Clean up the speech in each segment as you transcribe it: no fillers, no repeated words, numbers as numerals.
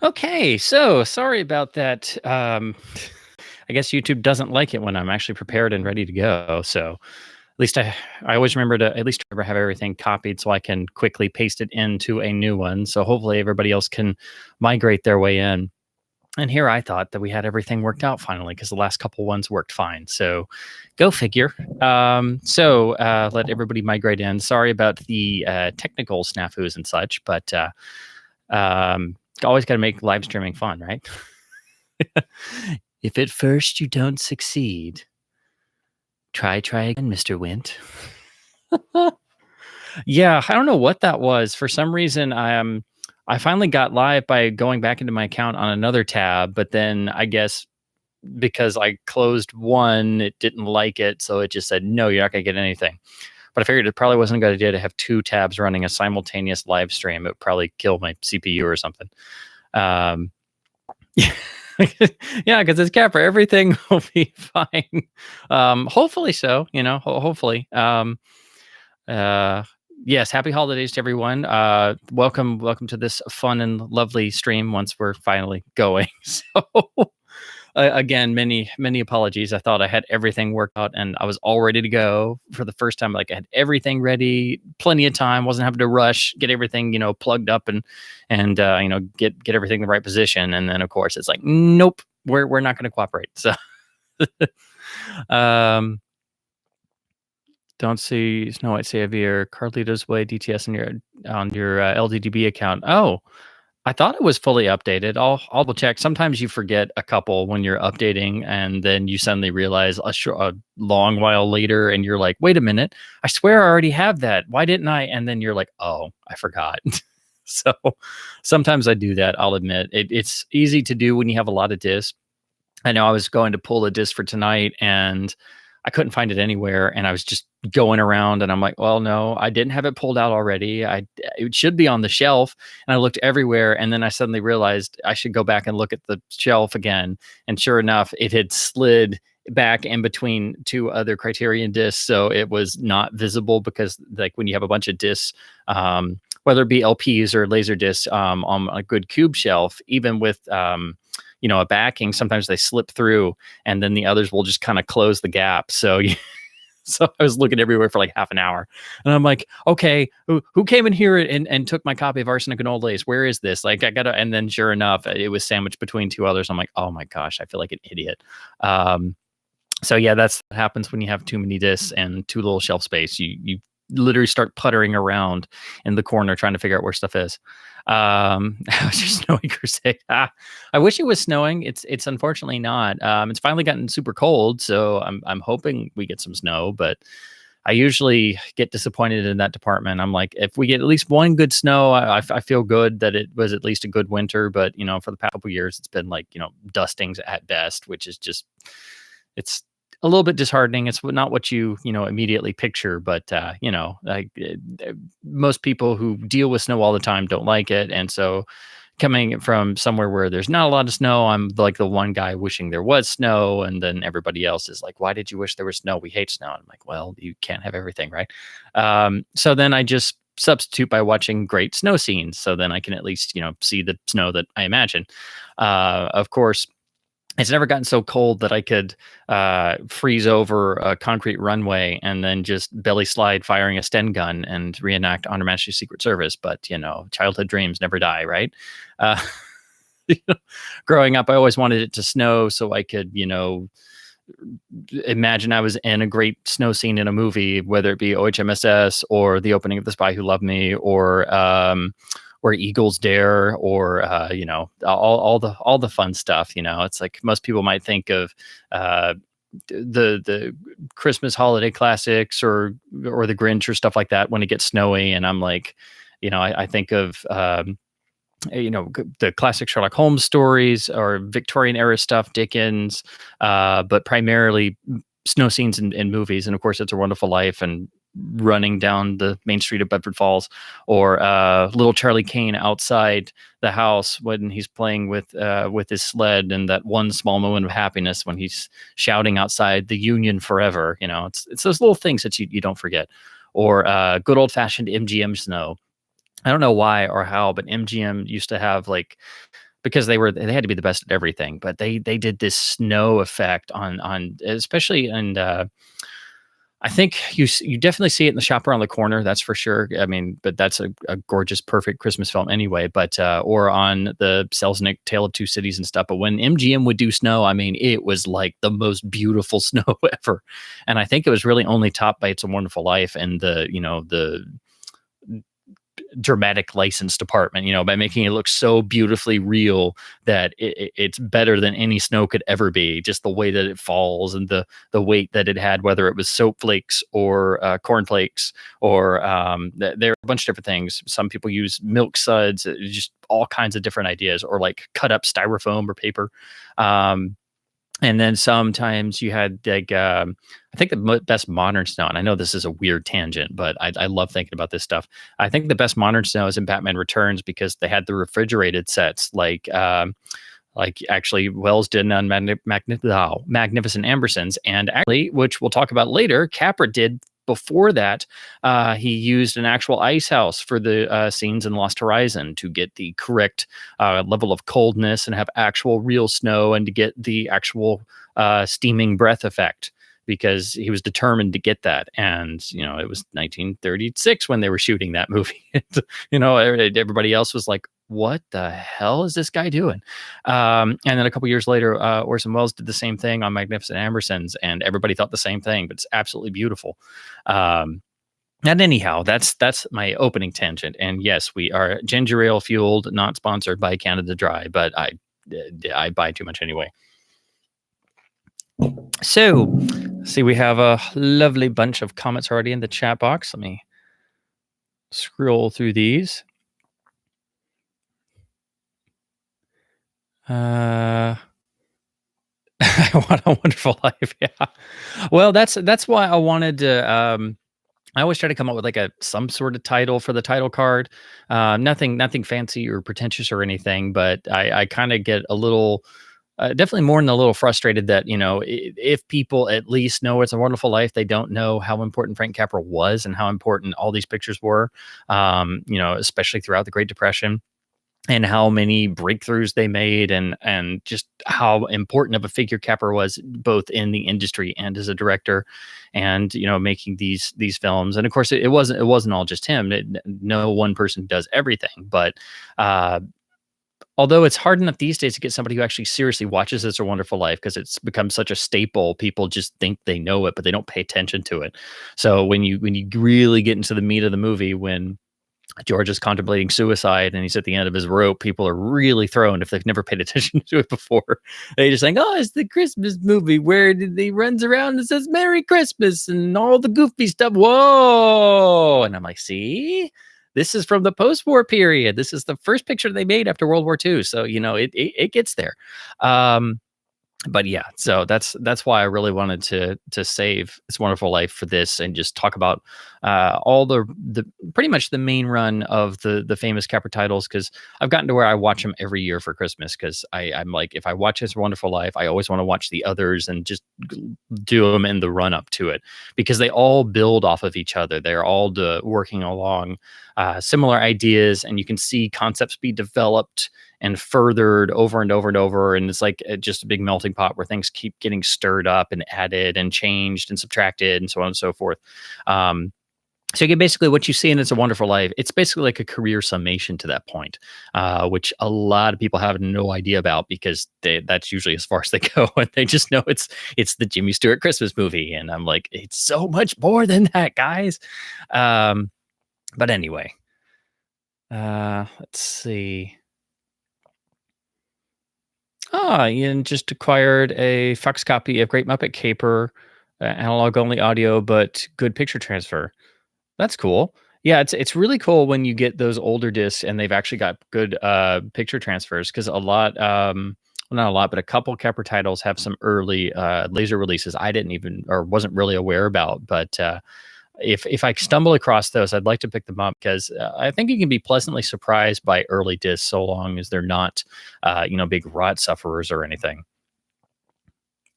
Okay, so sorry about that. I guess YouTube doesn't like it when I'm actually prepared and ready to go. So at least I always remember to at least have everything copied so I can quickly paste it into a new one. So hopefully everybody else can migrate their way in. And here I thought that we had everything worked out finally because the last couple ones worked fine. So go figure. Let everybody migrate in. Sorry about the technical snafus and such, but always got to make live streaming fun, right? If at first you don't succeed, try again, Mr. Wint. Yeah, I don't know what that was. For some reason, I finally got live by going back into my account on another tab, but then I guess because I closed one, it didn't like it, so it just said, no, you're not going to get anything. But I figured it probably wasn't a good idea to have two tabs running a simultaneous live stream. It would probably kill my CPU or something. Yeah, because it's Capra. Everything will be fine. Hopefully so, hopefully. Yes, happy holidays to everyone. Welcome to this fun and lovely stream once we're finally going. So again, many apologies. I thought I had everything worked out and I was all ready to go for the first time. Like I had everything ready, plenty of time, wasn't having to rush, get everything, plugged up and get everything in the right position. And then of course it's like, nope, we're not going to cooperate. So don't see Snow White Savior, Carlito's Way, DTS on your LDDB account. Oh, I thought it was fully updated. I'll double check. Sometimes you forget a couple when you're updating, and then you suddenly realize a long while later, and you're like, "Wait a minute! I swear I already have that. Why didn't I?" And then you're like, "Oh, I forgot." So sometimes I do that. I'll admit it's easy to do when you have a lot of discs. I know I was going to pull a disc for tonight, and I couldn't find it anywhere, and I was just going around, and I'm like, well, no, I didn't have it pulled out already. It should be on the shelf, and I looked everywhere, and then I suddenly realized I should go back and look at the shelf again, and sure enough, it had slid back in between two other Criterion discs, so it was not visible because, like, when you have a bunch of discs, whether it be LPs or laser discs, on a good cube shelf, even with a backing, sometimes they slip through and then the others will just kind of close the gap. So so I was looking everywhere for like half an hour and I'm like, okay, who came in here and took my copy of Arsenic and Old Lace? Where is this? Like I gotta, and then sure enough, it was sandwiched between two others. I'm like, oh my gosh, I feel like an idiot. So yeah, that's what happens when you have too many discs and too little shelf space. You literally start puttering around in the corner trying to figure out where stuff is. How's your snowy crusade? I wish it was snowing. It's unfortunately not. It's finally gotten super cold, so I'm hoping we get some snow, but I usually get disappointed in that department. I'm like, if we get at least one good snow, I feel good that it was at least a good winter. But for the past couple of years, it's been like dustings at best, which is just it's a little bit disheartening. It's not what you immediately picture, but most people who deal with snow all the time don't like it, and so coming from somewhere where there's not a lot of snow, I'm like the one guy wishing there was snow, and then everybody else is like, "Why did you wish there was snow? We hate snow." And I'm like, "Well, you can't have everything, right?" So then I just substitute by watching great snow scenes, so then I can at least see the snow that I imagine. Of course, it's never gotten so cold that I could freeze over a concrete runway and then just belly slide firing a Sten gun and reenact On Her Majesty's Secret Service. But, childhood dreams never die, right? Growing up, I always wanted it to snow so I could, imagine I was in a great snow scene in a movie, whether it be OHMSS or the opening of The Spy Who Loved Me or Eagles Dare, or all the fun stuff. It's like most people might think of the Christmas holiday classics or the Grinch or stuff like that when it gets snowy, and I'm like, I think of the classic Sherlock Holmes stories or Victorian era stuff, Dickens, but primarily snow scenes in movies, and of course, It's a Wonderful Life and running down the main street of Bedford Falls, or little Charlie Kane outside the house when he's playing with his sled, and that one small moment of happiness when he's shouting outside the Union forever. It's those little things that you don't forget. Or good old fashioned MGM snow. I don't know why or how, but MGM used to have like because they had to be the best at everything. But they did this snow effect on especially, and I think you definitely see it in the shop around the corner. That's for sure. I mean, but that's a gorgeous, perfect Christmas film anyway. But or on the Selznick Tale of Two Cities and stuff. But when MGM would do snow, I mean, it was like the most beautiful snow ever. And I think it was really only topped by It's a Wonderful Life and the dramatic license department, by making it look so beautifully real that it's better than any snow could ever be. Just the way that it falls and the weight that it had, whether it was soap flakes or corn flakes or there are a bunch of different things. Some people use milk suds, just all kinds of different ideas, or like cut up styrofoam or paper. And then sometimes you had like, I think the best modern snow, and I know this is a weird tangent, but I love thinking about this stuff. I think the best modern snow is in Batman Returns because they had the refrigerated sets, like actually Wells did on Magnificent Ambersons, and actually, which we'll talk about later, Capra did. Before that, he used an actual ice house for the scenes in Lost Horizon to get the correct level of coldness and have actual real snow and to get the actual steaming breath effect, because he was determined to get that. And, it was 1936 when they were shooting that movie. Everybody else was like, what the hell is this guy doing? And then a couple years later, Orson Welles did the same thing on Magnificent Ambersons, and everybody thought the same thing, but it's absolutely beautiful. And anyhow, that's my opening tangent. And yes, we are ginger ale fueled, not sponsored by Canada Dry, but I buy too much anyway. So, see, we have a lovely bunch of comments already in the chat box. Let me scroll through these. I Want a Wonderful Life. Yeah. Well, that's why I wanted to. I always try to come up with like some sort of title for the title card. Nothing fancy or pretentious or anything, but I kind of get a little. Definitely more than a little frustrated that, if people at least know It's a Wonderful Life, they don't know how important Frank Capra was and how important all these pictures were, especially throughout the Great Depression, and how many breakthroughs they made, and just how important of a figure Capra was both in the industry and as a director, and making these films. And of course, it wasn't all just him. No one person does everything, but although it's hard enough these days to get somebody who actually seriously watches It's a Wonderful Life, because it's become such a staple, people just think they know it, but they don't pay attention to it. So when you really get into the meat of the movie, when George is contemplating suicide and he's at the end of his rope, people are really thrown if they've never paid attention to it before. They just think, oh, it's the Christmas movie where he runs around and says Merry Christmas and all the goofy stuff. Whoa. And I'm like, see? This is from the post-war period. This is the first picture they made after World War II. So, it gets there. But yeah, so that's why I really wanted to save It's a Wonderful Life for this and just talk about all the pretty much the main run of the famous Capra titles, because I've gotten to where I watch them every year for Christmas, because I'm like, if I watch It's a Wonderful Life, I always want to watch the others and just do them in the run up to it, because they all build off of each other. They're all working along similar ideas, and you can see concepts be developed and furthered over and over and over. And it's like just a big melting pot where things keep getting stirred up and added and changed and subtracted and so on and so forth. So you get basically what you see in It's a Wonderful Life. It's basically like a career summation to that point, which a lot of people have no idea about, because that's usually as far as they go, and they just know it's the Jimmy Stewart Christmas movie. And I'm like, it's so much more than that, guys. But anyway, let's see. Ian just acquired a Fox copy of Great Muppet Caper, analog only audio, but good picture transfer. That's cool. Yeah, it's really cool when you get those older discs and they've actually got good picture transfers, because a lot, well, not a lot, but a couple Capra titles have some early laser releases I didn't even or wasn't really aware about. But if I stumble across those, I'd like to pick them up, because I think you can be pleasantly surprised by early discs, so long as they're not, big rot sufferers or anything.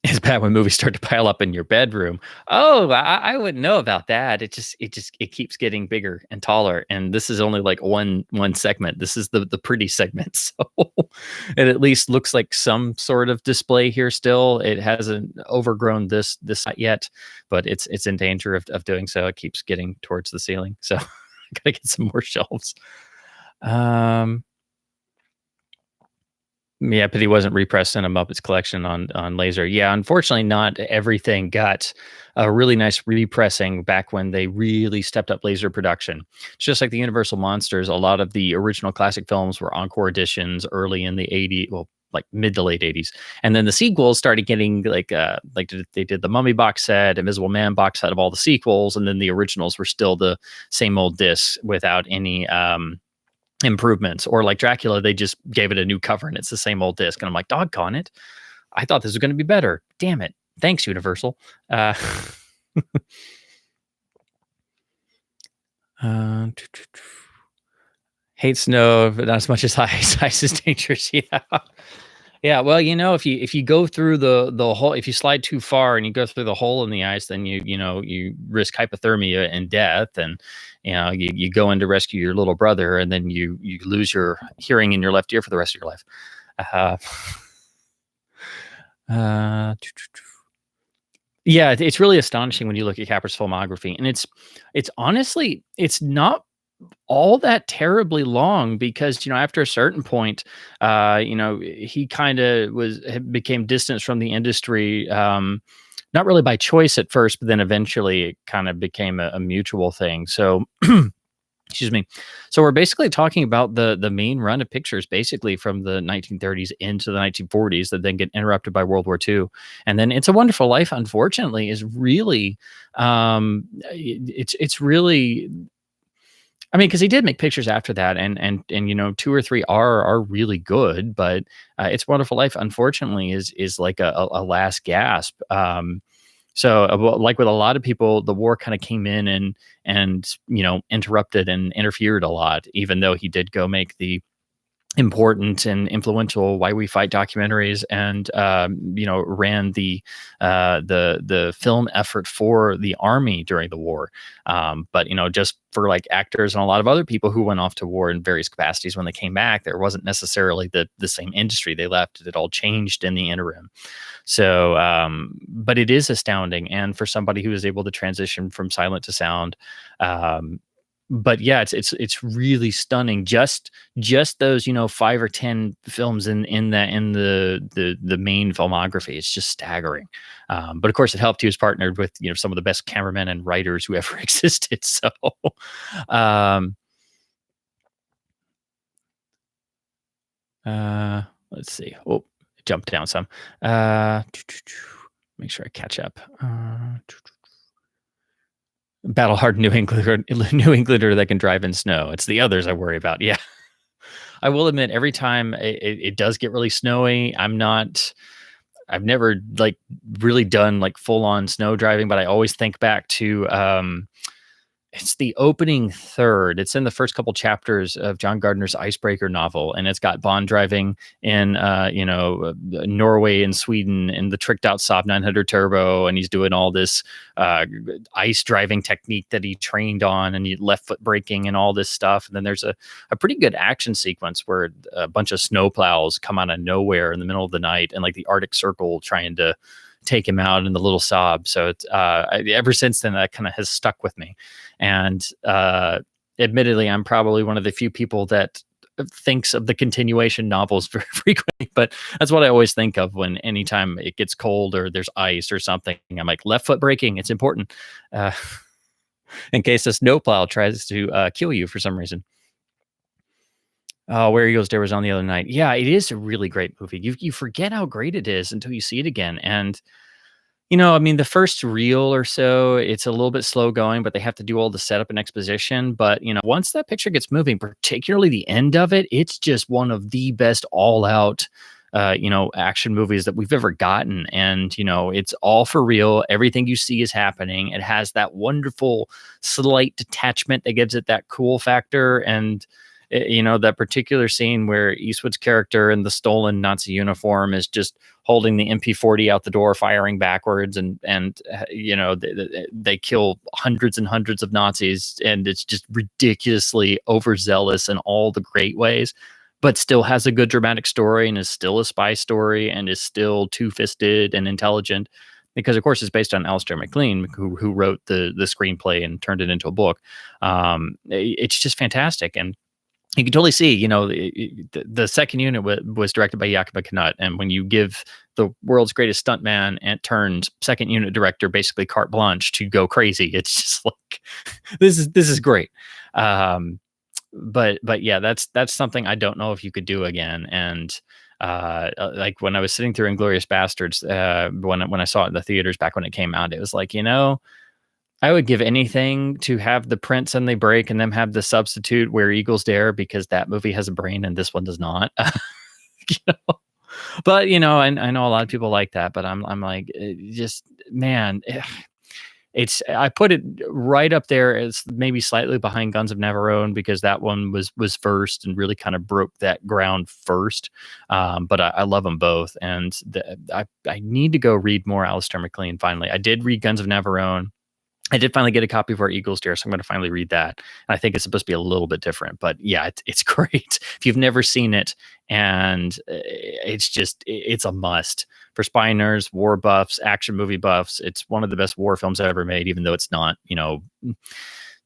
It's bad when movies start to pile up in your bedroom. Oh, I wouldn't know about that. It keeps getting bigger and taller, and this is only like one segment. This is the pretty segment, so it at least looks like some sort of display here. Still, it hasn't overgrown this yet, but it's in danger of doing so. It keeps getting towards the ceiling, so I gotta get some more shelves. Yeah, but he wasn't repressing a Muppets collection on laser. Yeah, unfortunately, not everything got a really nice repressing back when they really stepped up laser production. It's just like the Universal Monsters. A lot of the original classic films were encore editions early in the '80s, well, like mid to late '80s, and then the sequels started getting like they did the Mummy box set, Invisible Man box set of all the sequels, and then the originals were still the same old discs without any improvements. Or like Dracula, they just gave it a new cover and it's the same old disc, and I'm like, doggone it, I thought this was going to be better. Damn it. Thanks, Universal. Hate snow, but not as much as ice. Ice is dangerous. Yeah. Yeah, well, if you go through the hole, if you slide too far and you go through the hole in the ice, then you risk hypothermia and death. And you go in to rescue your little brother, and then you lose your hearing in your left ear for the rest of your life. Yeah, it's really astonishing when you look at Capra's filmography, and it's honestly, it's not all that terribly long, because after a certain point, he kind of became distanced from the industry, not really by choice at first, but then eventually it kind of became a mutual thing. So excuse me. So we're basically talking about the main run of pictures, basically from the 1930s into the 1940s, that then get interrupted by World War II. And then It's a Wonderful Life, unfortunately, is really it's really, I mean, because he did make pictures after that, and two or three are really good, but It's a Wonderful Life, unfortunately, is like a last gasp. So like with a lot of people, the war kind of came in and interrupted and interfered a lot, even though he did go make the important and influential Why We Fight documentaries, and ran the film effort for the army during the war. But just for like actors and a lot of other people who went off to war in various capacities, when they came back, there wasn't necessarily the same industry they left. It all changed in the interim. So but it is astounding, and for somebody who is able to transition from silent to sound, but yeah, it's really stunning. Just those 5 or 10 films in the main filmography. It's just staggering. But of course, it helped. He was partnered with some of the best cameramen and writers who ever existed. So, let's see. Oh, jumped down some. Make sure I catch up. Battle-hardened New Englander that can drive in snow. It's the others I worry about. Yeah. I will admit, every time it does get really snowy, I've never like really done like full-on snow driving, but I always think back to it's the opening third. It's in the first couple chapters of John Gardner's Icebreaker novel, and it's got Bond driving in, Norway and Sweden in the tricked out Saab 900 Turbo, and he's doing all this ice driving technique that he trained on, and left foot braking and all this stuff. And then there's a pretty good action sequence where a bunch of snowplows come out of nowhere in the middle of the night, and like the Arctic Circle trying to take him out in the little Saab. So it's ever since then, that kind of has stuck with me. And admittedly, I'm probably one of the few people that thinks of the continuation novels very frequently, but that's what I always think of when anytime it gets cold or there's ice or something. I'm like, left foot braking, it's important, in case a snowplow tries to kill you for some reason. Oh, Where Eagles Dare was on the other night. Yeah, it is a really great movie. You forget how great it is until you see it again. And I mean, the first reel or so, it's a little bit slow going, but they have to do all the setup and exposition. But once that picture gets moving, particularly the end of it, it's just one of the best all-out action movies that we've ever gotten. And it's all for real. Everything you see is happening. It has that wonderful slight detachment that gives it that cool factor. And that particular scene where Eastwood's character in the stolen Nazi uniform is just holding the MP40 out the door, firing backwards, and they kill hundreds and hundreds of Nazis, and it's just ridiculously overzealous in all the great ways, but still has a good dramatic story and is still a spy story and is still two-fisted and intelligent, because of course it's based on Alistair MacLean, who wrote the screenplay and turned it into a book. It's just fantastic. And you can totally see, the second unit was directed by Jakob Knut, and when you give the world's greatest stuntman and turned second unit director basically carte blanche to go crazy, it's just like this is great. But yeah, that's something I don't know if you could do again. And like when I was sitting through Inglourious Bastards, when I saw it in the theaters back when it came out, it was like, I would give anything to have the Prince and They Break and them have the substitute Where Eagles Dare, because that movie has a brain and this one does not. But I know a lot of people like that, but I'm like, just man, I put it right up there as maybe slightly behind Guns of Navarone, because that one was first and really kind of broke that ground first. But I love them both, and I need to go read more Alistair MacLean. Finally, I did read Guns of Navarone. I did finally get a copy of Our Eagles Dare, so I'm going to finally read that. And I think it's supposed to be a little bit different, but yeah, it's great if you've never seen it. And it's a must for spy nerds, war buffs, action movie buffs. It's one of the best war films ever made, even though it's not,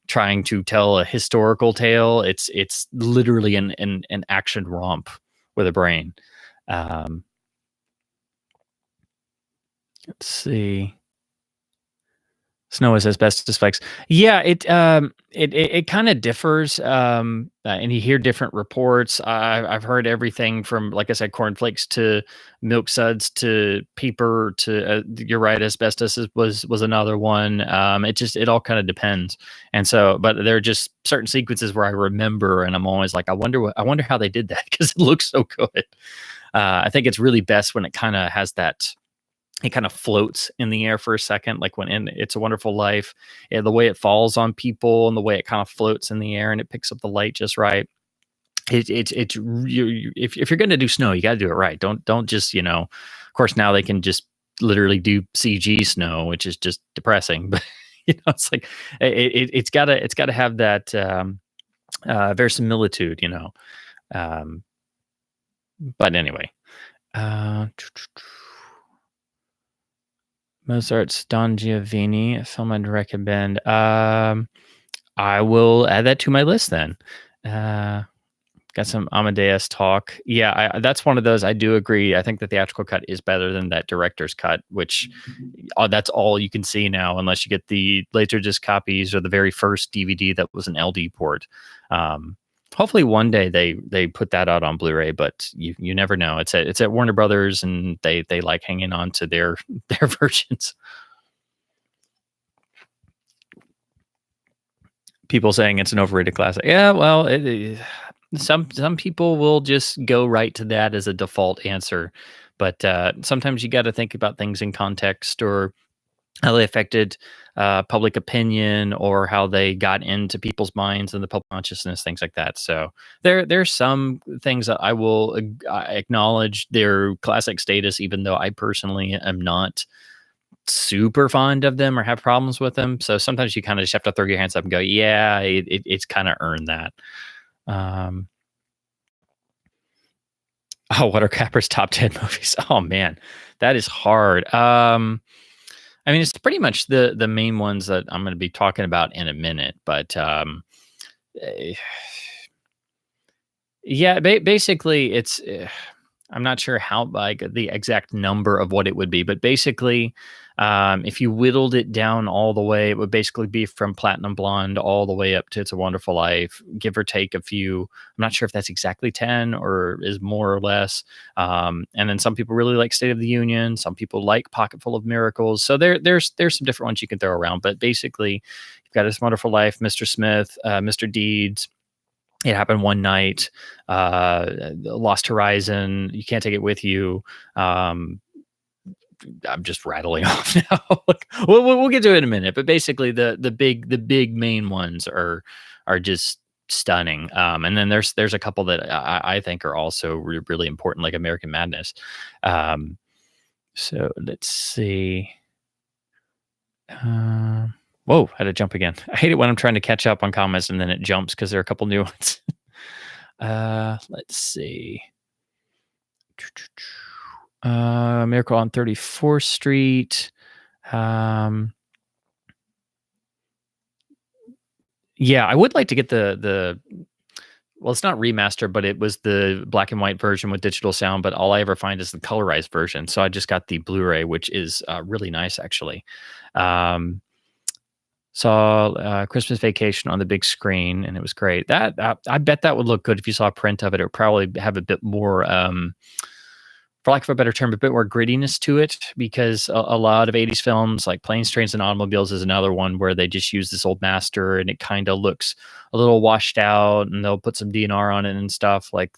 trying to tell a historical tale. It's literally an action romp with a brain. Let's see. Snow is asbestos flex. Yeah, it kind of differs, and you hear different reports. I've heard everything from, like I said, cornflakes to milk suds to peeper to you're right, asbestos was another one. It all kind of depends. And so, but there are just certain sequences where I remember, and I'm always like, I wonder how they did that, because it looks so good. I think it's really best when it kind of has that. It kind of floats in the air for a second, like when in It's a Wonderful Life, the way it falls on people and the way it kind of floats in the air and it picks up the light just right. If you're going to do snow, you got to do it right. Don't just, of course now they can just literally do CG snow, which is just depressing, but it's like, it's gotta have that, verisimilitude, but anyway, Mozart's Don Giovanni, a film I'd recommend. I will add that to my list then. Got some Amadeus talk. Yeah, that's one of those. I do agree. I think the theatrical cut is better than that director's cut, which that's all you can see now, unless you get the Laserdisc copies or the very first DVD that was an LD port. Hopefully one day they put that out on Blu-ray, but you never know. It's at Warner Brothers, and they like hanging on to their versions. People saying it's an overrated classic. Yeah, well, some people will just go right to that as a default answer, but sometimes you got to think about things in context, or how they affected public opinion, or how they got into people's minds and the public consciousness, things like that. So there's some things that I will acknowledge their classic status, even though I personally am not super fond of them or have problems with them. So sometimes you kind of just have to throw your hands up and go, yeah, it's kind of earned that. What are Capra's top 10 movies? Oh man, that is hard. I mean, it's pretty much the main ones that I'm going to be talking about in a minute, but yeah, basically it's, I'm not sure how, like, the exact number of what it would be, but basically, if you whittled it down all the way, it would basically be from Platinum Blonde all the way up to It's a Wonderful Life, give or take a few. I'm not sure if that's exactly 10 or is more or less. And then some people really like State of the Union. Some people like Pocketful of Miracles. So there's some different ones you can throw around, but basically you've got It's a Wonderful Life, Mr. Smith, Mr. Deeds, It Happened One Night, Lost Horizon, You Can't Take It With You. I'm just rattling off now. We'll get to it in a minute, but basically the big main ones are just stunning. And then there's a couple that I think are also really important, like American Madness. So let's see. Whoa, had to jump again. I hate it when I'm trying to catch up on comments and then it jumps because there are a couple new ones. Let's see. Miracle on 34th Street. Yeah, I would like to get the well, it's not remastered, but it was the black and white version with digital sound, but all I ever find is the colorized version. So I just got the Blu-ray, which is really nice, actually. Saw Christmas Vacation on the big screen, and it was great. That I bet that would look good if you saw a print of it. It would probably have a bit more, for lack of a better term, a bit more grittiness to it, because a lot of 80s films, like Planes, Trains, and Automobiles is another one where they just use this old master and it kind of looks a little washed out, and they'll put some DNR on it and stuff, like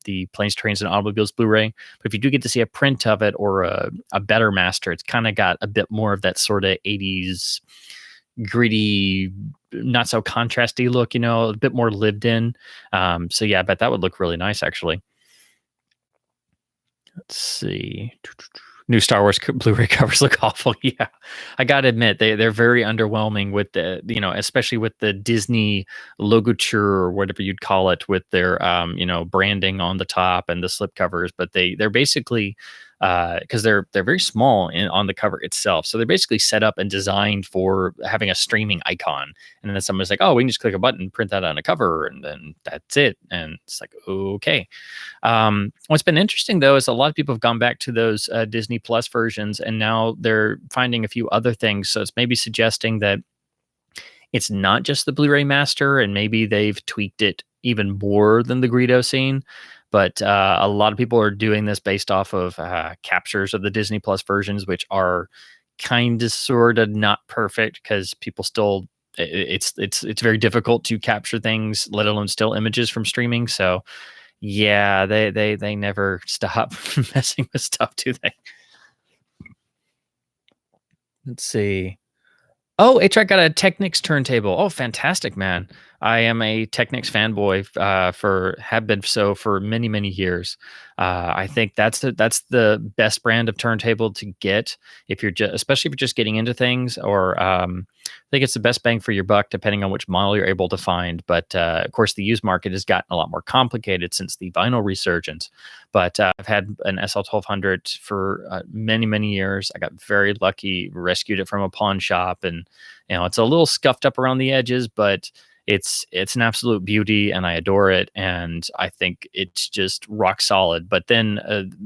the Planes, Trains, and Automobiles Blu-ray. But if you do get to see a print of it or a better master, it's kind of got a bit more of that sort of 80s gritty, not so contrasty look, a bit more lived in. So yeah, I bet that would look really nice, actually. Let's see. New Star Wars Blu-ray covers look awful. Yeah, I gotta admit they're very underwhelming with the especially with the Disney logoture or whatever you'd call it, with their branding on the top and the slip covers. But they're basically because they're very small on the cover itself, so they're basically set up and designed for having a streaming icon. And then somebody's like, oh, we can just click a button, print that on a cover, and then that's it. And it's like, okay. What's been interesting though is a lot of people have gone back to those Disney Plus versions, and now they're finding a few other things. So it's maybe suggesting that it's not just the Blu-ray master, and maybe they've tweaked it even more than the Greedo scene. But a lot of people are doing this based off of captures of the Disney Plus versions, which are kind of sort of not perfect, because people still it's very difficult to capture things, let alone still images from streaming. So yeah, they never stop messing with stuff, do they? Let's see. Oh, HRAC got a Technics turntable. Oh, fantastic, man. I am a Technics fanboy, have been so for many, many years. I think that's the best brand of turntable to get if you're especially if you're just getting into things, or I think it's the best bang for your buck depending on which model you're able to find. But of course, the used market has gotten a lot more complicated since the vinyl resurgence. But I've had an SL1200 for many, many years. I got very lucky, rescued it from a pawn shop, and it's a little scuffed up around the edges, but it's an absolute beauty, and I adore it, and I think it's just rock solid. But then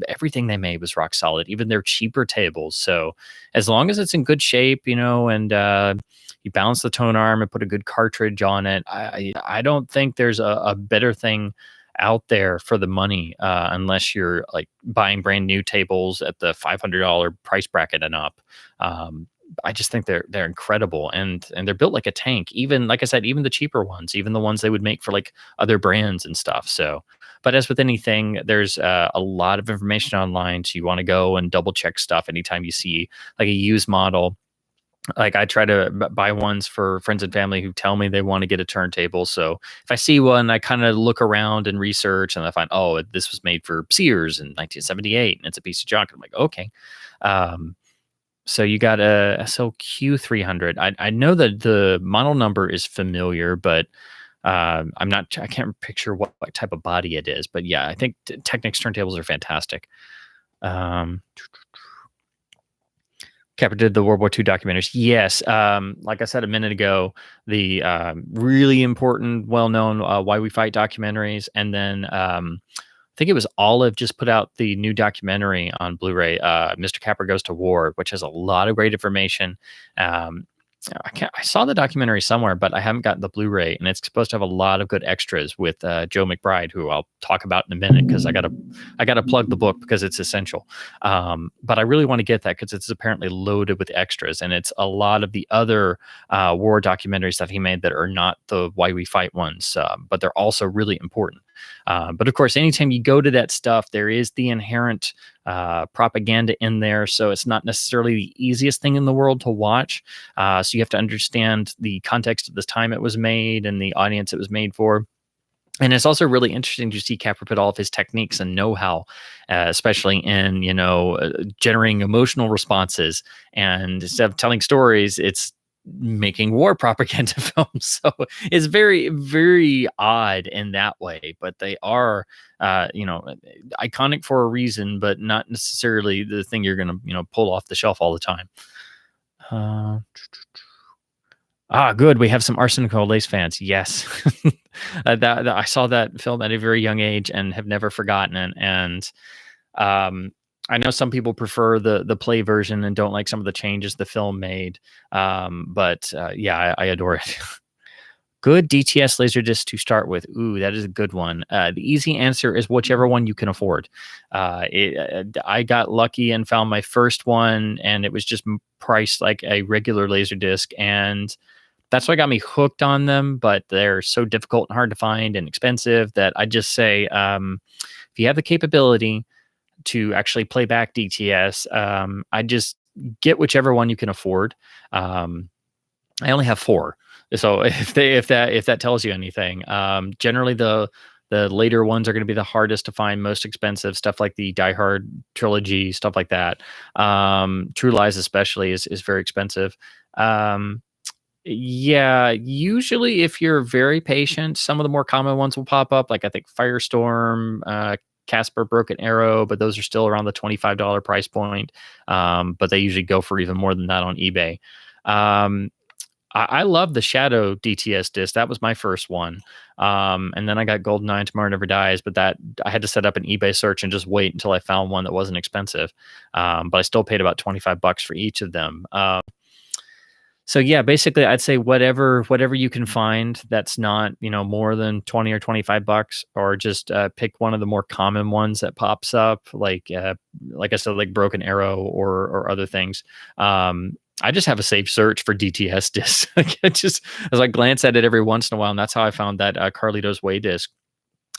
everything they made was rock solid, even their cheaper tables. So as long as it's in good shape, and you balance the tone arm and put a good cartridge on it, I don't think there's a better thing out there for the money, unless you're like buying brand new tables at the $500 price bracket and up. I just think they're incredible, and they're built like a tank. Even, like I said, even the cheaper ones, even the ones they would make for like other brands and stuff. So, but as with anything, there's a lot of information online, so you want to go and double check stuff anytime you see like a used model. Like I try to buy ones for friends and family who tell me they want to get a turntable. So if I see one, I kind of look around and research, and I find, oh, this was made for Sears in 1978, and it's a piece of junk. I'm like, okay. So you got a SLQ 300. I know that the model number is familiar, but I can't picture what type of body it is. But yeah, I think Technics turntables are fantastic. Capra did the World War II documentaries. Yes. Like I said a minute ago, the really important, well-known Why We Fight documentaries. And then I think it was Olive just put out the new documentary on Blu-ray, Mr. Capra Goes to War, which has a lot of great information. I saw the documentary somewhere, but I haven't gotten the Blu-ray, and it's supposed to have a lot of good extras with Joe McBride, who I'll talk about in a minute, because I gotta plug the book because it's essential. But I really want to get that because it's apparently loaded with extras, and it's a lot of the other war documentaries that he made that are not the Why We Fight ones, but they're also really important. But of course, anytime you go to that stuff, there is the inherent propaganda in there. So it's not necessarily the easiest thing in the world to watch. So you have to understand the context of the time it was made and the audience it was made for. And it's also really interesting to see Capra put all of his techniques and know-how, especially in, generating emotional responses. And instead of telling stories, it's making war propaganda films. So it's very, very odd in that way. But they are, iconic for a reason, but not necessarily the thing you're going to, pull off the shelf all the time. Good. We have some Arsenical Lace fans. Yes. That I saw that film at a very young age and have never forgotten it. And I know some people prefer the play version and don't like some of the changes the film made. But yeah, I adore it. Good DTS Laserdisc to start with. Ooh, that is a good one. The easy answer is whichever one you can afford. I got lucky and found my first one, and it was just priced like a regular Laserdisc, and that's what got me hooked on them. But they're so difficult and hard to find and expensive that I just say, if you have the capability to actually play back DTS, I just get whichever one you can afford. I only have 4. So if that tells you anything, generally the later ones are going to be the hardest to find, most expensive, stuff like the Die Hard trilogy, stuff like that. True Lies especially is very expensive. Yeah, usually if you're very patient, some of the more common ones will pop up, like I think Firestorm, Casper, Broken Arrow, but those are still around the $25 price point. But they usually go for even more than that on eBay. I love the Shadow DTS disc. That was my first one. And then I got GoldenEye and Tomorrow Never Dies, but that I had to set up an eBay search and just wait until I found one that wasn't expensive. But I still paid about $25 for each of them. So yeah, basically I'd say whatever you can find that's not, more than 20 or $25, or just pick one of the more common ones that pops up, like I said, like Broken Arrow or other things. I just have a safe search for DTS discs. As I glance at it every once in a while, and that's how I found that Carlito's Way disc.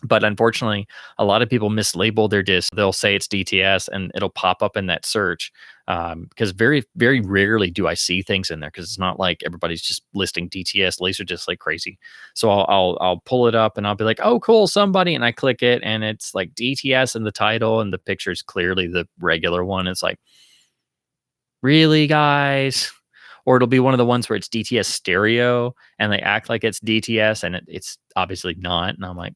But unfortunately, a lot of people mislabel their disc. They'll say it's DTS, and it'll pop up in that search. Because very, very rarely do I see things in there, because it's not like everybody's just listing DTS Laserdisc like crazy. So I'll pull it up and I'll be like, oh, cool, somebody, and I click it, and it's like DTS in the title, and the picture is clearly the regular one. It's like, really, guys? Or it'll be one of the ones where it's DTS stereo, and they act like it's DTS, and it's obviously not. And I'm like,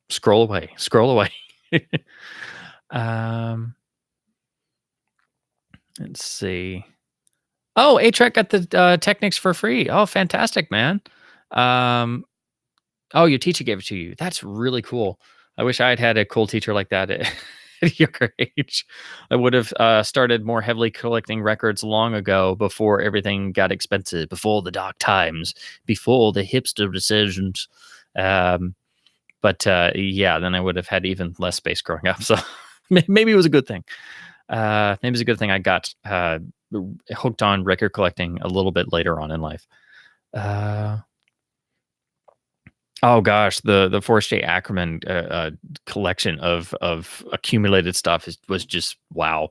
scroll away. Let's see. Oh, A-Track got the Technics for free. Oh, fantastic, man. Oh, your teacher gave it to you. That's really cool. I wish I had had a cool teacher like that at a younger age. I would have started more heavily collecting records long ago, before everything got expensive, before the dark times, before the hipster decisions. But yeah, then I would have had even less space growing up. So maybe it was a good thing. Maybe it's a good thing I got hooked on record collecting a little bit later on in life. Oh gosh, the Forrest J. Ackerman collection of accumulated stuff was just wow.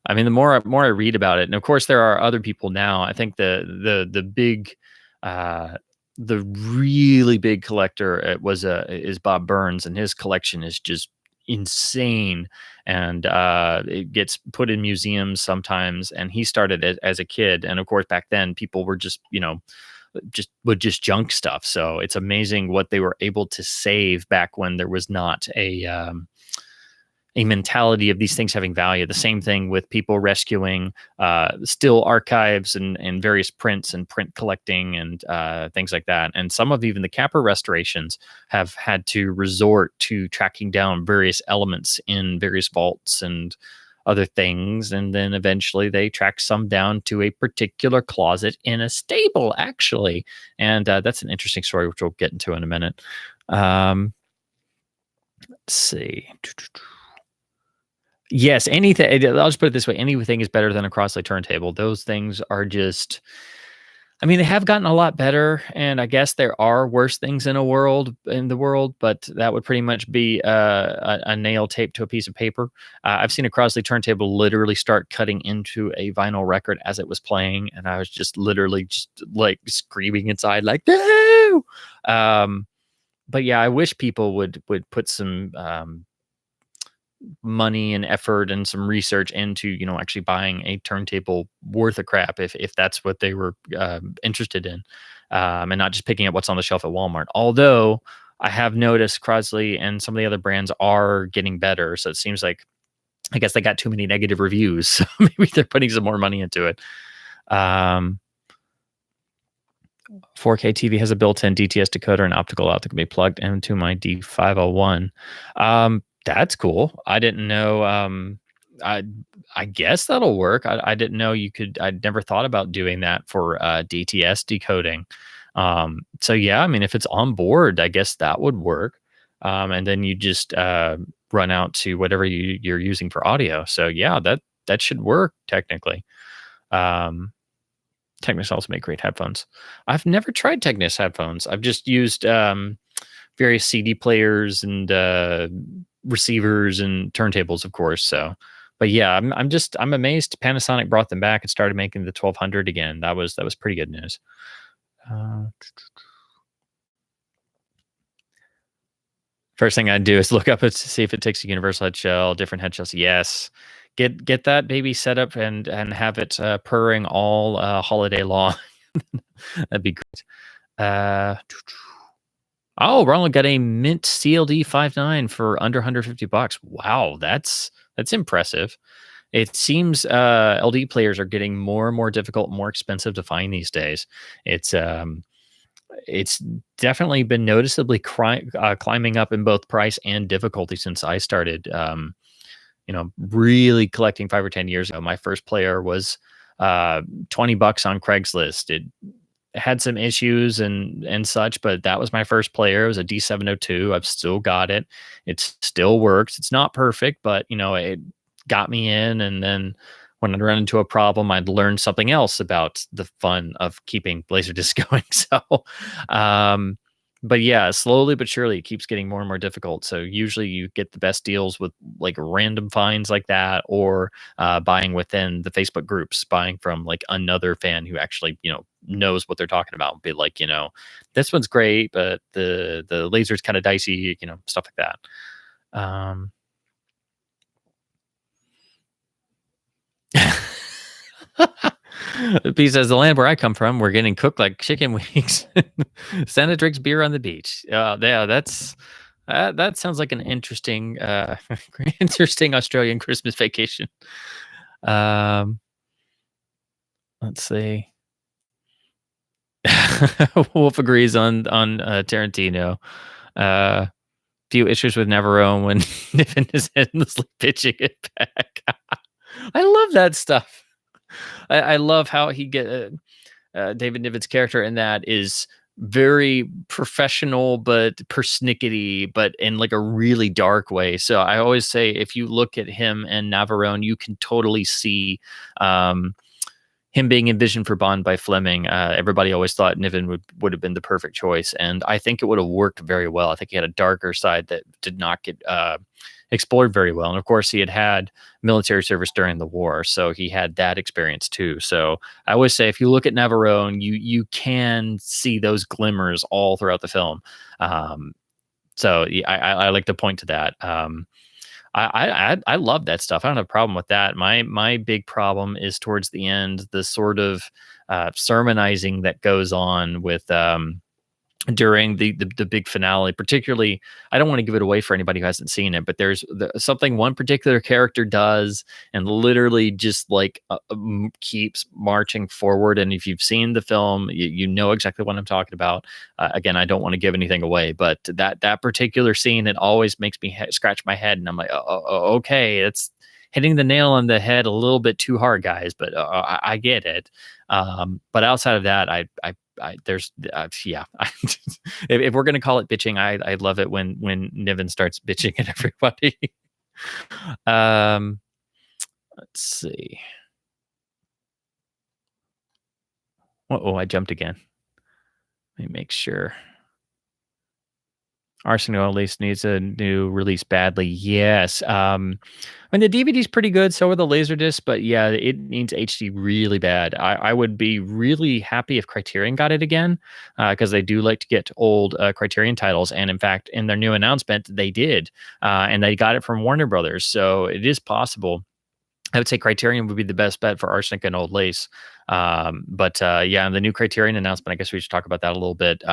I mean, the more I read about it, and of course there are other people now. I think the big, the really big collector is Bob Burns, and his collection is just insane, and it gets put in museums sometimes. And he started it as a kid, and of course back then people were just would just junk stuff. So it's amazing what they were able to save back when there was not a mentality of these things having value. The same thing with people rescuing still archives and various prints and print collecting and things like that. And some of even the Capra restorations have had to resort to tracking down various elements in various vaults and other things, and then eventually they track some down to a particular closet in a stable, actually. And that's an interesting story, which we'll get into in a minute. Let's see. Yes, anything. I'll just put it this way: anything is better than a Crossley turntable. Those things are just I mean, they have gotten a lot better, and I guess there are worse things in the world, but that would pretty much be a nail taped to a piece of paper. I've seen a Crosley turntable literally start cutting into a vinyl record as it was playing, and I was just literally just like screaming inside, like no. Um, but yeah, I wish people would put some money and effort and some research into actually buying a turntable worth of crap if that's what they were interested in, and not just picking up what's on the shelf at Walmart. Although I have noticed Crosley and some of the other brands are getting better, so it seems like I guess they got too many negative reviews, so maybe they're putting some more money into it. 4K TV has a built-in DTS decoder and optical out that can be plugged into my D501. That's cool. I didn't know. I I guess that'll work. I didn't know you could. I'd never thought about doing that for DTS decoding. So yeah, I mean, if it's on board, I guess that would work. And then you just run out to whatever you're using for audio. So yeah, that should work technically. Um, Technics also make great headphones. I've never tried Technics headphones. I've just used various CD players and receivers and turntables, of course. So, but yeah, I'm amazed Panasonic brought them back and started making the 1200 again. That was pretty good news. First thing I'd do is look up to see if it takes a universal head shell, different head shells. Yes, get that baby set up and have it purring all holiday long. That'd be great. Oh, Ronald got a Mint CLD 5.9 for under $150. Wow, that's impressive. It seems LD players are getting more and more difficult, more expensive to find these days. It's definitely been noticeably climbing up in both price and difficulty since I started, really collecting 5 or 10 years ago. My first player was $20 on Craigslist. It had some issues and such, but that was my first player. It was a D702. I've still got it. It still works. It's not perfect, but it got me in. And then when I'd run into a problem, I'd learn something else about the fun of keeping Laserdisc going. So, but yeah, slowly but surely it keeps getting more and more difficult. So usually you get the best deals with like random finds like that, or buying within the Facebook groups, buying from like another fan who actually, knows what they're talking about. Be like, this one's great, but the laser's kind of dicey, stuff like that. B says the land where I come from, we're getting cooked like chicken wings. Santa drinks beer on the beach. Yeah, that sounds like an interesting, interesting Australian Christmas vacation. Let's see. Wolf agrees on Tarantino. Few issues with Navarone when Niven is endlessly pitching it back. I love that stuff. I love how he David Niven's character in that is very professional but persnickety, but in like a really dark way. So I always say if you look at him and Navarone, you can totally see him being envisioned for Bond by Fleming. Everybody always thought Niven would have been the perfect choice, and I think it would have worked very well. I think he had a darker side that did not get explored very well, and of course he had military service during the war, so he had that experience too. So I always say if you look at Navarone, you can see those glimmers all throughout the film. So I like to point to that. I love that stuff. I don't have a problem with that. My big problem is towards the end, the sort of sermonizing that goes on with during the big finale. Particularly, I don't want to give it away for anybody who hasn't seen it, but there's something one particular character does, and literally just like keeps marching forward. And if you've seen the film, you know exactly what I'm talking about. Again, I don't want to give anything away, but that particular scene, it always makes me scratch my head, and I'm like, okay, it's hitting the nail on the head a little bit too hard, guys. But I get it. But outside of that, there's yeah. If we're gonna call it bitching, I love it when Niven starts bitching at everybody. Let's see. Oh, I jumped again. Let me make sure. Arsenal at least needs a new release badly. Yes. And the DVD's pretty good. So are the Laserdisc, but yeah, it needs HD really bad. I would be really happy if Criterion got it again, because they do like to get old Criterion titles. And in fact, in their new announcement, they did, and they got it from Warner Brothers. So it is possible. I would say Criterion would be the best bet for Arsenic and Old Lace. But yeah, the new Criterion announcement, I guess we should talk about that a little bit.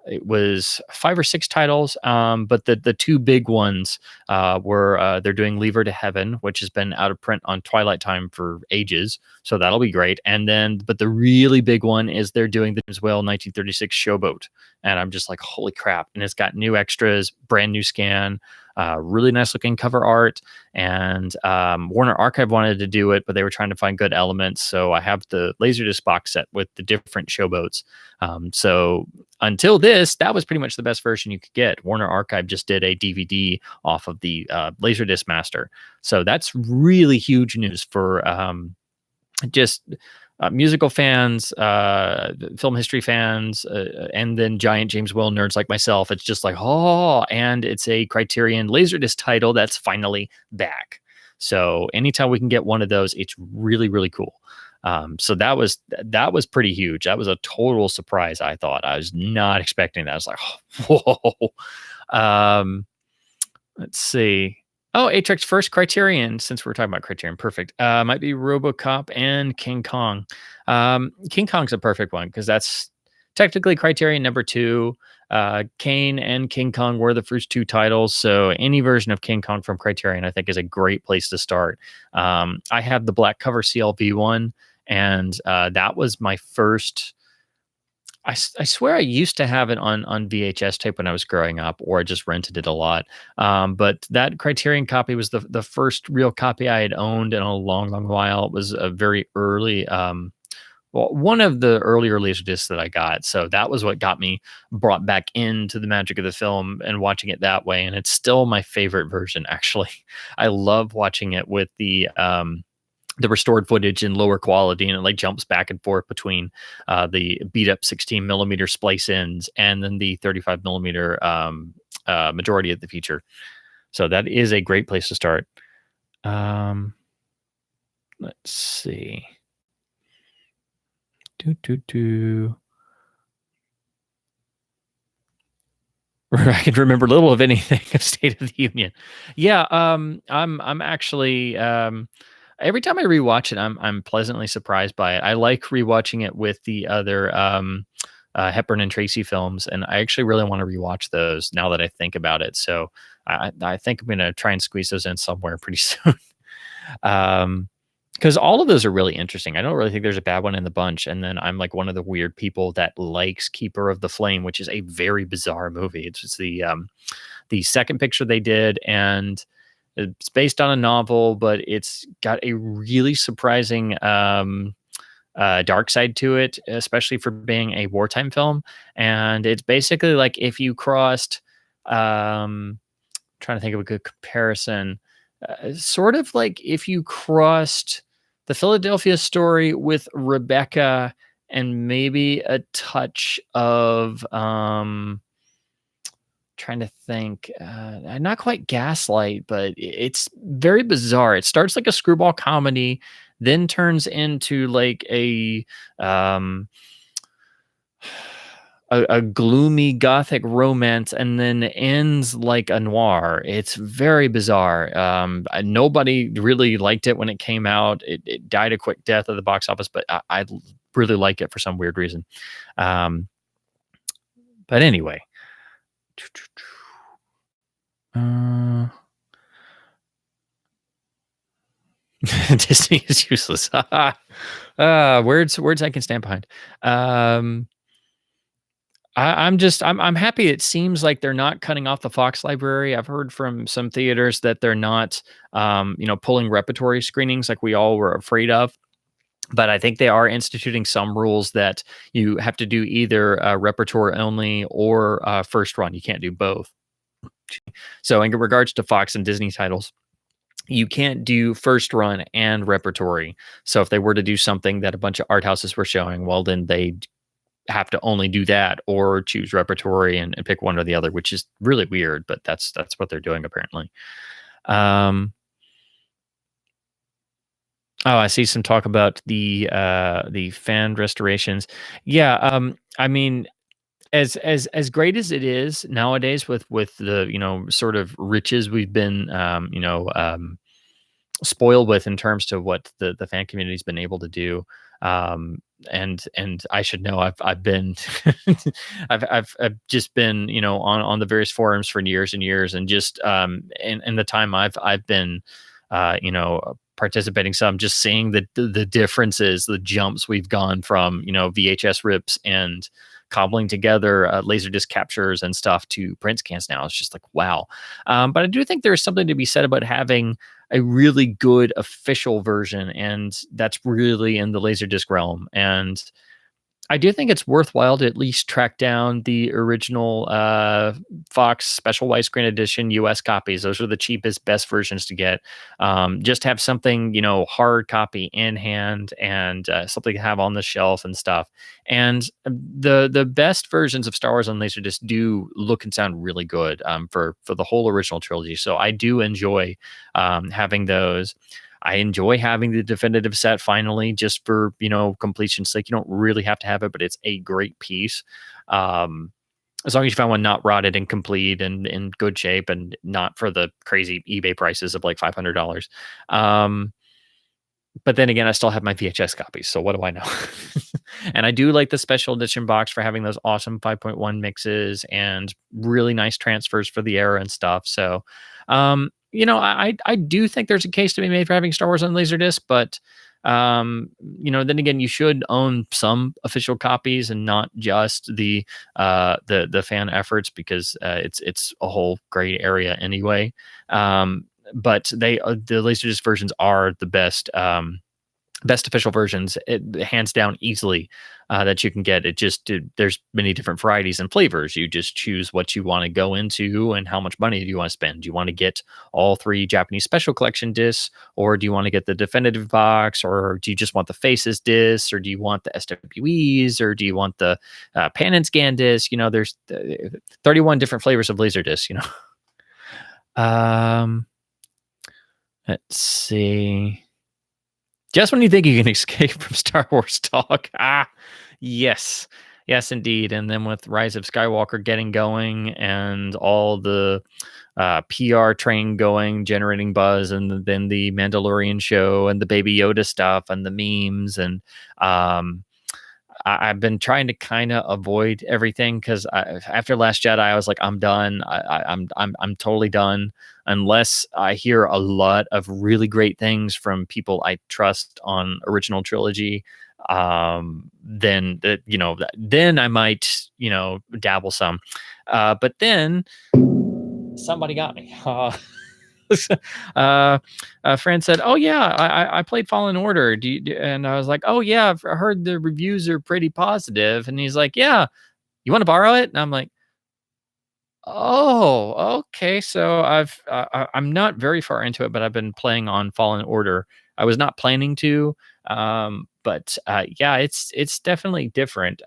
It was 5 or 6 titles, but the two big ones were they're doing Leave Her to Heaven, which has been out of print on Twilight Time for ages, so that'll be great. And then, but the really big one is they're doing the as well 1936 Showboat, and I'm just like, holy crap! And it's got new extras, brand new scan, really nice looking cover art, and Warner Archive wanted to do it, but they were trying to find good elements. So I have the Laserdisc box set with the different Showboats. So until this, that was pretty much the best version you could get. Warner Archive just did a DVD off of the Laserdisc master. So that's really huge news for just musical fans, film history fans, and then giant James Whale nerds like myself. It's just like, oh, and it's a Criterion Laserdisc title that's finally back. So anytime we can get one of those, it's really, really cool. So that was pretty huge. That was a total surprise. I thought I was not expecting that. I was like, oh, whoa. Let's see. Oh, Atrex's first Criterion, since we're talking about Criterion, perfect. Might be RoboCop and King Kong. King Kong's a perfect one because that's technically Criterion number 2. Kane and King Kong were the first 2 titles, so any version of King Kong from Criterion, I think, is a great place to start. I have the black cover CLV one, and that was my first. I swear I used to have it on VHS tape when I was growing up, or I just rented it a lot. But that Criterion copy was the first real copy I had owned in a long, long while. It was a very early, well, one of the earlier Laserdiscs that I got. So that was what got me brought back into the magic of the film and watching it that way. And it's still my favorite version, actually. I love watching it with the restored footage in lower quality, and it like jumps back and forth between the beat up 16 millimeter splice ends and then the 35 millimeter majority of the feature. So that is a great place to start. Let's see. I can remember little of anything of State of the Union. Yeah, I'm actually every time I rewatch it, I'm pleasantly surprised by it. I like rewatching it with the other Hepburn and Tracy films, and I actually really want to rewatch those now that I think about it. So I think I'm gonna try and squeeze those in somewhere pretty soon. Because all of those are really interesting. I don't really think there's a bad one in the bunch. And then I'm like one of the weird people that likes Keeper of the Flame, which is a very bizarre movie. It's just the second picture they did, and it's based on a novel, but it's got a really surprising dark side to it, especially for being a wartime film. And it's basically like if you crossed, trying to think of a good comparison, sort of like if you crossed the Philadelphia Story with Rebecca and maybe a touch of trying to think, not quite Gaslight, but it's very bizarre. It starts like a screwball comedy, then turns into like a gloomy gothic romance, and then ends like a noir. It's very bizarre. Nobody really liked it when it came out. It died a quick death at the box office, but I really like it for some weird reason. But anyway. Disney is useless. Words I can stand behind. I'm happy. It seems like they're not cutting off the Fox library. I've heard from some theaters that they're not, pulling repertory screenings like we all were afraid of. But I think they are instituting some rules that you have to do either repertoire only or first run. You can't do both. So in regards to Fox and Disney titles, you can't do first run and repertory. So if they were to do something that a bunch of art houses were showing, well, then they have to only do that or choose repertory and pick one or the other, which is really weird, but that's what they're doing apparently. Um, oh, I see some talk about the fan restorations. Yeah, I mean, as great as it is nowadays with the sort of riches we've been spoiled with in terms to what the fan community's been able to do. And I should know I've been I've just been on the various forums for years and years, and just in the time I've been participating some, just seeing the differences, the jumps we've gone from VHS rips and cobbling together laserdisc captures and stuff to print scans now. It's just like, wow. But I do think there's something to be said about having a really good official version, and that's really in the laserdisc realm. And I do think it's worthwhile to at least track down the original Fox Special Widescreen Edition US copies. Those are the cheapest, best versions to get. Just have something, hard copy in hand, and something to have on the shelf and stuff. And the best versions of Star Wars on Laserdisc do look and sound really good for the whole original trilogy. So I do enjoy having those. I enjoy having the definitive set finally, just for completion's sake. You don't really have to have it, but it's a great piece. As long as you find one not rotted and complete and in good shape, and not for the crazy eBay prices of like $500. But then again, I still have my VHS copies, so what do I know? And I do like the special edition box for having those awesome 5.1 mixes and really nice transfers for the era and stuff. So, I do think there's a case to be made for having Star Wars on Laserdisc, but then again, you should own some official copies and not just the fan efforts, because it's a whole gray area anyway. But the Laserdisc versions are the best official versions, hands down, easily, that you can get. There's many different varieties and flavors. You just choose what you want to go into and how much money do you want to spend. Do you want to get all 3 Japanese special collection discs, or do you want to get the definitive box, or do you just want the faces discs, or do you want the SWEs, or do you want the pan and scan disc? There's 31 different flavors of Laserdisc. Let's see. Just when you think you can escape from Star Wars talk. Yes. Yes, indeed. And then with Rise of Skywalker getting going and all the PR train going, generating buzz, and then the Mandalorian show and the Baby Yoda stuff and the memes. And I've been trying to kind of avoid everything, because after Last Jedi, I was like, I'm done. I'm totally done, unless I hear a lot of really great things from people I trust on original trilogy. Then I might dabble some. But then somebody got me. A friend said, "Oh yeah, I played Fallen Order." And I was like, "Oh yeah, I've heard the reviews are pretty positive." And he's like, "Yeah, you want to borrow it?" And I'm like, "Oh, okay." So I'm not very far into it, but I've been playing on Fallen Order. I was not planning to, but yeah, it's definitely different.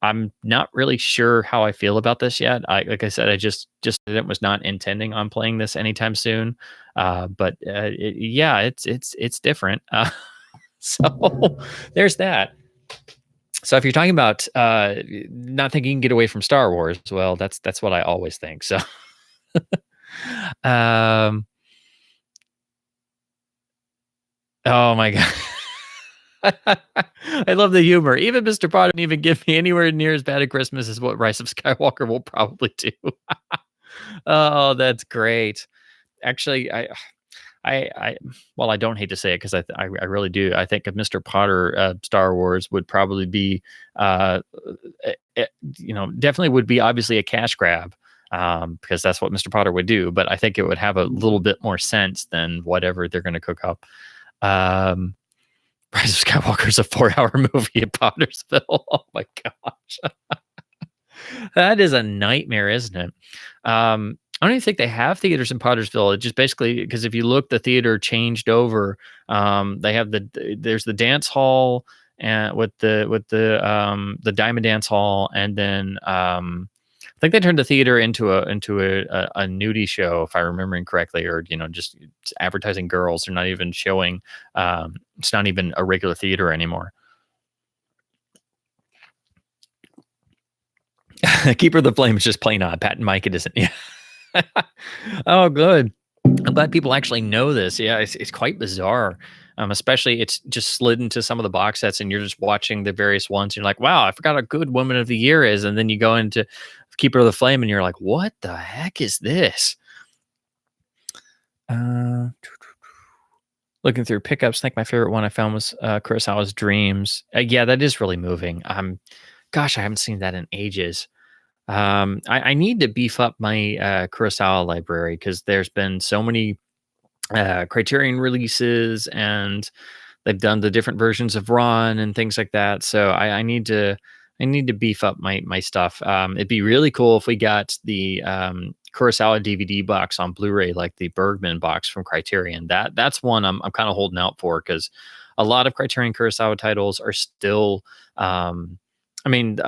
I'm not really sure how I feel about this yet. Like I said, I just was not intending on playing this anytime soon. But yeah, it's different. So there's that. So if you're talking about not thinking you can get away from Star Wars, well, that's what I always think. So, um, oh my god. I love the humor. Even Mr. Potter didn't even give me anywhere near as bad a Christmas as what Rise of Skywalker will probably do. Oh, that's great. Actually, well, I don't hate to say it, because I really do. I think if Mr. Potter Star Wars would probably be, definitely would be obviously a cash grab, because that's what Mr. Potter would do. But I think it would have a little bit more sense than whatever they're going to cook up. Rise of Skywalker is a 4-hour movie at Pottersville. Oh my gosh. That is a nightmare, isn't it? I don't even think they have theaters in Pottersville. It just basically because if you look, the theater changed over. They have there's the dance hall and with the Diamond Dance Hall, and then I think they turned the theater into a nudie show, if I remembering correctly, or just advertising girls. They're not even showing. It's not even a regular theater anymore. Keeper of the Flame is just plain odd. Pat and Mike, it isn't. Yeah. Oh, good. I'm glad people actually know this. Yeah, it's quite bizarre. Especially it's just slid into some of the box sets, and you're just watching the various ones. You're like, wow, I forgot how good Woman of the Year is, and then you go into Keeper of the Flame, and you're like, what the heck is this? Looking through pickups, I think my favorite one I found was Kurosawa's Dreams. Yeah, that is really moving. Gosh, I haven't seen that in ages. I need to beef up my Kurosawa library because there's been so many Criterion releases, and they've done the different versions of Ron and things like that. So I need to beef up my stuff. It'd be really cool if we got the Kurosawa DVD box on Blu-ray, like the Bergman box from Criterion. That's one I'm kind of holding out for because a lot of Criterion Kurosawa titles are still. I mean,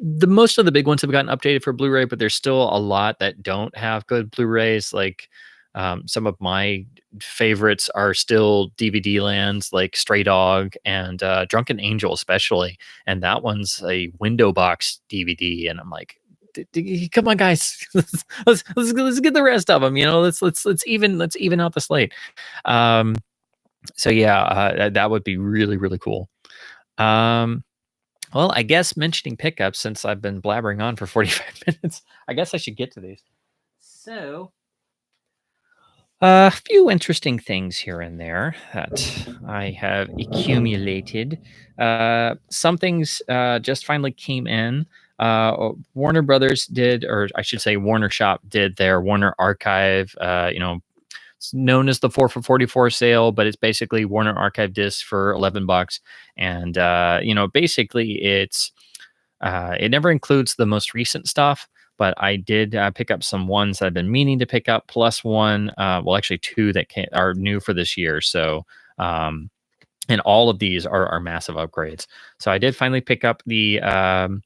the most of the big ones have gotten updated for Blu-ray, but there's still a lot that don't have good Blu-rays. Like some of my favorites are still DVD lands, like Stray Dog and Drunken Angel, especially. And that one's a window box DVD, and I'm like, come on, guys, let's get the rest of them. Let's even out the slate. So yeah, that would be really really cool. Um, well, I guess mentioning pickups, since I've been blabbering on for 45 minutes, I guess I should get to these. So, a few interesting things here and there that I have accumulated. Some things just finally came in. Warner Brothers did, or I should say, Warner Shop did their Warner Archive. It's known as the 4 for 44 sale, but it's basically Warner Archive discs for $11. And basically it never includes the most recent stuff, but I did pick up some ones that I've been meaning to pick up, plus one, well, actually two that are new for this year. So, and all of these are massive upgrades. So I did finally pick up well,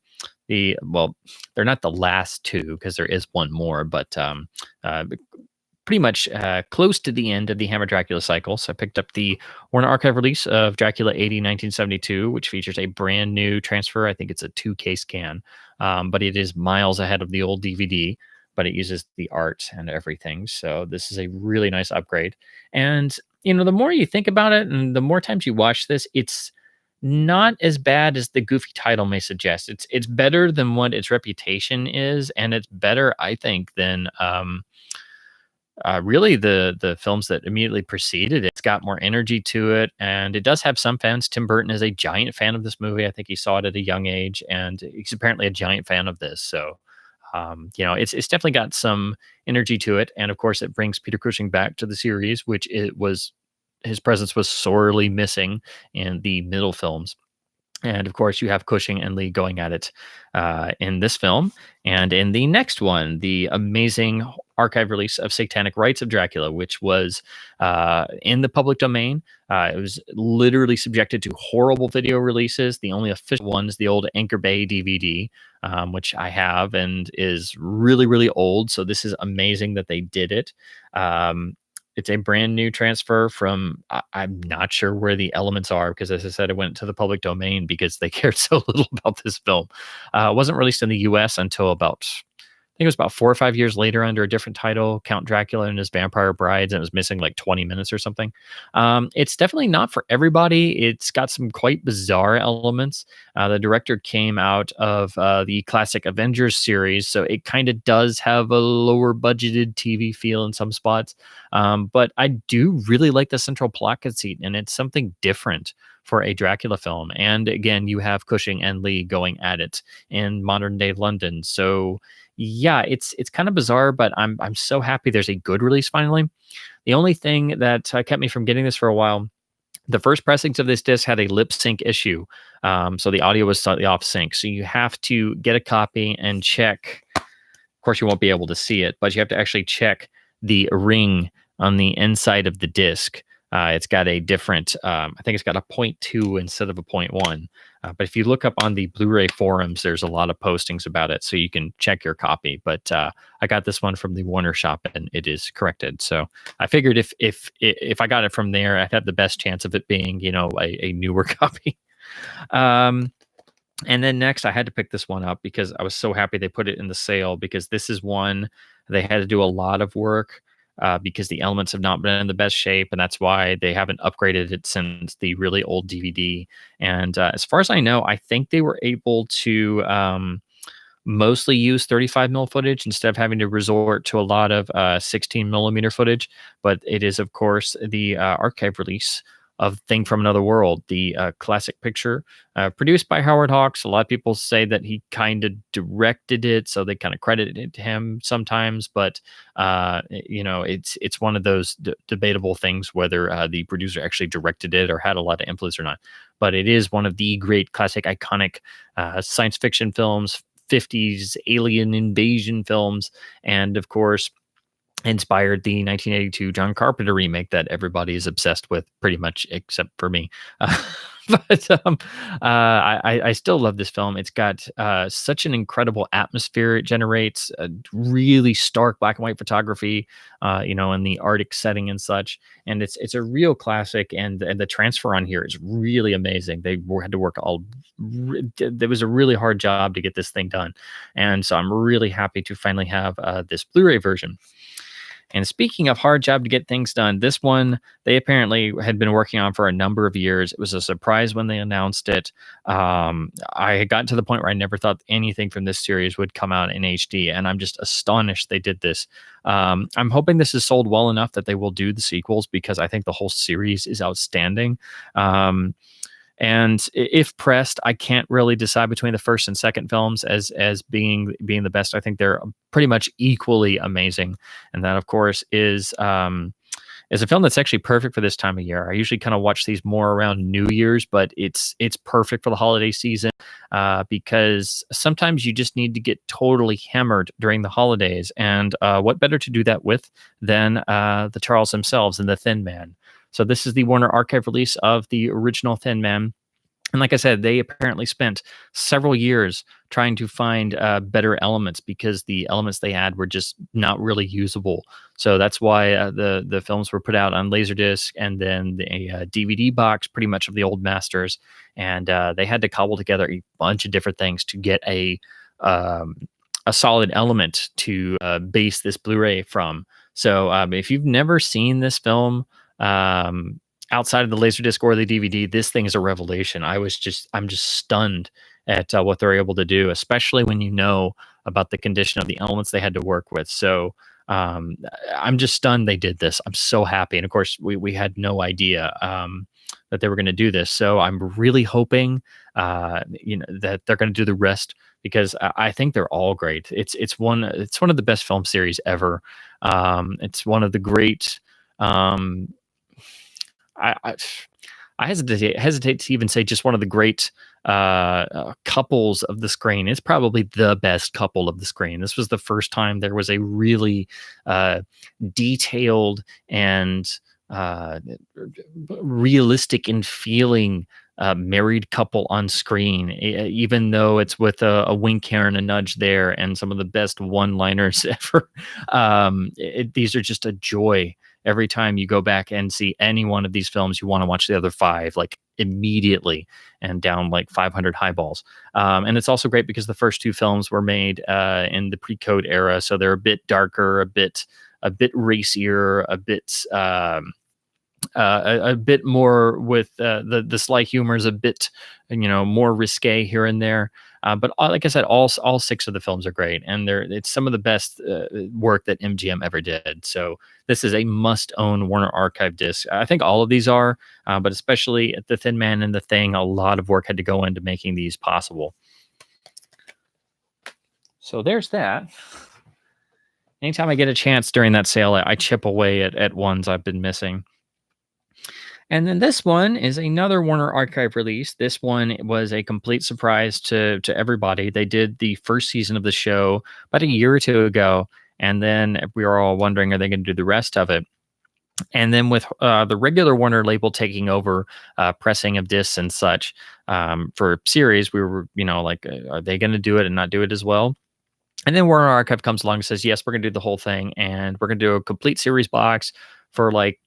they're not the last two because there is one more, but pretty much close to the end of the Hammer Dracula cycle. So I picked up the Warner Archive release of Dracula 80 1972, which features a brand new transfer. I think it's a 2K scan, but it is miles ahead of the old DVD, but it uses the art and everything. So this is a really nice upgrade. And, the more you think about it and the more times you watch this, it's not as bad as the goofy title may suggest. It's better than what its reputation is, and it's better, I think, than really the films that immediately preceded it. It's got more energy to it, and it does have some fans. Tim Burton is a giant fan of this movie. I think he saw it at a young age, and he's apparently a giant fan of this. So, it's definitely got some energy to it, and of course, it brings Peter Cushing back to the series, which his presence was sorely missing in the middle films. And of course, you have Cushing and Lee going at it in this film. And in the next one, the amazing archive release of Satanic Rites of Dracula, which was in the public domain. It was literally subjected to horrible video releases. The only official one is the old Anchor Bay DVD, which I have and is really, really old. So this is amazing that they did it. It's a brand new transfer from, I'm not sure where the elements are because, as I said, it went to the public domain because they cared so little about this film. It wasn't released in the US until I think it was about 4 or 5 years later under a different title, Count Dracula and His Vampire Brides, and it was missing like 20 minutes or something. It's definitely not for everybody. It's got some quite bizarre elements. The director came out of the classic Avengers series, so it kind of does have a lower budgeted TV feel in some spots. But I do really like the central plot conceit, and it's something different for a Dracula film. And again, you have Cushing and Lee going at it in modern day London. So yeah, it's kind of bizarre, but I'm so happy there's a good release finally. The only thing that kept me from getting this for a while, the first pressings of this disc had a lip sync issue, so the audio was slightly off sync. So you have to get a copy and check. Of course, you won't be able to see it, but you have to actually check the ring on the inside of the disc. It's got a different, I think it's got a 0.2 instead of a 0.1. But if you look up on the Blu-ray forums, there's a lot of postings about it, so you can check your copy. But I got this one from the Warner shop, and it is corrected. So I figured if I got it from there, I'd have the best chance of it being, a newer copy. And then next, I had to pick this one up because I was so happy they put it in the sale, because this is one they had to do a lot of work because the elements have not been in the best shape, and that's why they haven't upgraded it since the really old DVD. And as far as I know, I think they were able to mostly use 35 mil footage instead of having to resort to a lot of 16 millimeter footage. But it is, of course, the archive release of Thing from Another World, the classic picture produced by Howard Hawks. A lot of people say that he kind of directed it, so they kind of credit it to him sometimes. But it's one of those debatable things whether the producer actually directed it or had a lot of influence or not. But it is one of the great classic, iconic science fiction films, 50s alien invasion films, and of course inspired the 1982 John Carpenter remake that everybody is obsessed with, pretty much except for me. I still love this film. It's got such an incredible atmosphere. It generates a really stark black and white photography, in the Arctic setting and such. And it's a real classic. And the transfer on here is really amazing. They had to work there was a really hard job to get this thing done. And so I'm really happy to finally have this Blu-ray version. And speaking of hard job to get things done, this one they apparently had been working on for a number of years. It was a surprise when they announced it. I had gotten to the point where I never thought anything from this series would come out in HD, and I'm just astonished they did this. I'm hoping this is sold well enough that they will do the sequels, because I think the whole series is outstanding. And if pressed, I can't really decide between the first and second films as being the best. I think they're pretty much equally amazing. And that, of course, is a film that's actually perfect for this time of year. I usually kind of watch these more around New Year's, but it's perfect for the holiday season because sometimes you just need to get totally hammered during the holidays. And what better to do that with than the Charles themselves and the Thin Man. So this is the Warner Archive release of the original Thin Man. And like I said, they apparently spent several years trying to find better elements, because the elements they had were just not really usable. So that's why the films were put out on Laserdisc and then the DVD box, pretty much of the old masters. And they had to cobble together a bunch of different things to get a solid element to base this Blu-ray from. So if you've never seen this film, outside of the Laserdisc or the DVD, this thing is a revelation. I'm just stunned at what they're able to do, especially when you know about the condition of the elements they had to work with. So I'm just stunned they did this. I'm so happy. And of course, we had no idea that they were going to do this. So I'm really hoping that they're going to do the rest, because I think they're all great. It's one of the best film series ever. It's one of the great. I hesitate to even say just one of the great couples of the screen. It's probably the best couple of the screen. This was the first time there was a really detailed and realistic in feeling married couple on screen, even though it's with a wink here and a nudge there and some of the best one-liners ever. These are just a joy. Every time you go back and see any one of these films, you want to watch the other five like immediately and down like 500 highballs. And it's also great because the first two films were made in the pre-code era, so they're a bit darker, a bit racier, a bit more with the sly humor is a bit more risque here and there. But like I said, all six of the films are great, and it's some of the best work that MGM ever did. So this is a must-own Warner Archive disc. I think all of these are, but especially The Thin Man and The Thing, a lot of work had to go into making these possible. So there's that. Anytime I get a chance during that sale, I chip away at ones I've been missing. And then this one is another Warner Archive release. This one was a complete surprise to everybody. They did the first season of the show about a year or two ago, and then we were all wondering, are they going to do the rest of it? And then with the regular Warner label taking over pressing of discs and such for series, we were, like, are they going to do it and not do it as well? And then Warner Archive comes along and says, yes, we're going to do the whole thing, and we're going to do a complete series box for like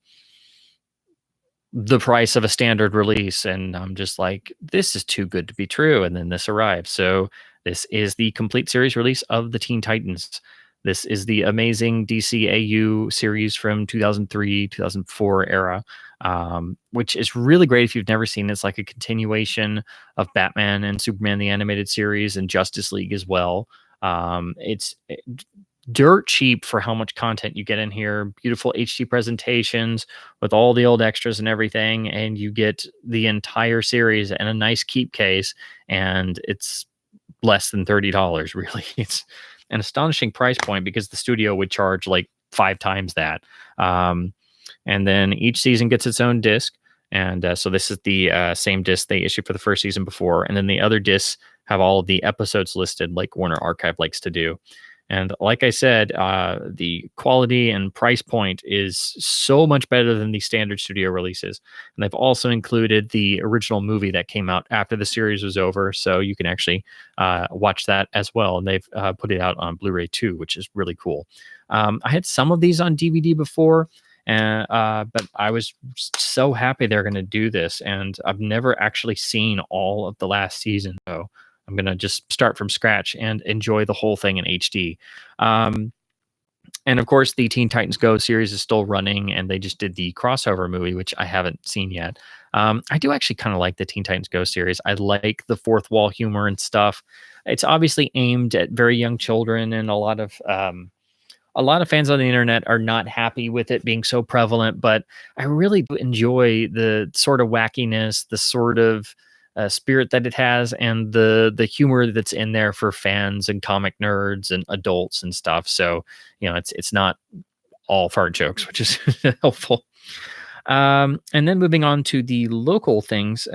the price of a standard release. And I'm just like, this is too good to be true. And then this arrives. So this is the complete series release of the Teen Titans. This is the amazing DCAU series from 2003, 2004 era, which is really great if you've never seen it. It's like a continuation of Batman and Superman, the animated series, and Justice League as well. It's dirt cheap for how much content you get in here. Beautiful HD presentations with all the old extras and everything, and you get the entire series and a nice keep case, and it's less than $30. Really, it's an astonishing price point because the studio would charge like 5 times that. And then each season gets its own disc, and so this is the same disc they issued for the first season before, and then the other discs have all of the episodes listed like Warner Archive likes to do. And like I said, the quality and price point is so much better than the standard studio releases. And they've also included the original movie that came out after the series was over, so you can actually watch that as well. And they've put it out on Blu-ray too, which is really cool. I had some of these on DVD before, but I was so happy they're going to do this. And I've never actually seen all of the last season, so I'm going to just start from scratch and enjoy the whole thing in HD. And of course, the Teen Titans Go series is still running, and they just did the crossover movie, which I haven't seen yet. I do actually kind of like the Teen Titans Go series. I like the fourth wall humor and stuff. It's obviously aimed at very young children, and a lot of fans on the internet are not happy with it being so prevalent, but I really do enjoy the sort of wackiness, the sort of spirit that it has, and the humor that's in there for fans and comic nerds and adults and stuff. So it's not all fart jokes, which is helpful. And then moving on to the local things.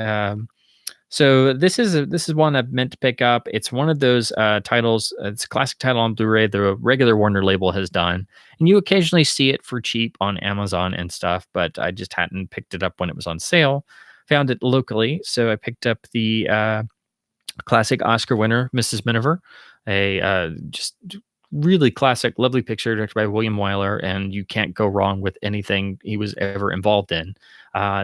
So this is one I've meant to pick up. It's one of those titles. It's a classic title on Blu-ray. The regular Warner label has done, and you occasionally see it for cheap on Amazon and stuff. But I just hadn't picked it up when it was on sale. Found it locally, so I picked up the classic Oscar winner, Mrs. Miniver, a just really classic, lovely picture directed by William Wyler, and you can't go wrong with anything he was ever involved in.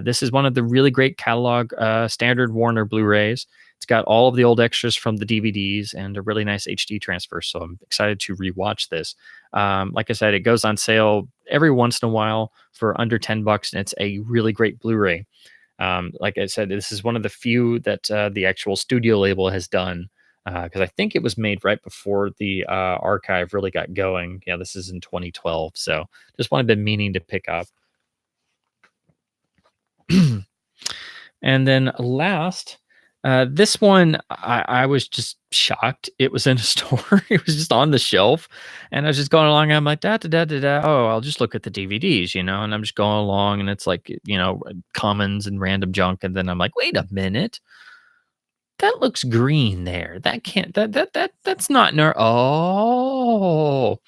This is one of the really great catalog standard Warner Blu-rays. It's got all of the old extras from the DVDs and a really nice HD transfer, so I'm excited to rewatch this. Like I said, it goes on sale every once in a while for under $10, and it's a really great Blu-ray. Like I said, this is one of the few that the actual studio label has done, because I think it was made right before the archive really got going. Yeah, this is in 2012, so just one I've been meaning to pick up. And then last, this one, I was just shocked. It was in a store. It was just on the shelf, and I was just going along. And I'm like, da da da da da. Oh, I'll just look at the DVDs, and I'm just going along, and it's like, commons and random junk. And then I'm like, wait a minute, that looks green there. That can't. That's not. Oh.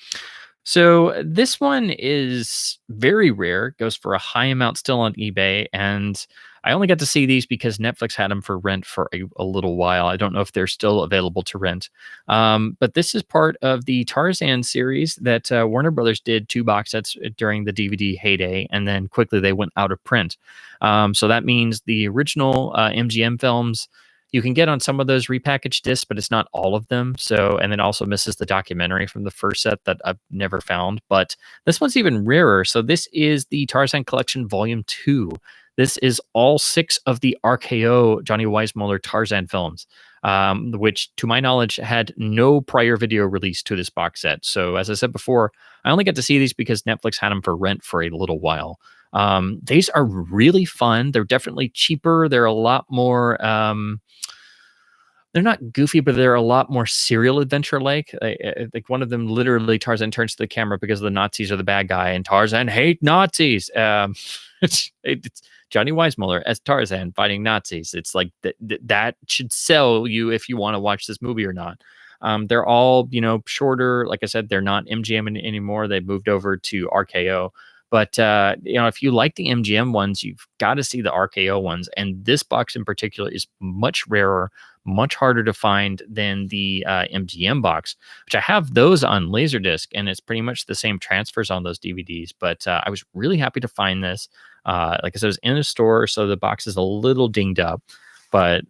So this one is very rare. Goes for a high amount still on eBay, and I only got to see these because Netflix had them for rent for a little while. I don't know if they're still available to rent. But this is part of the Tarzan series that Warner Brothers did 2 box sets during the DVD heyday, and then quickly they went out of print. So that means the original MGM films you can get on some of those repackaged discs, but it's not all of them. So, and then also misses the documentary from the first set that I've never found. But this one's even rarer. So this is the Tarzan Collection Volume 2. This is all 6 of the RKO Johnny Weissmuller Tarzan films, which, to my knowledge, had no prior video release to this box set. So, as I said before, I only got to see these because Netflix had them for rent for a little while. These are really fun. They're definitely cheaper. They're a lot more... they're not goofy, but they're a lot more serial adventure-like. Like one of them, literally, Tarzan turns to the camera because the Nazis are the bad guy, and Tarzan hate Nazis. It's Johnny Weissmuller as Tarzan fighting Nazis. It's like that should sell you if you want to watch this movie or not. They're all, shorter. Like I said, they're not MGM anymore. They've moved over to RKO. But if you like the MGM ones, you've got to see the RKO ones. And this box in particular is much rarer, much harder to find than the MGM box, which I have those on Laserdisc, and it's pretty much the same transfers on those DVDs. But I was really happy to find this. Like I said, it was in a store, so the box is a little dinged up, but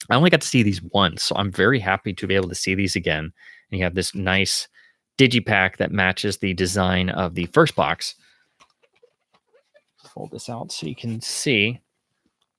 I only got to see these once, so I'm very happy to be able to see these again. And you have this nice digipack that matches the design of the first box. Fold this out so you can see.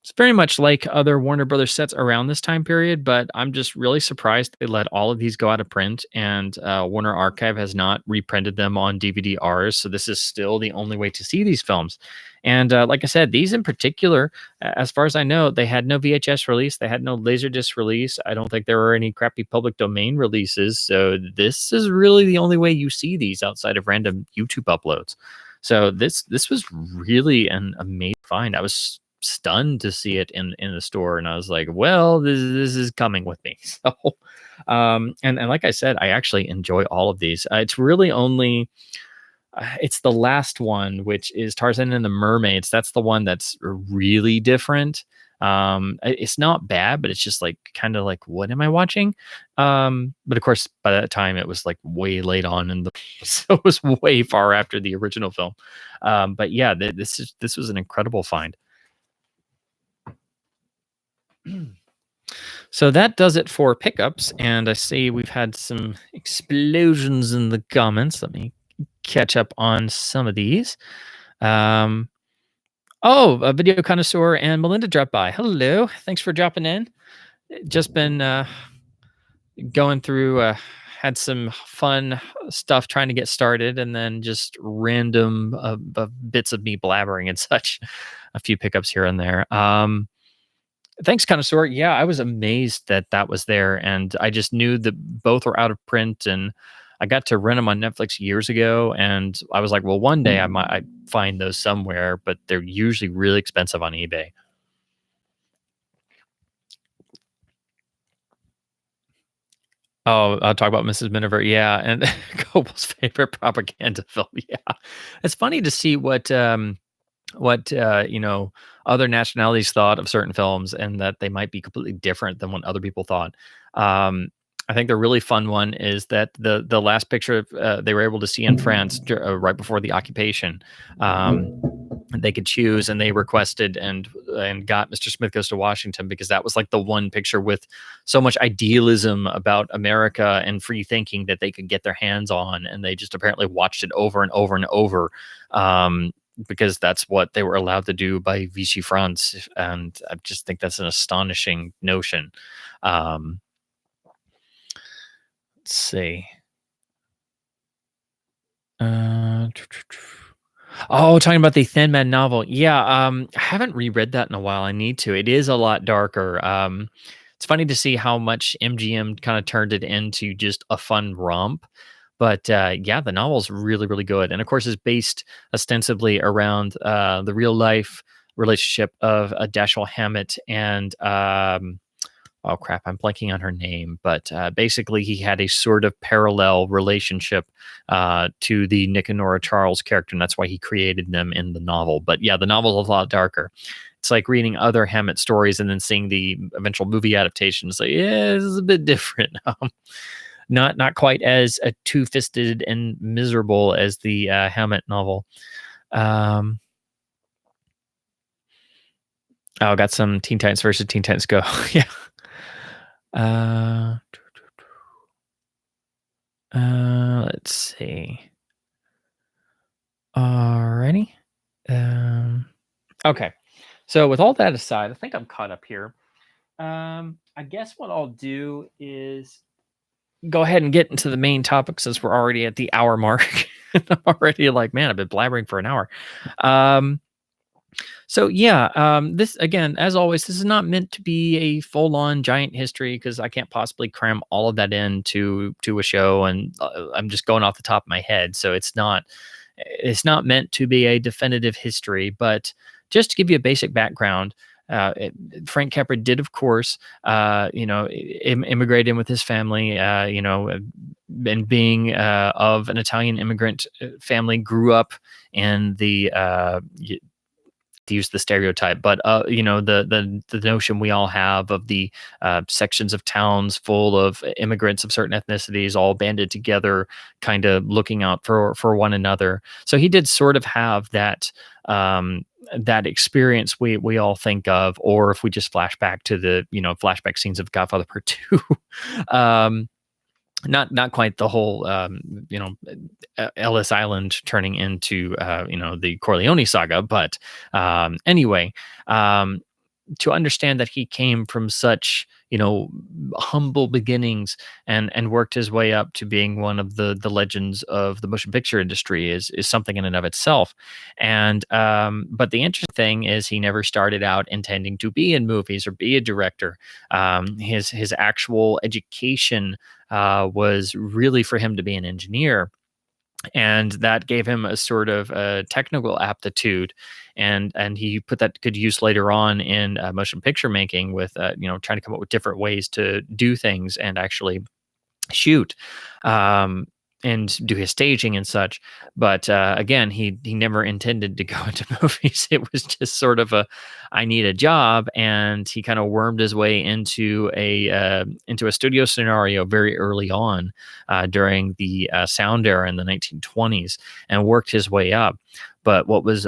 It's very much like other Warner Brothers sets around this time period, but I'm just really surprised they let all of these go out of print, and Warner Archive has not reprinted them on DVD-Rs, so this is still the only way to see these films. And like I said, these in particular, as far as I know, they had no VHS release, they had no Laserdisc release. I don't think there were any crappy public domain releases, so this is really the only way you see these outside of random YouTube uploads. So this was really an amazing find. I was stunned to see it in the store, and I was like, well, this is coming with me. So and like I said, I actually enjoy all of these. It's really only it's the last one, which is Tarzan and the Mermaids. That's the one that's really different. It's not bad, but it's just like kind of like, what am I watching? But of course, by that time it was like way late on in the so it was way far after the original film. But yeah, this was an incredible find. So that does it for pickups, and I see we've had some explosions in the comments. Let me catch up on some of these. A video connoisseur and Melinda dropped by. Hello, thanks for dropping in. Just been going through, had some fun stuff trying to get started, and then just random bits of me blabbering and such. A few pickups here and there. Thanks, Connoisseur. Yeah, I was amazed that was there, and I just knew that both were out of print, and I got to rent them on Netflix years ago, and I was like, well, one day I find those somewhere, but they're usually really expensive on eBay. Oh, I'll talk about Mrs. Miniver. Yeah, and Coble's favorite propaganda film. Yeah, it's funny to see what other nationalities thought of certain films, and that they might be completely different than what other people thought. I think the really fun one is that the last picture they were able to see in France right before the occupation, they could choose, and they requested and got Mr. Smith Goes to Washington, because that was like the one picture with so much idealism about America and free thinking that they could get their hands on, and they just apparently watched it over and over and over. Because that's what they were allowed to do by Vichy France. And I just think that's an astonishing notion. Let's see. Talking about the Thin Man novel. Yeah, I haven't reread that in a while. I need to. It is a lot darker. It's funny to see how much MGM kind of turned it into just a fun romp. But yeah, the novel's really, really good. And of course, it's based ostensibly around the real life relationship of Dashiell Hammett and, oh crap, I'm blanking on her name. But basically, he had a sort of parallel relationship to the Nick and Nora Charles character. And that's why he created them in the novel. But yeah, the novel's a lot darker. It's like reading other Hammett stories and then seeing the eventual movie adaptation. It's like, yeah, this is a bit different. Not quite as two-fisted and miserable as the Hammett novel. Got some Teen Titans versus Teen Titans Go. Yeah. Let's see. Alrighty. Okay. So with all that aside, I think I'm caught up here. I guess what I'll do is go ahead and get into the main topic, since we're already at the hour mark. I'm already like, man, I've been blabbering for an hour. So yeah, this, again, as always, this is not meant to be a full-on giant history, because I can't possibly cram all of that into a show, and I'm just going off the top of my head. So it's not It's not meant to be a definitive history, but just to give you a basic background, Frank Capra did, of course, immigrate in with his family, and being of an Italian immigrant family, grew up in the to use the stereotype, but the notion we all have of the sections of towns full of immigrants of certain ethnicities, all banded together, kind of looking out for one another. So he did sort of have that experience we all think of, or if we just flash back to the flashback scenes of Godfather Part Two. um, not quite the whole Ellis Island turning into the Corleone saga, but anyway, to understand that he came from such humble beginnings and worked his way up to being one of the legends of the motion picture industry is something in and of itself. And but the interesting thing is he never started out intending to be in movies or be a director. His actual education was really for him to be an engineer, and that gave him a sort of technical aptitude, and he put that to good use later on in motion picture making with trying to come up with different ways to do things and actually shoot, and do his staging and such. But again, he never intended to go into movies. It was just sort of I need a job, and he kind of wormed his way into a studio scenario very early on during the sound era in the 1920s, and worked his way up. But what was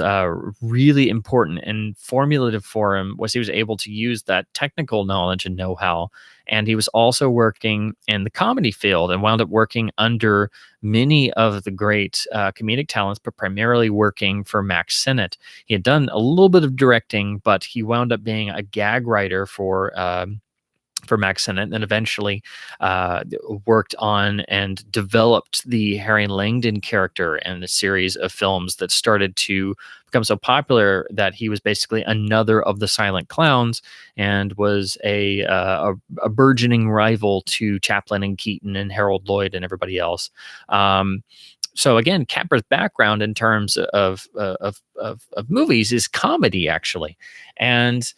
really important and formulative for him was he was able to use that technical knowledge and know-how. And he was also working in the comedy field and wound up working under many of the great comedic talents, but primarily working for Max Sennett. He had done a little bit of directing, but he wound up being a gag writer for Max Sennett, and then eventually worked on and developed the Harry Langdon character and a series of films that started to become so popular that he was basically another of the silent clowns, and was a burgeoning rival to Chaplin and Keaton and Harold Lloyd and everybody else. So again, Capra's background in terms of movies is comedy, actually, and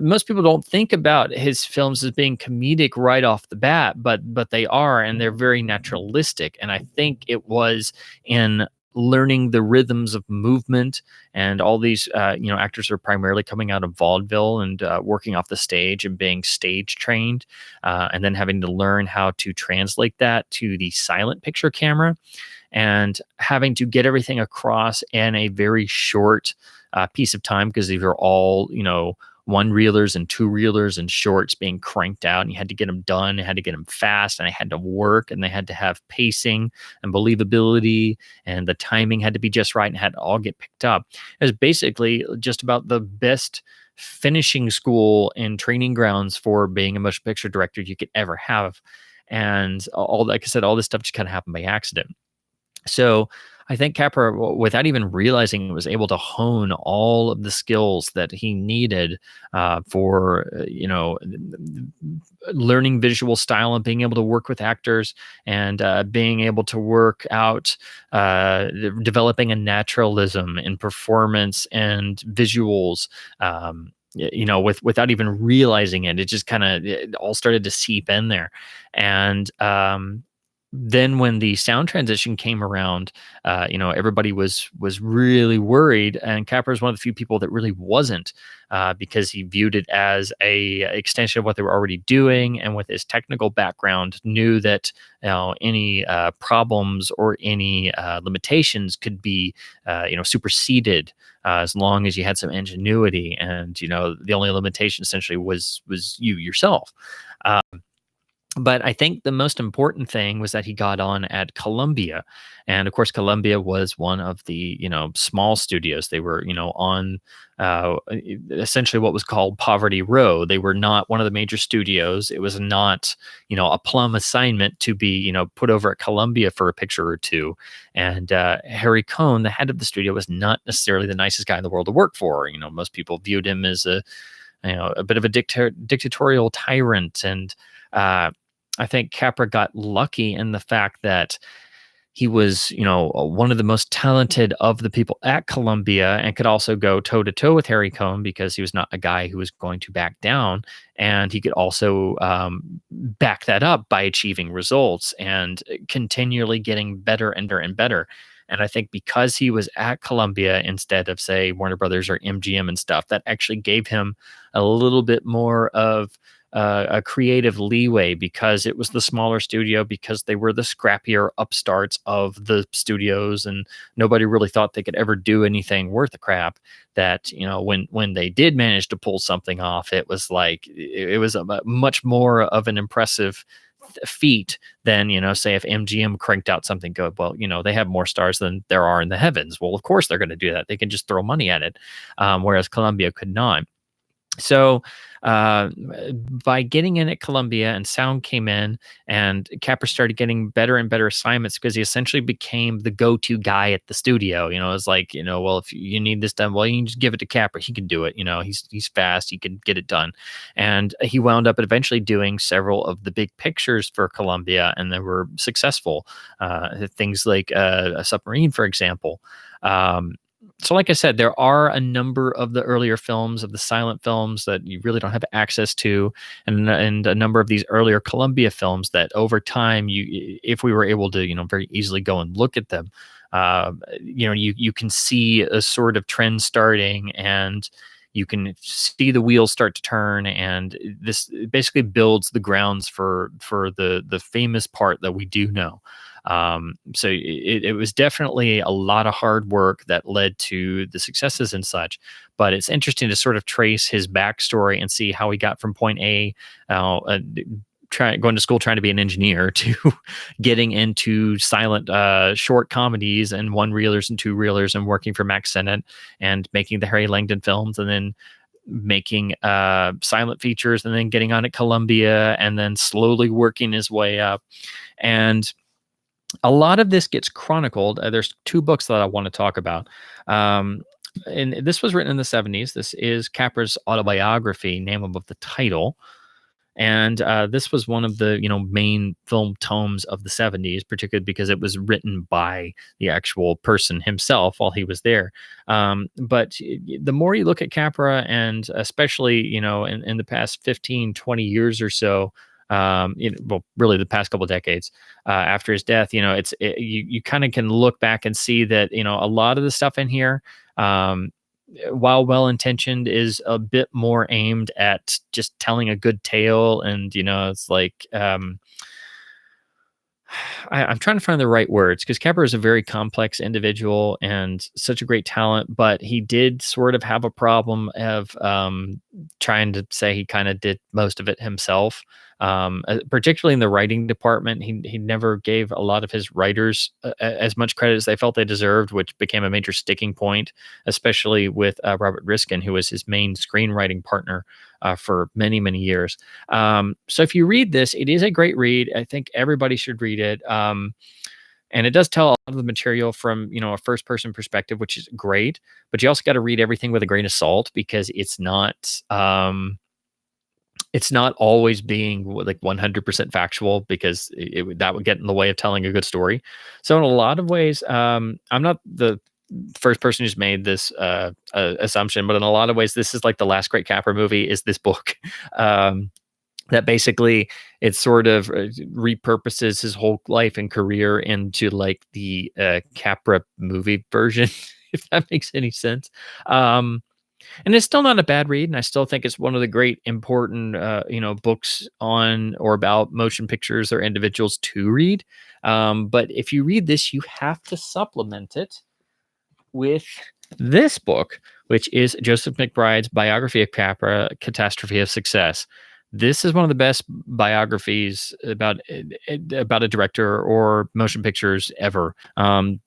most people don't think about his films as being comedic right off the bat, but they are, and they're very naturalistic. And I think it was in learning the rhythms of movement, and all these actors are primarily coming out of vaudeville and working off the stage and being stage trained, and then having to learn how to translate that to the silent picture camera, and having to get everything across in a very short piece of time, because these are all one reelers and two reelers and shorts being cranked out, and you had to get them done, you had to get them fast, and they had to work, and they had to have pacing and believability, and the timing had to be just right and had to all get picked up. It was basically just about the best finishing school and training grounds for being a motion picture director you could ever have. And like I said, all this stuff just kind of happened by accident. So I think Capra, without even realizing, was able to hone all of the skills that he needed for learning visual style and being able to work with actors, and being able to work out developing a naturalism in performance and visuals. Without even realizing it, it just kind of all started to seep in there. And then when the sound transition came around, everybody was really worried, and Capra is one of the few people that really wasn't, because he viewed it as a extension of what they were already doing, and with his technical background, knew that any problems or any limitations could be superseded, as long as you had some ingenuity, and the only limitation essentially was you yourself. But I think the most important thing was that he got on at Columbia. And of course, Columbia was one of the, small studios. They were, on essentially what was called Poverty Row. They were not one of the major studios. It was not, a plum assignment to be, put over at Columbia for a picture or two. And Harry Cohn, the head of the studio, was not necessarily the nicest guy in the world to work for. Most people viewed him as a bit of a dictatorial tyrant. And I think Capra got lucky in the fact that he was, one of the most talented of the people at Columbia and could also go toe to toe with Harry Cohn because he was not a guy who was going to back down. And he could also back that up by achieving results and continually getting better and better and better. And I think because he was at Columbia instead of, say, Warner Brothers or MGM and stuff, that actually gave him a little bit more of a creative leeway because it was the smaller studio, because they were the scrappier upstarts of the studios, and nobody really thought they could ever do anything worth a crap. That when they did manage to pull something off, it was like it was a much more of an impressive feat than say if MGM cranked out something good. Well, they have more stars than there are in the heavens. Well, of course they're going to do that. They can just throw money at it, whereas Columbia could not. So by getting in at Columbia, and sound came in, and Capra started getting better and better assignments because he essentially became the go-to guy at the studio. It's like, well, if you need this done, well, you can just give it to Capra. He can do it. He's fast. He can get it done. And he wound up eventually doing several of the big pictures for Columbia, and they were successful. Things like a submarine, for example. So like I said, there are a number of the earlier films, of the silent films, that you really don't have access to, and a number of these earlier Columbia films that over time, if we were able to, very easily go and look at them, you can see a sort of trend starting, and you can see the wheels start to turn, and this basically builds the grounds for the famous part that we do know. So it was definitely a lot of hard work that led to the successes and such. But it's interesting to sort of trace his backstory and see how he got from point A, going to school trying to be an engineer, to getting into silent short comedies and one reelers and two reelers, and working for Max Sennett and making the Harry Langdon films, and then making silent features, and then getting on at Columbia, and then slowly working his way up. And a lot of this gets chronicled. There's two books that I want to talk about. And this was written in the 70s. This is Capra's autobiography, name above the title. And this was one of the main film tomes of the 70s, particularly because it was written by the actual person himself while he was there. But the more you look at Capra, and especially in the past 15, 20 years or so, well, really the past couple of decades after his death, you kind of can look back and see that a lot of the stuff in here, while well-intentioned, is a bit more aimed at just telling a good tale. And it's like I'm trying to find the right words, because Capra is a very complex individual and such a great talent, but he did sort of have a problem of trying to say he kind of did most of it himself. Particularly in the writing department, he never gave a lot of his writers as much credit as they felt they deserved, which became a major sticking point, especially with Robert Riskin, who was his main screenwriting partner for many, many years. So if you read this, it is a great read. I think everybody should read it. And it does tell a lot of the material from, a first person perspective, which is great, but you also got to read everything with a grain of salt, because it's not always being like 100% factual, because that would get in the way of telling a good story. So in a lot of ways, I'm not the first person who's made this assumption, but in a lot of ways, this is like the last great Capra movie is this book. That basically it sort of repurposes his whole life and career into like the Capra movie version, if that makes any sense. And it's still not a bad read, and I still think it's one of the great important books on or about motion pictures or individuals to read. But if you read this, you have to supplement it with this book, which is Joseph McBride's biography of Capra, Catastrophe of Success. This is one of the best biographies about a director or motion pictures ever.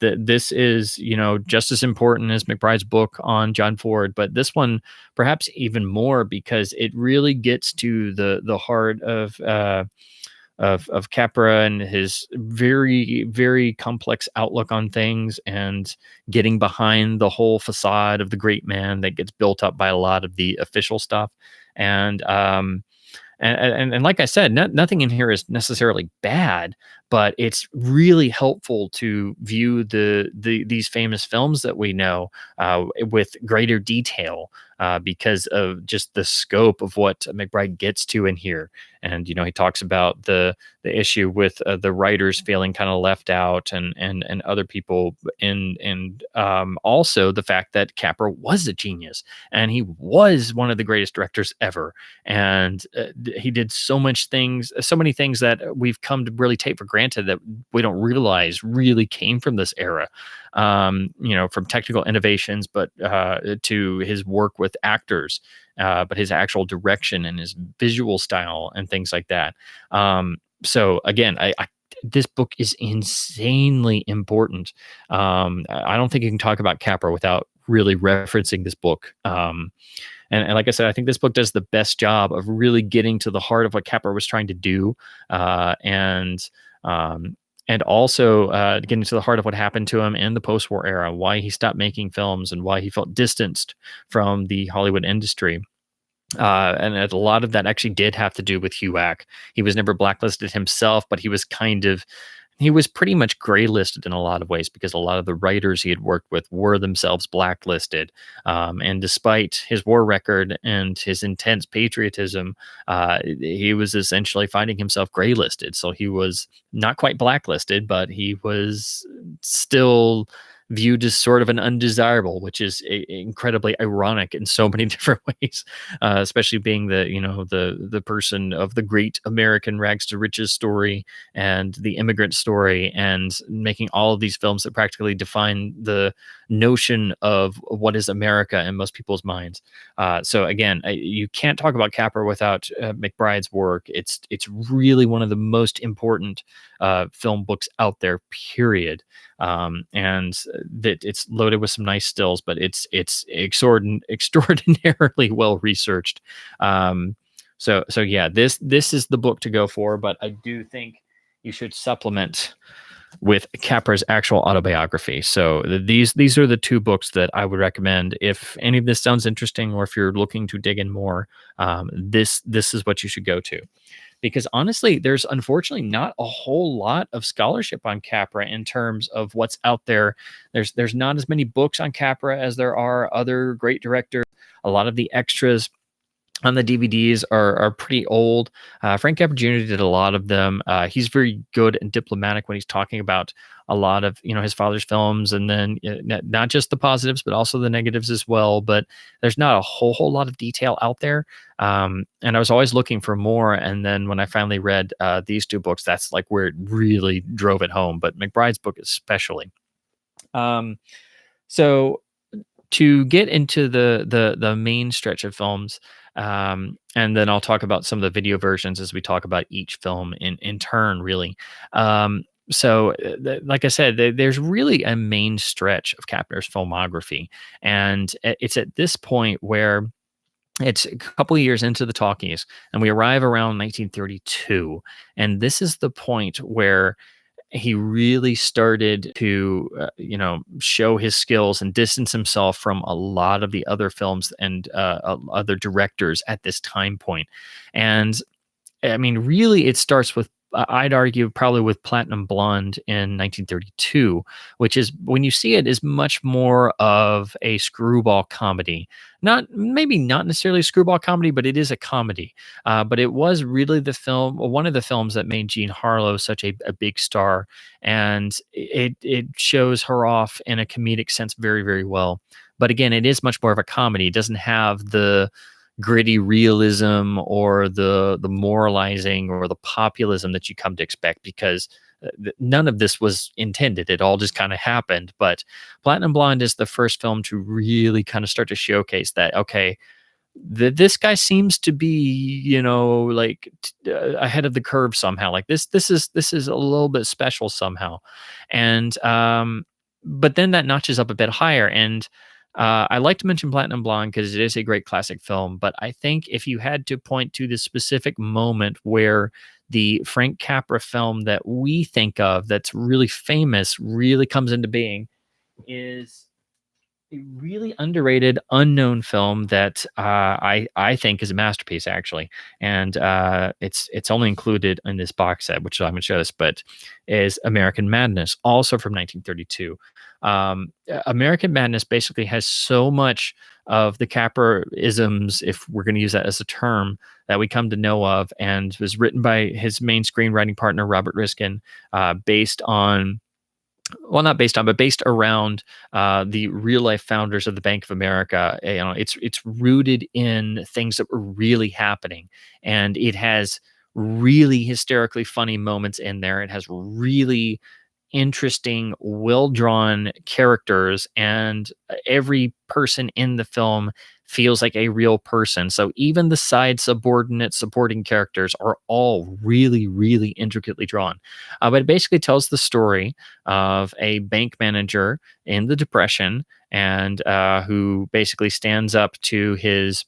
This is, just as important as McBride's book on John Ford, but this one perhaps even more, because it really gets to the heart of Capra and his very, very complex outlook on things, and getting behind the whole facade of the great man that gets built up by a lot of the official stuff. And like I said, nothing in here is necessarily bad, but it's really helpful to view these famous films that we know with greater detail because of just the scope of what McBride gets to in here. And he talks about the issue with the writers feeling kind of left out, and other people, and also the fact that Capra was a genius and he was one of the greatest directors ever, and he did so many things that we've come to really take for granted that we don't realize really came from this era. From technical innovations, but to his work with actors, but his actual direction and his visual style and things like that. So again, this book is insanely important. I don't think you can talk about Capra without really referencing this book. And like I said, I think this book does the best job of really getting to the heart of what Capra was trying to do, and also getting to the heart of what happened to him in the post-war era, why he stopped making films and why he felt distanced from the Hollywood industry. And a lot of that actually did have to do with HUAC. He was never blacklisted himself, but he was pretty much gray listed in a lot of ways because a lot of the writers he had worked with were themselves blacklisted. And despite his war record and his intense patriotism, he was essentially finding himself gray listed. So he was not quite blacklisted, but he was still viewed as sort of an undesirable, which is incredibly ironic in so many different ways, especially being the person of the great American rags to riches story and the immigrant story, and making all of these films that practically define the notion of what is America in most people's minds. So again, you can't talk about Capra without McBride's work. It's really one of the most important film books out there, period. And that it's loaded with some nice stills, but it's extraordinarily well researched. So yeah, this is the book to go for, but I do think you should supplement with Capra's actual autobiography. So these are the two books that I would recommend if any of this sounds interesting, or if you're looking to dig in more. This is what you should go to. Because honestly, there's unfortunately not a whole lot of scholarship on Capra in terms of what's out there. There's not as many books on Capra as there are other great directors. A lot of the extras on the DVDs are pretty old. Frank Capra Jr. did a lot of them. He's very good and diplomatic when he's talking about a lot of his father's films, and then not just the positives but also the negatives as well. But there's not a whole lot of detail out there, and I was always looking for more. And then when I finally read these two books, that's like where it really drove it home. But McBride's book especially. So to get into the main stretch of films, and then I'll talk about some of the video versions as we talk about each film in turn, really. Like I said, there's really a main stretch of Capra's filmography, and it's at this point where it's a couple of years into the talkies, and we arrive around 1932, and this is the point where he really started to, show his skills and distance himself from a lot of the other films and other directors at this time point. And I mean, really, it starts with, I'd argue, probably with Platinum Blonde in 1932, which is, when you see it, is much more of a screwball comedy. Maybe not necessarily a screwball comedy, but it is a comedy. But it was really one of the films that made Jean Harlow such a big star, and it shows her off in a comedic sense very, very well. But again, it is much more of a comedy. It doesn't have the gritty realism or the moralizing or the populism that you come to expect, because none of this was intended. It all just kind of happened. But Platinum Blonde is the first film to really kind of start to showcase that, okay, this guy seems to be, ahead of the curve somehow. Like this is a little bit special somehow. And but then that notches up a bit higher. And I like to mention Platinum Blonde because it is a great classic film, but I think if you had to point to the specific moment where the Frank Capra film that we think of that's really famous really comes into being, is a really underrated, unknown film that I think is a masterpiece, actually, and it's only included in this box set, which I'm going to show this, but is American Madness, also from 1932. American Madness basically has so much of the Capra-isms, if we're going to use that as a term, that we come to know of, and was written by his main screenwriting partner Robert Riskin, based on, well, not based on, but based around the real life founders of the Bank of America. It's rooted in things that were really happening, and it has really hysterically funny moments in there. It has really interesting, well drawn characters, and every person in the film feels like a real person. So even the side subordinate supporting characters are all really, really intricately drawn. But it basically tells the story of a bank manager in the Depression, and who basically stands up to his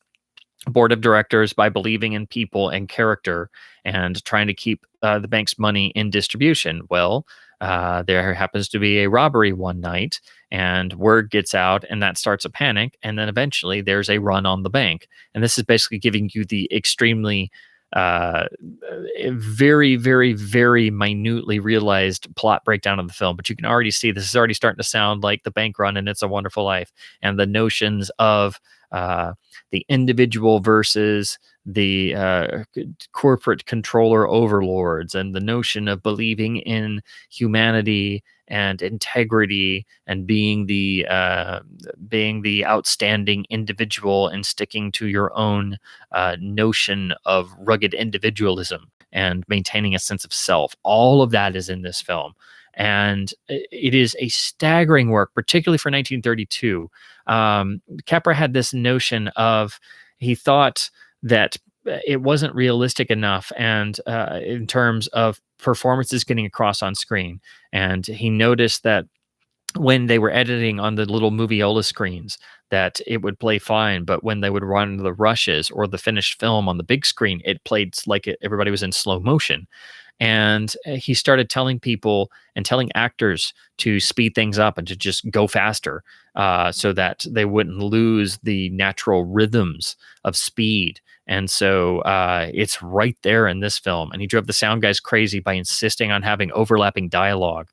board of directors by believing in people and character and trying to keep the bank's money in distribution. Well, there happens to be a robbery one night, and word gets out, and that starts a panic. And then eventually there's a run on the bank. And this is basically giving you the extremely uh, very, very, very minutely realized plot breakdown of the film. But you can already see this is already starting to sound like the bank run in It's a Wonderful Life, and the notions of the individual versus the corporate controller overlords, and the notion of believing in humanity and integrity, and being the outstanding individual and sticking to your own notion of rugged individualism and maintaining a sense of self. All of that is in this film. And it is a staggering work, particularly for 1932. Capra had this notion of, he thought that it wasn't realistic enough, and in terms of performances getting across on screen. And he noticed that when they were editing on the little moviola screens, that it would play fine, but when they would run the rushes or the finished film on the big screen, it played like everybody was in slow motion. And he started telling people and telling actors to speed things up and to just go faster, so that they wouldn't lose the natural rhythms of speed. And so it's right there in this film. And he drove the sound guys crazy by insisting on having overlapping dialogue,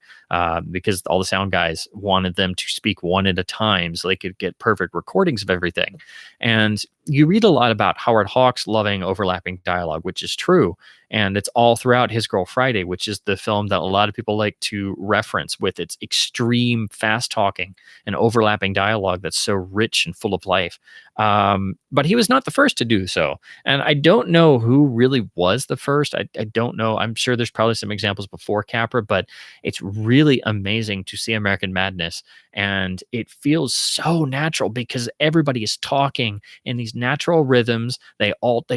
because all the sound guys wanted them to speak one at a time so they could get perfect recordings of everything. And you read a lot about Howard Hawks loving overlapping dialogue, which is true. And it's all throughout His Girl Friday, which is the film that a lot of people like to reference with its extreme fast talking and overlapping dialogue that's so rich and full of life. But he was not the first to do so. And I don't know who really was the first. I don't know. I'm sure there's probably some examples before Capra, but it's really amazing to see American Madness. And it feels so natural because everybody is talking in these natural rhythms. They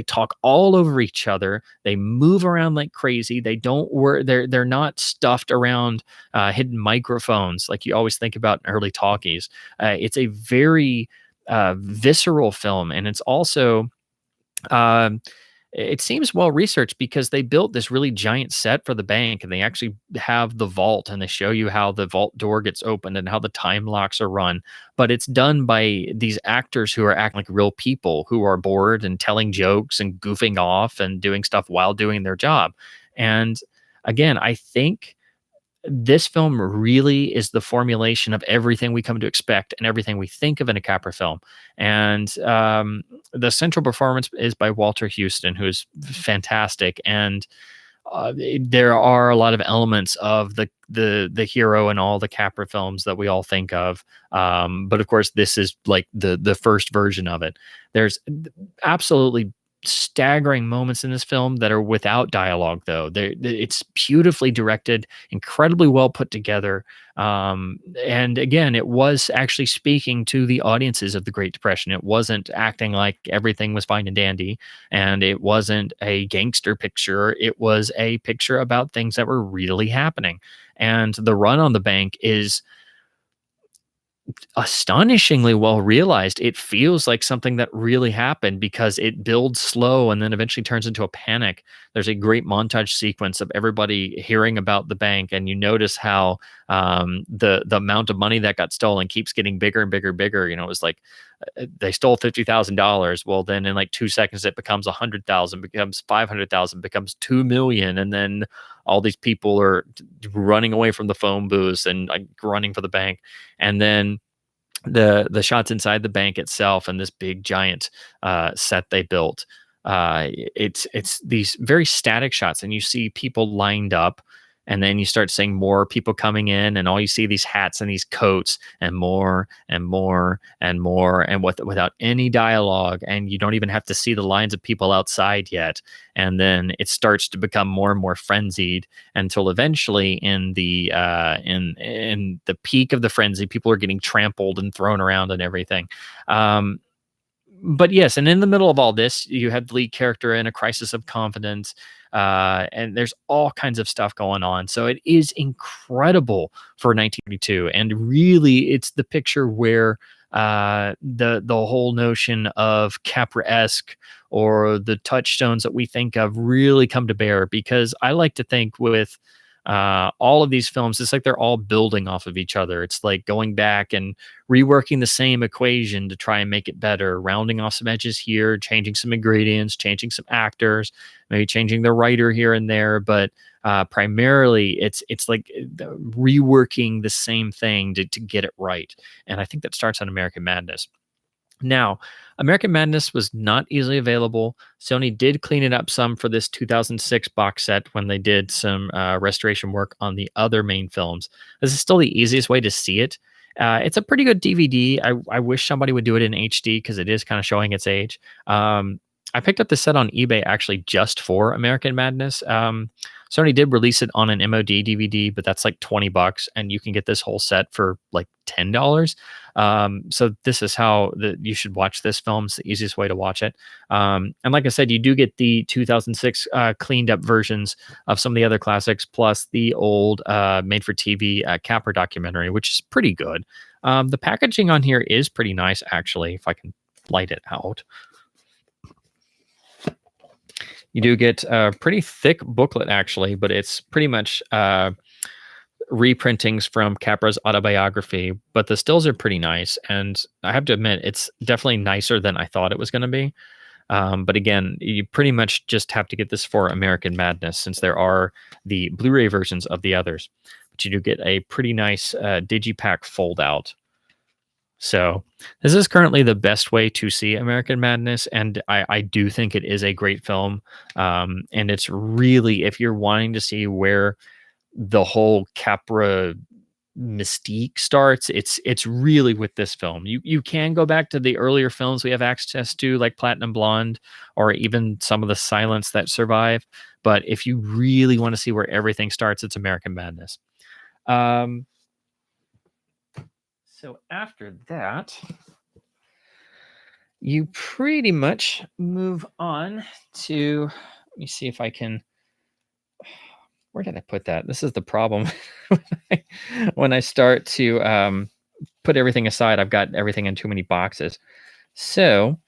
talk all over each other. They move around like crazy. They don't work. They're not stuffed around hidden microphones like you always think about in early talkies. It's a very visceral film, and it's also um, it seems well researched because they built this really giant set for the bank, and they actually have the vault, and they show you how the vault door gets opened and how the time locks are run. But it's done by these actors who are acting like real people who are bored and telling jokes and goofing off and doing stuff while doing their job. And again, I think this film really is the formulation of everything we come to expect and everything we think of in a Capra film. And the central performance is by Walter Houston, who is fantastic. And there are a lot of elements of the hero in all the Capra films that we all think of. But of course, this is like the first version of it. There's absolutely staggering moments in this film that are without dialogue, though. It's beautifully directed, incredibly well put together. And again, it was actually speaking to the audiences of the Great Depression. It wasn't acting like everything was fine and dandy, and it wasn't a gangster picture. It was a picture about things that were really happening. And the run on the bank is astonishingly well realized. It feels like something that really happened because it builds slow and then eventually turns into a panic. There's a great montage sequence of everybody hearing about the bank, and you notice how the amount of money that got stolen keeps getting bigger and bigger and bigger. It was like they stole $50,000. Well, then in like 2 seconds, it becomes 100,000, becomes 500,000, becomes 2 million, and then all these people are running away from the phone booths and like running for the bank, and then the shots inside the bank itself and this big giant set they built. It's these very static shots, and you see people lined up, and then you start seeing more people coming in, and all you see these hats and these coats, and more and more and more, and without any dialogue, and you don't even have to see the lines of people outside yet. And then it starts to become more and more frenzied until eventually, in the peak of the frenzy, people are getting trampled and thrown around and everything. But yes, and in the middle of all this, you have the lead character in a crisis of confidence, and there's all kinds of stuff going on. So it is incredible for 1982, and really, it's the picture where the whole notion of Capra-esque or the touchstones that we think of really come to bear. Because I like to think with all of these films, it's like they're all building off of each other. It's like going back and reworking the same equation to try and make it better, rounding off some edges here, changing some ingredients, changing some actors, maybe changing the writer here and there. But primarily, it's like reworking the same thing to get it right. And I think that starts on American Madness. Now, American Madness was not easily available. Sony did clean it up some for this 2006 box set when they did some restoration work on the other main films. This is still the easiest way to see it. It's a pretty good DVD. I wish somebody would do it in HD because it is kind of showing its age. I picked up the set on eBay actually just for American Madness. Sony did release it on an MOD DVD, but that's like $20, and you can get this whole set for like $10. So this is how you should watch this film. It's the easiest way to watch it. And like I said, you do get the 2006 cleaned up versions of some of the other classics, plus the old made for TV Capra documentary, which is pretty good. The packaging on here is pretty nice, actually, if I can light it out. You do get a pretty thick booklet, actually, but it's pretty much reprintings from Capra's autobiography. But the stills are pretty nice, and I have to admit, it's definitely nicer than I thought it was going to be. But again, you pretty much just have to get this for American Madness, since there are the Blu-ray versions of the others. But you do get a pretty nice digipack fold-out. So this is currently the best way to see American Madness, and I do think it is a great film. And it's really, if you're wanting to see where the whole Capra mystique starts, it's really with this film. You can go back to the earlier films we have access to, like Platinum Blonde, or even some of the silence that survive. But if you really want to see where everything starts, it's American Madness. So after that, you pretty much move on to, let me see if I can, where did I put that? This is the problem. When I start to put everything aside, I've got everything in too many boxes. So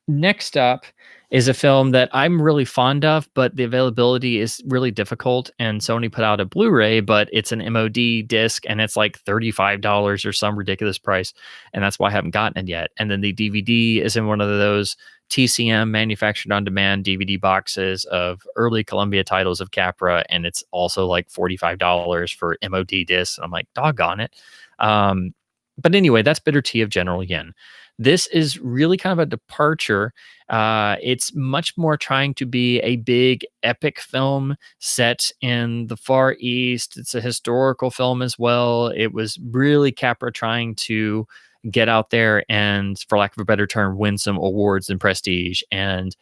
next up is a film that I'm really fond of, but the availability is really difficult. And Sony put out a Blu-ray, but it's an MOD disc, and it's like $35 or some ridiculous price. And that's why I haven't gotten it yet. And then the DVD is in one of those TCM manufactured on demand DVD boxes of early Columbia titles of Capra. And it's also like $45 for MOD discs. I'm like, doggone it. But anyway, that's Bitter Tea of General Yin. This is really kind of a departure. It's much more trying to be a big epic film set in the Far East. It's a historical film as well. It was really Capra trying to get out there and, for lack of a better term, win some awards and prestige. And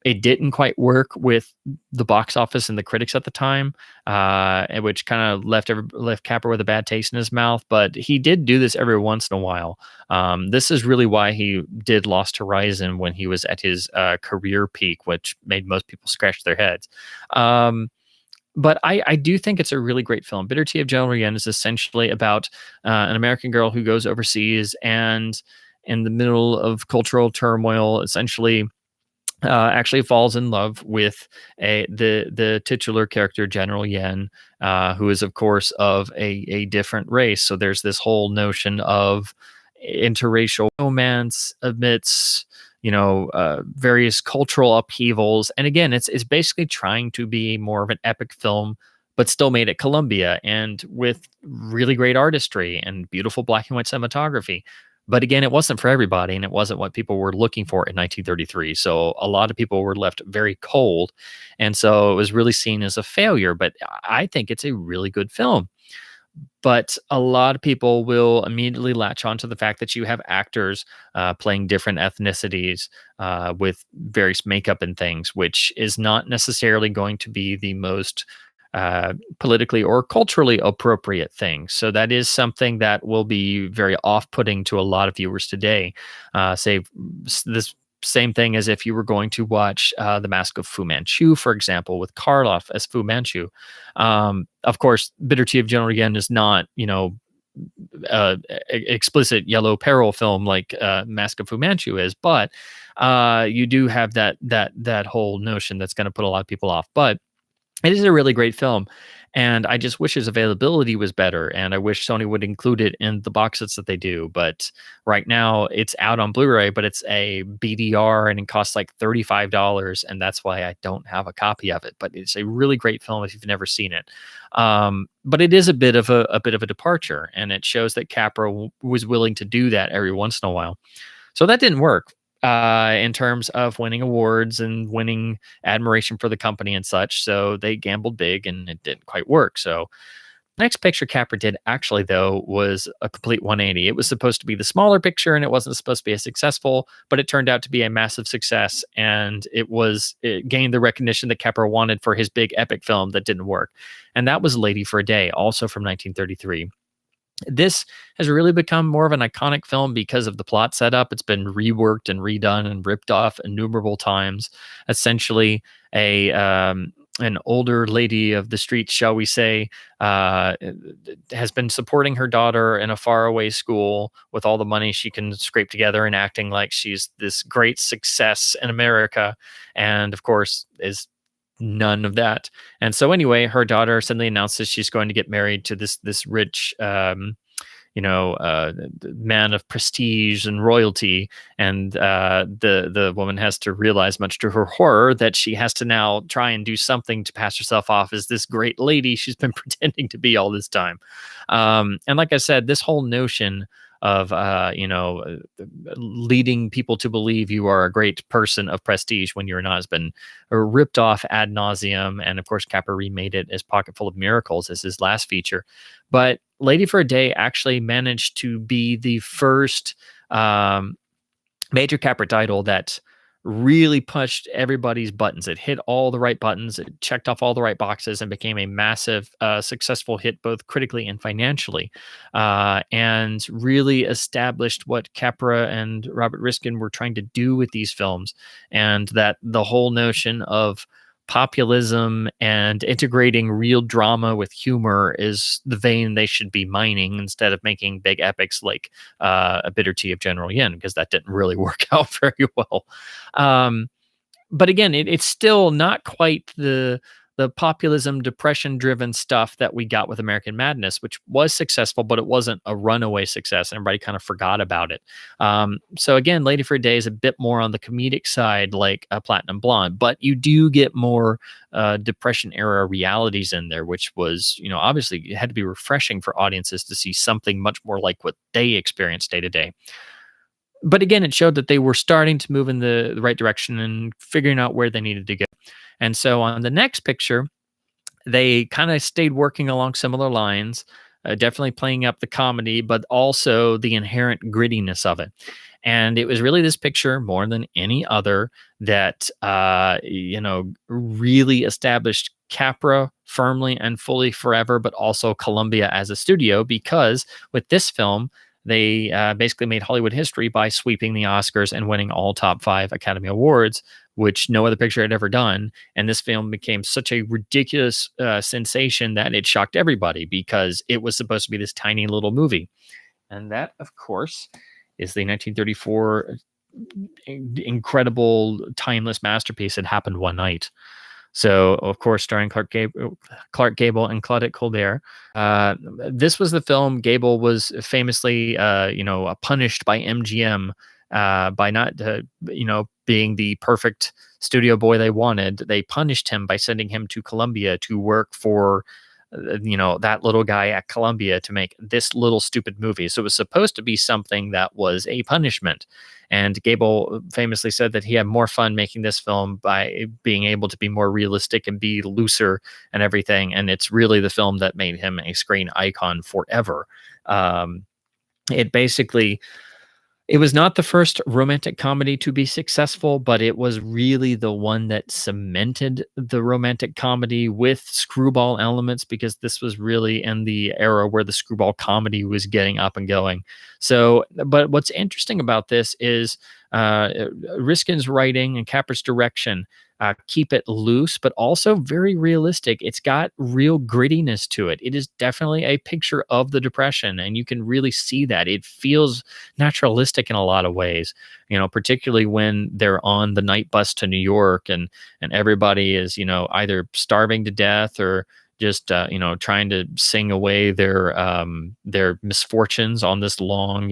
it didn't quite work with the box office and the critics at the time, which kind of left Capra with a bad taste in his mouth. But he did do this every once in a while. This is really why he did Lost Horizon when he was at his career peak, which made most people scratch their heads. But I do think it's a really great film. Bitter Tea of General Yen is essentially about an American girl who goes overseas and in the middle of cultural turmoil, essentially actually falls in love with the titular character General Yen, who is of course of a different race. So there's this whole notion of interracial romance amidst various cultural upheavals. And again, it's basically trying to be more of an epic film, but still made at Columbia and with really great artistry and beautiful black and white cinematography. But again, it wasn't for everybody, and it wasn't what people were looking for in 1933. So a lot of people were left very cold, and so it was really seen as a failure. But I think it's a really good film. But a lot of people will immediately latch on to the fact that you have actors playing different ethnicities with various makeup and things, which is not necessarily going to be the most politically or culturally appropriate thing. So that is something that will be very off-putting to a lot of viewers today. Say this same thing as if you were going to watch The Mask of Fu Manchu, for example, with Karloff as Fu Manchu. Of course, Bitter Tea of General Yen is not, explicit yellow peril film like Mask of Fu Manchu is, but you do have that whole notion that's going to put a lot of people off. But it is a really great film, and I just wish its availability was better, and I wish Sony would include it in the box sets that they do. But right now, it's out on Blu-ray, but it's a BDR, and it costs like $35, and that's why I don't have a copy of it. But it's a really great film if you've never seen it. But it is a bit of a departure, and it shows that Capra was willing to do that every once in a while. So that didn't work in terms of winning awards and winning admiration for the company and such. So they gambled big and it didn't quite work. So next picture Capra did actually though was a complete 180. It was supposed to be the smaller picture and it wasn't supposed to be as successful, but it turned out to be a massive success, and it gained the recognition that Capra wanted for his big epic film that didn't work. And that was Lady for a Day, also from 1933. This has really become more of an iconic film because of the plot setup. It's been reworked and redone and ripped off innumerable times. Essentially, an older lady of the streets, shall we say, has been supporting her daughter in a faraway school with all the money she can scrape together and acting like she's this great success in America. And of course, is none of that. And so anyway, her daughter suddenly announces she's going to get married to this rich man of prestige and royalty, and the woman has to realize, much to her horror, that she has to now try and do something to pass herself off as this great lady she's been pretending to be all this time. And like I said, this whole notion of leading people to believe you are a great person of prestige when you're not has been ripped off ad nauseum. And of course, Capra remade it as Pocket Full of Miracles as his last feature. But Lady for a Day actually managed to be the first major Capra title that really pushed everybody's buttons. It hit all the right buttons, it checked off all the right boxes, and became a massive, successful hit both critically and financially, and really established what Capra and Robert Riskin were trying to do with these films, and that the whole notion of populism and integrating real drama with humor is the vein they should be mining instead of making big epics like A Bitter Tea of General Yin, because that didn't really work out very well. But again, it's still not quite the populism, depression driven stuff that we got with American Madness, which was successful, but it wasn't a runaway success. And everybody kind of forgot about it. So again, Lady for a Day is a bit more on the comedic side, like a Platinum Blonde, but you do get more depression era realities in there, which was, obviously it had to be refreshing for audiences to see something much more like what they experience day to day. But again, it showed that they were starting to move in the right direction and figuring out where they needed to go. And so on the next picture, they kind of stayed working along similar lines, definitely playing up the comedy, but also the inherent grittiness of it. And it was really this picture more than any other that, really established Capra firmly and fully forever, but also Columbia as a studio, because with this film, they basically made Hollywood history by sweeping the Oscars and winning all top five Academy Awards, which no other picture had ever done. And this film became such a ridiculous sensation that it shocked everybody because it was supposed to be this tiny little movie. And that, of course, is the 1934 incredible, timeless masterpiece. It happened one night. So, of course, starring Clark Gable and Claudette Colbert. This was the film Gable was famously, punished by MGM by not, being the perfect studio boy they wanted. They punished him by sending him to Columbia to work for, that little guy at Columbia to make this little stupid movie. So it was supposed to be something that was a punishment. And Gable famously said that he had more fun making this film by being able to be more realistic and be looser and everything. And it's really the film that made him a screen icon forever. It basically it was not the first romantic comedy to be successful, but it was really the one that cemented the romantic comedy with screwball elements because this was really in the era where the screwball comedy was getting up and going. So, but what's interesting about this is Riskin's writing and Capra's direction keep it loose, but also very realistic. It's got real grittiness to it. It is definitely a picture of the Depression, and you can really see that. It feels naturalistic in a lot of ways, particularly when they're on the night bus to New York and everybody is, either starving to death or just trying to sing away their misfortunes on this long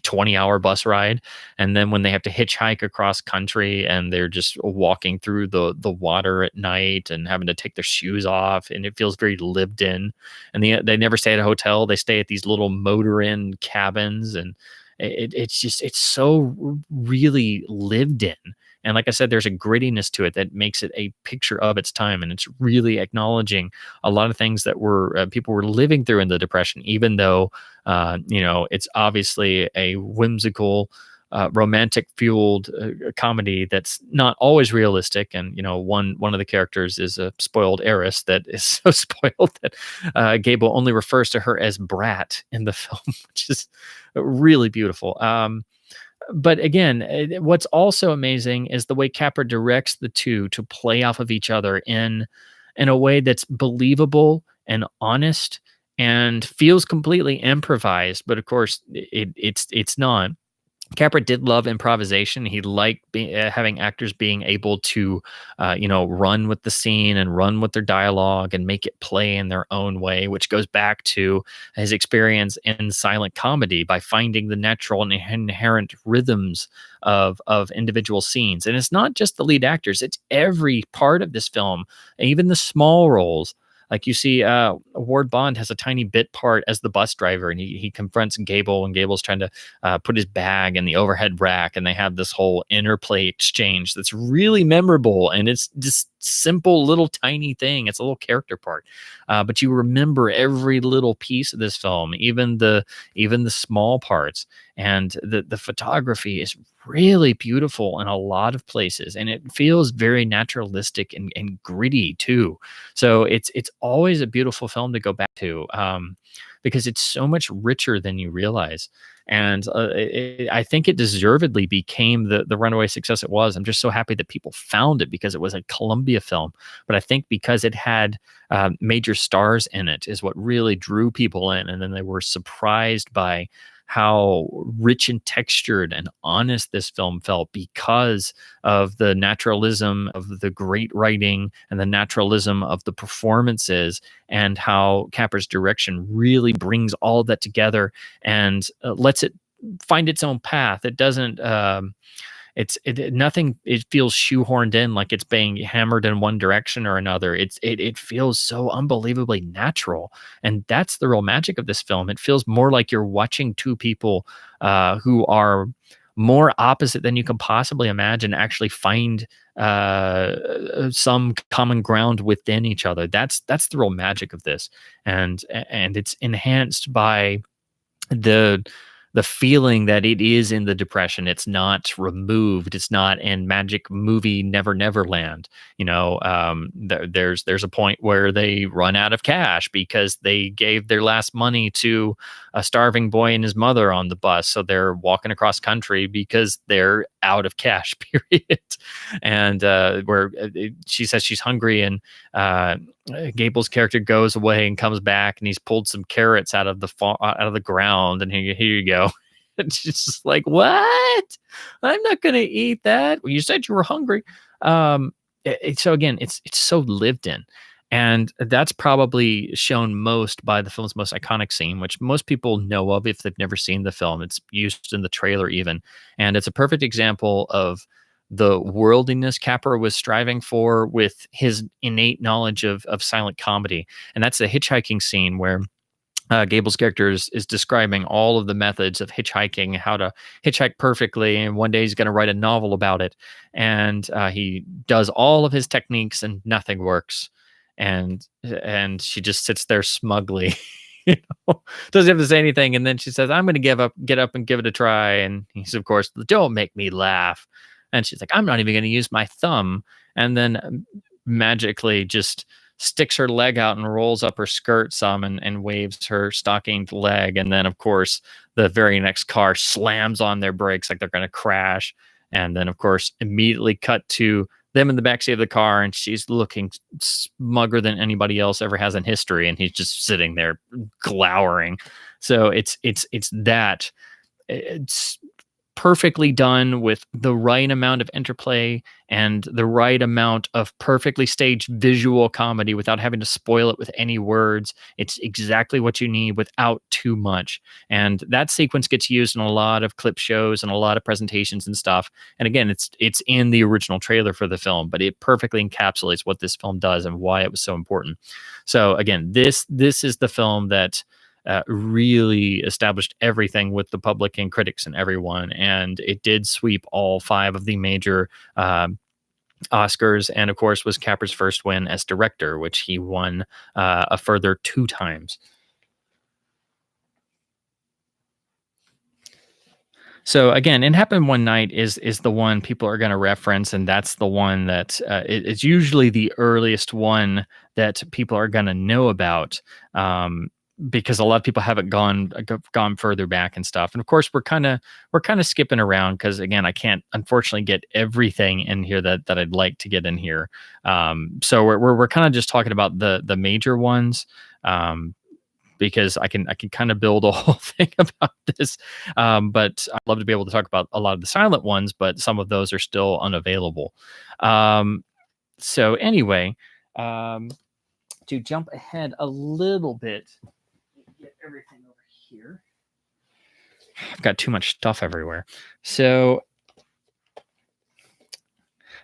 20-hour bus ride. And then when they have to hitchhike across country and they're just walking through the water at night and having to take their shoes off, and it feels very lived in. And they never stay at a hotel, they stay at these little motor inn cabins, and it's so really lived in. And like I said, there's a grittiness to it that makes it a picture of its time, and it's really acknowledging a lot of things that were people were living through in the Depression, even though it's obviously a whimsical, romantic fueled comedy that's not always realistic. And one of the characters is a spoiled heiress that is so spoiled that Gable only refers to her as Brat in the film, which is really beautiful. But again, what's also amazing is the way Capra directs the two to play off of each other in a way that's believable and honest and feels completely improvised. But of course, it's not. Capra did love improvisation. He liked having actors being able to, run with the scene and run with their dialogue and make it play in their own way, which goes back to his experience in silent comedy by finding the natural and inherent rhythms of individual scenes. And it's not just the lead actors; it's every part of this film, even the small roles. Like you see, Ward Bond has a tiny bit part as the bus driver, and he confronts Gable, and Gable's trying to put his bag in the overhead rack, and they have this whole interplay exchange that's really memorable, and it's just simple little tiny thing. It's a little character part, but you remember every little piece of this film, even the small parts. And the photography is really beautiful in a lot of places, and it feels very naturalistic and gritty too. So it's always a beautiful film to go back to, because it's so much richer than you realize. And I think it deservedly became the runaway success it was. I'm just so happy that people found it because it was a Columbia film. But I think because it had major stars in it is what really drew people in. And then they were surprised by how rich and textured and honest this film felt because of the naturalism of the great writing and the naturalism of the performances, and how Capra's direction really brings all of that together and lets it find its own path. It doesn't nothing, it feels shoehorned in like it's being hammered in one direction or another. It feels so unbelievably natural, and that's the real magic of this film. It feels more like you're watching two people who are more opposite than you can possibly imagine actually find some common ground within each other. That's the real magic of this. And it's enhanced by the the feeling that it is in the depression. It's not removed. It's not in Magic Movie Never Never Land. There's a point where they run out of cash because they gave their last money to a starving boy and his mother on the bus. So they're walking across country because they're out of cash, period. And where she says she's hungry, and Gable's character goes away and comes back, and he's pulled some carrots out of the ground, and here you go. And she's just like, "What? I'm not going to eat that. Well, you said you were hungry." So again, it's so lived in, and that's probably shown most by the film's most iconic scene, which most people know of if they've never seen the film. It's used in the trailer even, and it's a perfect example of the worldliness Capra was striving for with his innate knowledge of silent comedy. And that's the hitchhiking scene where Gable's character is describing all of the methods of hitchhiking, how to hitchhike perfectly. And one day he's going to write a novel about it. And he does all of his techniques and nothing works. And she just sits there smugly, doesn't have to say anything. And then she says, "I'm going to get up and give it a try." And he's, of course, "Don't make me laugh." And she's like, "I'm not even going to use my thumb." And then magically just sticks her leg out and rolls up her skirt some and waves her stockinged leg. And then, of course, the very next car slams on their brakes like they're going to crash. And then, of course, immediately cut to them in the backseat of the car, and she's looking smugger than anybody else ever has in history. And he's just sitting there glowering. So it's that. It's perfectly done with the right amount of interplay and the right amount of perfectly staged visual comedy without having to spoil it with any words. It's exactly what you need without too much. And that sequence gets used in a lot of clip shows and a lot of presentations and stuff. And again, it's in the original trailer for the film, but it perfectly encapsulates what this film does and why it was so important. So again, this is the film that really established everything with the public and critics and everyone. And it did sweep all 5 of the major Oscars, and of course was Capra's first win as director, which he won a further 2 times. So again, It Happened One Night is the one people are going to reference, and that's the one that it's usually the earliest one that people are going to know about. Because a lot of people haven't gone further back and stuff. And of course, we're kind of skipping around because again, I can't unfortunately get everything in here that I'd like to get in here. So we're kind of just talking about the major ones. Because I can kind of build a whole thing about this. But I'd love to be able to talk about a lot of the silent ones, but some of those are still unavailable. So anyway, to jump ahead a little bit, get everything over here. I've got too much stuff everywhere. So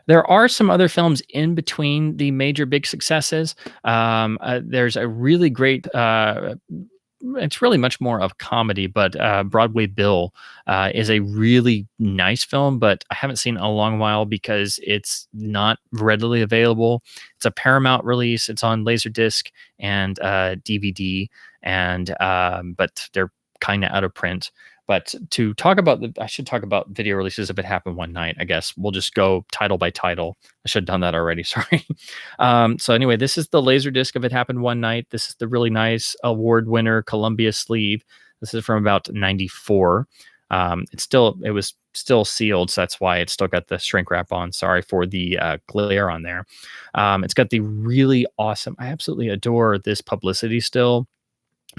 there are some other films in between the major big successes. There's a really great, it's really much more of comedy, but Broadway Bill is a really nice film, but I haven't seen it in a long while because it's not readily available. It's a Paramount release. It's on Laserdisc and DVD, and but they're kind of out of print. But to talk about I should talk about video releases if It Happened One Night. I guess we'll just go title by title. I should have done that already. Sorry. So anyway, this is the Laserdisc of It Happened One Night. This is the really nice award winner Columbia sleeve. This is from about 94. It was still sealed, so that's why it's still got the shrink wrap on. Sorry for the glare on there. It's got the really awesome. I absolutely adore this publicity still.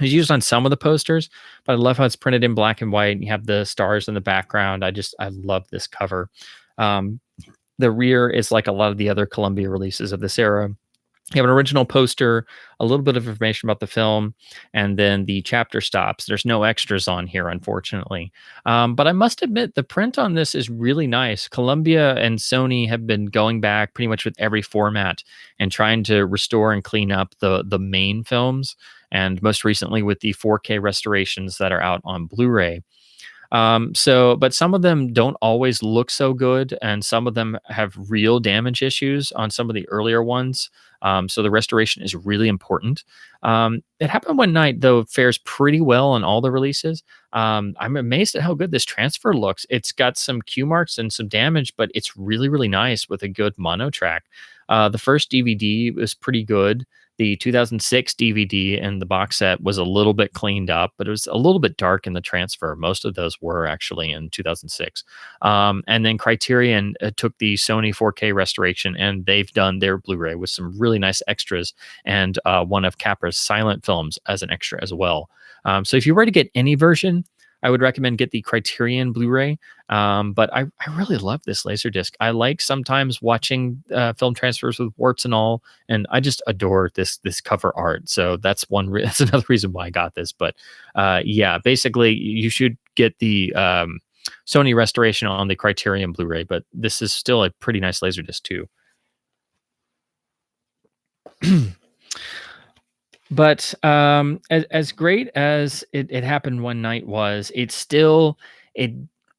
It's used on some of the posters, but I love how it's printed in black and white. And you have the stars in the background. I love this cover. The rear is like a lot of the other Columbia releases of this era. You have an original poster, a little bit of information about the film, and then the chapter stops. There's no extras on here, unfortunately. But I must admit, the print on this is really nice. Columbia and Sony have been going back pretty much with every format and trying to restore and clean up the main films, and most recently with the 4K restorations that are out on Blu-ray. But some of them don't always look so good, and some of them have real damage issues on some of the earlier ones. So the restoration is really important. It happened one night, though, fares pretty well on all the releases. I'm amazed at how good this transfer looks. It's got some cue marks and some damage, but it's really, really nice with a good mono track. The first DVD was pretty good. The 2006 DVD and the box set was a little bit cleaned up, but it was a little bit dark in the transfer. Most of those were actually in 2006. And then Criterion took the Sony 4K restoration, and they've done their Blu-ray with some really nice extras, and one of Capra's silent films as an extra as well. So if you were to get any version, I would recommend get the Criterion Blu-ray. But I really love this Laserdisc. I like sometimes watching film transfers with warts and all, and I just adore this cover art. So that's that's another reason why I got this. But yeah, basically you should get the Sony restoration on the Criterion Blu-ray, but this is still a pretty nice Laserdisc too. But as great as it happened one night was, it still it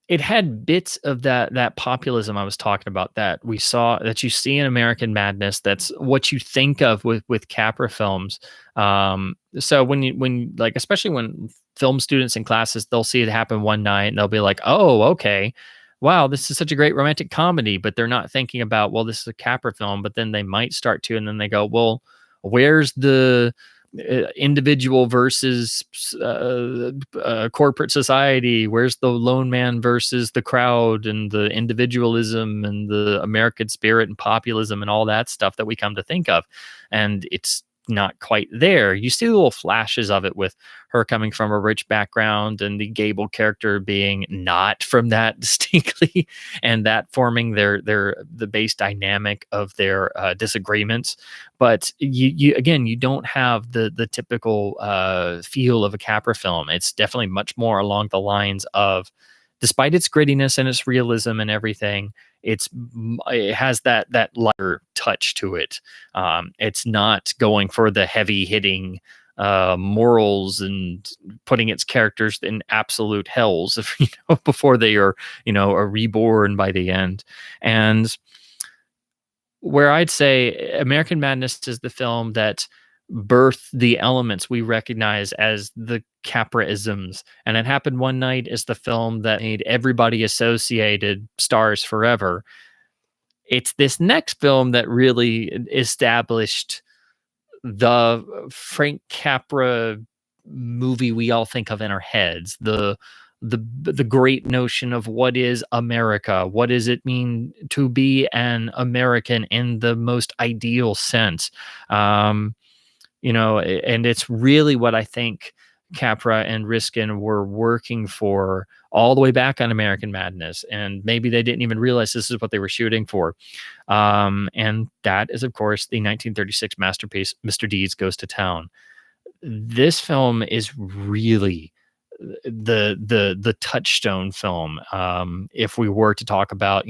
it had bits of that populism I was talking about that we saw that you see in American Madness. That's what you think of with Capra films. So when like especially when film students in classes, they'll see it happen one night and they'll be like, oh, okay. Wow, this is such a great romantic comedy, but they're not thinking about, well, this is a Capra film, but then they might start to, and then they go, well, where's the individual versus corporate society? Where's the lone man versus the crowd, and the individualism and the American spirit and populism and all that stuff that we come to think of? And it's not quite there. You see little flashes of it with her coming from a rich background and the Gable character being not from that distinctly, and that forming the base dynamic of their disagreements. But you don't have the typical feel of a Capra film. It's definitely much more along the lines of, despite its grittiness and its realism and everything, it has that lighter touch to it. It's not going for the heavy hitting morals and putting its characters in absolute hells before they are reborn by the end. And where I'd say American Madness is the film that birthed the elements we recognize as the Capraisms, and It Happened One Night is the film that made everybody associated stars forever. It's this next film that really established the Frank Capra movie we all think of in our heads, the great notion of what is America, what does it mean to be an American in the most ideal sense. And it's really what I think Capra and Riskin were working for all the way back on American Madness. And maybe they didn't even realize this is what they were shooting for. And that is, of course, the 1936 masterpiece, Mr. Deeds Goes to Town. This film is really the touchstone film. If we were to talk about,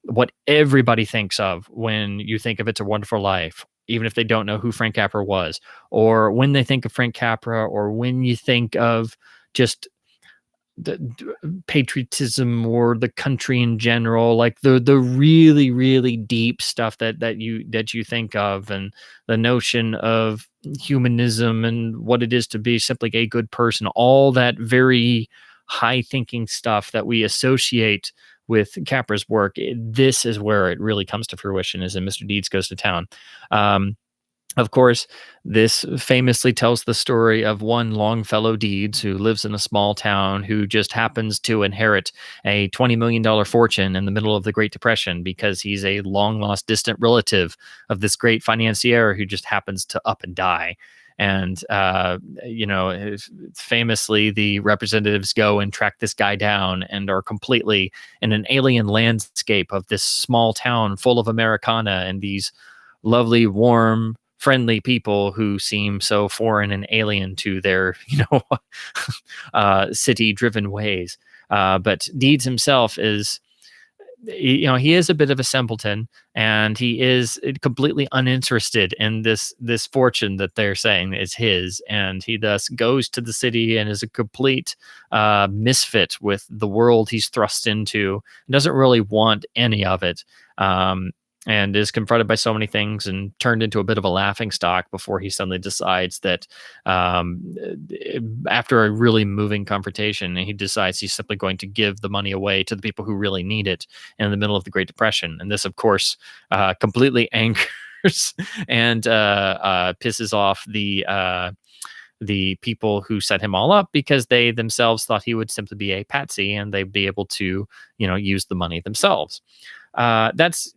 what everybody thinks of when you think of It's a Wonderful Life, even if they don't know who Frank Capra was, or when they think of Frank Capra, or when you think of just the patriotism or the country in general, like the really, really deep stuff that you think of, and the notion of humanism and what it is to be simply a good person, all that very high thinking stuff that we associate with Capra's work. This is where it really comes to fruition, is in Mr. Deeds Goes to Town. Of course, this famously tells the story of one Longfellow Deeds, who lives in a small town, who just happens to inherit a $20 million fortune in the middle of the Great Depression, because he's a long lost distant relative of this great financier who just happens to up and die. And, famously, the representatives go and track this guy down and are completely in an alien landscape of this small town full of Americana and these lovely, warm, friendly people who seem so foreign and alien to their, city-driven ways. But Deeds himself is, he is a bit of a simpleton, and he is completely uninterested in this fortune that they're saying is his, and he thus goes to the city and is a complete misfit with the world he's thrust into. Doesn't really want any of it. and is confronted by so many things and turned into a bit of a laughing stock before he suddenly decides that, um, after a really moving confrontation, he decides he's simply going to give the money away to the people who really need it in the middle of the Great Depression. And this, of course, completely angers and pisses off the people who set him all up, because they themselves thought he would simply be a patsy and they'd be able to, use the money themselves. That's,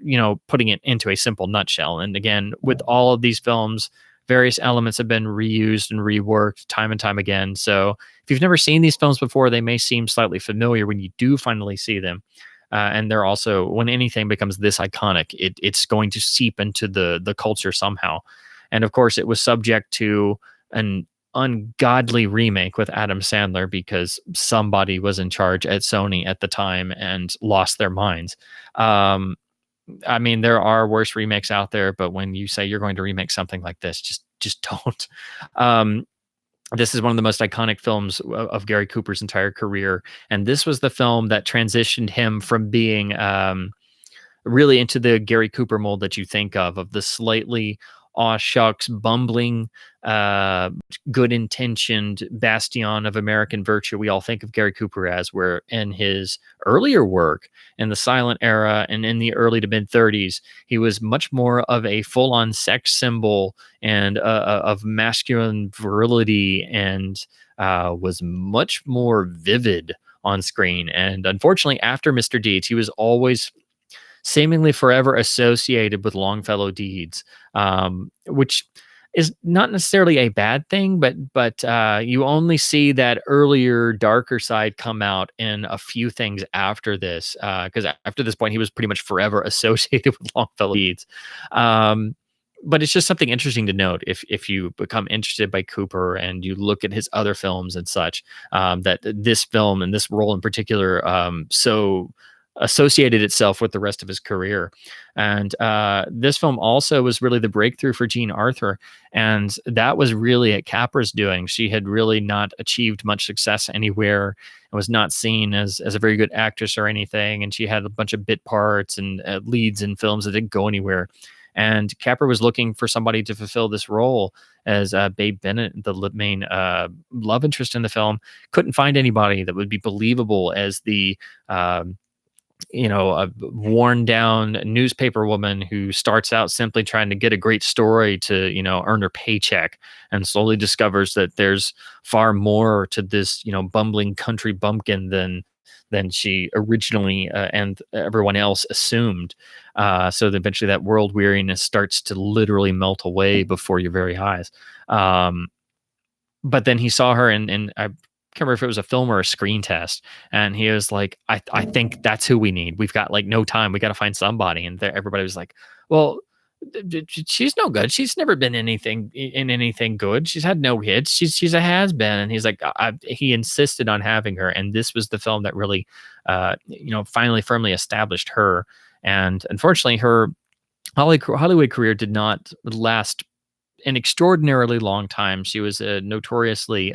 putting it into a simple nutshell. And again, with all of these films, various elements have been reused and reworked time and time again. So if you've never seen these films before, they may seem slightly familiar when you do finally see them. And they're also, when anything becomes this iconic, it's going to seep into the culture somehow. And of course, it was subject to an ungodly remake with Adam Sandler because somebody was in charge at Sony at the time and lost their minds. Um, I mean, there are worse remakes out there, but when you say you're going to remake something like this, just don't. Um, this is one of the most iconic films of Gary Cooper's entire career, and this was the film that transitioned him from being really into the Gary Cooper mold that you think of the slightly aw shucks, bumbling, good intentioned bastion of American virtue we all think of Gary Cooper as, where in his earlier work in the silent era and in the early to mid 30s, he was much more of a full on sex symbol and of masculine virility, and was much more vivid on screen. And unfortunately, after Mr. Deeds, he was always seemingly forever associated with Longfellow deeds, which is not necessarily a bad thing, but you only see that earlier, darker side come out in a few things after this, because after this point, he was pretty much forever associated with Longfellow deeds. But it's just something interesting to note if you become interested by Cooper and you look at his other films and such, that this film and this role in particular so associated itself with the rest of his career. And this film also was really the breakthrough for Jean Arthur. And that was really at Capra's doing. She had really not achieved much success anywhere and was not seen as a very good actress or anything. And she had a bunch of bit parts and leads in films that didn't go anywhere. And Capra was looking for somebody to fulfill this role as Babe Bennett, the main love interest in the film. Couldn't find anybody that would be believable as the a worn down newspaper woman who starts out simply trying to get a great story to, earn her paycheck, and slowly discovers that there's far more to this, bumbling country bumpkin than she originally and everyone else assumed. So that eventually that world weariness starts to literally melt away before your very eyes. But then he saw her and I can't remember if it was a film or a screen test, and he was like, I think that's who we need. We've got like no time. We got to find somebody. And everybody was like, well, she's no good. She's never been in anything good. She's had no hits. She's a has been. And he's like, he insisted on having her. And this was the film that really, finally firmly established her. And unfortunately, her Hollywood career did not last an extraordinarily long time. She was a notoriously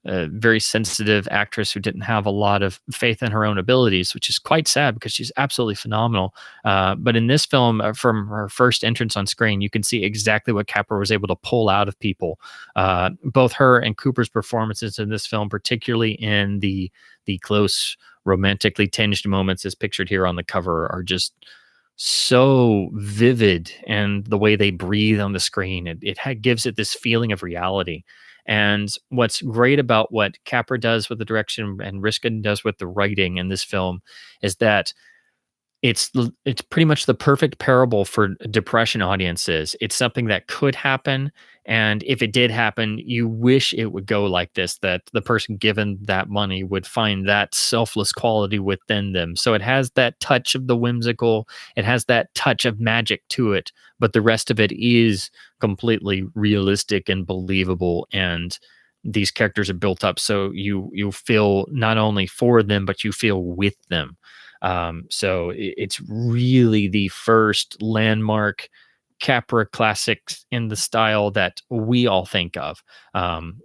a very sensitive actress who didn't have a lot of faith in her own abilities, which is quite sad because she's absolutely phenomenal. But in this film, from her first entrance on screen, you can see exactly what Capra was able to pull out of people. Both her and Cooper's performances in this film, particularly in the close, romantically tinged moments as pictured here on the cover, are just so vivid, and the way they breathe on the screen, it gives it this feeling of reality. And what's great about what Capra does with the direction and Riskin does with the writing in this film is that it's pretty much the perfect parable for depression audiences. It's something that could happen, and if it did happen, you wish it would go like this, that the person given that money would find that selfless quality within them. So it has that touch of the whimsical, it has that touch of magic to it, but the rest of it is completely realistic and believable, and these characters are built up so you feel not only for them, but you feel with them. So it's really the first landmark Capra classics in the style that we all think of.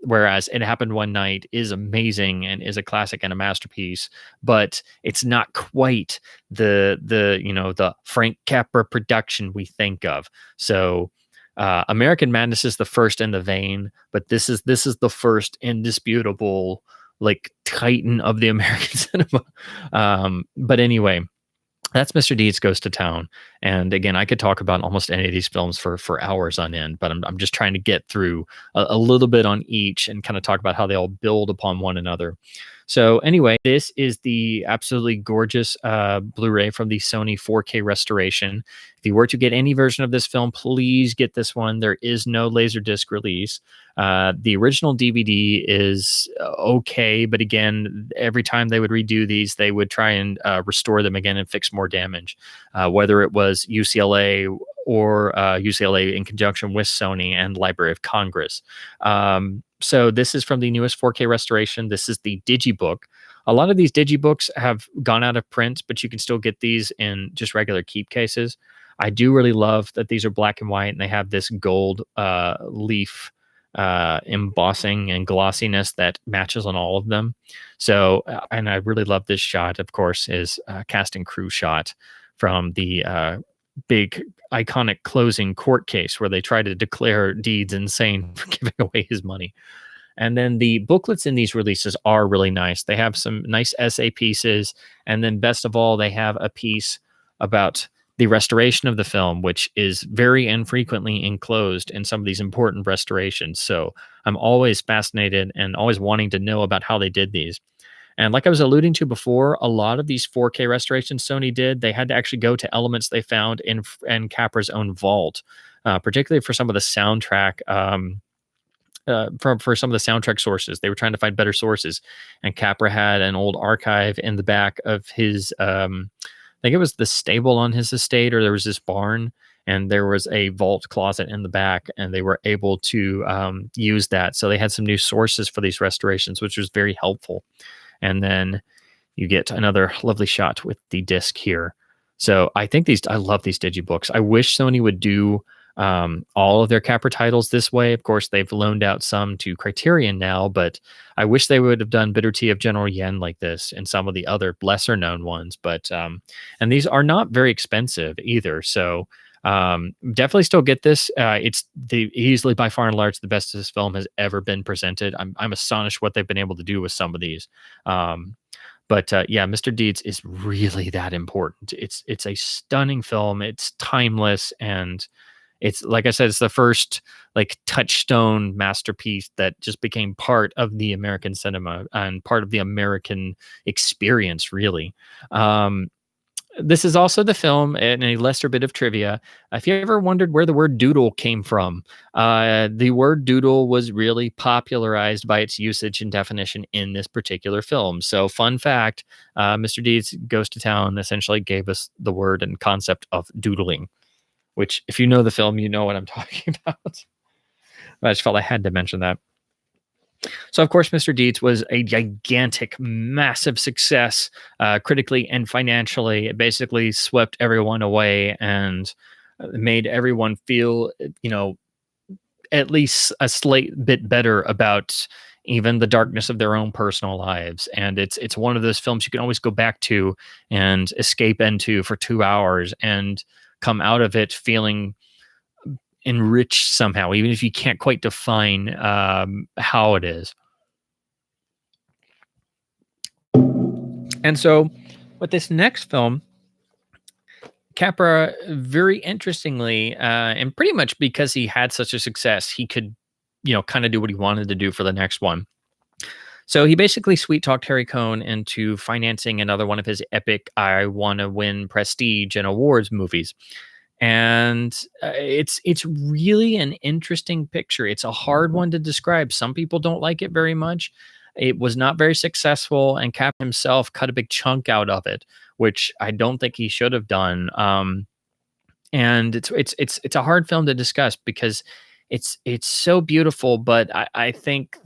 Whereas It Happened One Night is amazing and is a classic and a masterpiece, but it's not quite the Frank Capra production we think of. So American Madness is the first in the vein, but this is the first indisputable like titan of the American cinema. But anyway, that's Mr. Deeds Goes to Town. And again, I could talk about almost any of these films for hours on end, but I'm just trying to get through a little bit on each and kind of talk about how they all build upon one another. So anyway, this is the absolutely gorgeous Blu-ray from the Sony 4K restoration. If you were to get any version of this film, please get this one. There is no Laserdisc release. The original DVD is okay, but again, every time they would redo these, they would try and restore them again and fix more damage. Whether it was UCLA or UCLA in conjunction with Sony and Library of Congress. So this is from the newest 4K restoration. This is the Digibook. A lot of these Digibooks have gone out of print, but you can still get these in just regular keep cases. I do really love that these are black and white and they have this gold leaf embossing and glossiness that matches on all of them. So, and I really love this shot, of course, is cast and crew shot from the big iconic closing court case where they try to declare Deeds insane for giving away his money. And then the booklets in these releases are really nice. They have some nice essay pieces. And then best of all, they have a piece about the restoration of the film, which is very infrequently enclosed in some of these important restorations. So I'm always fascinated and always wanting to know about how they did these. And like I was alluding to before, a lot of these 4K restorations Sony did, they had to actually go to elements they found in Capra's own vault, particularly for some of the soundtrack. For some of the soundtrack sources, they were trying to find better sources, and Capra had an old archive in the back of his. I think it was the stable on his estate, or there was this barn, and there was a vault closet in the back, and they were able to use that. So they had some new sources for these restorations, which was very helpful. And then you get another lovely shot with the disc here. So I love these Digibooks. I wish Sony would do all of their Capra titles this way. Of course, they've loaned out some to Criterion now, but I wish they would have done Bitter Tea of General Yen like this and some of the other lesser known ones. But and these are not very expensive either. So definitely still get this. It's easily by far and large the best this film has ever been presented. I'm astonished what they've been able to do with some of these. But yeah, Mr. Deeds is really that important. It's a stunning film. It's timeless, and it's, like I said, it's the first like touchstone masterpiece that just became part of the American cinema and part of the American experience, really. This is also the film, and a lesser bit of trivia. If you ever wondered where the word doodle came from, the word doodle was really popularized by its usage and definition in this particular film. So, fun fact, Mr. Deeds Goes to Town essentially gave us the word and concept of doodling, which, if you know the film, you know what I'm talking about. I just felt I had to mention that. So, of course, Mr. Deeds was a gigantic, massive success, critically and financially. It basically swept everyone away and made everyone feel, at least a slight bit better about even the darkness of their own personal lives. And it's one of those films you can always go back to and escape into for 2 hours and come out of it feeling enriched somehow, even if you can't quite define how it is. And so with this next film, Capra, very interestingly, and pretty much because he had such a success, he could, kind of do what he wanted to do for the next one. So he basically sweet talked Harry Cohn into financing another one of his epic I Want to Win prestige and awards movies. And it's really an interesting picture. It's a hard one to describe. Some people don't like it very much. It was not very successful, and Cap himself cut a big chunk out of it, which I don't think he should have done. And it's a hard film to discuss because it's so beautiful, but I think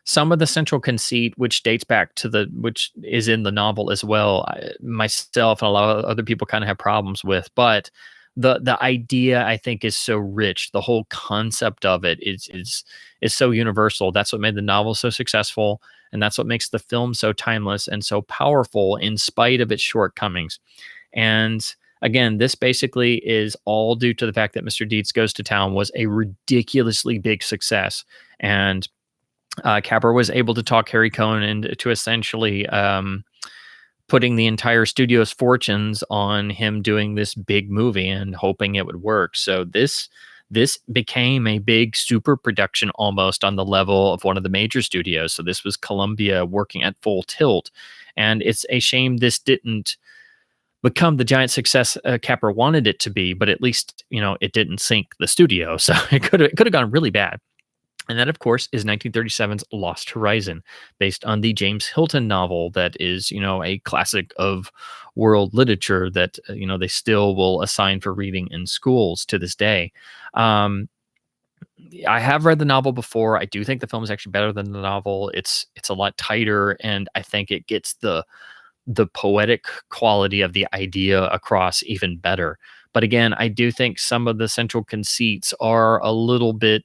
some of the central conceit, which dates back to which is in the novel as well, myself and a lot of other people kind of have problems with, but the idea, I think, is so rich. The whole concept of it is so universal. That's what made the novel so successful, and that's what makes the film so timeless and so powerful in spite of its shortcomings. And again, this basically is all due to the fact that Mr. Deeds Goes to Town was a ridiculously big success. And Capra was able to talk Harry Cohn into essentially putting the entire studio's fortunes on him doing this big movie and hoping it would work. So this became a big super production almost on the level of one of the major studios. So this was Columbia working at full tilt. And it's a shame this didn't become the giant success Capra wanted it to be, but at least, it didn't sink the studio. So it could have gone really bad. And that, of course, is 1937's Lost Horizon, based on the James Hilton novel that is, a classic of world literature that, they still will assign for reading in schools to this day. I have read the novel before. I do think the film is actually better than the novel. It's a lot tighter, and I think it gets the poetic quality of the idea across even better. But again, I do think some of the central conceits are a little bit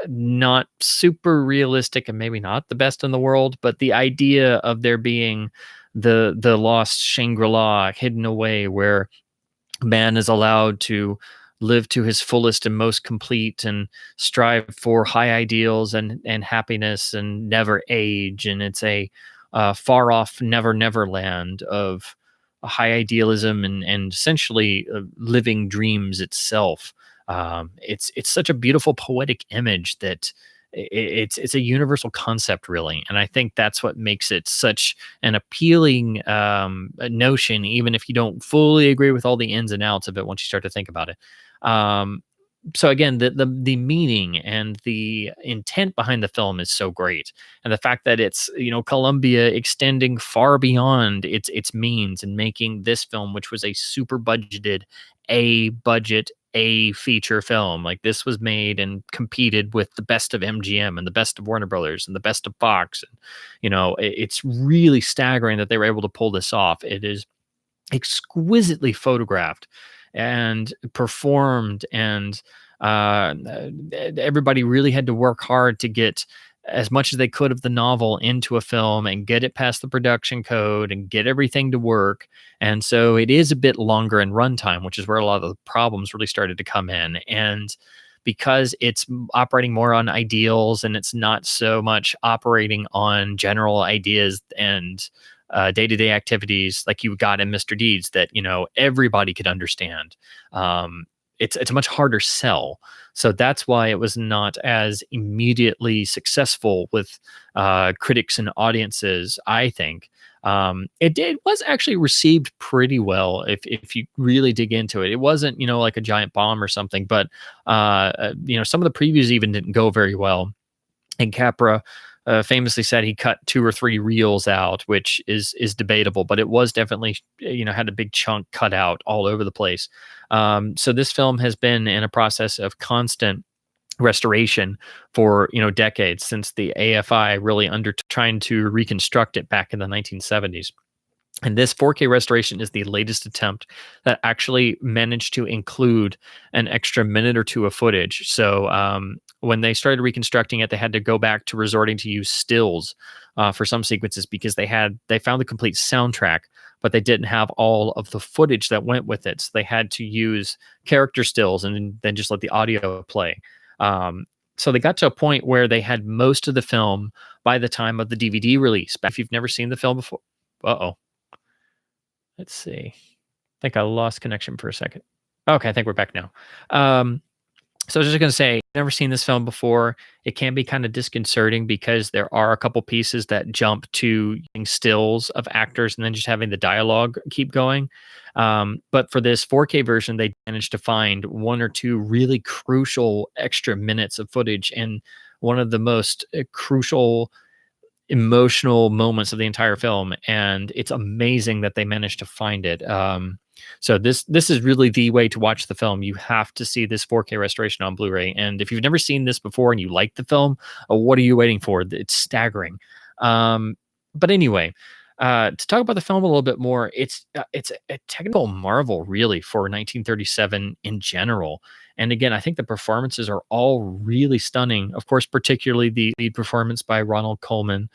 not super realistic and maybe not the best in the world, but the idea of there being the lost Shangri-La hidden away where man is allowed to live to his fullest and most complete and strive for high ideals and happiness and never age, and it's a far off never land of high idealism and essentially living dreams itself. It's such a beautiful poetic image that it's a universal concept, really, and I think that's what makes it such an appealing notion, even if you don't fully agree with all the ins and outs of it once you start to think about it. Um, so again, the meaning and the intent behind the film is so great, and the fact that it's Columbia extending far beyond its means and making this film, which was a super budgeted a budget a feature film, like this was made and competed with the best of MGM and the best of Warner Brothers and the best of Fox, and it's really staggering that they were able to pull this off. It is exquisitely photographed and performed, and everybody really had to work hard to get as much as they could of the novel into a film and get it past the production code and get everything to work. And so it is a bit longer in runtime, which is where a lot of the problems really started to come in. And because it's operating more on ideals and it's not so much operating on general ideas and day-to-day activities like you got in Mr. Deeds that everybody could understand. It's a much harder sell, so that's why it was not as immediately successful with critics and audiences. I think it was actually received pretty well if you really dig into it. It wasn't like a giant bomb or something, but some of the previews even didn't go very well. And Capra famously said he cut 2 or 3 reels out, which is debatable, but it was definitely had a big chunk cut out all over the place. So this film has been in a process of constant restoration for decades, since the AFI really under trying to reconstruct it back in the 1970s. And this 4K restoration is the latest attempt that actually managed to include an extra minute or two of footage. So when they started reconstructing it, they had to go back to resorting to use stills for some sequences because they found the complete soundtrack, but they didn't have all of the footage that went with it. So they had to use character stills and then just let the audio play. So they got to a point where they had most of the film by the time of the DVD release. But if you've never seen the film before, let's see. I think I lost connection for a second. Okay, I think we're back now. So I was just going to say, never seen this film before. It can be kind of disconcerting because there are a couple pieces that jump to using stills of actors and then just having the dialogue keep going. But for this 4K version, they managed to find 1 or 2 really crucial extra minutes of footage, and one of the most crucial emotional moments of the entire film, and it's amazing that they managed to find it. So this is really the way to watch the film. You have to see this 4K restoration on Blu-ray, and if you've never seen this before and you like the film, what are you waiting for? It's staggering. But anyway, To talk about the film a little bit more, it's a technical marvel, really, for 1937 in general. And again, I think the performances are all really stunning. Of course, particularly the lead performance by Ronald Colman.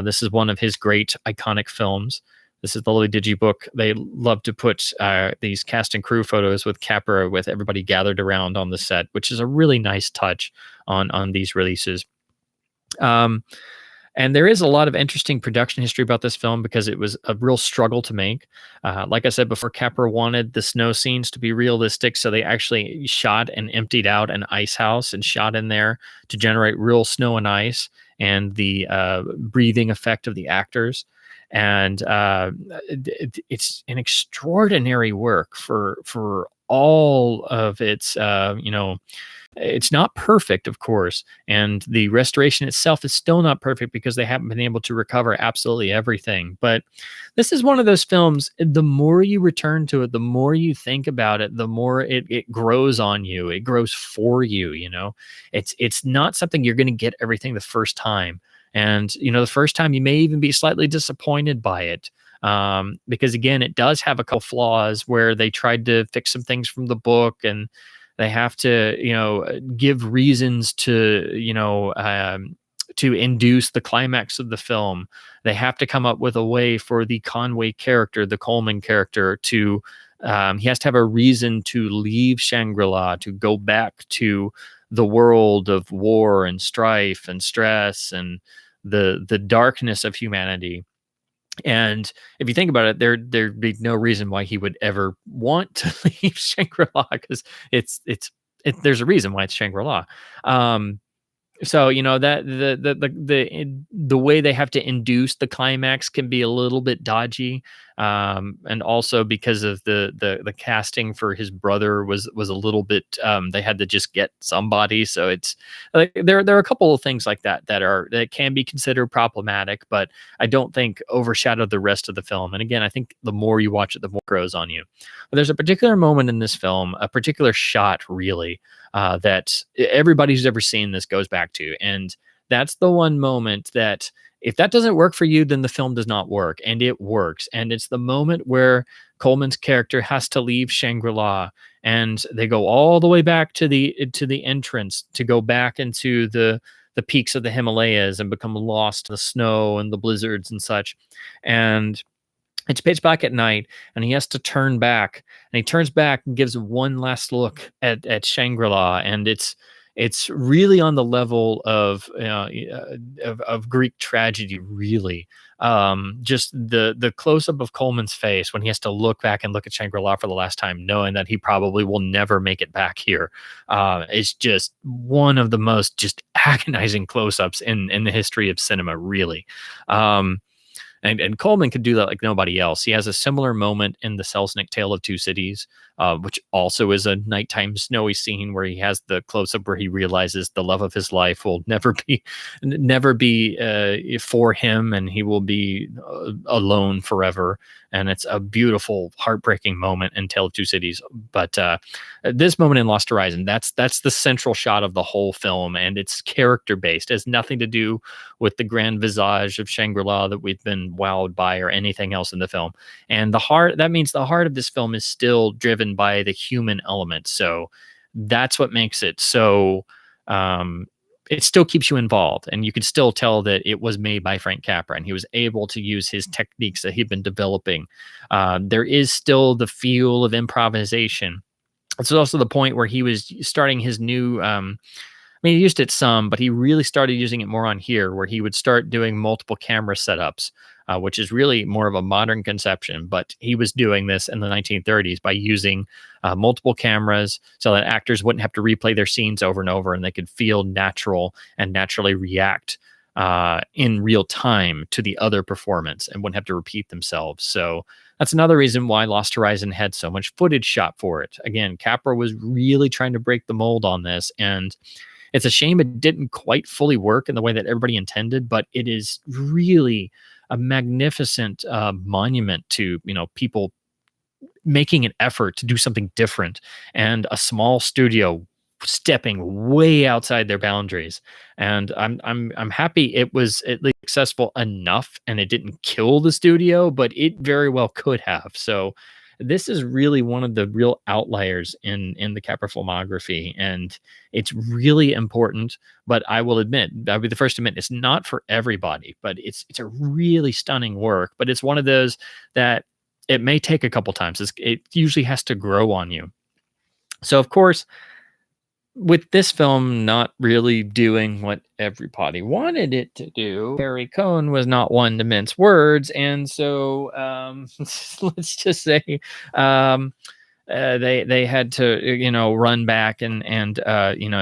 This is one of his great iconic films. This is the Lily Digi book. They love to put these cast and crew photos with Capra, with everybody gathered around on the set, which is a really nice touch on these releases. Um, and there is a lot of interesting production history about this film because it was a real struggle to make. Like I said before, Capra wanted the snow scenes to be realistic, so they actually shot and emptied out an ice house and shot in there to generate real snow and ice and the breathing effect of the actors. And it's an extraordinary work for all of its it's not perfect, of course, and the restoration itself is still not perfect because they haven't been able to recover absolutely everything. But this is one of those films, the more you return to it, the more you think about it, the more it grows on you. It grows for you, you know. It's not something you're going to get everything the first time. And, you know, the first time you may even be slightly disappointed by it. Because again, it does have a couple flaws where they tried to fix some things from the book, and they have to, you know, give reasons to, to induce the climax of the film. They have to come up with a way for the Conway character, the Coleman character, to he has to have a reason to leave Shangri-La, to go back to the world of war and strife and stress and the darkness of humanity. And if you think about it, there'd be no reason why he would ever want to leave Shangri-La, because there's a reason why it's Shangri-La. So, you know, that the way they have to induce the climax can be a little bit dodgy, and also because of the casting for his brother was a little bit, they had to just get somebody. So it's like there are a couple of things like that can be considered problematic, but I don't think overshadow the rest of the film. And again, I think the more you watch it, the more it grows on you. But there's a particular moment in this film, a particular shot, really, that everybody who's ever seen this goes back to. And that's the one moment that, if that doesn't work for you, then the film does not work. And it works. And it's the moment where Coleman's character has to leave Shangri-La, and they go all the way back to the entrance to go back into the peaks of the Himalayas and become lost in the snow and the blizzards and such. And it's pitch black at night, and he has to turn back. And he turns back and gives one last look at Shangri-La, and it's really on the level of Greek tragedy, really. Just the close up of Coleman's face when he has to look back and look at Shangri-La for the last time, knowing that he probably will never make it back here. It's just one of the most just agonizing close ups in the history of cinema, really. And Coleman could do that like nobody else. He has a similar moment in the Selznick Tale of Two Cities, which also is a nighttime snowy scene where he has the close up where he realizes the love of his life will never be for him, and he will be alone forever. And it's a beautiful, heartbreaking moment in Tale of Two Cities. But this moment in Lost Horizon, that's the central shot of the whole film, and it's character based. It has nothing to do with the grand visage of Shangri-La that we've been wowed by or anything else in the film. And that means the heart of this film is still driven by the human element. So that's what makes it so it still keeps you involved, and you can still tell that it was made by Frank Capra, and he was able to use his techniques that he'd been developing. There is still the feel of improvisation. It's also the point where he was starting his new I mean, he used it some, but he really started using it more on here, where he would start doing multiple camera setups, which is really more of a modern conception. But he was doing this in the 1930s by using multiple cameras so that actors wouldn't have to replay their scenes over and over, and they could feel natural and naturally react in real time to the other performance and wouldn't have to repeat themselves. So that's another reason why Lost Horizon had so much footage shot for it. Again, Capra was really trying to break the mold on this, and it's a shame it didn't quite fully work in the way that everybody intended, but it is really a magnificent monument to, you know, people making an effort to do something different, and a small studio stepping way outside their boundaries. And I'm happy it was at least successful enough and it didn't kill the studio, but it very well could have. So this is really one of the real outliers in the Capra filmography, and it's really important. But I will admit, I'll be the first to admit, it's not for everybody, but it's a really stunning work. But it's one of those that it may take a couple times. It usually has to grow on you. So of course, with this film not really doing what everybody wanted it to do, Harry Cohn was not one to mince words, and so let's just say um, they had to run back and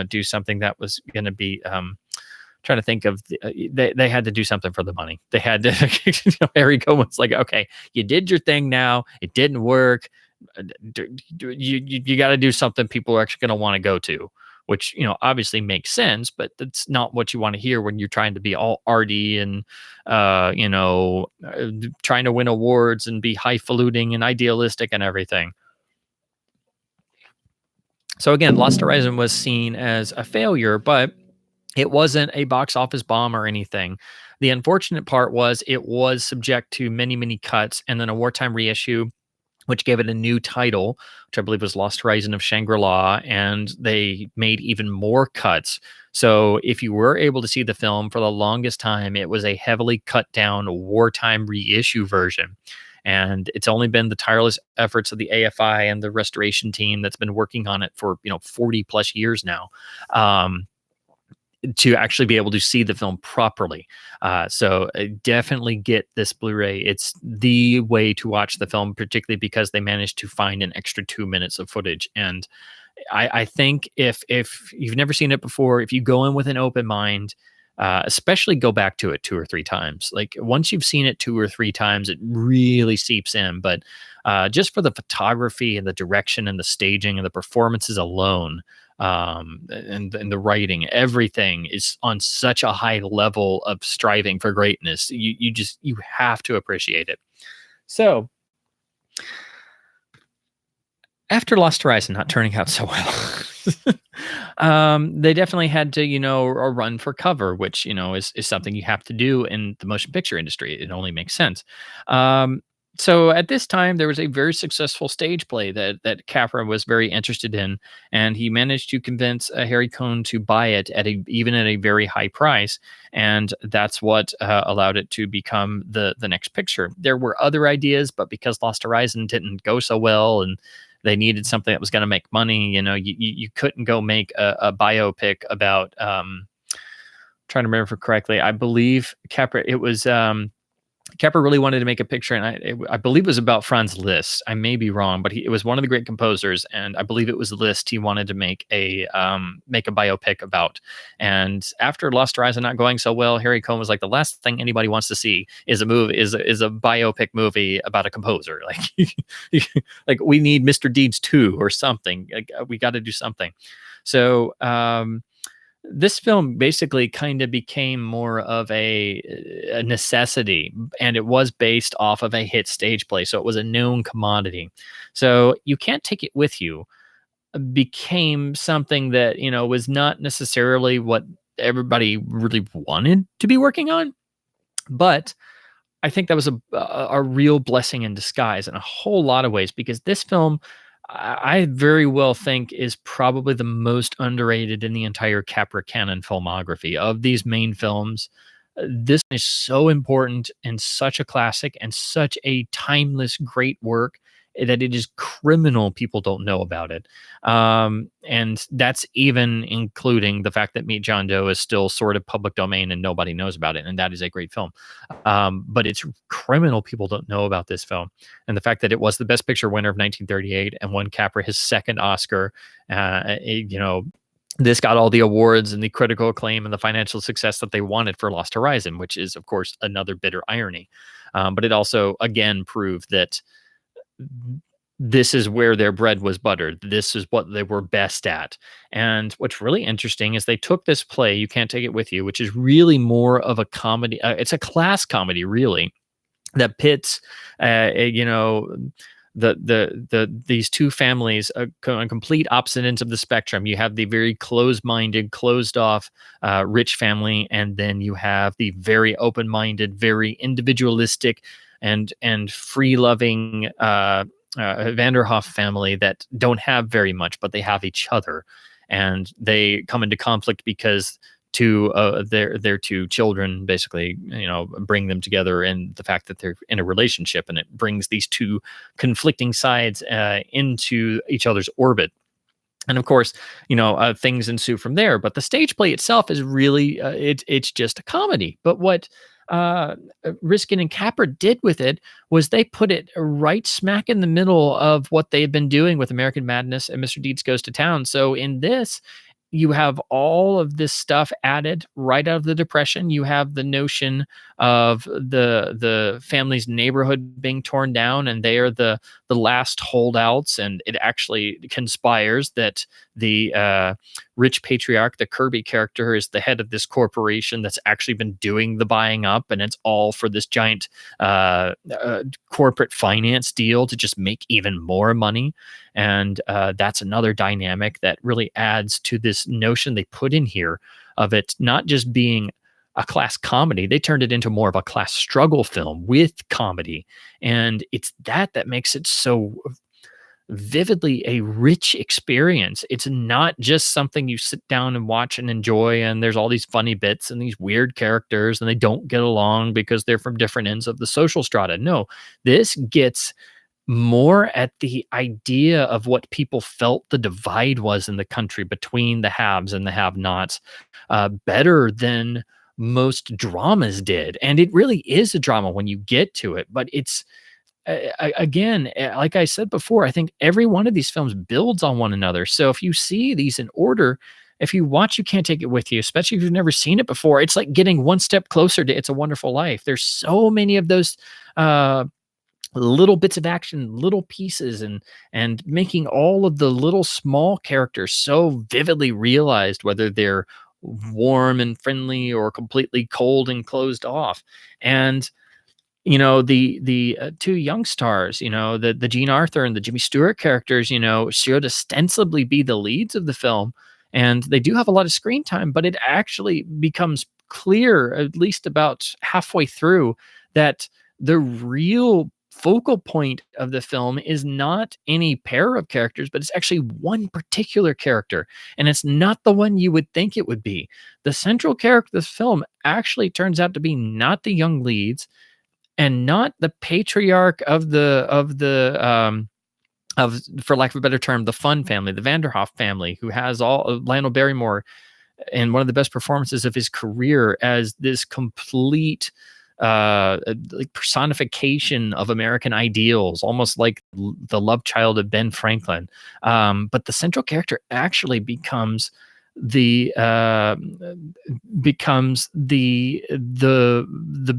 do something that was going to be trying to think of they had to do something for the money. They had to Harry Cohn was like, okay, you did your thing, now it didn't work. You got to do something people are actually going to want to go to, which obviously makes sense, but that's not what you want to hear when you're trying to be all arty and trying to win awards and be highfalutin and idealistic and everything. So again, Lost Horizon was seen as a failure, but it wasn't a box office bomb or anything. The unfortunate part was it was subject to many, many cuts and then a wartime reissue, which gave it a new title, which I believe was Lost Horizon of Shangri-La, and they made even more cuts. So if you were able to see the film for the longest time, it was a heavily cut down wartime reissue version. And it's only been the tireless efforts of the AFI and the restoration team that's been working on it for 40 plus years now. To actually be able to see the film properly. So definitely get this Blu-ray. It's the way to watch the film, particularly because they managed to find an extra 2 minutes of footage. And I think if you've never seen it before, if you go in with an open mind, especially go back to it 2 or 3 times. Like once you've seen it 2 or 3 times, it really seeps in. But just for the photography and the direction and the staging and the performances alone, and the writing, everything is on such a high level of striving for greatness. You have to appreciate it. So after Lost Horizon not turning out so well, they definitely had to, run for cover, which, is something you have to do in the motion picture industry. It only makes sense. So at this time, there was a very successful stage play that Capra was very interested in, and he managed to convince Harry Cohn to buy it even at a very high price, and that's what allowed it to become the next picture. There were other ideas, but because Lost Horizon didn't go so well, and they needed something that was going to make money, you couldn't go make a biopic about. Trying to remember correctly, I believe Capra. It was. Capra really wanted to make a picture, and I believe it was about Franz Liszt. I may be wrong, but it was one of the great composers, and I believe it was Liszt he wanted to make a biopic about. And after Lost Horizon not going so well, Harry Cohn was like, the last thing anybody wants to see is a biopic movie about a composer. Like we need Mr. Deeds 2 or something. Like, we got to do something. So this film basically kind of became more of a necessity, and it was based off of a hit stage play. So it was a known commodity. So You Can't Take It With You became something that, was not necessarily what everybody really wanted to be working on. But I think that was a real blessing in disguise in a whole lot of ways, because this film, I very well think, is probably the most underrated in the entire Capra canon filmography of these main films. This is so important and such a classic and such a timeless, great work that it is criminal people don't know about it. And that's even including the fact that Meet John Doe is still sort of public domain and nobody knows about it. And that is a great film. But it's criminal people don't know about this film. And the fact that it was the Best Picture winner of 1938 and won Capra his second Oscar, this got all the awards and the critical acclaim and the financial success that they wanted for Lost Horizon, which is, of course, another bitter irony. But it also, again, proved that this is where their bread was buttered. This is what they were best at. And what's really interesting is they took this play, You Can't Take It With You, which is really more of a comedy. It's a class comedy, really, that pits, these two families on complete opposite ends of the spectrum. You have the very closed-minded, closed-off rich family, and then you have the very open-minded, very individualistic and free-loving Vanderhoff family that don't have very much, but they have each other, and they come into conflict because their two children basically, bring them together, and the fact that they're in a relationship, and it brings these two conflicting sides into each other's orbit. And of course, things ensue from there. But the stage play itself is really it's just a comedy. But what Riskin and Capra did with it was they put it right smack in the middle of what they had been doing with American Madness and Mr. Deeds Goes to Town. So in this, you have all of this stuff added right out of the Depression. You have the notion of the family's neighborhood being torn down, and they are the last holdouts. And it actually conspires that the rich patriarch, the Kirby character, is the head of this corporation that's actually been doing the buying up, and it's all for this giant corporate finance deal to just make even more money. And that's another dynamic that really adds to this notion they put in here of it not just being a class comedy. They turned it into more of a class struggle film with comedy. And it's that makes it so vividly a rich experience. It's not just something you sit down and watch and enjoy, and there's all these funny bits and these weird characters, and they don't get along because they're from different ends of the social strata. No, this gets more at the idea of what people felt the divide was in the country between the haves and the have-nots, better than most dramas did. And it really is a drama when you get to it, but it's again, like I said before, I think every one of these films builds on one another. So if you see these in order, if you watch You Can't Take It With You, especially if you've never seen it before, it's like getting one step closer to It's a Wonderful Life. There's so many of those little bits of action, little pieces, and making all of the little small characters so vividly realized, whether they're warm and friendly or completely cold and closed off. And the two young stars, the Jean Arthur and the Jimmy Stewart characters, should ostensibly be the leads of the film, and they do have a lot of screen time, but it actually becomes clear, at least about halfway through, that the real focal point of the film is not any pair of characters, but it's actually one particular character, and it's not the one you would think it would be. The central character of the film actually turns out to be not the young leads, and not the patriarch of for lack of a better term, the fun family, the Vanderhoff family, who has all Lionel Barrymore in one of the best performances of his career as this complete like personification of American ideals, almost like the love child of Ben Franklin. But the central character actually becomes the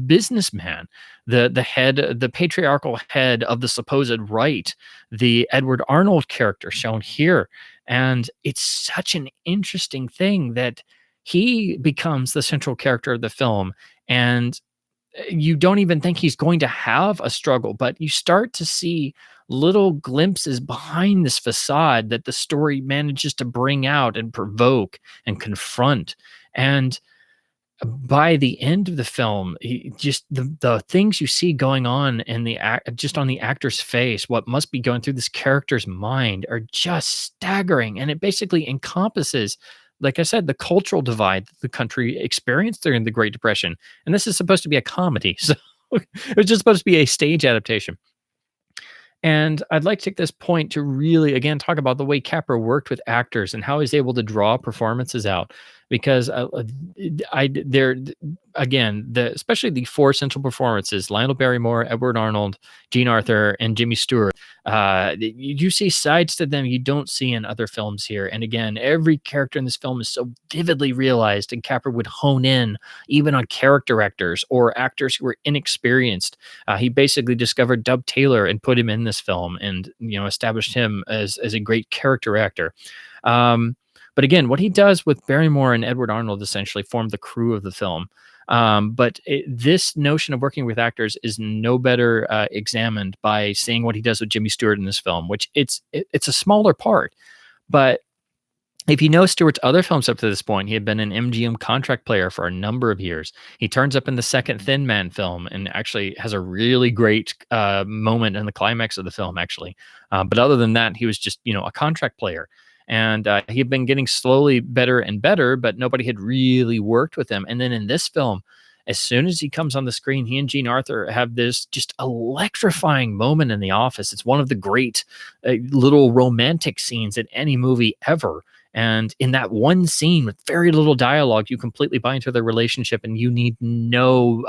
businessman, the head, the patriarchal head of the supposed right, the Edward Arnold character shown here. And it's such an interesting thing that he becomes the central character of the film, and you don't even think he's going to have a struggle, but you start to see little glimpses behind this facade that the story manages to bring out and provoke and confront. And by the end of the film, just the things you see going on in just on the actor's face, what must be going through this character's mind, are just staggering. And it basically encompasses, like I said, the cultural divide that the country experienced during the Great Depression. And this is supposed to be a comedy, so it was just supposed to be a stage adaptation. And I'd like to take this point to really, again, talk about the way Capra worked with actors and how he's able to draw performances out. Because especially the four central performances: Lionel Barrymore, Edward Arnold, Jean Arthur, and Jimmy Stewart. You see sides to them you don't see in other films here. And again, every character in this film is so vividly realized, and Capra would hone in even on character actors or actors who were inexperienced. He basically discovered Dub Taylor and put him in this film, and established him as a great character actor. But again, what he does with Barrymore and Edward Arnold essentially formed the crew of the film. But this notion of working with actors is no better examined by seeing what he does with Jimmy Stewart in this film, which it's a smaller part, but if you know Stewart's other films up to this point, he had been an MGM contract player for a number of years. He turns up in the second Thin Man film and actually has a really great moment in the climax of the film, actually. But other than that, he was just, a contract player. And he had been getting slowly better and better, but nobody had really worked with him. And then in this film, as soon as he comes on the screen, he and Jean Arthur have this just electrifying moment in the office. It's one of the great little romantic scenes in any movie ever. And in that one scene with very little dialogue, you completely buy into their relationship, and you need no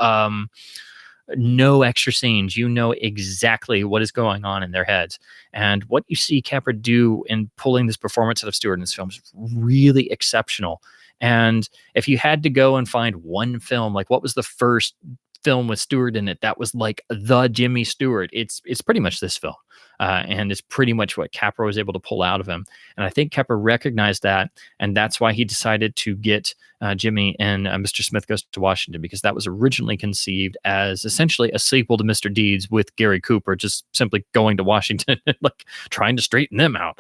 extra scenes. You know exactly what is going on in their heads. And what you see Capra do in pulling this performance out of Stewart in this film is really exceptional. And if you had to go and find one film, like what was the first film with Stewart in it that was like the Jimmy Stewart, it's pretty much this film. And it's pretty much what Capra was able to pull out of him. And I think Capra recognized that, and that's why he decided to get Jimmy in Mr. Smith Goes to Washington, because that was originally conceived as essentially a sequel to Mr. Deeds with Gary Cooper, just simply going to Washington and like trying to straighten them out.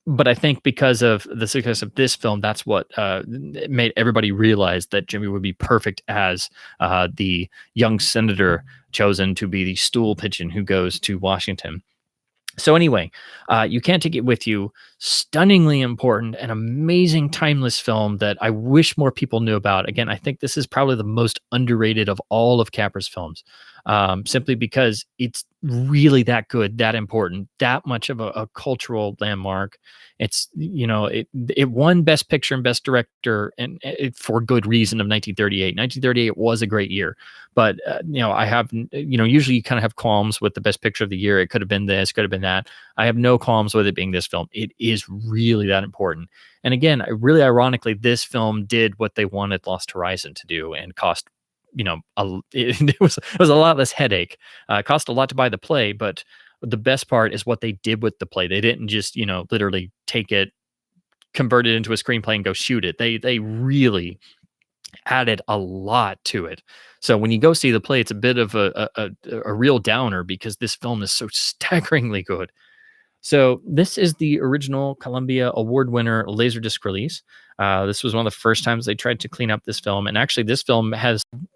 But I think because of the success of this film, that's what made everybody realize that Jimmy would be perfect as the young senator chosen to be the stool pigeon who goes to Washington. So anyway, You Can't Take It With You, stunningly important and amazing timeless film that I wish more people knew about. Again, I think this is probably the most underrated of all of Capra's films, simply because it's really that good, that important, that much of a cultural landmark. It's, it won Best Picture and Best Director, and for good reason, of 1938. 1938 was a great year, but I have, usually you kind of have qualms with the Best Picture of the year. It could have been this, could have been that. I have no qualms with it being this film. It is really that important. And again, really ironically, this film did what they wanted Lost Horizon to do and cost, it was a lot less headache. It cost a lot to buy the play, but the best part is what they did with the play. They didn't just, literally take it, convert it into a screenplay and go shoot it. They really added a lot to it. So when you go see the play, it's a bit of a real downer because this film is so staggeringly good. So this is the original Columbia Award winner Laserdisc release. This was one of the first times they tried to clean up this film. And actually, this film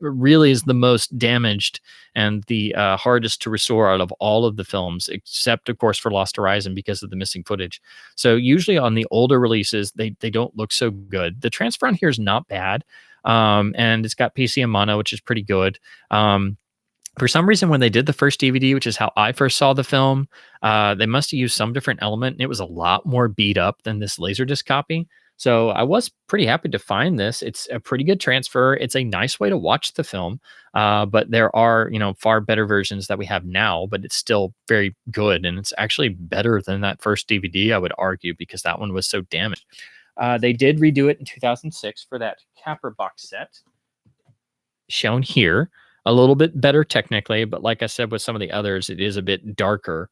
really is the most damaged and the hardest to restore out of all of the films, except, of course, for Lost Horizon because of the missing footage. So usually on the older releases, they don't look so good. The transfer on here is not bad. And it's got PC and mono, which is pretty good. For some reason, when they did the first DVD, which is how I first saw the film, they must have used some different element, and it was a lot more beat up than this Laserdisc copy. So I was pretty happy to find this. It's a pretty good transfer. It's a nice way to watch the film, but there are, far better versions that we have now, but it's still very good, and it's actually better than that first DVD, I would argue, because that one was so damaged. They did redo it in 2006 for that Capra box set, shown here. A little bit better technically, but like I said, with some of the others, it is a bit darker.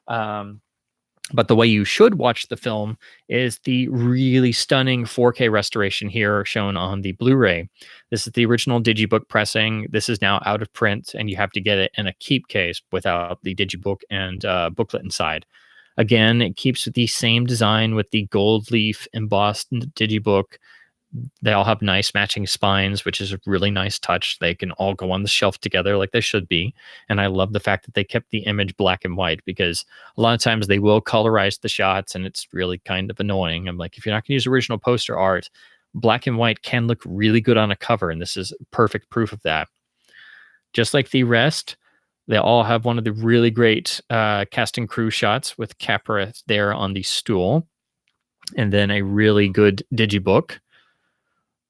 But the way you should watch the film is the really stunning 4K restoration here shown on the Blu-ray. This is the original Digibook pressing. This is now out of print, and you have to get it in a keep case without the Digibook and booklet inside. Again, it keeps the same design with the gold leaf embossed Digibook. They all have nice matching spines, which is a really nice touch. They can all go on the shelf together like they should be. And I love the fact that they kept the image black and white, because a lot of times they will colorize the shots and it's really kind of annoying. I'm like, if you're not going to use original poster art, black and white can look really good on a cover. And this is perfect proof of that. Just like the rest, they all have one of the really great cast and crew shots with Capra there on the stool. And then a really good Digibook.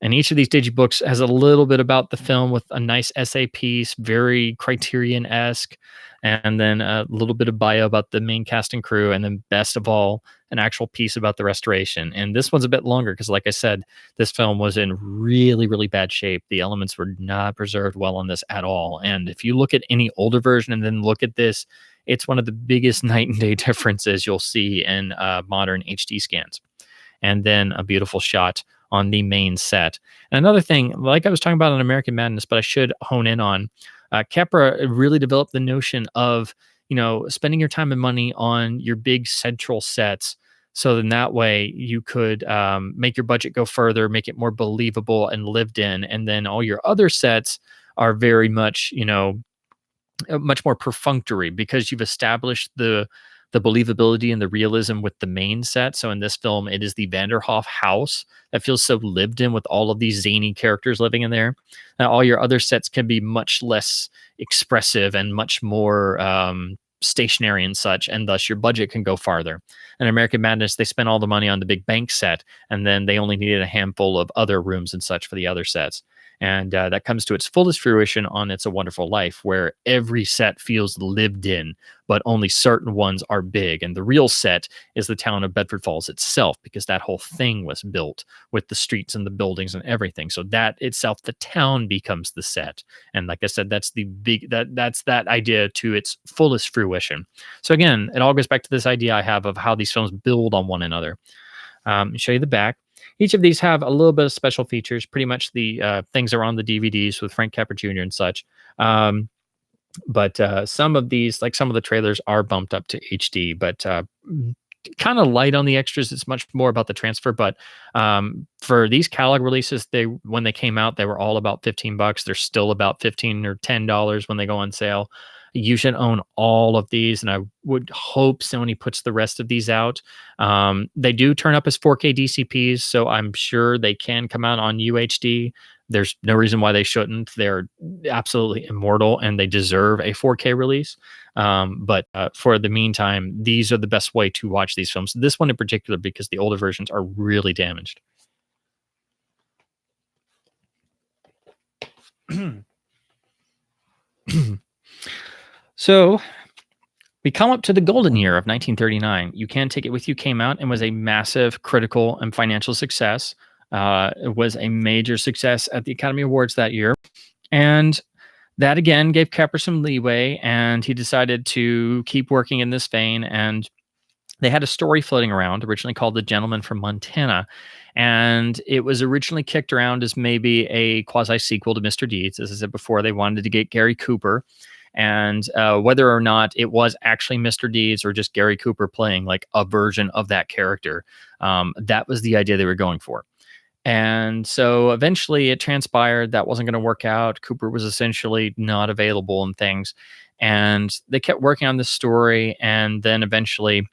And each of these Digibooks has a little bit about the film with a nice essay piece, very Criterion-esque, and then a little bit of bio about the main cast and crew, and then best of all, an actual piece about the restoration. And this one's a bit longer because, like I said, this film was in really, really bad shape. The elements were not preserved well on this at all. And if you look at any older version and then look at this, it's one of the biggest night and day differences you'll see in modern HD scans. And then a beautiful shot on the main set. And another thing, like I was talking about on American Madness, but I should hone in on, Capra really developed the notion of, spending your time and money on your big central sets. So then that way you could make your budget go further, make it more believable and lived in. And then all your other sets are very much, much more perfunctory because you've established the believability and the realism with the main set. So in this film, it is the Vanderhoff house that feels so lived in with all of these zany characters living in there. Now, all your other sets can be much less expressive and much more stationary and such, and thus your budget can go farther. In American Madness, they spent all the money on the big bank set, and then they only needed a handful of other rooms and such for the other sets. And that comes to its fullest fruition on It's a Wonderful Life, where every set feels lived in, but only certain ones are big. And the real set is the town of Bedford Falls itself, because that whole thing was built with the streets and the buildings and everything. So that itself, the town becomes the set. And like I said, that's that's that idea to its fullest fruition. So again, it all goes back to this idea I have of how these films build on one another. Show you the back. Each of these have a little bit of special features. Pretty much the things are on the DVDs with Frank Capra Jr. and such. But some of these, like some of the trailers, are bumped up to HD, but kind of light on the extras. It's much more about the transfer. But for these catalog releases, when they came out, they were all about $15. They're still about $15 or $10 when they go on sale. You should own all of these, and I would hope Sony puts the rest of these out. They do turn up as 4K DCPs, so I'm sure they can come out on UHD. There's no reason why they shouldn't. They're absolutely immortal, and they deserve a 4K release. But for the meantime, these are the best way to watch these films. This one in particular, because the older versions are really damaged. So we come up to the golden year of 1939. You Can't Take It With You came out and was a massive critical and financial success. It was a major success at the Academy Awards that year. And that again gave Capra some leeway, and he decided to keep working in this vein. And they had a story floating around originally called The Gentleman from Montana. And it was originally kicked around as maybe a quasi sequel to Mr. Deeds. As I said before, they wanted to get Gary Cooper. And whether or not it was actually Mr. Deeds or just Gary Cooper playing like a version of that character, that was the idea they were going for. And so eventually it transpired that wasn't going to work out. Cooper was essentially not available and things. And they kept working on this story, and then eventually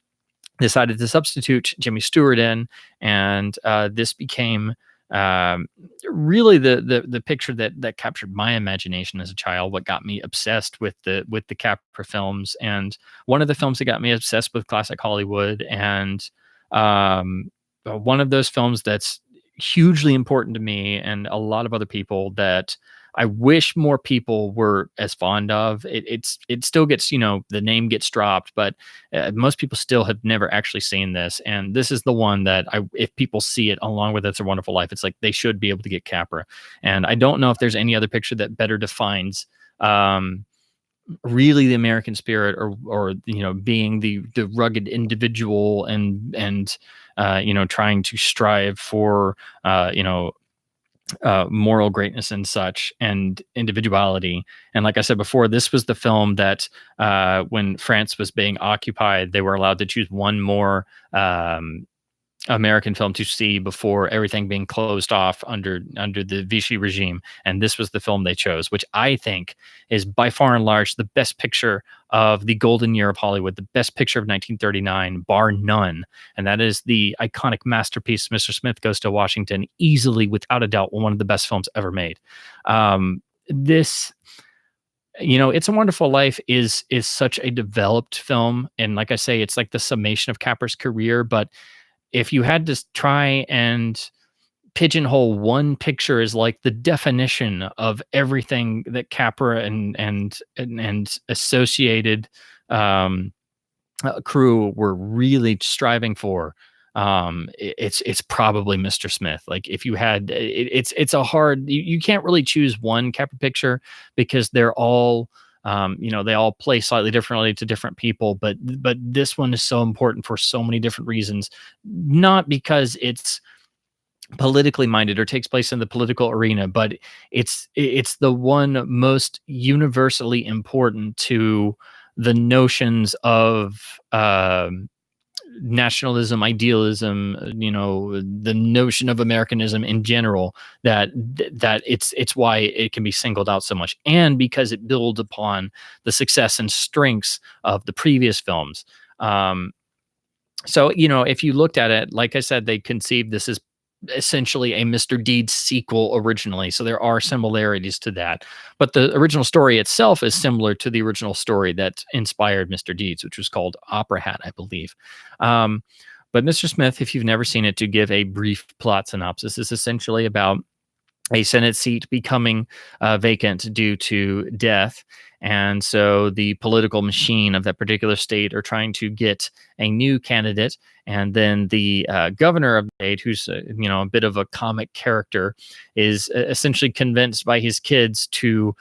decided to substitute Jimmy Stewart in. And this became really the picture that captured my imagination as a child, what got me obsessed with the Capra films, and one of the films that got me obsessed with classic Hollywood, and one of those films that's hugely important to me and a lot of other people that I wish more people were as fond of. It still gets, the name gets dropped, but most people still have never actually seen this. And this is the one that if people see it along with It's a Wonderful Life, it's like they should be able to get Capra. And I don't know if there's any other picture that better defines really the American spirit, or being the rugged individual and trying to strive for moral greatness and such, and individuality. And like I said before, this was the film that when France was being occupied, they were allowed to choose one more American film to see before everything being closed off under the Vichy regime. And this was the film they chose, which I think is by far and large the best picture of the golden year of Hollywood, the best picture of 1939, bar none. And that is the iconic masterpiece, Mr. Smith Goes to Washington, easily, without a doubt, one of the best films ever made. It's a Wonderful Life is such a developed film. And like I say, it's like the summation of Capra's career. But if you had to try and pigeonhole one picture as like the definition of everything that Capra and associated crew were really striving for, it's probably Mr. Smith. Like if you had, it's a hard, you can't really choose one Capra picture because they're all, they all play slightly differently to different people, but this one is so important for so many different reasons. Not because it's politically minded or takes place in the political arena, but it's the one most universally important to the notions of nationalism, idealism, the notion of Americanism in general, that it's why it can be singled out so much, and because it builds upon the success and strengths of the previous films. So, if you looked at it, like I said, they conceived this as essentially a Mr. Deeds sequel originally. So there are similarities to that. But the original story itself is similar to the original story that inspired Mr. Deeds, which was called Opera Hat, I believe. But Mr. Smith, if you've never seen it, to give a brief plot synopsis, is essentially about a Senate seat becoming vacant due to death. And so the political machine of that particular state are trying to get a new candidate. And then the governor of the state, who's a bit of a comic character, is essentially convinced by his kids to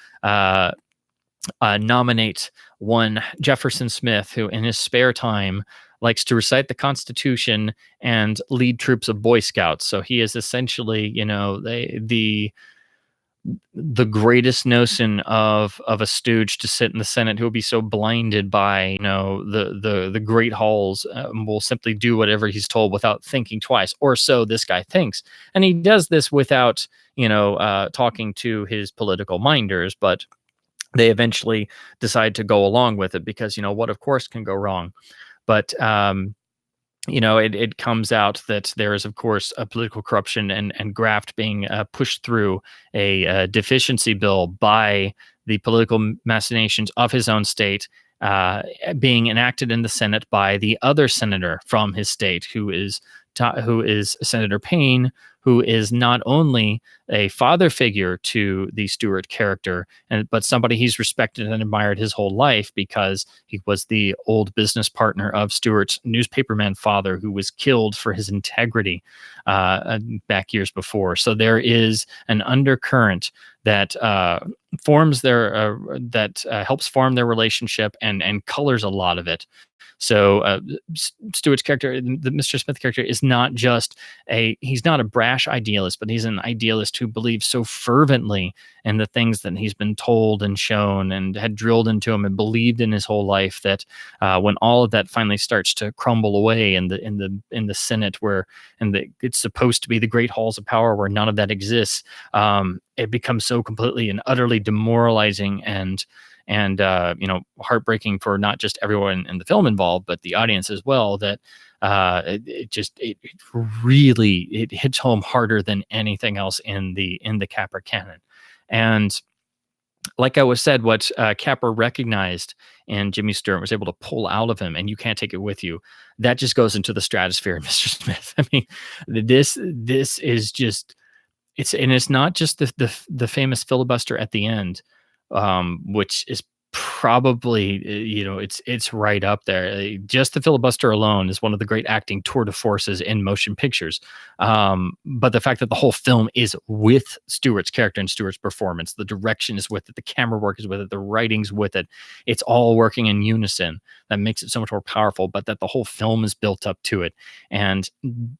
nominate one Jefferson Smith, who in his spare time likes to recite the Constitution and lead troops of Boy Scouts. So he is essentially, the greatest notion of a stooge to sit in the Senate, who will be so blinded by the great halls, will simply do whatever he's told without thinking twice, or so this guy thinks. And he does this without talking to his political minders, but they eventually decide to go along with it because what of course can go wrong. But it comes out that there is, of course, a political corruption and graft being pushed through a deficiency bill by the political machinations of his own state, being enacted in the Senate by the other senator from his state, who is Senator Payne, who is not only a father figure to the Stewart character, but somebody he's respected and admired his whole life because he was the old business partner of Stewart's newspaperman father, who was killed for his integrity back years before. So there is an undercurrent that helps form their relationship and colors a lot of it. So Stewart's character, the Mr. Smith character, is not just he's not a brash idealist, but he's an idealist who believes so fervently in the things that he's been told and shown and had drilled into him and believed in his whole life, that when all of that finally starts to crumble away in the Senate, it's supposed to be the great halls of power where none of that exists, it becomes so completely and utterly demoralizing and heartbreaking for not just everyone in the film involved, but the audience as well, that it really hits home harder than anything else in the Capra canon. And like I was said, what Capra recognized in Jimmy Stewart, was able to pull out of him, and you can't take it with you, that just goes into the stratosphere of Mr. Smith. I mean, this is just, it's not just the famous filibuster at the end, which is probably it's right up there. Just the filibuster alone is one of the great acting tour de forces in motion pictures. But the fact that the whole film is with Stewart's character and Stewart's performance, the direction is with it, the camera work is with it, the writing's with it, it's all working in unison, that makes it so much more powerful. But that the whole film is built up to it, and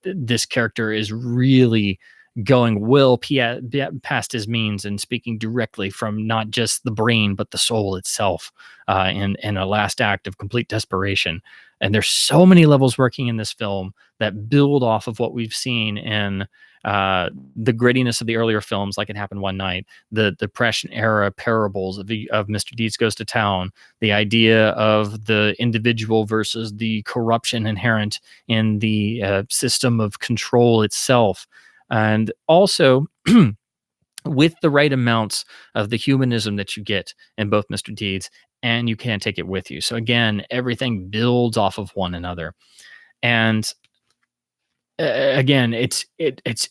this character is really going past his means and speaking directly from not just the brain but the soul itself, in a last act of complete desperation. And there's so many levels working in this film that build off of what we've seen in the grittiness of the earlier films, like It Happened One Night, the Depression era parables of Mr. Deeds Goes to Town, the idea of the individual versus the corruption inherent in the system of control itself. And also, with the right amounts of the humanism that you get in both Mr. Deeds, and you can't take it with you. So again, everything builds off of one another. And again, it's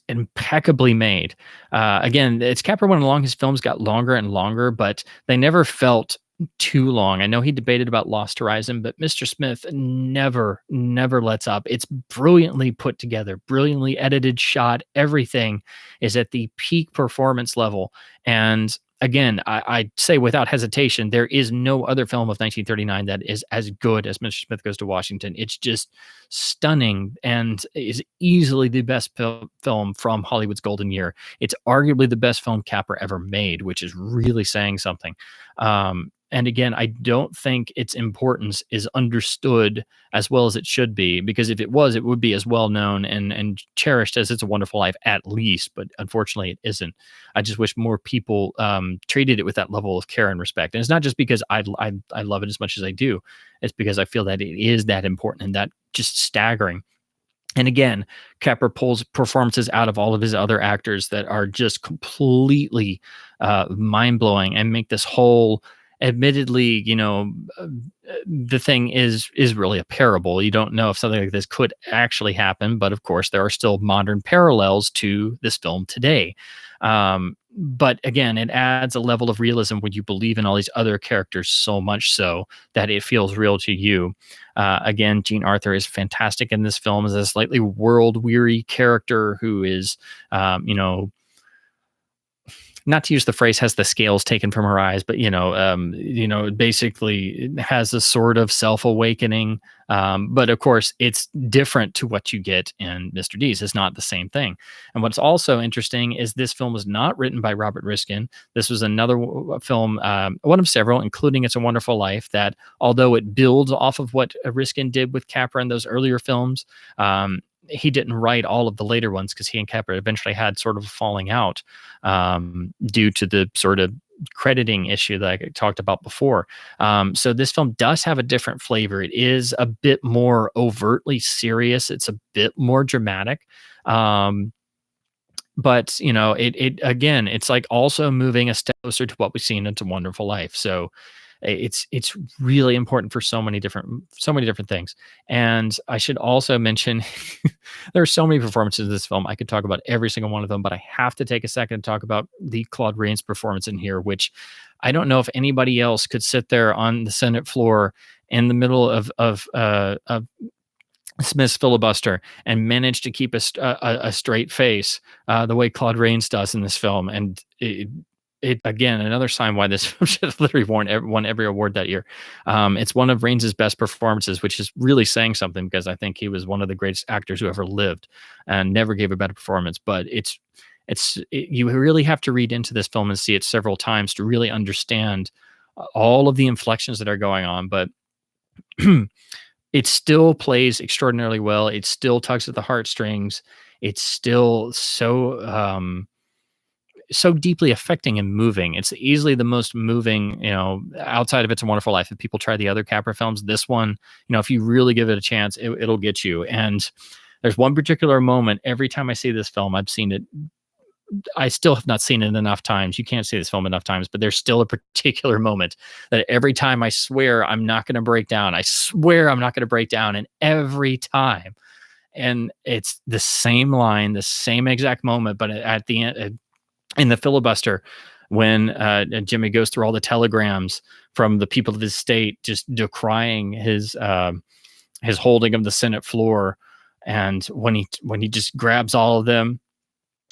impeccably made. Again, it's Capra went along, his films got longer and longer, but they never felt too long. I know he debated about Lost Horizon, but Mr. Smith never lets up. It's brilliantly put together, brilliantly edited, shot. Everything is at the peak performance level. And again, I say without hesitation, there is no other film of 1939 that is as good as Mr. Smith Goes to Washington. It's just stunning and is easily the best film from Hollywood's golden year. It's arguably the best film Capra ever made, which is really saying something. And again, I don't think its importance is understood as well as it should be, because if it was, it would be as well known and cherished as It's a Wonderful Life, at least. But unfortunately, it isn't. I just wish more people treated it with that level of care and respect. And it's not just because I love it as much as I do. It's because I feel that it is that important and that just staggering. And again, Capra pulls performances out of all of his other actors that are just completely mind blowing and make this whole, admittedly, the thing is really a parable. You don't know if something like this could actually happen, but of course there are still modern parallels to this film today. But again, it adds a level of realism when you believe in all these other characters so much so that it feels real to you. Again, Jean Arthur is fantastic in this film as a slightly world-weary character who is, not to use the phrase has the scales taken from her eyes, but basically has a sort of self-awakening. But of course, it's different to what you get in Mr. Deeds. It's not the same thing. And what's also interesting is this film was not written by Robert Riskin. This was another film, one of several, including It's a Wonderful Life, that although it builds off of what Riskin did with Capra in those earlier films, he didn't write all of the later ones because he and Capra eventually had sort of a falling out due to the sort of crediting issue that I talked about before. So this film does have a different flavor. It is a bit more overtly serious. It's a bit more dramatic. But it again, it's like also moving a step closer to what we've seen in It's a Wonderful Life. So it's really important for so many different things. And I should also mention there are so many performances in this film. I could talk about every single one of them, but I have to take a second to talk about the Claude Rains performance in here, which I don't know if anybody else could sit there on the Senate floor in the middle of Smith's filibuster and manage to keep a straight face the way Claude Rains does in this film. And it again, another sign why this film should have literally won every award that year. It's one of Rains' best performances, which is really saying something, because I think he was one of the greatest actors who ever lived and never gave a better performance. But you really have to read into this film and see it several times to really understand all of the inflections that are going on. But it still plays extraordinarily well. It still tugs at the heartstrings. It's still so deeply affecting and moving. It's easily the most moving, outside of It's a Wonderful Life. If people try the other Capra films, this one, if you really give it a chance, it'll get you. And there's one particular moment every time I see this film. I've seen it. I still have not seen it enough times. You can't see this film enough times, but there's still a particular moment that every time I swear I'm not going to break down. I swear I'm not going to break down. And every time, and it's the same line, the same exact moment, but at the end, in the filibuster, when Jimmy goes through all the telegrams from the people of his state, just decrying his holding of the Senate floor, and when he just grabs all of them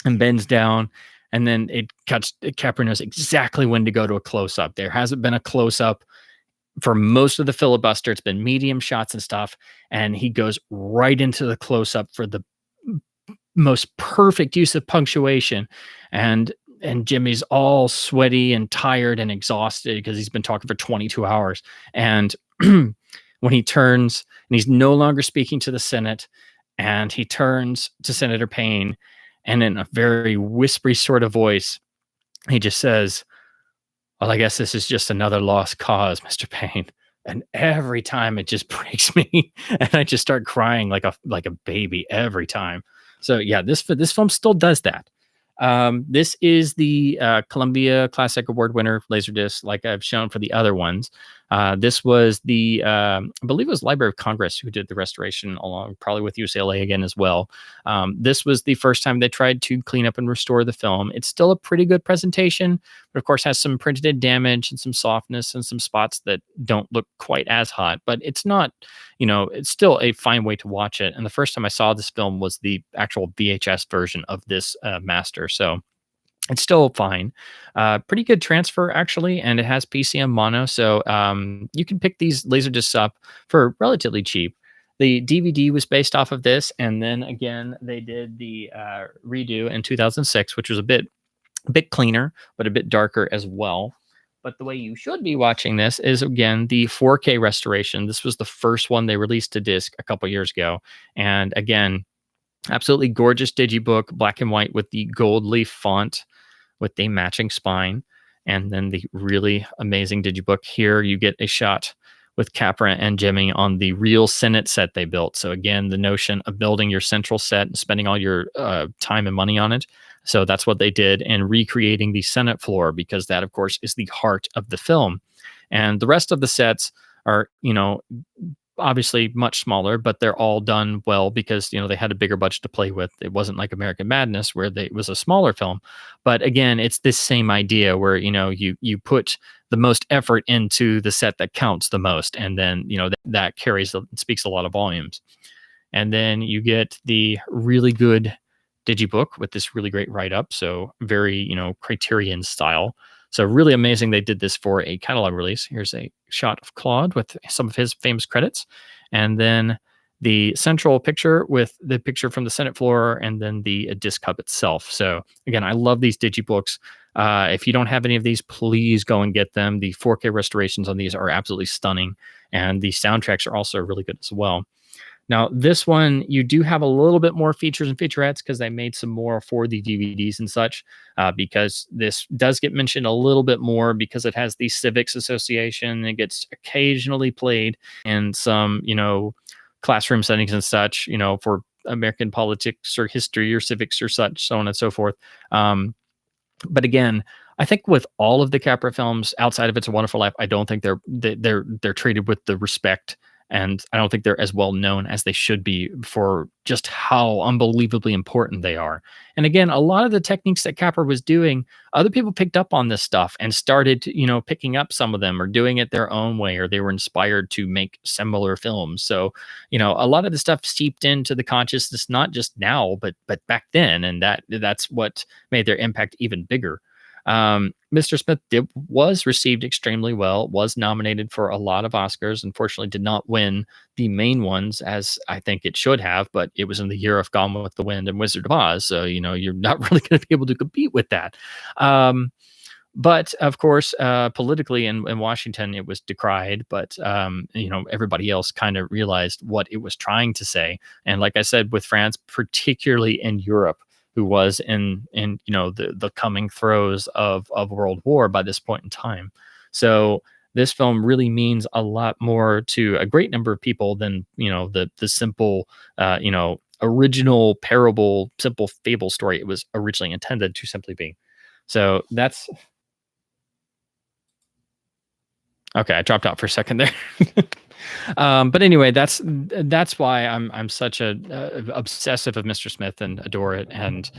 and bends down, and then it cuts. Capra knows exactly when to go to a close up. There hasn't been a close up for most of the filibuster. It's been medium shots and stuff, and he goes right into the close up for the most perfect use of punctuation. And Jimmy's all sweaty and tired and exhausted because he's been talking for 22 hours. And when he turns and he's no longer speaking to the Senate, and he turns to Senator Payne, and in a very whispery sort of voice, he just says, "Well, I guess this is just another lost cause, Mr. Payne." And every time it just breaks me, and I just start crying like a baby every time. So yeah, this film still does that. This is the Columbia Classic Award winner, Laserdisc, like I've shown for the other ones. This was the, I believe it was Library of Congress who did the restoration, along probably with UCLA again as well. This was the first time they tried to clean up and restore the film. It's still a pretty good presentation, but of course has some printed damage and some softness and some spots that don't look quite as hot, but it's not, it's still a fine way to watch it. And the first time I saw this film was the actual VHS version of this master. So It's still fine. Pretty good transfer actually, and it has PCM mono, so you can pick these Laserdiscs up for relatively cheap. The DVD was based off of this, and then again they did the redo in 2006, which was a bit cleaner, but a bit darker as well. But the way you should be watching this is again the 4K restoration. This was the first one they released to disc a couple years ago, and again, absolutely gorgeous digibook, black and white with the gold leaf font with the matching spine, and then the really amazing digibook. Here you get a shot with Capra and Jimmy on the real Senate set they built. So again, the notion of building your central set and spending all your time and money on it. So that's what they did, and recreating the Senate floor, because that, of course, is the heart of the film. And the rest of the sets are, obviously much smaller, but they're all done well because they had a bigger budget to play with. It wasn't like American Madness where it was a smaller film, but again, it's this same idea where you put the most effort into the set that counts the most, and then that carries speaks a lot of volumes. And then you get the really good digibook with this really great write up, so very Criterion style. So really amazing they did this for a catalog release. Here's a shot of Claude with some of his famous credits, and then the central picture with the picture from the Senate floor, and then the disc hub itself. So again, I love these digibooks. If you don't have any of these, please go and get them. The 4K restorations on these are absolutely stunning, and the soundtracks are also really good as well. Now, this one, you do have a little bit more features and featurettes because they made some more for the DVDs and such, because this does get mentioned a little bit more because it has the Civics Association. It gets occasionally played in some, classroom settings and such, for American politics or history or civics or such, so on and so forth. But again, I think with all of the Capra films outside of It's a Wonderful Life, I don't think they're treated with the respect, and I don't think they're as well known as they should be for just how unbelievably important they are. And again, a lot of the techniques that Capra was doing, other people picked up on this stuff and started, picking up some of them or doing it their own way, or they were inspired to make similar films. So, a lot of the stuff seeped into the consciousness, not just now, but back then, and that's what made their impact even bigger. Mr. Smith was received extremely well, was nominated for a lot of Oscars. Unfortunately, did not win the main ones as I think it should have, but it was in the year of Gone with the Wind and Wizard of Oz. So, you're not really going to be able to compete with that. But of course, politically in Washington, it was decried, but everybody else kind of realized what it was trying to say. And like I said, with France, particularly in Europe, who was in the coming throes of World War by this point in time. So this film really means a lot more to a great number of people than the simple original parable, simple fable story it was originally intended to simply be. So that's okay. I dropped out for a second there. But anyway, that's why I'm such a obsessive of Mr. Smith and adore it. And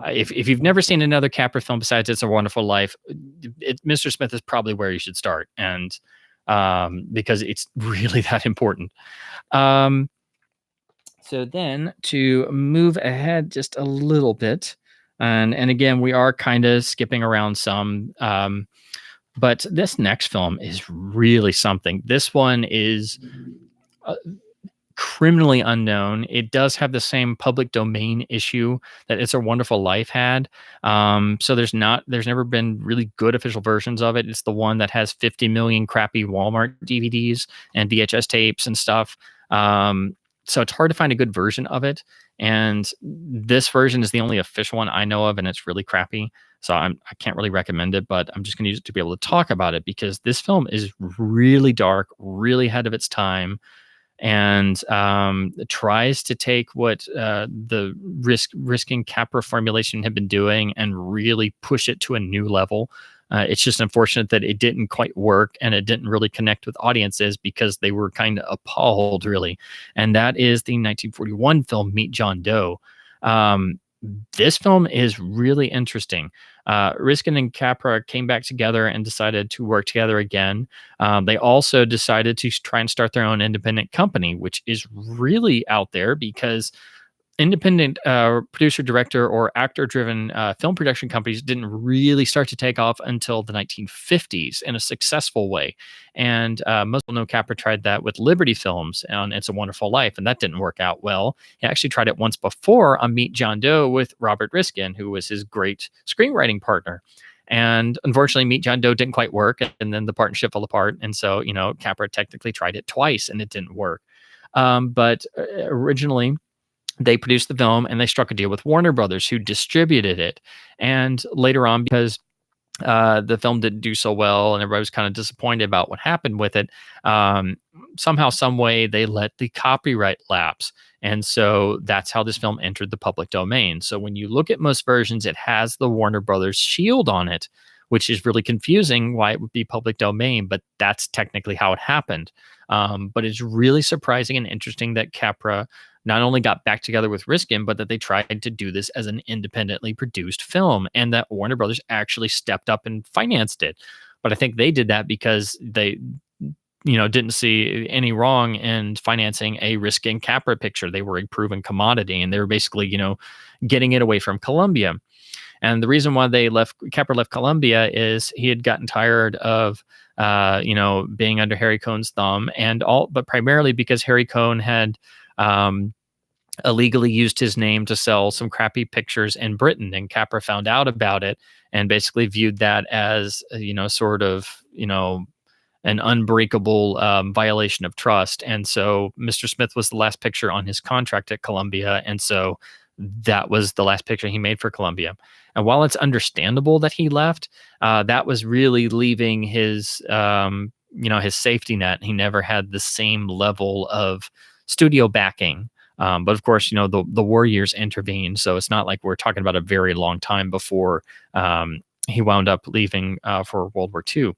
if you've never seen another Capra film besides It's a Wonderful Life, Mr. Smith is probably where you should start, and because it's really that important. So then to move ahead just a little bit, and again, we are kind of skipping around some. But this next film is really something. This one is criminally unknown. It does have the same public domain issue that It's a Wonderful Life had. So there's never been really good official versions of it. It's the one that has 50 million crappy Walmart DVDs and VHS tapes and stuff. So it's hard to find a good version of it. And this version is the only official one I know of, and it's really crappy. So I can't really recommend it, but I'm just going to use it to be able to talk about it because this film is really dark, really ahead of its time, and tries to take what the risking Capra formulation had been doing and really push it to a new level. It's just unfortunate that it didn't quite work and it didn't really connect with audiences because they were kind of appalled, really. And that is the 1941 film Meet John Doe. This film is really interesting. Riskin and Capra came back together and decided to work together again. They also decided to try and start their own independent company, which is really out there because independent producer, director, or actor driven film production companies didn't really start to take off until the 1950s in a successful way. And most people know Capra tried that with Liberty Films on It's a Wonderful Life, and that didn't work out well. He actually tried it once before on Meet John Doe with Robert Riskin, who was his great screenwriting partner. And unfortunately, Meet John Doe didn't quite work, and then the partnership fell apart. And so, Capra technically tried it twice, and it didn't work. But originally, they produced the film and they struck a deal with Warner Brothers, who distributed it. And later on, because the film didn't do so well and everybody was kind of disappointed about what happened with it, somehow, some way, they let the copyright lapse. And so that's how this film entered the public domain. So when you look at most versions, it has the Warner Brothers shield on it, which is really confusing why it would be public domain, but that's technically how it happened. But it's really surprising and interesting that Capra not only got back together with Riskin, but that they tried to do this as an independently produced film, and that Warner Brothers actually stepped up and financed it. But I think they did that because they, didn't see any wrong in financing a Riskin Capra picture. They were a proven commodity, and they were basically, getting it away from Columbia. And the reason why Capra left Columbia is he had gotten tired of, being under Harry Cohn's thumb, but primarily because Harry Cohn had illegally used his name to sell some crappy pictures in Britain, and Capra found out about it and basically viewed that as, sort of, an unbreakable violation of trust. And so Mr. Smith was the last picture on his contract at Columbia, and so that was the last picture he made for Columbia. And while it's understandable that he left, that was really leaving his, his safety net. He never had the same level of studio backing. But of course, the war years intervened. So it's not like we're talking about a very long time before he wound up leaving for World War II.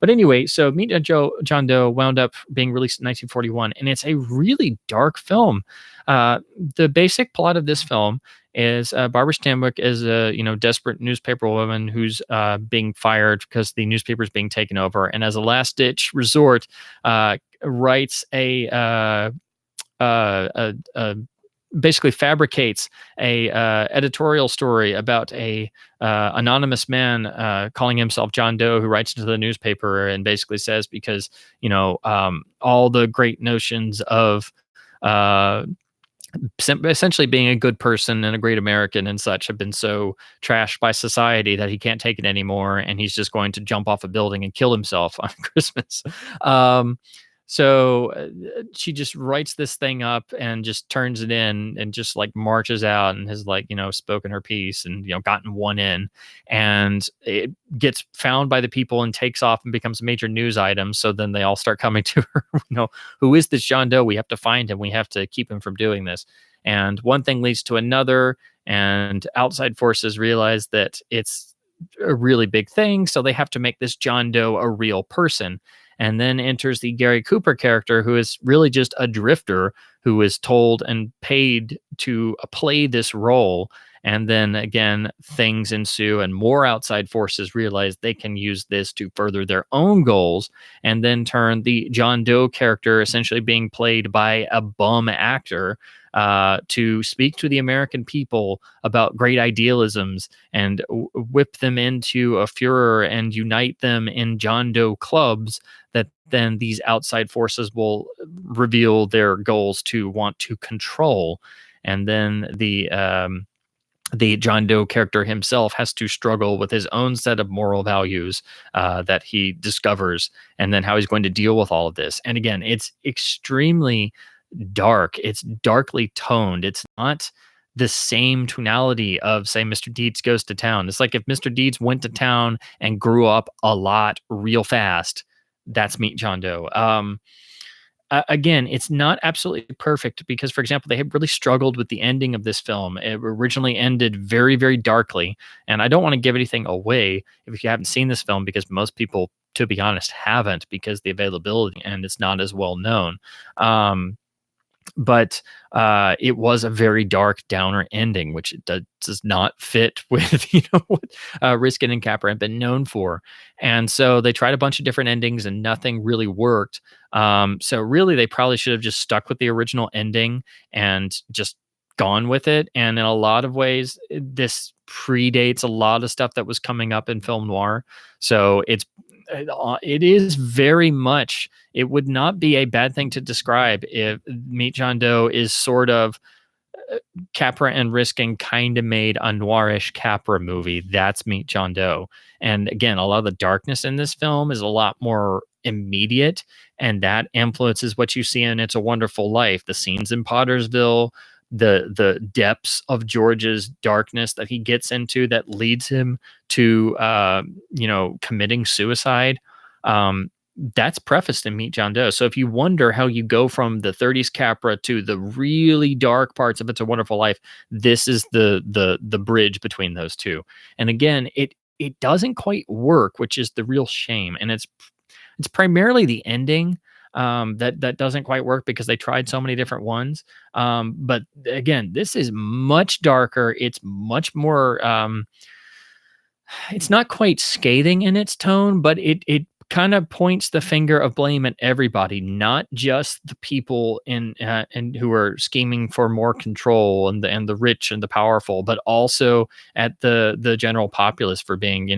But anyway, so Meet John Doe wound up being released in 1941, and it's a really dark film. The basic plot of this film is Barbara Stanwyck is a desperate newspaper woman who's being fired because the newspaper is being taken over, and as a last ditch resort, writes basically fabricates a editorial story about a anonymous man calling himself John Doe, who writes into the newspaper and basically says, because all the great notions of essentially being a good person and a great American and such have been so trashed by society that he can't take it anymore, and he's just going to jump off a building and kill himself on Christmas. So she just writes this thing up and just turns it in and just like marches out and has spoken her piece and, gotten one in, and it gets found by the people and takes off and becomes a major news item. So then they all start coming to her, who is this John Doe? We have to find him. We have to keep him from doing this. And one thing leads to another, and outside forces realize that it's a really big thing. So they have to make this John Doe a real person. And then enters the Gary Cooper character, who is really just a drifter who is told and paid to play this role. And then again, things ensue, and more outside forces realize they can use this to further their own goals, and then turn the John Doe character, essentially being played by a bum actor, to speak to the American people about great idealisms and whip them into a furor and unite them in John Doe clubs that then these outside forces will reveal their goals to want to control. And then the John Doe character himself has to struggle with his own set of moral values that he discovers, and then how he's going to deal with all of this. And again, it's extremely dark. It's darkly toned. It's not the same tonality of, say, Mr. Deeds Goes to Town. It's like if Mr. Deeds went to town and grew up a lot real fast. That's Meet John Doe. Again, it's not absolutely perfect because, for example, they had really struggled with the ending of this film. It originally ended very, very darkly, and I don't want to give anything away if you haven't seen this film, because most people, to be honest, haven't, because the availability and it's not as well known. But it was a very dark downer ending, which does not fit with what Riskin and Capra have been known for. And so they tried a bunch of different endings and nothing really worked. So really, they probably should have just stuck with the original ending and just gone with it, and in a lot of ways, this predates a lot of stuff that was coming up in film noir. So it is very much. It would not be a bad thing to describe if Meet John Doe is sort of Capra and Riskin kind of made a noirish Capra movie. That's Meet John Doe. And again, a lot of the darkness in this film is a lot more immediate, and that influences what you see in It's a Wonderful Life. The scenes in Pottersville, the depths of George's darkness that he gets into that leads him to committing suicide. That's prefaced in Meet John Doe. So if you wonder how you go from the 30s Capra to the really dark parts of It's a Wonderful Life, this is the bridge between those two. And again, it doesn't quite work, which is the real shame. And it's primarily the ending that doesn't quite work because they tried so many different ones. But again, this is much darker. It's much more. It's not quite scathing in its tone, but it kind of points the finger of blame at everybody, not just the people in and who are scheming for more control and the rich and the powerful, but also at the general populace for being,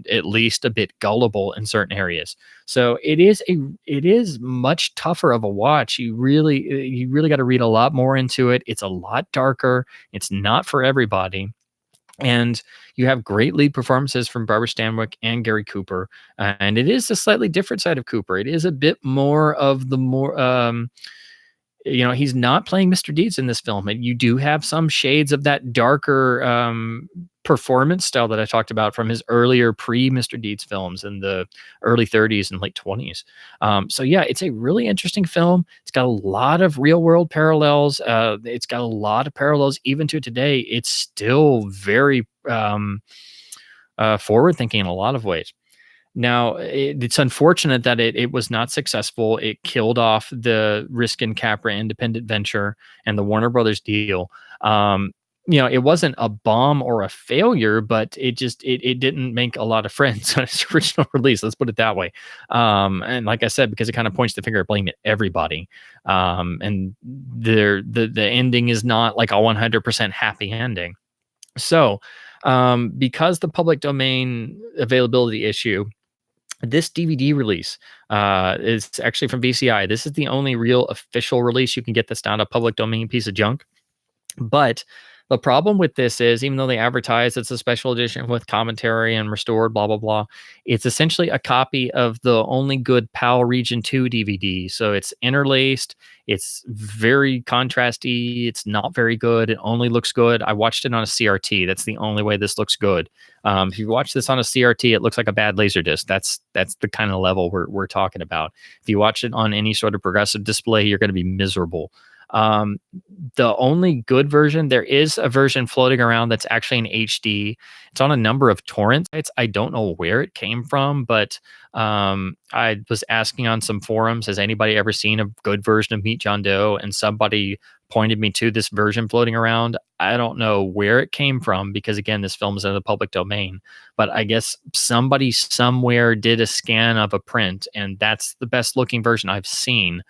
at least a bit gullible in certain areas. So it is much tougher of a watch. You really got to read a lot more into it. It's a lot darker. It's not for everybody. And you have great lead performances from Barbara Stanwyck and Gary Cooper. And it is a slightly different side of Cooper. It is a bit more of the more, he's not playing Mr. Deeds in this film. And you do have some shades of that darker performance style that I talked about from his earlier pre-Mr. Deeds films in the early 30s and late 20s. So yeah, it's a really interesting film. It's got a lot of real world parallels. It's got a lot of parallels even to today. It's still very forward thinking in a lot of ways. Now, it's unfortunate that it was not successful. It killed off the Riskin Capra independent venture and the Warner Brothers deal. It wasn't a bomb or a failure, but it didn't make a lot of friends on its original release. Let's put it that way. And like I said, because it kind of points the finger at blame at everybody. And the ending is not like a 100% happy ending. So, because the public domain availability issue, this DVD release is actually from VCI. This is the only real official release you can get that's not a public domain piece of junk. But the problem with this is, even though they advertise it's a special edition with commentary and restored, blah, blah, blah, it's essentially a copy of the Only Good PAL Region 2 DVD. So it's interlaced. It's very contrasty. It's not very good. It only looks good. I watched it on a CRT. That's the only way this looks good. If you watch this on a CRT, it looks like a bad Laserdisc. That's the kind of level we're talking about. If you watch it on any sort of progressive display, you're going to be miserable. The only good version, there is a version floating around that's actually in HD. It's on a number of torrent sites. I don't know where it came from, but I was asking on some forums, has anybody ever seen a good version of Meet John Doe? And somebody pointed me to this version floating around. I don't know where it came from because, again, this film is in the public domain, but I guess somebody somewhere did a scan of a print, and that's the best looking version I've seen.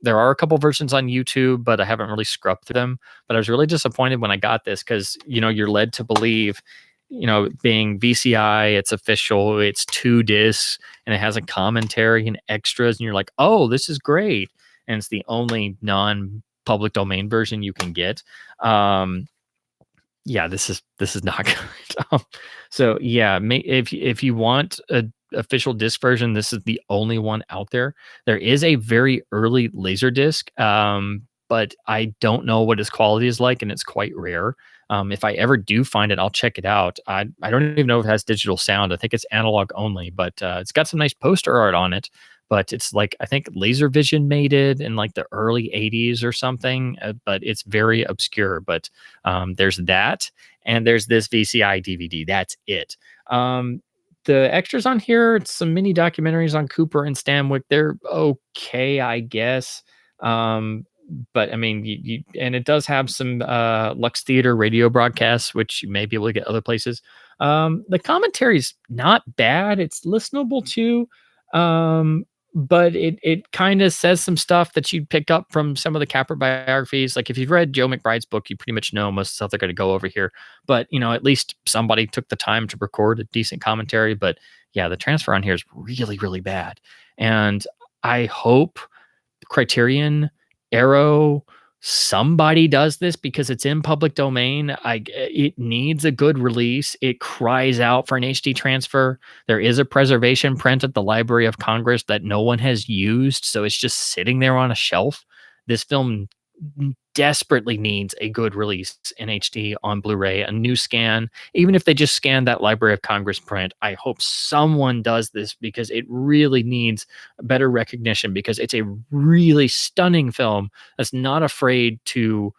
There are a couple versions on YouTube, but I haven't really scrubbed through them. But I was really disappointed when I got this because, you're led to believe, being VCI, it's official, it's 2 discs, and it has a commentary and extras. And you're like, oh, this is great. And it's the only non-public domain version you can get. Yeah, this is not good. So yeah, if you want a official disc version, this is the only one out there. There is a very early Laserdisc, but I don't know what its quality is like, and it's quite rare. If I ever do find it, I'll check it out. I don't even know if it has digital sound. I think it's analog only, but it's got some nice poster art on it. But it's like, I think Laservision made it in like the early 80s or something, but it's very obscure. But there's that, and there's this VCI DVD. That's it. The extras on here, it's some mini documentaries on Cooper and Stanwyck. They're okay, I guess. But I mean, and it does have some Lux Theater radio broadcasts, which you may be able to get other places. The commentary's not bad. It's listenable too. but it kind of says some stuff that you'd pick up from some of the Capra biographies. Like if you've read Joe McBride's book, you pretty much know most of the stuff they're going to go over here. But at least somebody took the time to record a decent commentary. But yeah, the transfer on here is really, really bad. And I hope Criterion, Arrow, somebody does this because it's in public domain. It needs a good release. It cries out for an HD transfer. There is a preservation print at the Library of Congress that no one has used, so it's just sitting there on a shelf. This film desperately needs a good release in HD on Blu-ray, a new scan. Even if they just scan that Library of Congress print, I hope someone does this because it really needs better recognition, because it's a really stunning film that's not afraid to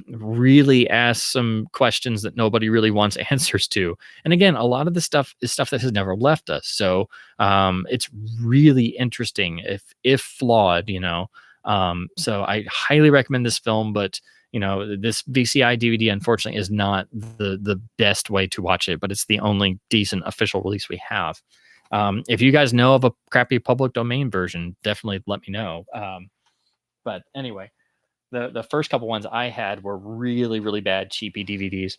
really ask some questions that nobody really wants answers to. And again, a lot of the stuff is stuff that has never left us. So it's really interesting, if flawed. So I highly recommend this film, but this VCI DVD unfortunately is not the best way to watch it, but it's the only decent official release we have. If you guys know of a crappy public domain version, definitely let me know. But anyway, the first couple ones I had were really, really bad, cheapy DVDs.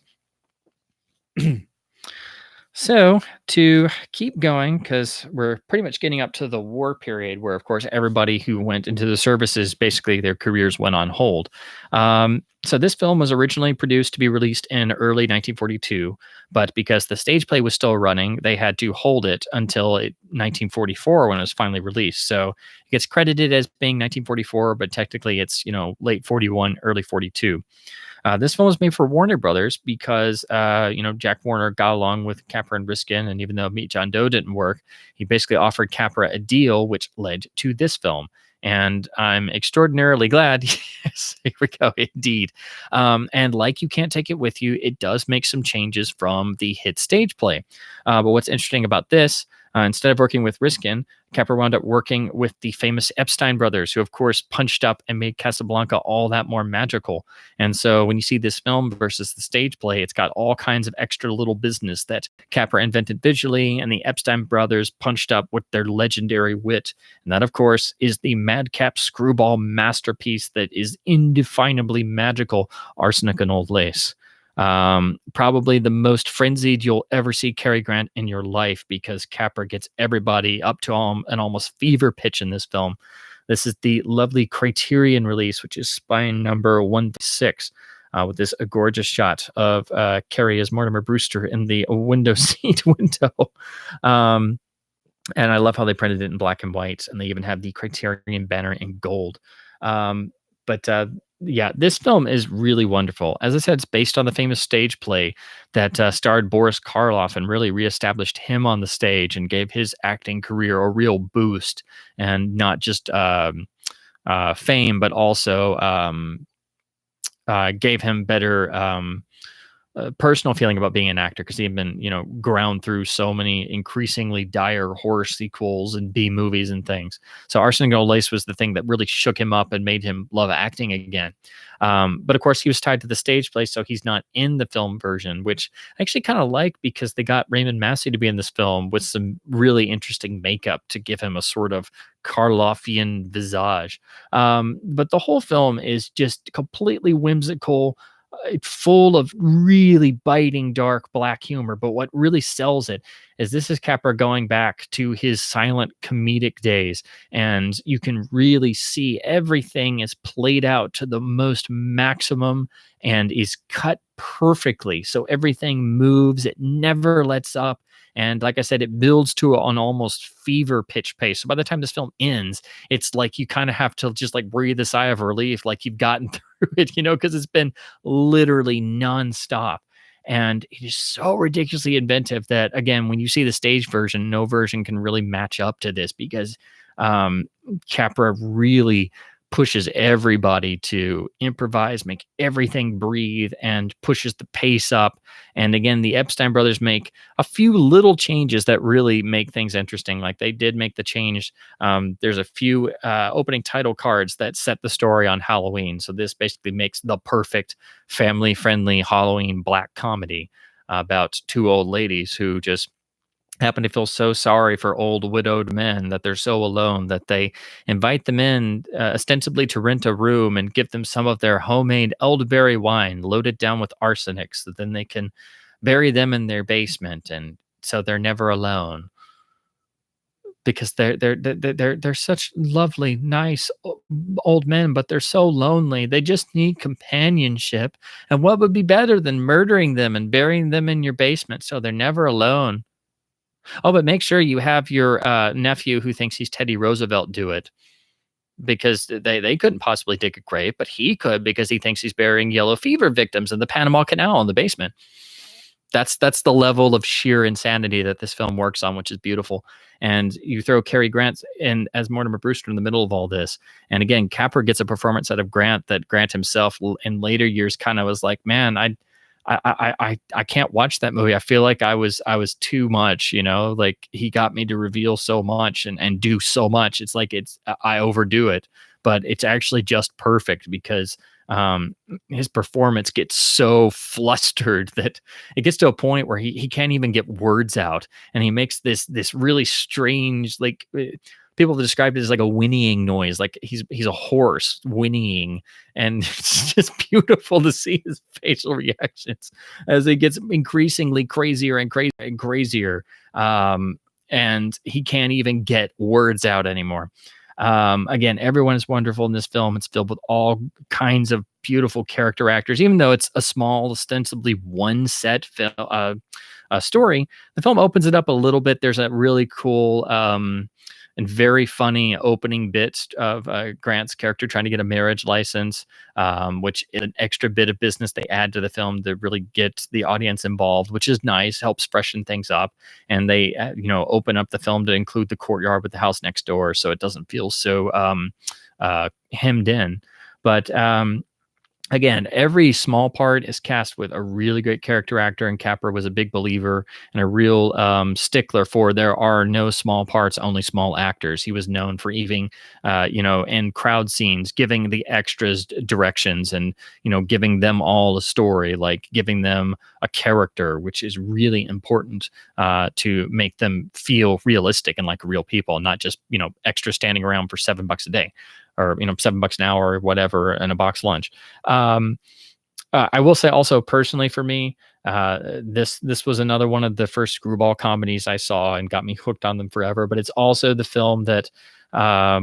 So to keep going, because we're pretty much getting up to the war period where, of course, everybody who went into the services, basically their careers went on hold. So this film was originally produced to be released in early 1942, but because the stage play was still running, they had to hold it until 1944 when it was finally released. So it gets credited as being 1944, but technically it's, late 41, early 42. This film was made for Warner Brothers because, Jack Warner got along with Capra and Riskin, and even though Meet John Doe didn't work, he basically offered Capra a deal, which led to this film. And I'm extraordinarily glad. Yes, here we go. Indeed. And like You Can't Take It With You, it does make some changes from the hit stage play. But what's interesting about this, instead of working with Riskin, Capra wound up working with the famous Epstein brothers, who, of course, punched up and made Casablanca all that more magical. And so when you see this film versus the stage play, it's got all kinds of extra little business that Capra invented visually, and the Epstein brothers punched up with their legendary wit. And that, of course, is the madcap screwball masterpiece that is indefinably magical, Arsenic and Old Lace. Probably the most frenzied you'll ever see Cary Grant in your life, because Capra gets everybody up to an almost fever pitch in this film. This is the lovely Criterion release, which is spine number 136, with this gorgeous shot of Cary as Mortimer Brewster in the window seat window. And I love how they printed it in black and white, and they even have the Criterion banner in gold. Yeah, this film is really wonderful. As I said, it's based on the famous stage play that starred Boris Karloff and really reestablished him on the stage and gave his acting career a real boost, and not just fame, but also gave him better personal feeling about being an actor, because he had been, ground through so many increasingly dire horror sequels and B movies and things. So Arsenic and Old Lace was the thing that really shook him up and made him love acting again. But of course, he was tied to the stage play, so he's not in the film version, which I actually kind of like, because they got Raymond Massey to be in this film with some really interesting makeup to give him a sort of Karloffian visage. But the whole film is just completely whimsical, full of really biting, dark, black humor. But what really sells it is this is Capra going back to his silent comedic days, and you can really see everything is played out to the most maximum and is cut perfectly. So everything moves, it never lets up. And like I said, it builds to an almost fever pitch pace. So by the time this film ends, it's like you kind of have to just like breathe a sigh of relief, like you've gotten through it, because it's been literally nonstop. And it is so ridiculously inventive that, again, when you see the stage version, no version can really match up to this, because Capra really pushes everybody to improvise, make everything breathe, and pushes the pace up. And again, the Epstein brothers make a few little changes that really make things interesting. Like they did make the change. There's a few opening title cards that set the story on Halloween. So this basically makes the perfect family-friendly Halloween black comedy about two old ladies who just happen to feel so sorry for old widowed men that they're so alone that they invite them in ostensibly to rent a room and give them some of their homemade elderberry wine loaded down with arsenic so then they can bury them in their basement and so they're never alone because they're such lovely nice old men but they're so lonely they just need companionship and what would be better than murdering them and burying them in your basement so they're never alone. Oh, but make sure you have your nephew who thinks he's Teddy Roosevelt do it because they couldn't possibly dig a grave, but he could because he thinks he's burying yellow fever victims in the Panama Canal in the basement. That's the level of sheer insanity that this film works on, which is beautiful. And you throw Cary Grant in as Mortimer Brewster in the middle of all this, and again, Capra gets a performance out of Grant that Grant himself in later years kind of was like, man, I can't watch that movie. I feel like I was too much, you know, like he got me to reveal so much and do so much. It's like I overdo it, but it's actually just perfect because his performance gets so flustered that it gets to a point where he can't even get words out, and he makes this really strange like people have described it as like a whinnying noise, like he's a horse whinnying, and it's just beautiful to see his facial reactions as he gets increasingly crazier and crazier and crazier, and he can't even get words out anymore. Again, everyone is wonderful in this film. It's filled with all kinds of beautiful character actors, even though it's a small, ostensibly one set story. The film opens it up a little bit. There's a really cool and very funny opening bit of Grant's character trying to get a marriage license, which is an extra bit of business they add to the film to really get the audience involved, which is nice, helps freshen things up. And they, open up the film to include the courtyard with the house next door, so it doesn't feel so hemmed in. But again, every small part is cast with a really great character actor, and Capra was a big believer and a real stickler for there are no small parts, only small actors. He was known for even, in crowd scenes, giving the extras directions and, giving them all a story, like giving them a character, which is really important to make them feel realistic and like real people, not just, extra standing around for $7 a day. Or $7 an hour or whatever, and a box lunch. I will say also personally for me, this was another one of the first screwball comedies I saw and got me hooked on them forever. But it's also the film that I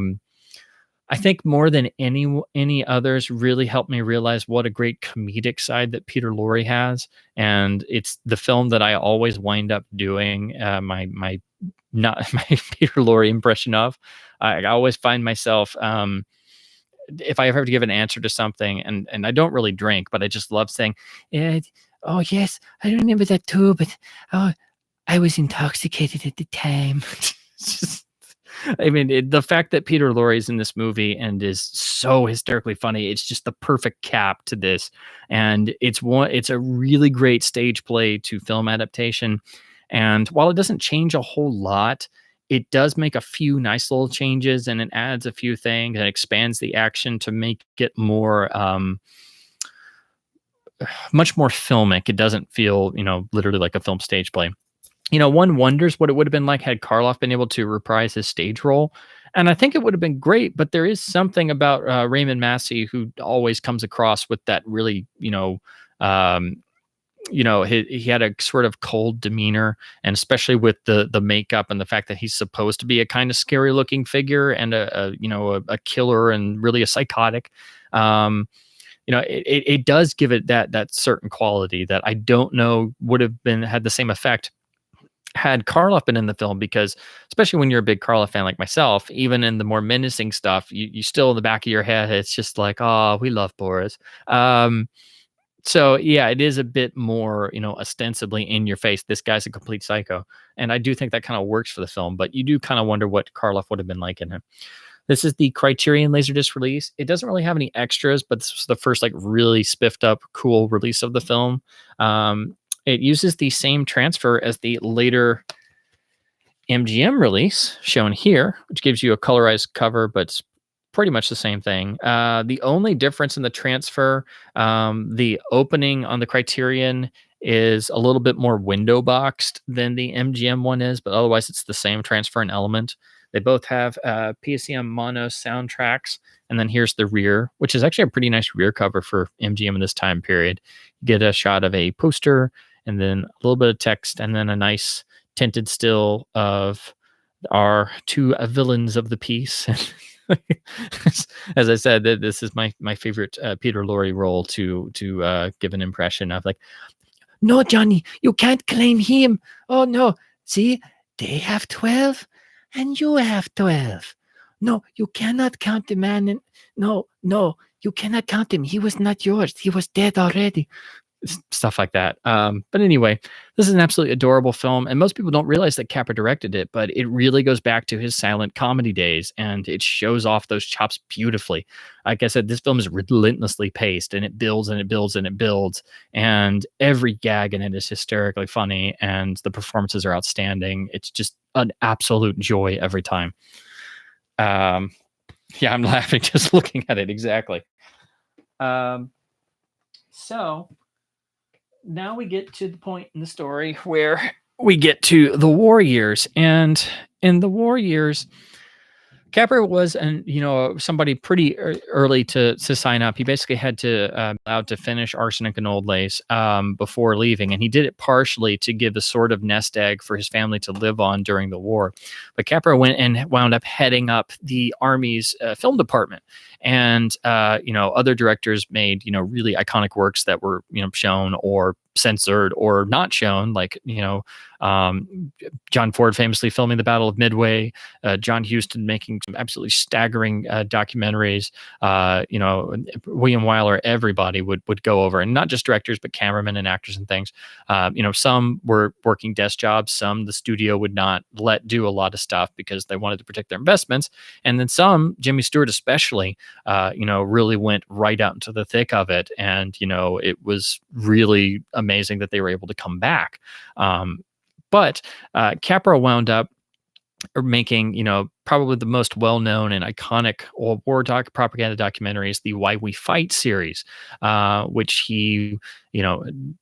think more than any others really helped me realize what a great comedic side that Peter Lorre has, and it's the film that I always wind up doing my not my Peter Lorre impression of. I always find myself, if I ever have to give an answer to something, and I don't really drink, but I just love saying, "Oh yes, I remember that too, but I was intoxicated at the time." Just, I mean, the fact that Peter Lorre is in this movie and is so hysterically funny, it's just the perfect cap to this, and it's a really great stage play to film adaptation. And while it doesn't change a whole lot, it does make a few nice little changes, and it adds a few things and expands the action to make it more, much more filmic. It doesn't feel, literally like a film stage play. One wonders what it would have been like had Karloff been able to reprise his stage role. And I think it would have been great, but there is something about Raymond Massey who always comes across with that really, um, he had a sort of cold demeanor, and especially with the makeup and the fact that he's supposed to be a kind of scary looking figure and a killer and really a psychotic. It does give it that certain quality that I don't know would have had the same effect had Karloff been in the film, because especially when you're a big Karloff fan like myself, even in the more menacing stuff, you still in the back of your head, it's just like, oh, we love Boris. So yeah, it is a bit more, ostensibly in your face. This guy's a complete psycho. And I do think that kind of works for the film, but you do kind of wonder what Karloff would have been like in him. This is the Criterion Laserdisc release. It doesn't really have any extras, but this was the first like really spiffed up, cool release of the film. It uses the same transfer as the later MGM release shown here, which gives you a colorized cover, but it's pretty much the same thing. The only difference in the transfer, the opening on the Criterion is a little bit more window boxed than the MGM one is, but otherwise it's the same transfer and element. They both have PCM mono soundtracks. And then here's the rear, which is actually a pretty nice rear cover for MGM in this time period. You get a shot of a poster and then a little bit of text and then a nice tinted still of our two villains of the piece. As I said, this is my favorite Peter Lorre role to give an impression of, like, no, Johnny, you can't claim him. Oh no, see, they have 12 and you have 12. No, you cannot count the man. No, you cannot count him. He was not yours. He was dead already. Stuff like that. But anyway, this is an absolutely adorable film, and most people don't realize that Capra directed it, but it really goes back to his silent comedy days, and it shows off those chops beautifully. Like I said, this film is relentlessly paced, and it builds and it builds and it builds, and every gag in it is hysterically funny, and the performances are outstanding. It's just an absolute joy every time. Yeah, I'm laughing just looking at it. Exactly. So now we get to the point in the story where we get to the war years. And in the war years, Capra was somebody pretty early to sign up. He basically had to allowed to finish Arsenic and Old Lace before leaving, and he did it partially to give a sort of nest egg for his family to live on during the war. But Capra went and wound up heading up the Army's film department, and other directors made really iconic works that were shown or censored or not shown, like John Ford famously filming the Battle of Midway, John Huston making some absolutely staggering documentaries, William Wyler, everybody would go over, and not just directors but cameramen and actors and things. Some were working desk jobs, some the studio would not let do a lot of stuff because they wanted to protect their investments, and then some, Jimmy Stewart especially, really went right out into the thick of it, and it was really amazing that they were able to come back. But Capra wound up making, probably the most well-known and iconic war propaganda documentaries, the Why We Fight series, which he,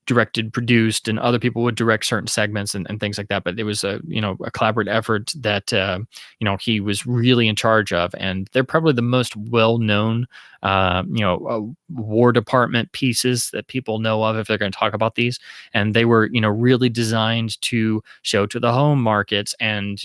directed, produced, and other people would direct certain segments and things like that. But it was a collaborative effort that, he was really in charge of. And they're probably the most well-known, War Department pieces that people know of if they're going to talk about these. And they were, really designed to show to the home markets and,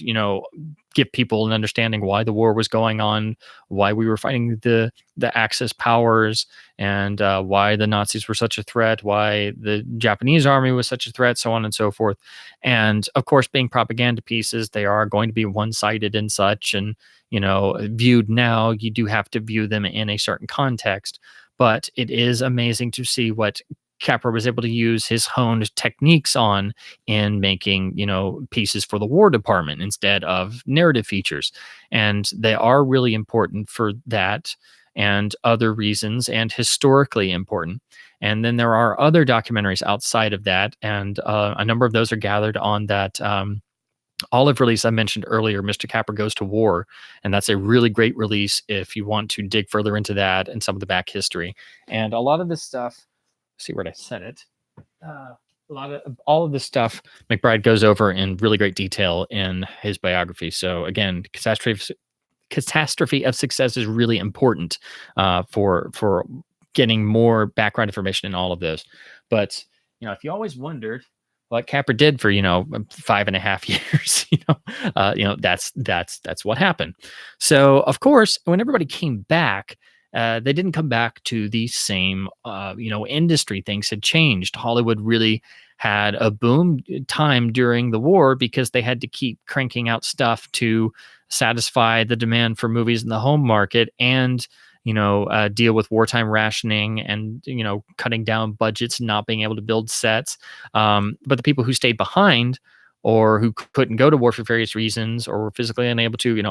give people an understanding why the war was going on, why we were fighting the Axis powers, and why the Nazis were such a threat, why the Japanese army was such a threat, so on and so forth. And of course, being propaganda pieces, they are going to be one-sided and such. And viewed now, you do have to view them in a certain context. But it is amazing to see what Capra was able to use his honed techniques on in making, pieces for the War Department instead of narrative features. And they are really important for that and other reasons, and historically important. And then there are other documentaries outside of that, and a number of those are gathered on that olive release I mentioned earlier, Mr. Capra Goes to War. And that's a really great release if you want to dig further into that and some of the back history. And a lot of this stuff, see where I said it. All of this stuff McBride goes over in really great detail in his biography. So again, Catastrophe of Success is really important for getting more background information in all of this. But if you always wondered what Capra did for 5.5 years, that's what happened. So of course, when everybody came back, they didn't come back to the same, industry. Things had changed. Hollywood really had a boom time during the war because they had to keep cranking out stuff to satisfy the demand for movies in the home market and, deal with wartime rationing and, cutting down budgets, not being able to build sets. But the people who stayed behind or who couldn't go to war for various reasons or were physically unable to,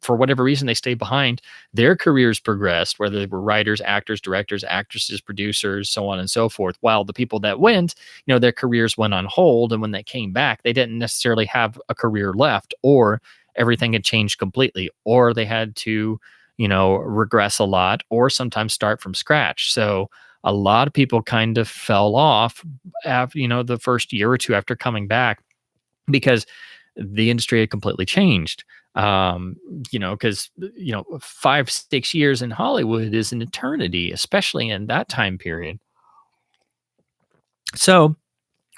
for whatever reason they stayed behind, their careers progressed, whether they were writers, actors, directors, actresses, producers, so on and so forth. While the people that went, their careers went on hold. And when they came back, they didn't necessarily have a career left, or everything had changed completely, or they had to, regress a lot, or sometimes start from scratch. So a lot of people kind of fell off after, the first year or two after coming back, because the industry had completely changed. Um, because 5, 6 years in Hollywood is an eternity, especially in that time period. So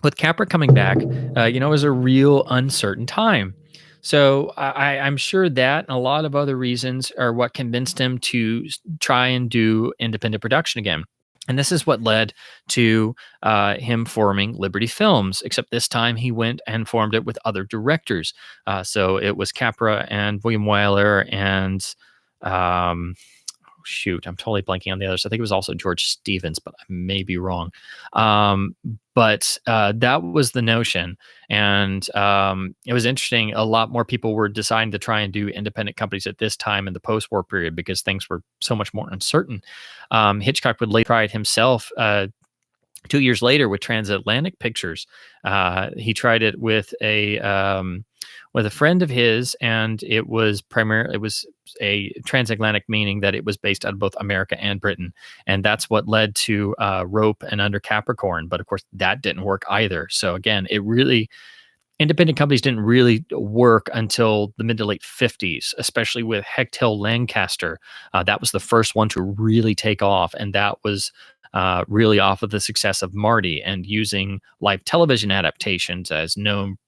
with Capra coming back, it was a real uncertain time. So I'm sure that and a lot of other reasons are what convinced him to try and do independent production again. And this is what led to him forming Liberty Films, except this time he went and formed it with other directors. So it was Capra and William Wyler and um, shoot, I'm totally blanking on the others. I think it was also George Stevens, but I may be wrong. But that was the notion. And it was interesting. A lot more people were deciding to try and do independent companies at this time in the post-war period because things were so much more uncertain. Hitchcock would later try it himself 2 years later with Transatlantic Pictures. He tried it with a friend of his, and it was a transatlantic, meaning that it was based out of both America and Britain, and that's what led to Rope and Under Capricorn. But of course, that didn't work either. So again, independent companies didn't really work until the mid to late 50s, especially with Hechtel Lancaster. That was the first one to really take off, and that was really off of the success of Marty and using live television adaptations as known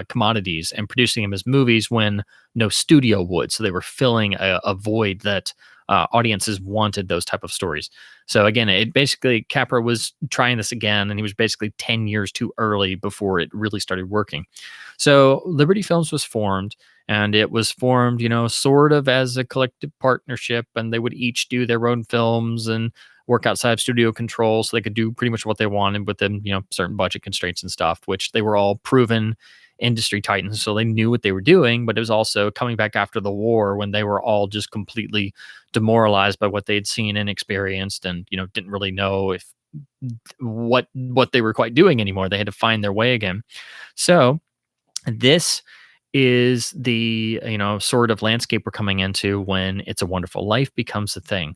commodities and producing them as movies when no studio would. So they were filling a void that audiences wanted those type of stories. So again, Capra was trying this again, and he was basically 10 years too early before it really started working. So Liberty Films was formed, and it was formed, sort of as a collective partnership, and they would each do their own films and work outside of studio control, so they could do pretty much what they wanted within, certain budget constraints and stuff, which they were all proven industry titans, so they knew what they were doing. But it was also coming back after the war when they were all just completely demoralized by what they'd seen and experienced, and didn't really know if what they were quite doing anymore. They had to find their way again. So this is the sort of landscape we're coming into when It's a Wonderful Life becomes a thing.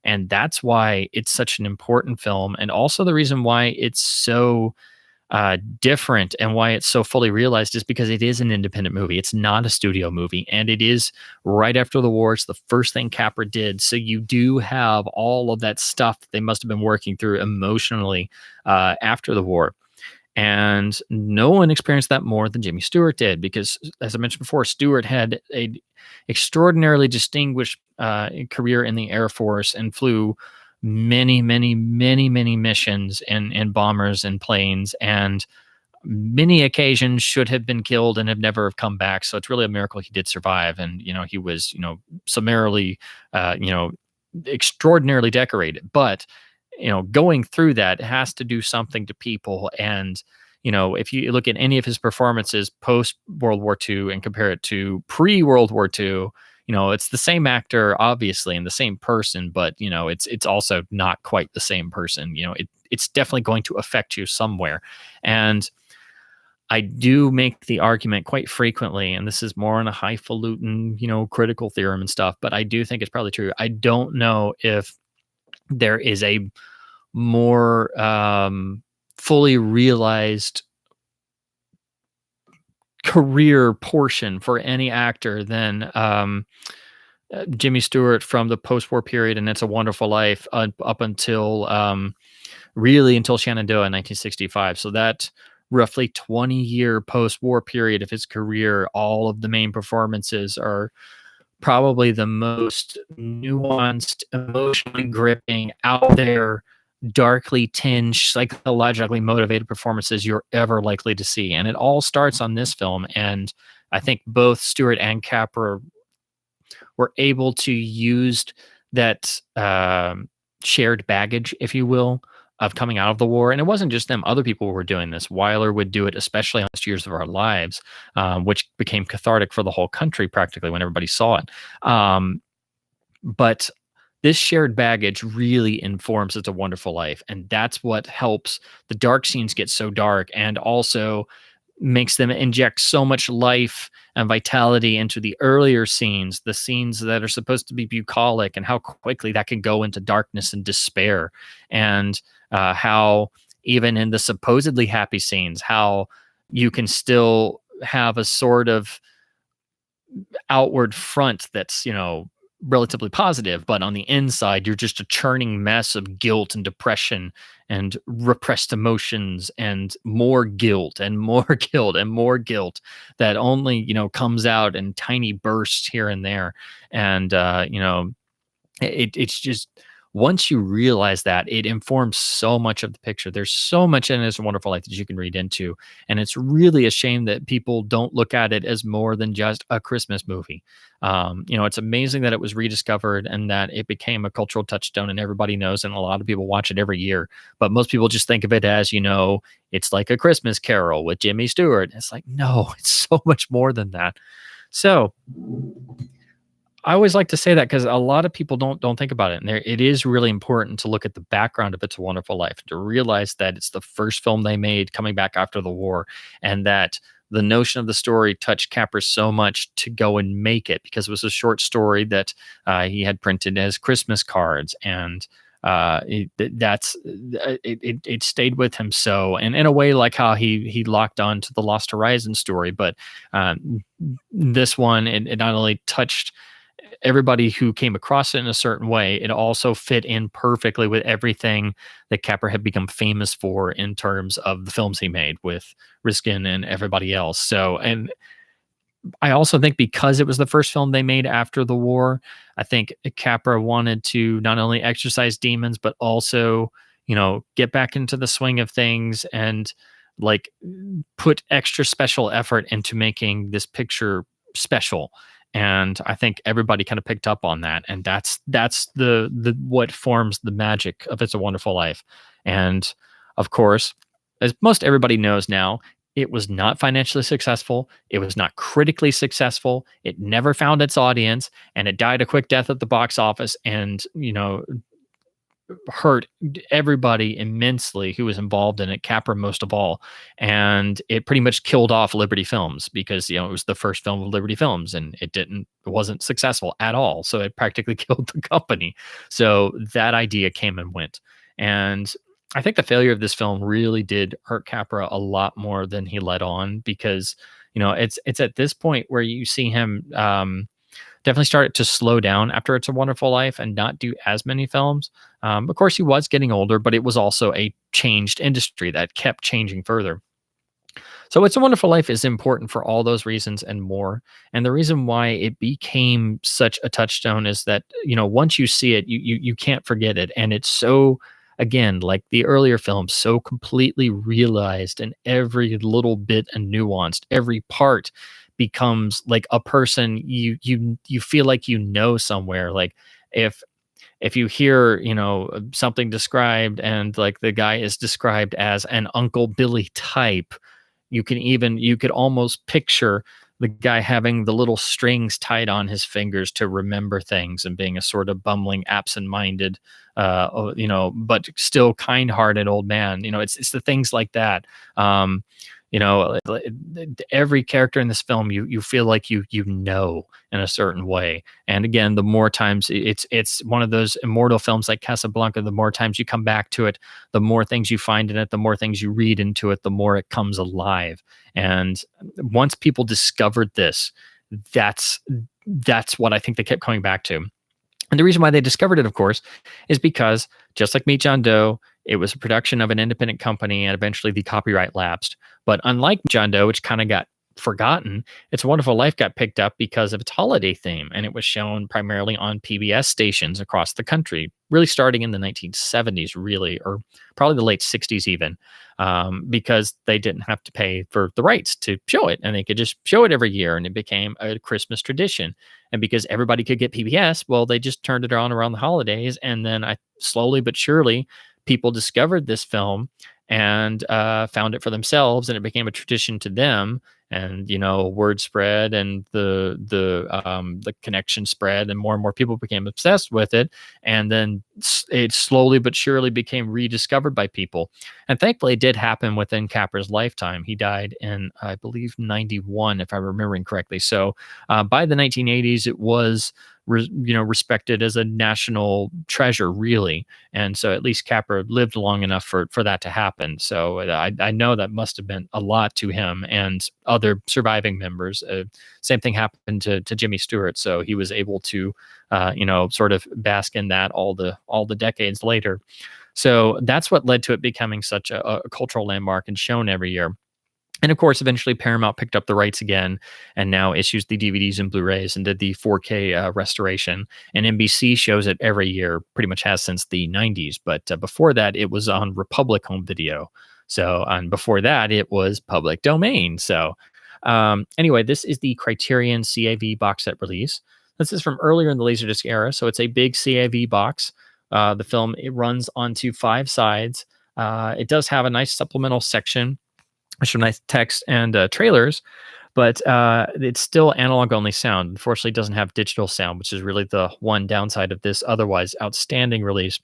And that's why it's such an important film, and also the reason why it's so different and why it's so fully realized is because it is an independent movie. It's not a studio movie, and it is right after the war. It's the first thing Capra did. So you do have all of that stuff that they must have been working through emotionally after the war. And no one experienced that more than Jimmy Stewart did, because, as I mentioned before, Stewart had a extraordinarily distinguished career in the Air Force and flew many, many, many, many missions in bombers and planes, and many occasions should have been killed and have never have come back. So it's really a miracle he did survive. And, he was, summarily, extraordinarily decorated. But going through that has to do something to people. And, if you look at any of his performances post World War II and compare it to pre World War II, it's the same actor, obviously, and the same person, but, it's also not quite the same person. It's definitely going to affect you somewhere. And I do make the argument quite frequently, and this is more on a highfalutin, critical theorem and stuff, but I do think it's probably true. I don't know if there is a more fully realized career portion for any actor than Jimmy Stewart from the post-war period and It's a Wonderful Life up until really until Shenandoah in 1965. So that roughly 20-year post-war period of his career, all of the main performances are probably the most nuanced, emotionally gripping, out there, darkly tinged, psychologically motivated performances you're ever likely to see. And it all starts on this film. And I think both Stewart and Capra were able to use that shared baggage, if you will, of coming out of the war. And it wasn't just them. Other people were doing this. Wyler would do it, especially on Last Years of Our Lives, which became cathartic for the whole country practically when everybody saw it. But this shared baggage really informs It's a Wonderful Life. And that's what helps the dark scenes get so dark, and also makes them inject so much life and vitality into the earlier scenes, the scenes that are supposed to be bucolic, and how quickly that can go into darkness and despair. And how even in the supposedly happy scenes, how you can still have a sort of outward front that's, relatively positive, but on the inside you're just a churning mess of guilt and depression and repressed emotions and more guilt and more guilt and more guilt that only, comes out in tiny bursts here and there. And it's just, once you realize that, it informs so much of the picture. There's so much in It's a Wonderful Life that you can read into, and it's really a shame that people don't look at it as more than just a Christmas movie. It's amazing that it was rediscovered and that it became a cultural touchstone, and everybody knows, and a lot of people watch it every year. But most people just think of it as, it's like a Christmas Carol with Jimmy Stewart. It's like, no, it's so much more than that. So I always like to say that because a lot of people don't think about it, and it is really important to look at the background of It's a Wonderful Life, to realize that it's the first film they made coming back after the war, and that the notion of the story touched Capra so much to go and make it, because it was a short story that he had printed as Christmas cards, and it stayed with him. So, and in a way, like how he locked on to the Lost Horizon story, but this one, it not only touched everybody who came across it in a certain way, it also fit in perfectly with everything that Capra had become famous for in terms of the films he made with Riskin and everybody else. So, and I also think because it was the first film they made after the war, I think Capra wanted to not only exercise demons, but also, get back into the swing of things and like put extra special effort into making this picture special. And I think everybody kind of picked up on that, and that's the what forms the magic of It's a Wonderful Life. And of course, as most everybody knows now, it was not financially successful. It was not critically successful. It never found its audience, and it died a quick death at the box office. And hurt everybody immensely who was involved in it, Capra most of all. And it pretty much killed off Liberty Films because, it was the first film of Liberty Films, and it wasn't successful at all. So it practically killed the company. So that idea came and went. And I think the failure of this film really did hurt Capra a lot more than he let on, because, it's at this point where you see him, definitely started to slow down after It's a Wonderful Life and not do as many films. Of course, he was getting older, but it was also a changed industry that kept changing further. So It's a Wonderful Life is important for all those reasons and more. And the reason why it became such a touchstone is that, once you see it, you can't forget it. And it's so, again, like the earlier films, so completely realized, and every little bit and nuanced, every part becomes like a person you feel like somewhere. Like if you hear, something described, and like the guy is described as an Uncle Billy type, you could almost picture the guy having the little strings tied on his fingers to remember things, and being a sort of bumbling, absent-minded, but still kind-hearted old man. It's the things like that. Every character in this film, you feel like in a certain way. And again, the more times it's one of those immortal films like Casablanca, the more times you come back to it, the more things you find in it, the more things you read into it, the more it comes alive. And once people discovered this, that's what I think they kept coming back to. And the reason why they discovered it, of course, is because, just like Meet John Doe, it was a production of an independent company, and eventually the copyright lapsed. But unlike John Doe, which kind of got forgotten, It's a Wonderful Life got picked up because of its holiday theme, and it was shown primarily on PBS stations across the country, really starting in the 1970s, really, or probably the late 60s even, because they didn't have to pay for the rights to show it, and they could just show it every year, and it became a Christmas tradition. And because everybody could get PBS, well, they just turned it on around the holidays, and then slowly but surely, people discovered this film and found it for themselves, and it became a tradition to them. and word spread, and the connection spread, and more people became obsessed with it, and then it slowly but surely became rediscovered by people. And thankfully it did happen within Capra's lifetime. He died in, I believe, 91, if I'm remembering correctly. So by the 1980s it was respected as a national treasure, really. And so at least Capra lived long enough for that to happen. So I know that must have meant a lot to him and other surviving members. Same thing happened to Jimmy Stewart. So he was able to, sort of bask in that all the decades later. So that's what led to it becoming such a cultural landmark and shown every year. And of course, eventually Paramount picked up the rights again and now issues the DVDs and Blu-rays and did the 4K restoration. And NBC shows it every year, pretty much has since the 90s. But before that, it was on Republic Home Video. So, and before that, it was public domain. So, anyway, this is the Criterion CAV box set release. This is from earlier in the Laserdisc era. So it's a big CAV box. The film, it runs onto 5 sides. It does have a nice supplemental section, some nice text and trailers, but it's still analog only sound. Unfortunately, it doesn't have digital sound, which is really the one downside of this otherwise outstanding release.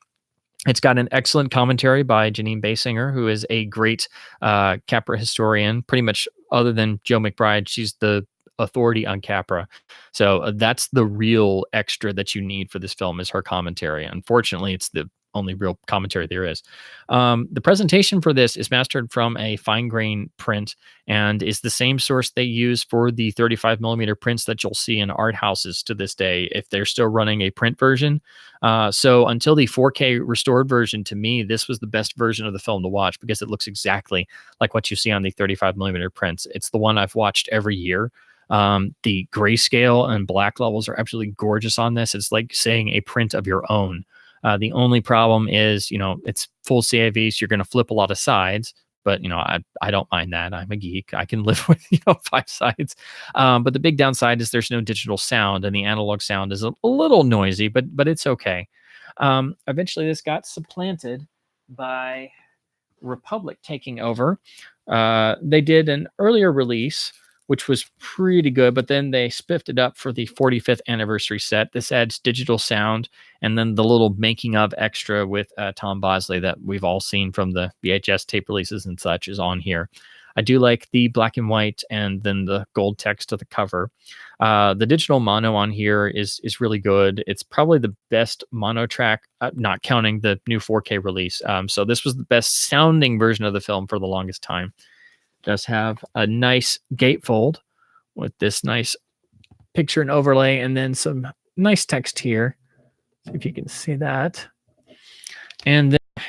It's got an excellent commentary by Janine Basinger, who is a great Capra historian. Pretty much, other than Joe McBride, she's the authority on Capra. So that's the real extra that you need for this film, is her commentary. Unfortunately, it's the only real commentary there is. The presentation for this is mastered from a fine grain print and is the same source they use for the 35 millimeter prints that you'll see in art houses to this day, if they're still running a print version. So until the 4K restored version, to me, this was the best version of the film to watch because it looks exactly like what you see on the 35 millimeter prints. It's the one I've watched every year. The grayscale and black levels are absolutely gorgeous on this. It's like saying a print of your own. The only problem is, it's full CAV, so you're going to flip a lot of sides. But, I don't mind that. I'm a geek. I can live with, 5 sides. But the big downside is there's no digital sound, and the analog sound is a little noisy, but it's okay. Eventually, this got supplanted by Republic taking over. They did an earlier release, which was pretty good, but then they spiffed it up for the 45th anniversary set. This adds digital sound, and then the little making of extra with Tom Bosley that we've all seen from the VHS tape releases and such is on here. I do like the black and white and then the gold text to the cover. The digital mono on here is really good. It's probably the best mono track, not counting the new 4K release. So this was the best sounding version of the film for the longest time. Does have a nice gatefold with this nice picture and overlay, and then some nice text here. See if you can see that. And then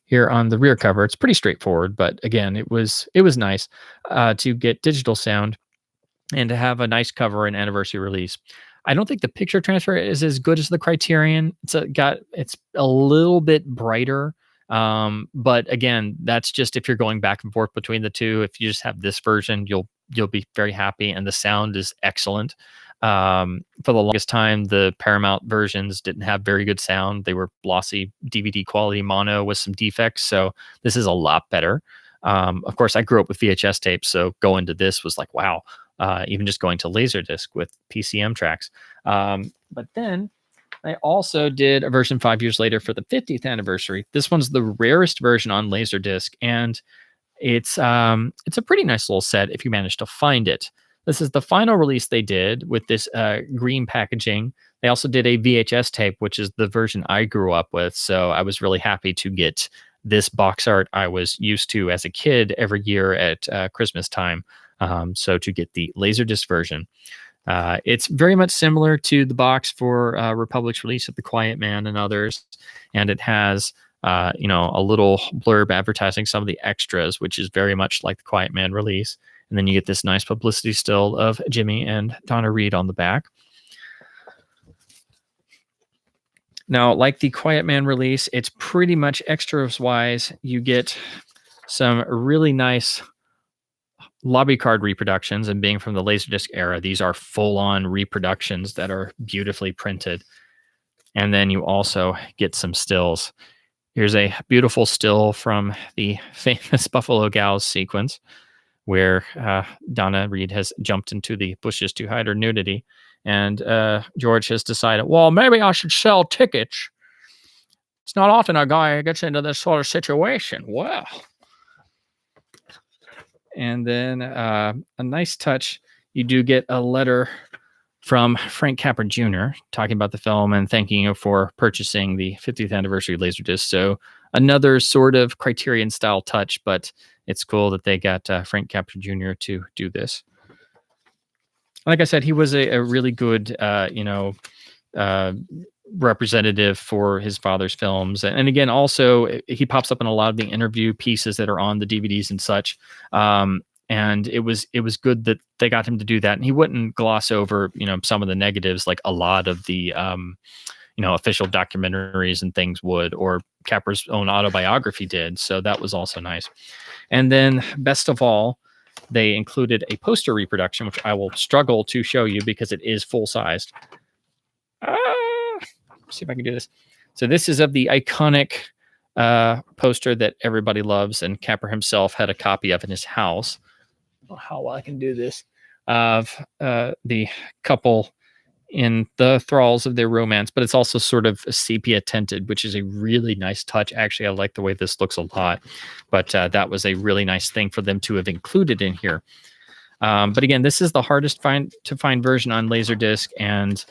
here on the rear cover, it's pretty straightforward, but again, it was nice to get digital sound and to have a nice cover and anniversary release. I don't think the picture transfer is as good as the Criterion. It's a little bit brighter. But again, that's just if you're going back and forth between the two. If you just have this version, you'll be very happy, and the sound is excellent. For the longest time, the Paramount versions didn't have very good sound. They were glossy DVD quality mono with some defects. So this is a lot better. Of course, I grew up with VHS tapes, so going to this was like, wow. Even just going to Laserdisc with PCM tracks. But then they also did a version 5 years later for the 50th anniversary. This one's the rarest version on Laserdisc, and it's a pretty nice little set if you manage to find it. This is the final release they did with this green packaging. They also did a VHS tape, which is the version I grew up with. So I was really happy to get this box art I was used to as a kid every year at Christmas time. So to get the Laserdisc version. It's very much similar to the box for Republic's release of The Quiet Man and others, and it has a little blurb advertising some of the extras, which is very much like The Quiet Man release. And then you get this nice publicity still of Jimmy and Donna Reed on the back. Now, like The Quiet Man release, it's pretty much extras-wise. You get some really nice lobby card reproductions, and being from the Laserdisc era, these are full-on reproductions that are beautifully printed. And then you also get some stills. Here's a beautiful still from the famous Buffalo Gals sequence where Donna Reed has jumped into the bushes to hide her nudity. And George has decided, well, maybe I should sell tickets. It's not often a guy gets into this sort of situation. Well, and then a nice touch, you do get a letter from Frank Capra Jr. talking about the film and thanking you for purchasing the 50th anniversary Laserdisc. So another sort of Criterion style touch, but it's cool that they got Frank Capra Jr. to do this. Like I said, he was a really good, representative for his father's films. And again, also he pops up in a lot of the interview pieces that are on the DVDs and such. And it was good that they got him to do that. And he wouldn't gloss over, some of the negatives, like a lot of the, official documentaries and things would, or Capra's own autobiography did. So that was also nice. And then best of all, they included a poster reproduction, which I will struggle to show you because it is full sized. See if I can do this. So this is of the iconic poster that everybody loves, and Capra himself had a copy of in his house. How well I can do this, of the couple in the thralls of their romance, but it's also sort of sepia tinted, which is a really nice touch. Actually, I like the way this looks a lot, but that was a really nice thing for them to have included in here. But again, this is the hardest to find version on Laserdisc, and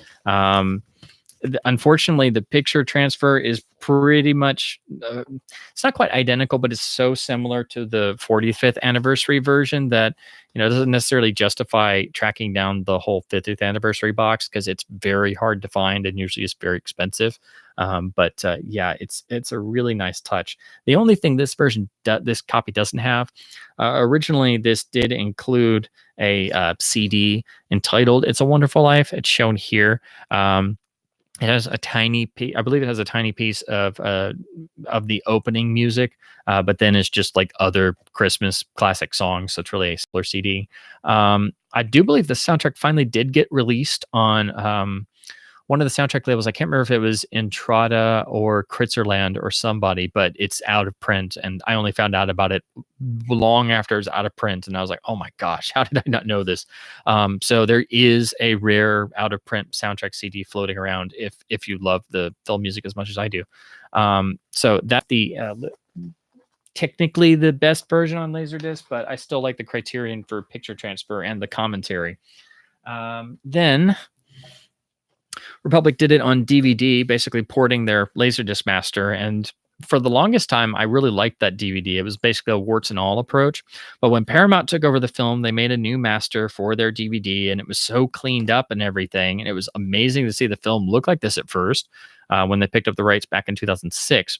unfortunately, the picture transfer is pretty much, it's not quite identical, but it's so similar to the 45th anniversary version that, doesn't necessarily justify tracking down the whole 50th anniversary box, because it's very hard to find and usually it's very expensive. But yeah, it's a really nice touch. The only thing this this copy doesn't have, originally this did include a CD entitled "It's a Wonderful Life." It's shown here. It has a tiny piece, I believe it has a tiny piece of the opening music, but then it's just like other Christmas classic songs. So it's really a similar CD. I do believe the soundtrack finally did get released on one of the soundtrack labels. I can't remember if it was Entrada or Kritzerland or somebody, but it's out of print. And I only found out about it long after it was out of print. And I was like, oh my gosh, how did I not know this? So there is a rare out of print soundtrack CD floating around if you love the film music as much as I do. So that technically the best version on Laserdisc, but I still like the Criterion for picture transfer and the commentary. Then Republic did it on DVD, basically porting their Laserdisc master. And for the longest time, I really liked that DVD. It was basically a warts and all approach. But when Paramount took over the film, they made a new master for their DVD, and it was so cleaned up and everything. And it was amazing to see the film look like this at first, when they picked up the rights back in 2006.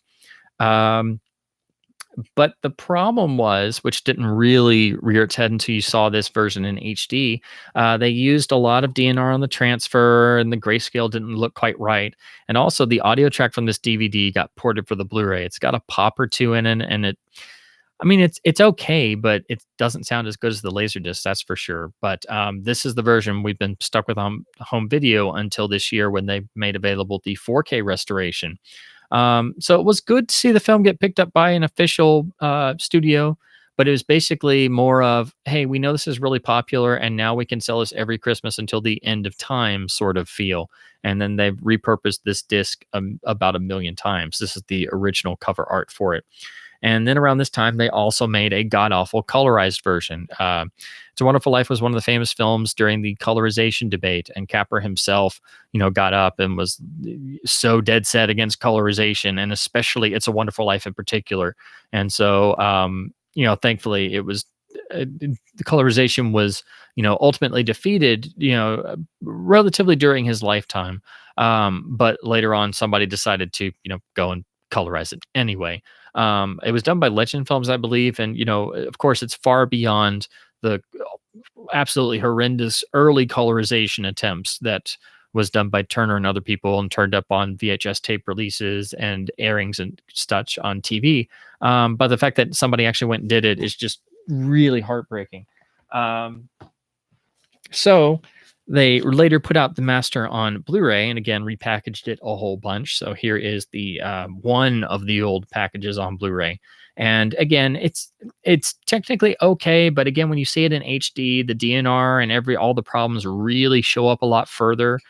But the problem was, which didn't really rear its head until you saw this version in HD, they used a lot of DNR on the transfer, and the grayscale didn't look quite right. And also, the audio track from this DVD got ported for the Blu-ray. It's got a pop or two in it, and it's okay, but it doesn't sound as good as the Laserdisc, that's for sure. But this is the version we've been stuck with on home video until this year, when they made available the 4K restoration. So it was good to see the film get picked up by an official studio, but it was basically more of, hey, we know this is really popular, and now we can sell this every Christmas until the end of time sort of feel. And then they've repurposed this disc about 1 million times. This is the original cover art for it. And then around this time, they also made a god-awful colorized version. It's a Wonderful Life was one of the famous films during the colorization debate, and Capra himself, got up and was so dead set against colorization, and especially It's a Wonderful Life in particular. And so, thankfully, it was the colorization was, ultimately defeated, relatively during his lifetime. But later on, somebody decided to, go and colorize it anyway. It was done by Legend Films, I believe. And, of course, it's far beyond the absolutely horrendous early colorization attempts that was done by Turner and other people and turned up on VHS tape releases and airings and such on TV. But the fact that somebody actually went and did it is just really heartbreaking. So They later put out the master on Blu-ray and again repackaged it a whole bunch. So here is the one of the old packages on Blu-ray. And again, it's technically okay, but again, when you see it in HD, the DNR and all the problems really show up a lot further.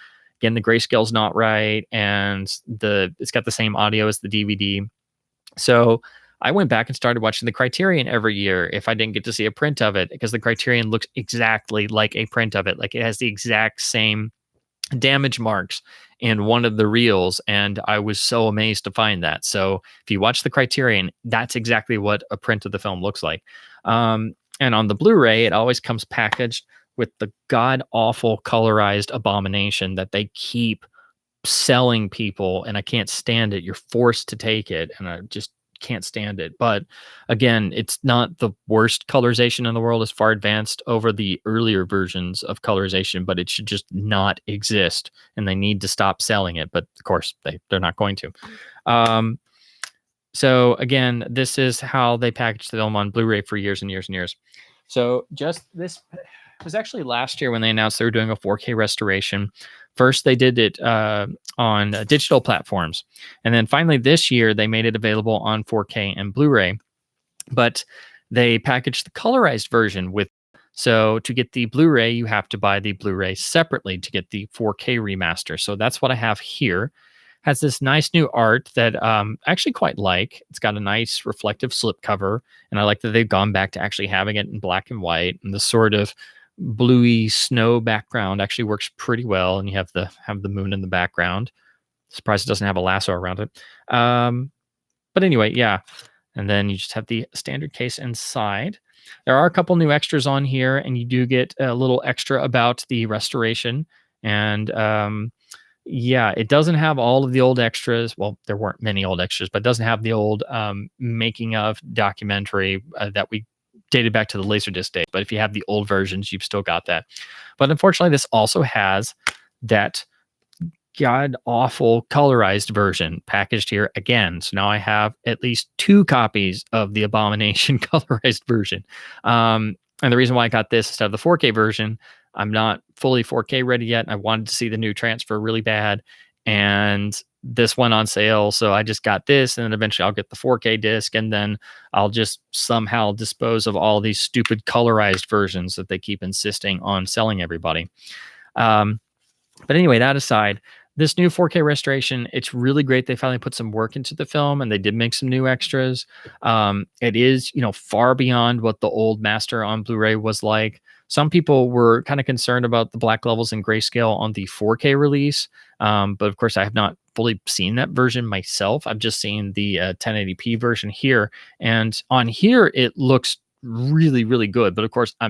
Again, the grayscale's not right, and it's got the same audio as the DVD. So I went back and started watching the Criterion every year if I didn't get to see a print of it, because the Criterion looks exactly like a print of it. Like it has the exact same damage marks in one of the reels, and I was so amazed to find that. So if you watch the Criterion, that's exactly what a print of the film looks like. And on the Blu-ray, it always comes packaged with the god awful colorized abomination that they keep selling people, and I can't stand it. You're forced to take it, and I just can't stand it. But again, it's not the worst colorization in the world. It's far advanced over the earlier versions of colorization, but it should just not exist, and they need to stop selling it. But of course, they're not going to. So again, this is how they packaged the film on Blu-ray for years and years and years. So just this was actually last year when they announced they were doing a 4K restoration. First, they did it on digital platforms. And then finally this year, they made it available on 4K and Blu-ray. But they packaged the colorized version with. So to get the Blu-ray, you have to buy the Blu-ray separately to get the 4K remaster. So that's what I have here. Has this nice new art that I actually quite like. It's got a nice reflective slipcover, and I like that they've gone back to actually having it in black and white, and the sort of bluey snow background actually works pretty well, and you have the moon in the background. Surprised it doesn't have a lasso around it. But anyway, yeah. And then you just have the standard case inside. There are a couple new extras on here, and you do get a little extra about the restoration. And yeah, it doesn't have all of the old extras. Well, there weren't many old extras, but it doesn't have the old making of documentary that we dated back to the Laserdisc days. But if you have the old versions, you've still got that. But unfortunately, this also has that god awful colorized version packaged here again. So now I have at least 2 copies of the abomination colorized version. And the reason why I got this instead of the 4K version, I'm not fully 4K ready yet. I wanted to see the new transfer really bad, and this went on sale, so I just got this, and then eventually I'll get the 4K disc, and then I'll just somehow dispose of all these stupid colorized versions that they keep insisting on selling everybody. But anyway, that aside, this new 4K restoration, it's really great. They finally put some work into the film, and they did make some new extras. It is, far beyond what the old master on Blu-ray was like. Some people were kind of concerned about the black levels and grayscale on the 4K release. But of course, I have not fully seen that version myself. I've just seen the 1080p version here. And on here, it looks really, really good. But of course, I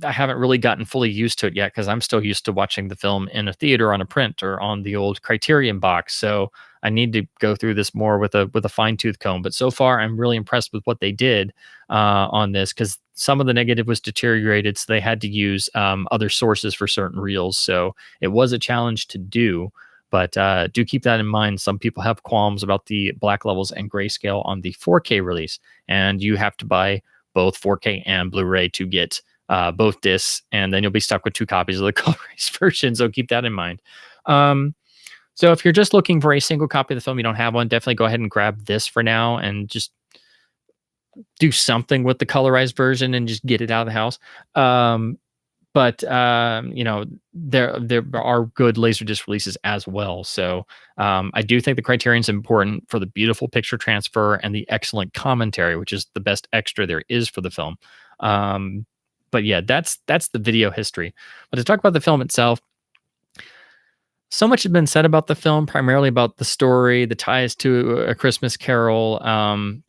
haven't really gotten fully used to it yet, because I'm still used to watching the film in a theater on a print or on the old Criterion box. So I need to go through this more with a fine tooth comb. But so far, I'm really impressed with what they did on this, because some of the negative was deteriorated, so they had to use other sources for certain reels. So it was a challenge to do. But do keep that in mind. Some people have qualms about the black levels and grayscale on the 4K release, and you have to buy both 4K and Blu-ray to get both discs, and then you'll be stuck with 2 copies of the colorized version. So keep that in mind. So if you're just looking for a single copy of the film, you don't have one, definitely go ahead and grab this for now and just do something with the colorized version and just get it out of the house. But there are good Laserdisc releases as well. So I do think the Criterion's important for the beautiful picture transfer and the excellent commentary, which is the best extra there is for the film. But yeah, that's the video history. But to talk about the film itself, so much has been said about the film, primarily about the story, the ties to A Christmas Carol.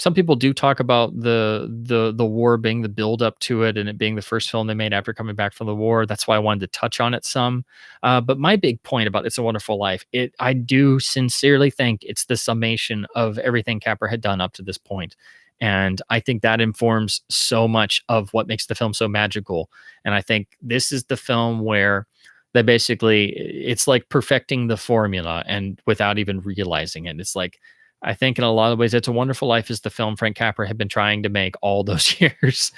Some people do talk about the war being the build up to it, and it being the first film they made after coming back from the war. That's why I wanted to touch on it some. But my big point about It's a Wonderful Life, I do sincerely think it's the summation of everything Capra had done up to this point. And I think that informs so much of what makes the film so magical. And I think this is the film where they basically, it's like perfecting the formula, and without even realizing it. It's like, I think in a lot of ways, It's a Wonderful Life is the film Frank Capra had been trying to make all those years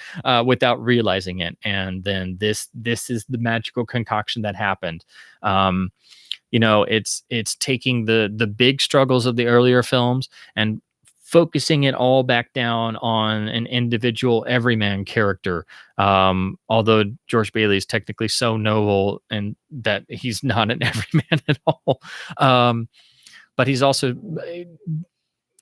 without realizing it. And then this is the magical concoction that happened. Um, it's taking the big struggles of the earlier films and focusing it all back down on an individual everyman character. Although George Bailey is technically so noble and that he's not an everyman at all. Um, but he's also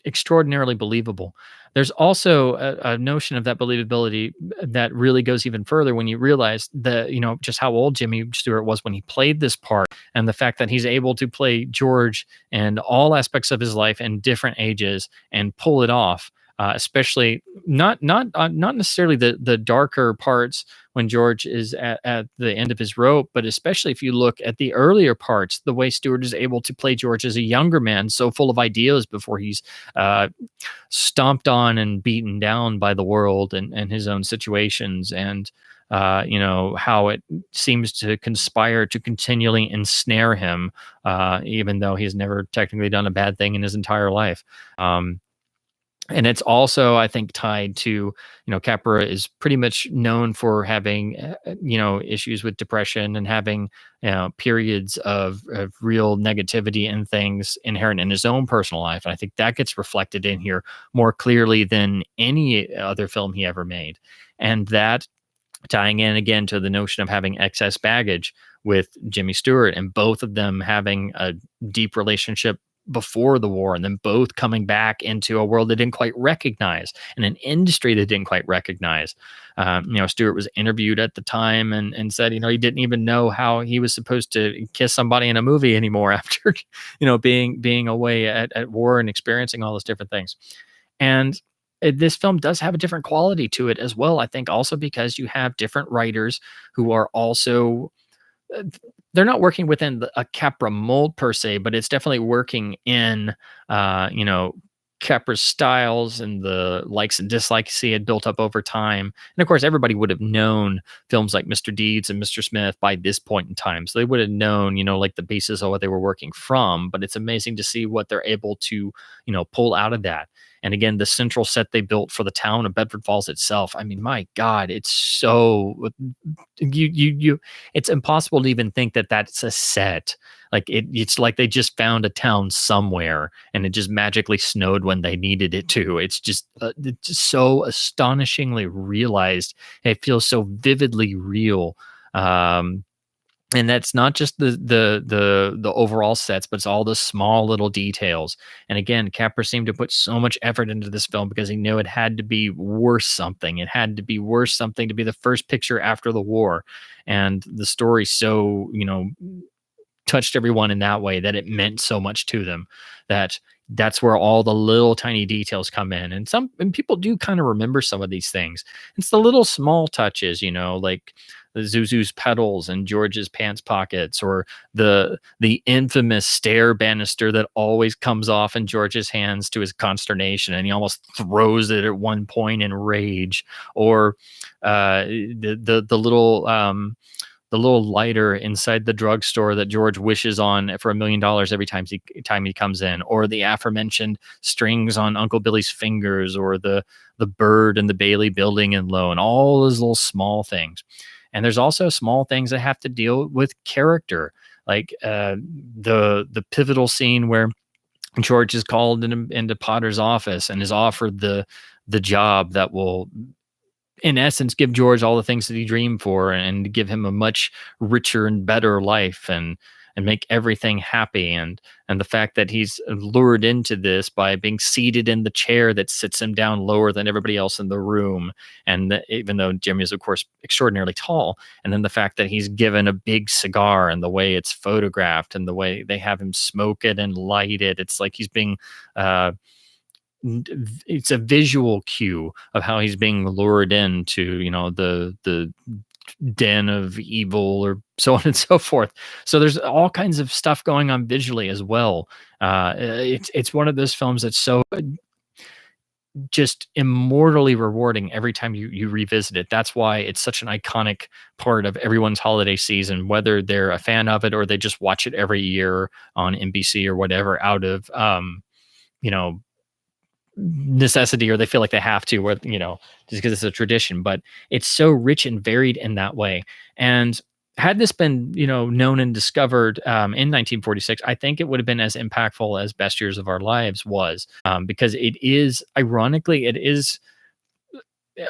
extraordinarily believable. There's also a notion of that believability that really goes even further when you realize that, just how old Jimmy Stewart was when he played this part, and the fact that he's able to play George and all aspects of his life in different ages and pull it off. Especially not necessarily the darker parts when George is at the end of his rope, but especially if you look at the earlier parts, the way Stewart is able to play George as a younger man, so full of ideas before he's uh, stomped on and beaten down by the world and his own situations, and how it seems to conspire to continually ensnare him, even though he's never technically done a bad thing in his entire life. And it's also, I think, tied to, Capra is pretty much known for having, issues with depression and having, periods of real negativity and things inherent in his own personal life. And I think that gets reflected in here more clearly than any other film he ever made. And that tying in again to the notion of having excess baggage with Jimmy Stewart and both of them having a deep relationship before the war and then both coming back into a world they didn't quite recognize and an industry they didn't quite recognize. Stewart was interviewed at the time and said, he didn't even know how he was supposed to kiss somebody in a movie anymore after, being away at war and experiencing all those different things. And this film does have a different quality to it as well. I think also because you have different writers who are also uh, they're not working within a Capra mold per se, but it's definitely working in Capra's styles and the likes and dislikes he had built up over time. And of course, everybody would have known films like Mr. Deeds and Mr. Smith by this point in time. So they would have known, like the basis of what they were working from. But it's amazing to see what they're able to, pull out of that. And again, the central set they built for the town of Bedford Falls itself. I mean, my God, it's so it's impossible to even think that that's a set. Like it's like they just found a town somewhere and it just magically snowed when they needed it to. It's just so astonishingly realized. It feels so vividly real. And that's not just the overall sets, but it's all the small little details. And again, Capra seemed to put so much effort into this film because he knew it had to be worth something. It had to be worth something to be the first picture after the war, and the story so touched everyone in that way that it meant so much to them that's where all the little tiny details come in. And people do kind of remember some of these things. It's the little small touches, like the Zuzu's pedals and George's pants pockets, or the infamous stair banister that always comes off in George's hands to his consternation, and he almost throws it at one point in rage, or the little lighter inside the drugstore that George wishes on for $1 million every time he comes in, or the aforementioned strings on Uncle Billy's fingers, or the bird in the Bailey building in Low, and all those little small things. And there's also small things that have to deal with character, like the pivotal scene where George is called into Potter's office and is offered the job that will, in essence, give George all the things that he dreamed for and give him a much richer and better life and make everything happy. And the fact that he's lured into this by being seated in the chair that sits him down lower than everybody else in the room. And even though Jimmy is, of course, extraordinarily tall, and then the fact that he's given a big cigar and the way it's photographed and the way they have him smoke it and light it, it's like he's being, it's a visual cue of how he's being lured into, the den of evil, or so on and so forth. So there's all kinds of stuff going on visually as well. It's one of those films that's so just immortally rewarding every time you revisit it. That's why it's such an iconic part of everyone's holiday season, whether they're a fan of it or they just watch it every year on NBC or whatever, out of necessity, or they feel like they have to, or just because it's a tradition. But it's so rich and varied in that way. And had this been known and discovered in 1946, I think it would have been as impactful as Best Years of Our Lives was, because it is, ironically, it is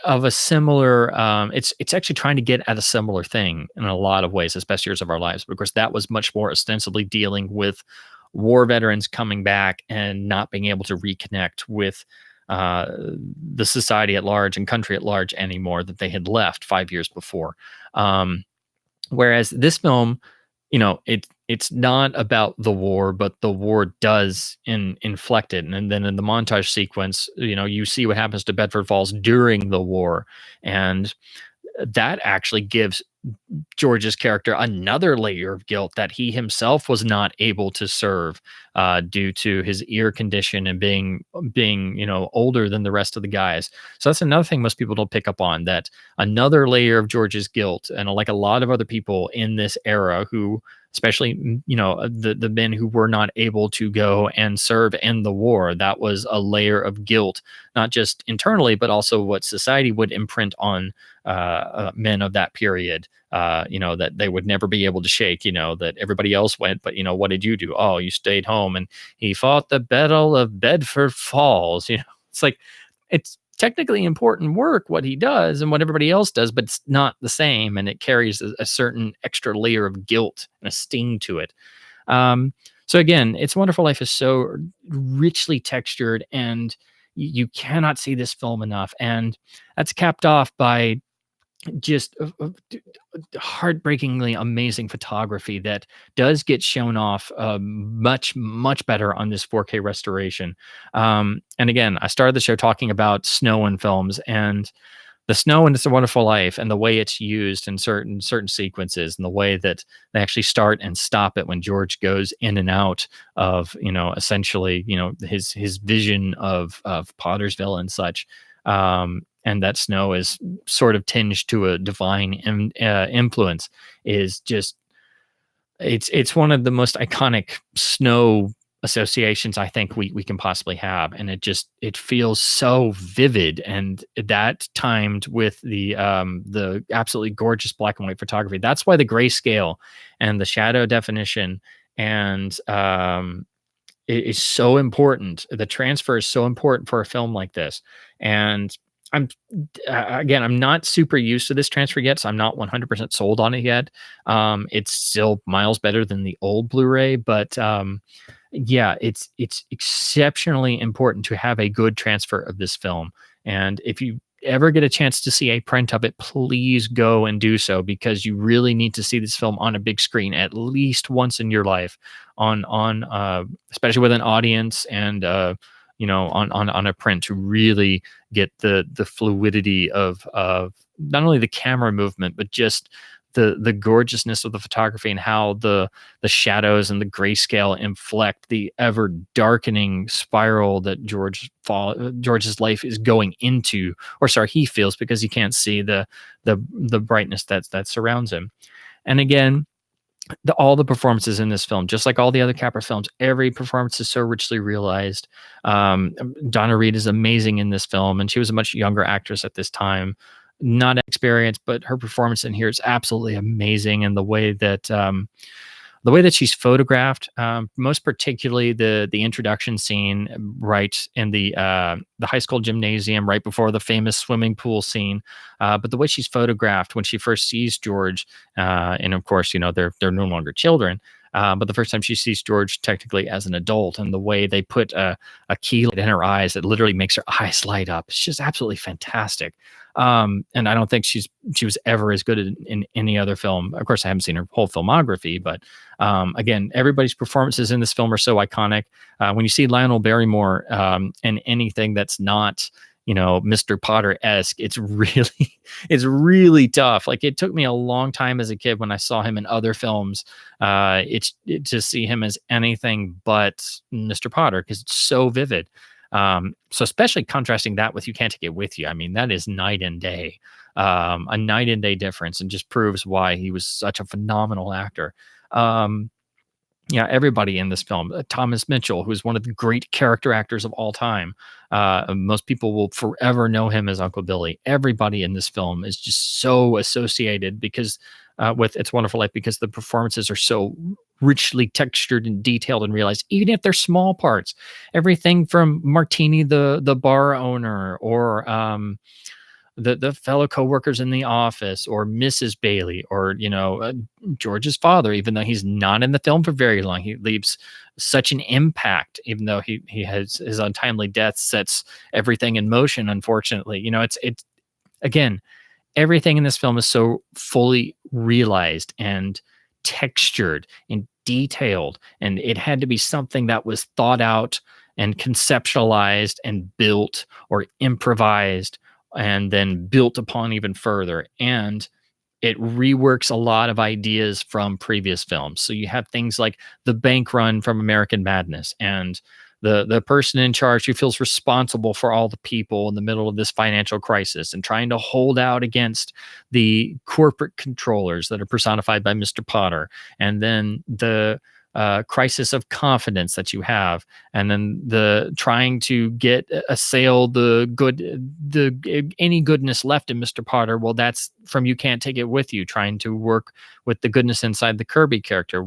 of a similar it's actually trying to get at a similar thing in a lot of ways as Best Years of Our Lives, because that was much more ostensibly dealing with war veterans coming back and not being able to reconnect with uh, the society at large and country at large anymore that they had left 5 years before. um, Whereas this film, it's not about the war, but the war does inflect it. And then in the montage sequence, you see what happens to Bedford Falls during the war. And that actually gives George's character another layer of guilt that he himself was not able to serve due to his ear condition and being older than the rest of the guys. So that's another thing most people don't pick up on, that another layer of George's guilt, and like a lot of other people in this era who, especially the men who were not able to go and serve in the war, that was a layer of guilt, not just internally but also what society would imprint on men of that period, that they would never be able to shake, that everybody else went, but what did you do? Oh, you stayed home and he fought the Battle of Bedford Falls. It's like, it's technically important work what he does and what everybody else does, but it's not the same, and it carries a certain extra layer of guilt and a sting to it. So again, It's a Wonderful Life is so richly textured, and you cannot see this film enough. And that's capped off by just heartbreakingly amazing photography that does get shown off much, much better on this 4K restoration. And again, I started the show talking about snow in films, and the snow in It's a Wonderful Life, and the way it's used in certain sequences, and the way that they actually start and stop it when George goes in and out of essentially his vision of Pottersville and such. And that snow is sort of tinged to a divine influence, is just, it's one of the most iconic snow associations I think we can possibly have. And it feels so vivid, and that timed with the absolutely gorgeous black and white photography. That's why the grayscale and the shadow definition and is so important. The transfer is so important for a film like this. And I'm again, I'm not super used to this transfer yet, so I'm not 100% sold on it yet. It's still miles better than the old Blu-ray, but yeah, it's exceptionally important to have a good transfer of this film. And if you ever get a chance to see a print of it, please go and do so, because you really need to see this film on a big screen at least once in your life, on especially with an audience, and on a print, to really get the fluidity of not only the camera movement, but just the gorgeousness of the photography, and how the shadows and the grayscale inflect the ever darkening spiral that George's life is going into, or sorry, he feels, because he can't see the brightness that surrounds him. And again, all the performances in this film, just like all the other Capra films, every performance is so richly realized. Donna Reed is amazing in this film, and she was a much younger actress at this time, not experienced, but her performance in here is absolutely amazing. And the way that she's photographed, most particularly the introduction scene right in the high school gymnasium, right before the famous swimming pool scene. But the way she's photographed when she first sees George, and of course, they're no longer children. But the first time she sees George technically as an adult, and the way they put a key light in her eyes that literally makes her eyes light up, it's just absolutely fantastic. And I don't think she was ever as good in any other film. Of course, I haven't seen her whole filmography, but again, everybody's performances in this film are so iconic. When you see Lionel Barrymore in anything that's not Mr. Potter-esque, it's really tough. Like, it took me a long time as a kid when I saw him in other films to see him as anything but Mr. Potter, because it's so vivid. So especially contrasting that with You Can't Take It With You, I mean, that is night and day, a night and day difference, and just proves why he was such a phenomenal actor. Yeah, everybody in this film, Thomas Mitchell, who's one of the great character actors of all time. Most people will forever know him as Uncle Billy. Everybody in this film is just so associated because with It's a Wonderful Life, because the performances are so richly textured and detailed and realized, even if they're small parts. Everything from Martini, the bar owner, or the fellow coworkers in the office, or Mrs. Bailey, or George's father. Even though he's not in the film for very long, he leaves such an impact. Even though he has his untimely death sets everything in motion. Unfortunately, it's again, everything in this film is so fully realized and textured and detailed, and it had to be something that was thought out and conceptualized and built or improvised and then built upon even further. And it reworks a lot of ideas from previous films. So you have things like the bank run from American Madness, and the person in charge who feels responsible for all the people in the middle of this financial crisis and trying to hold out against the corporate controllers that are personified by Mr. Potter, and then the crisis of confidence that you have, and then the trying to get assail the any goodness left in Mr. Potter. Well, that's from You Can't Take It With You, trying to work with the goodness inside the Kirby character.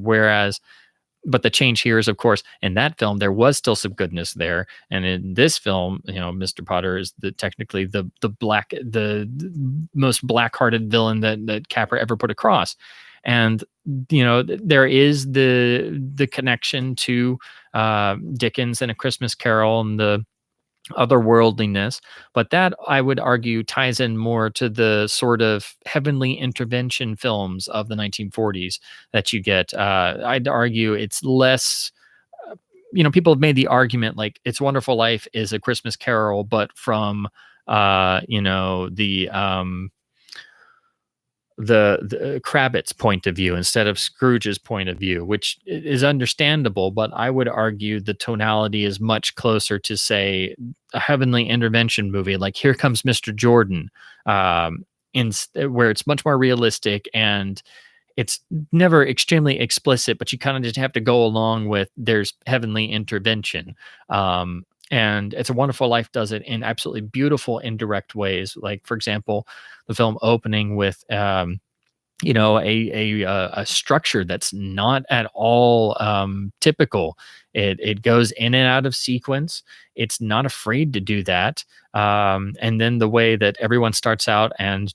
But the change here is, of course, in that film there was still some goodness there, and in this film, Mr. Potter is technically the most black-hearted villain that Capra ever put across. And there is the connection to Dickens and A Christmas Carol and the otherworldliness, but that, I would argue, ties in more to the sort of heavenly intervention films of the 1940s that you get. I'd argue it's less. People have made the argument like It's a Wonderful Life is A Christmas Carol, but from the Kravitz point of view instead of Scrooge's point of view, which is understandable. But I would argue the tonality is much closer to, say, a heavenly intervention movie like Here Comes Mr. Jordan, where it's much more realistic and it's never extremely explicit, but you kind of just have to go along with there's heavenly intervention. And It's a Wonderful Life does it in absolutely beautiful indirect ways. Like, for example, the film opening with a structure that's not at all typical. It goes in and out of sequence. It's not afraid to do that. And then the way that everyone starts out, and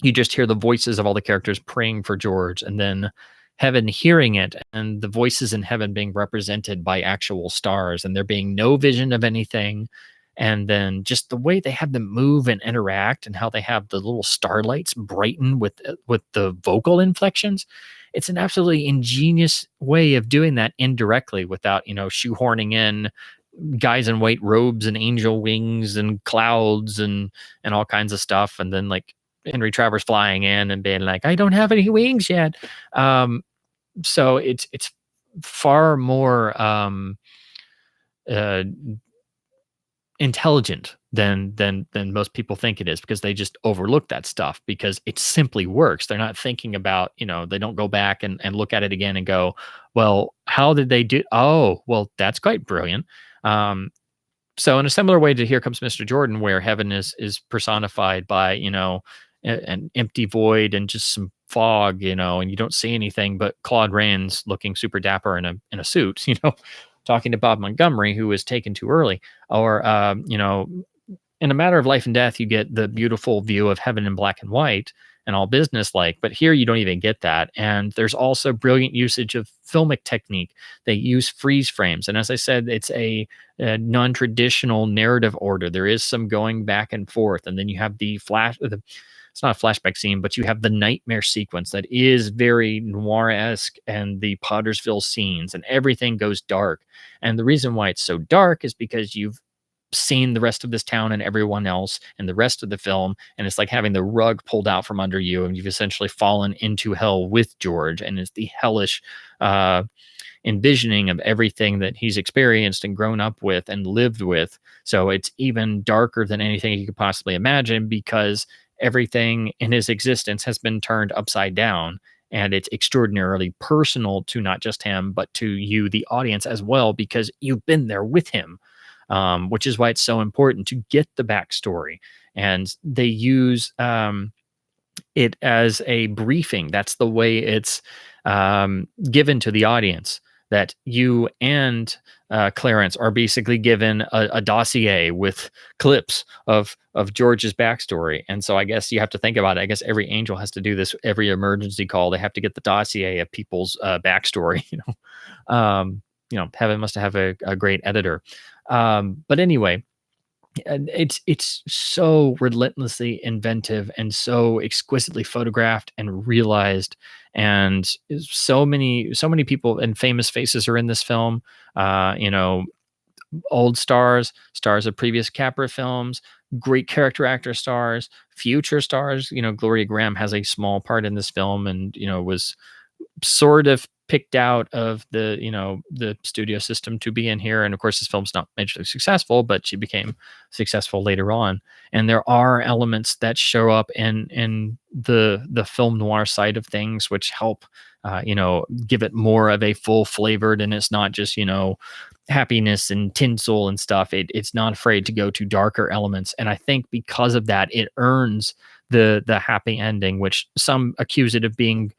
you just hear the voices of all the characters praying for George, and then heaven hearing it, and the voices in heaven being represented by actual stars, and there being no vision of anything. And then just the way they have them move and interact, and how they have the little starlights brighten with the vocal inflections. It's an absolutely ingenious way of doing that indirectly without shoehorning in guys in white robes and angel wings and clouds and all kinds of stuff, and then like Henry Travers flying in and being like, I don't have any wings yet. So it's far more intelligent than most people think it is, because they just overlook that stuff because it simply works. They're not thinking about, they don't go back and look at it again and go, well, how did they do? Oh, well, that's quite brilliant. So in a similar way to Here Comes Mr. Jordan, where heaven is personified by, an empty void and just some fog, and you don't see anything but Claude Rains looking super dapper in a suit, talking to Bob Montgomery, who was taken too early. Or, in A Matter of Life and Death, you get the beautiful view of heaven in black and white and all business-like, but here you don't even get that. And there's also brilliant usage of filmic technique. They use freeze frames. And as I said, it's a non-traditional narrative order. There is some going back and forth. And then you have it's not a flashback scene, but you have the nightmare sequence that is very noir-esque, and the Pottersville scenes, and everything goes dark. And the reason why it's so dark is because you've seen the rest of this town and everyone else and the rest of the film, and it's like having the rug pulled out from under you, and you've essentially fallen into hell with George, and it's the hellish envisioning of everything that he's experienced and grown up with and lived with. So it's even darker than anything you could possibly imagine, because everything in his existence has been turned upside down, and it's extraordinarily personal to not just him, but to you, the audience, as well, because you've been there with him. Which is why it's so important to get the backstory. And they use it as a briefing. That's the way it's given to the audience, that you and Clarence are basically given a dossier with clips of George's backstory. And so I guess you have to think about it. I guess every angel has to do this. Every emergency call, they have to get the dossier of people's backstory. Heaven must have a great editor. But anyway, and it's so relentlessly inventive and so exquisitely photographed and realized, and so many people and famous faces are in this film. Old stars of previous Capra films, great character actor stars, future stars. Gloria Graham has a small part in this film, and was sort of picked out of the studio system to be in here. And of course, this film's not majorly successful, but she became successful later on. And there are elements that show up in the film noir side of things, which help give it more of a full flavored, and it's not just happiness and tinsel and stuff. It's not afraid to go to darker elements, and I think because of that, it earns the happy ending, which some accuse it of being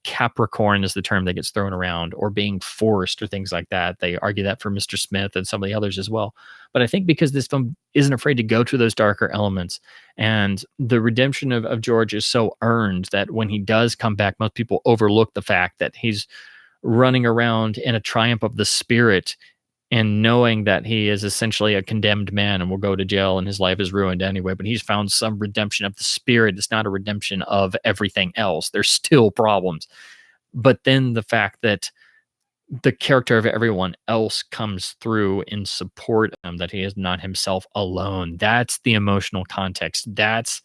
Capricorn is the term that gets thrown around, or being forced, or things like that. They argue that for Mr. Smith and some of the others as well. But I think because this film isn't afraid to go to those darker elements, and the redemption of George is so earned that when he does come back, most people overlook the fact that he's running around in a triumph of the spirit, and knowing that he is essentially a condemned man and will go to jail and his life is ruined anyway, but he's found some redemption of the spirit. It's not a redemption of everything else. There's still problems. But then the fact that the character of everyone else comes through in support of him, that he is not himself alone. That's the emotional context. That's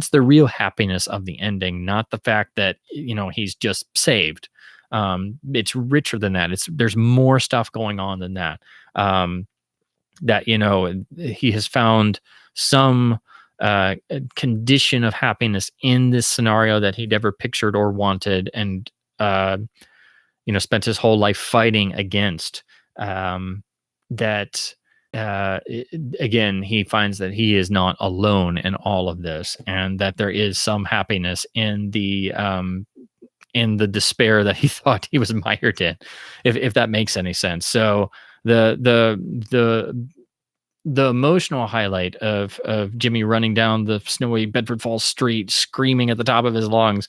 the real happiness of the ending, not the fact that, he's just saved. It's richer than that. There's more stuff going on than that. That he has found some condition of happiness in this scenario that he never pictured or wanted, and spent his whole life fighting against. That again, he finds that he is not alone in all of this, and that there is some happiness in the despair that he thought he was mired in, if that makes any sense. So the emotional highlight of Jimmy running down the snowy Bedford Falls street, screaming at the top of his lungs,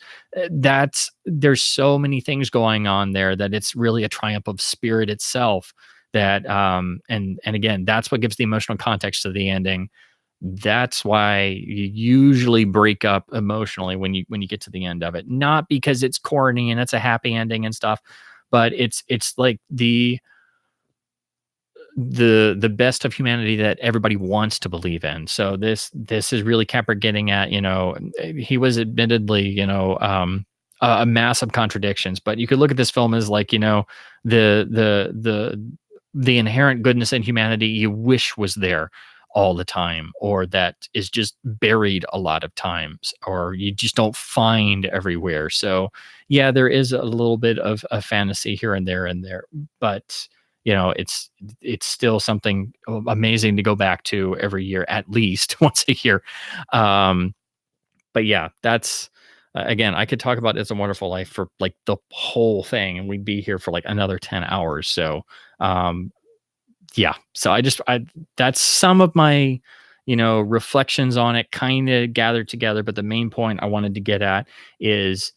there's so many things going on there that it's really a triumph of spirit itself. That and again, that's what gives the emotional context to the ending. That's why you usually break up emotionally when you get to the end of it, not because it's corny and it's a happy ending and stuff, but it's like the best of humanity that everybody wants to believe in. So this is really Capra getting at, he was admittedly, a mass of contradictions, but you could look at this film as like, the inherent goodness in humanity you wish was there all the time, or that is just buried a lot of times, or you just don't find everywhere. So yeah, there is a little bit of a fantasy here and there, but it's still something amazing to go back to every year, at least once a year. But yeah, that's again, I could talk about It's a Wonderful Life for like the whole thing, and we'd be here for like another 10 hours. So yeah, so that's some of my reflections on it, kind of gathered together, but the main point I wanted to get at is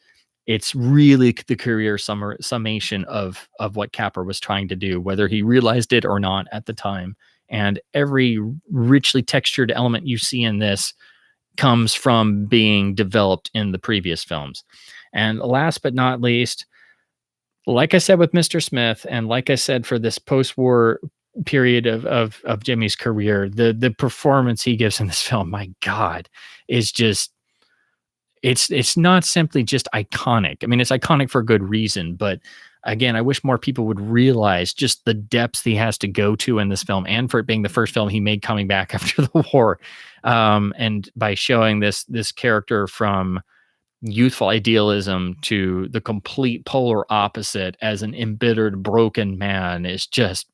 it's really the career summation of what Capra was trying to do, whether he realized it or not at the time. And every richly textured element you see in this comes from being developed in the previous films. And last but not least, like I said with Mr. Smith, and like I said for this post-war period of Jimmy's career, the performance he gives in this film, my God, is just it's not simply just iconic. I mean, it's iconic for a good reason, but again, I wish more people would realize just the depths he has to go to in this film, and for it being the first film he made coming back after the war, and by showing this character from youthful idealism to the complete polar opposite as an embittered, broken man is just,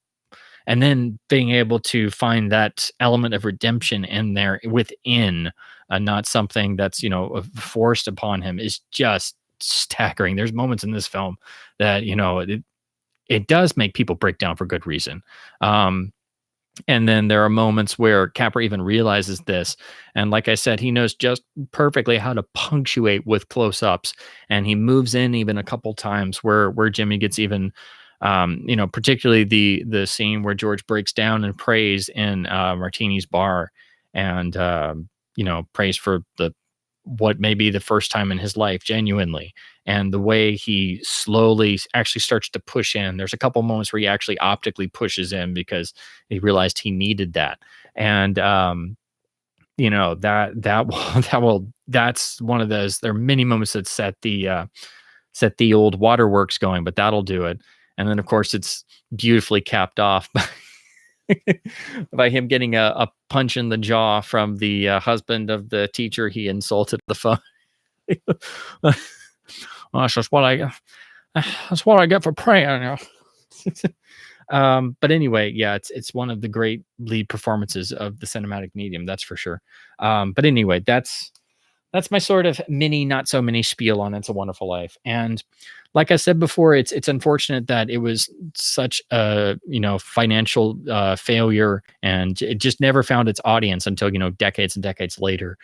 and then being able to find that element of redemption in there within, not something that's, forced upon him, is just staggering. There's moments in this film that, it does make people break down for good reason. And then there are moments where Capra even realizes this. And like I said, he knows just perfectly how to punctuate with close-ups. And he moves in even a couple times where Jimmy gets even, particularly the scene where George breaks down and prays in Martini's bar, and prays for the what may be the first time in his life, genuinely. And the way he slowly actually starts to push in. There's a couple moments where he actually optically pushes in because he realized he needed that. And that will that's one of those. There are many moments that set the old waterworks going, but that'll do it. And then of course it's beautifully capped off by him getting a punch in the jaw from the husband of the teacher he insulted on the phone. That's just what I get for praying. But anyway, yeah, it's one of the great lead performances of the cinematic medium, that's for sure. But anyway, that's my sort of mini, not so mini spiel on It's a Wonderful Life. And like I said before, it's unfortunate that it was such a financial failure, and it just never found its audience until decades and decades later.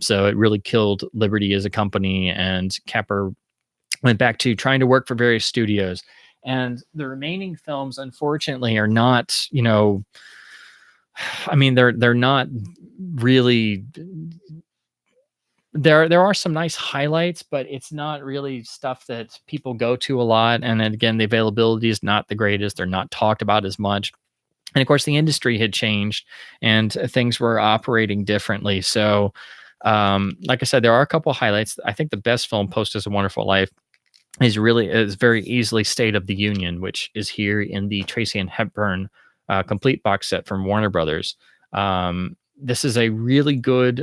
So it really killed Liberty as a company, and Capra went back to trying to work for various studios. And the remaining films, unfortunately, are not, I mean, they're not really. There are some nice highlights, but it's not really stuff that people go to a lot. And then again, the availability is not the greatest. They're not talked about as much. And of course, the industry had changed and things were operating differently. So, like I said, there are a couple of highlights. I think the best film post Is a Wonderful Life is very easily State of the Union, which is here in the Tracy and Hepburn complete box set from Warner Brothers. This is a really good,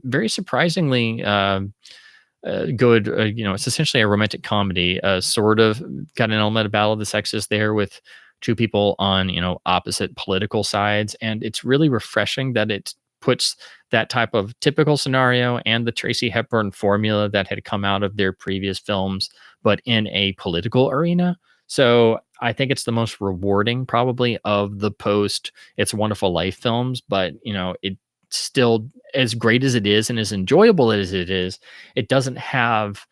very surprisingly good. It's essentially a romantic comedy. Sort of got an element of Battle of the Sexes there with two people on opposite political sides, and it's really refreshing that it puts that type of typical scenario and the Tracy Hepburn formula that had come out of their previous films, but in a political arena. So I think it's the most rewarding probably of the post It's a Wonderful Life films, but it still, as great as it is and as enjoyable as it is, it doesn't have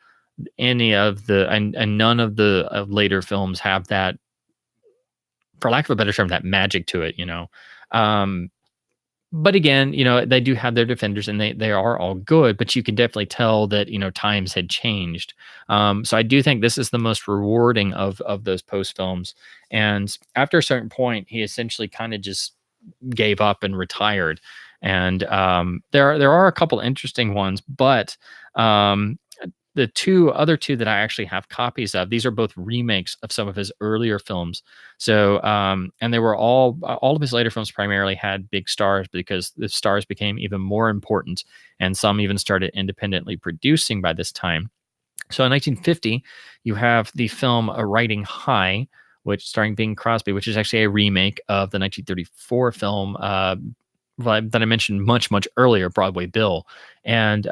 any of the, and none of the later films have that, for lack of a better term, that magic to it. But again, they do have their defenders, and they are all good, but you can definitely tell that, times had changed. So I do think this is the most rewarding of those post films. And after a certain point, he essentially kind of just gave up and retired. And there are a couple interesting ones, but the other two that I actually have copies of, these are both remakes of some of his earlier films. So, and they were all of his later films primarily had big stars because the stars became even more important, and some even started independently producing by this time. So in 1950, you have the film A Riding High, which starring Bing Crosby, which is actually a remake of the 1934 film that I mentioned much, much earlier, Broadway Bill. And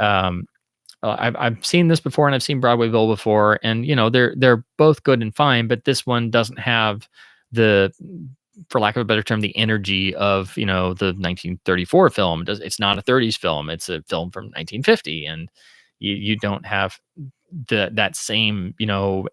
I've seen this before, and I've seen Broadway Bill before, and they're both good and fine, but this one doesn't have the, for lack of a better term, the energy of the 1934 film. It's not a 30s film; it's a film from 1950, and you don't have that same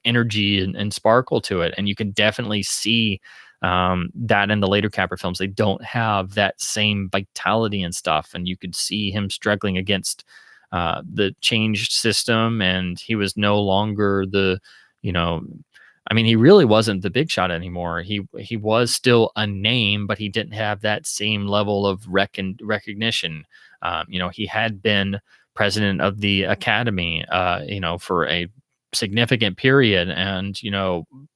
energy and sparkle to it, and you can definitely see that in the later Capra films. They don't have that same vitality and stuff, and you could see him struggling against the changed system, and he was no longer the, he really wasn't the big shot anymore. He was still a name, but he didn't have that same level of recognition. He had been president of the Academy, for a significant period, and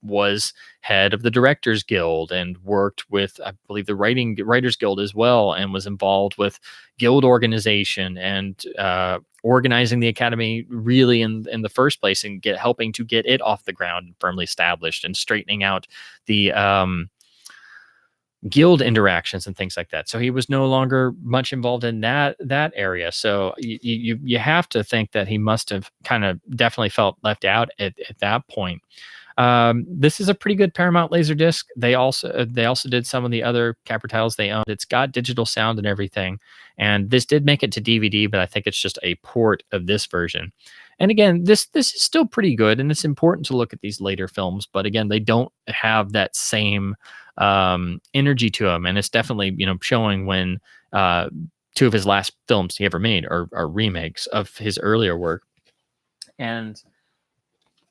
was head of the Directors Guild and worked with, I believe, the Writers Guild as well, and was involved with guild organization and organizing the Academy really in the first place, and helping to get it off the ground and firmly established, and straightening out the guild interactions and things like that. So he was no longer much involved in that area. So you have to think that he must have kind of definitely felt left out at that point. This is a pretty good Paramount Laserdisc. They also did some of the other Capra titles they owned. It's got digital sound and everything, and this did make it to DVD, but I think it's just a port of this version. And again, this is still pretty good, and it's important to look at these later films. But again, they don't have that same energy to them, and it's definitely showing when two of his last films he ever made are remakes of his earlier work. And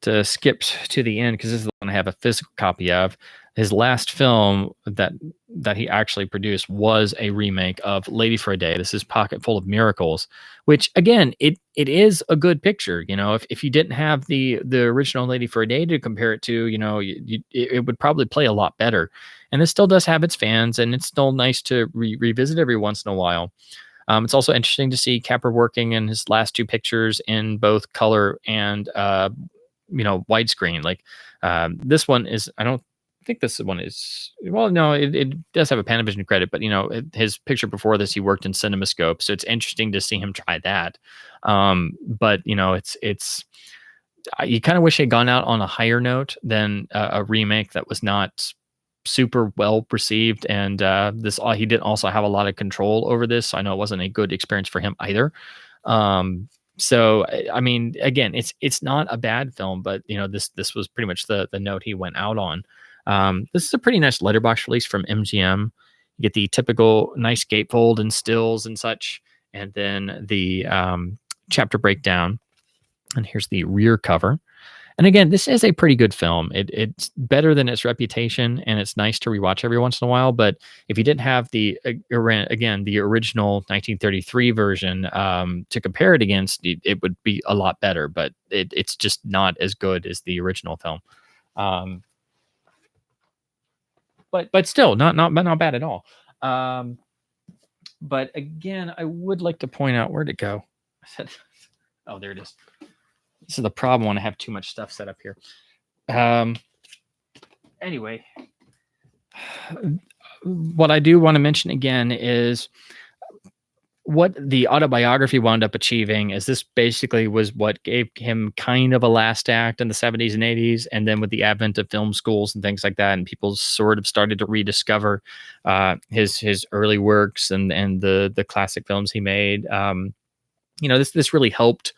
to skip to the end, because this is the one I have a physical copy of, his last film that he actually produced was a remake of Lady for a Day. This is Pocket Full of Miracles, which again, it is a good picture. If you didn't have the original Lady for a Day to compare it to, it would probably play a lot better. And this still does have its fans, and it's still nice to revisit every once in a while. It's also interesting to see Capra working in his last two pictures in both color and widescreen. Like this one is, I don't think this one is, well, no, it does have a Panavision credit, but his picture before this, he worked in CinemaScope, so it's interesting to see him try that. But it's you kind of wish he had gone out on a higher note than a remake that was not super well received, and he didn't also have a lot of control over this, so I know it wasn't a good experience for him either. So I mean, again, it's not a bad film, but this was pretty much the note he went out on. This is a pretty nice letterbox release from MGM. You get the typical nice gatefold and stills and such, and then the chapter breakdown. And here's the rear cover. And again, this is a pretty good film. It's better than its reputation, and it's nice to rewatch every once in a while. But if you didn't have the original 1933 version to compare it against, it would be a lot better. But it's just not as good as the original film. But still not bad at all. But again, I would like to point out, where'd it go? I said, oh, there it is. This is the problem when I have too much stuff set up here. Anyway, what I do want to mention again is what the autobiography wound up achieving. Is this basically was what gave him kind of a last act in the 70s and 80s, and then with the advent of film schools and things like that, and people sort of started to rediscover his early works and the classic films he made. This really helped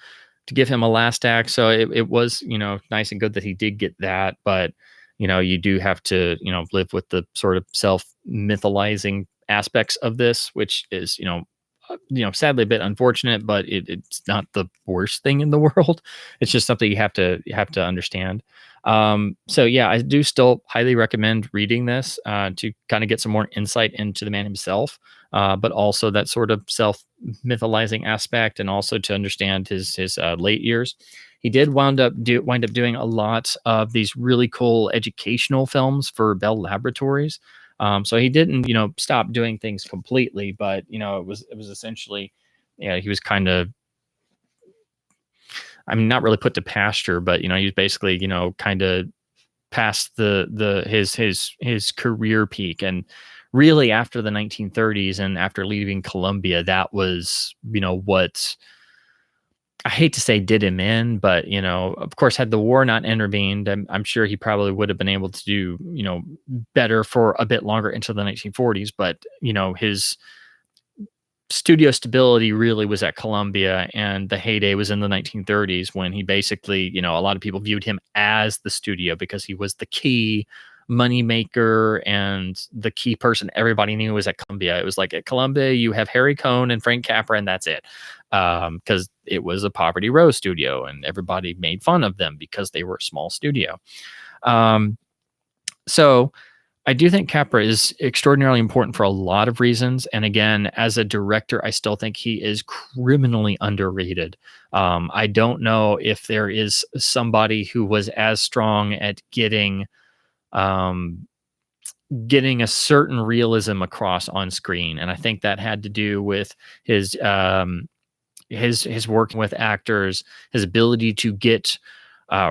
to give him a last act. So it was, nice and good that he did get that. But, you do have to, live with the sort of self-mytholizing aspects of this, which is, sadly a bit unfortunate, but it's not the worst thing in the world. It's just something you have to understand. So yeah, I do still highly recommend reading this to kind of get some more insight into the man himself, but also that sort of self-mytholizing aspect, and also to understand his late years. He did wind up doing a lot of these really cool educational films for Bell Laboratories. So he didn't, stop doing things completely, but it was essentially, he was kind of, I mean, not really put to pasture, but he was basically, kind of past his career peak. And really after the 1930s and after leaving Columbia, that was, what I hate to say did him in, but of course, had the war not intervened, I'm sure he probably would have been able to do, better for a bit longer into the 1940s. But his studio stability really was at Columbia, and the heyday was in the 1930s, when he basically, a lot of people viewed him as the studio because he was the key money maker and the key person everybody knew was at Columbia. It was like, at Columbia, you have Harry Cohn and Frank Capra, and that's it. Because it was a Poverty Row studio, and everybody made fun of them because they were a small studio. So I do think Capra is extraordinarily important for a lot of reasons. And again, as a director, I still think he is criminally underrated. I don't know if there is somebody who was as strong at um, getting a certain realism across on screen, and I think that had to do with his his working with actors, his ability to get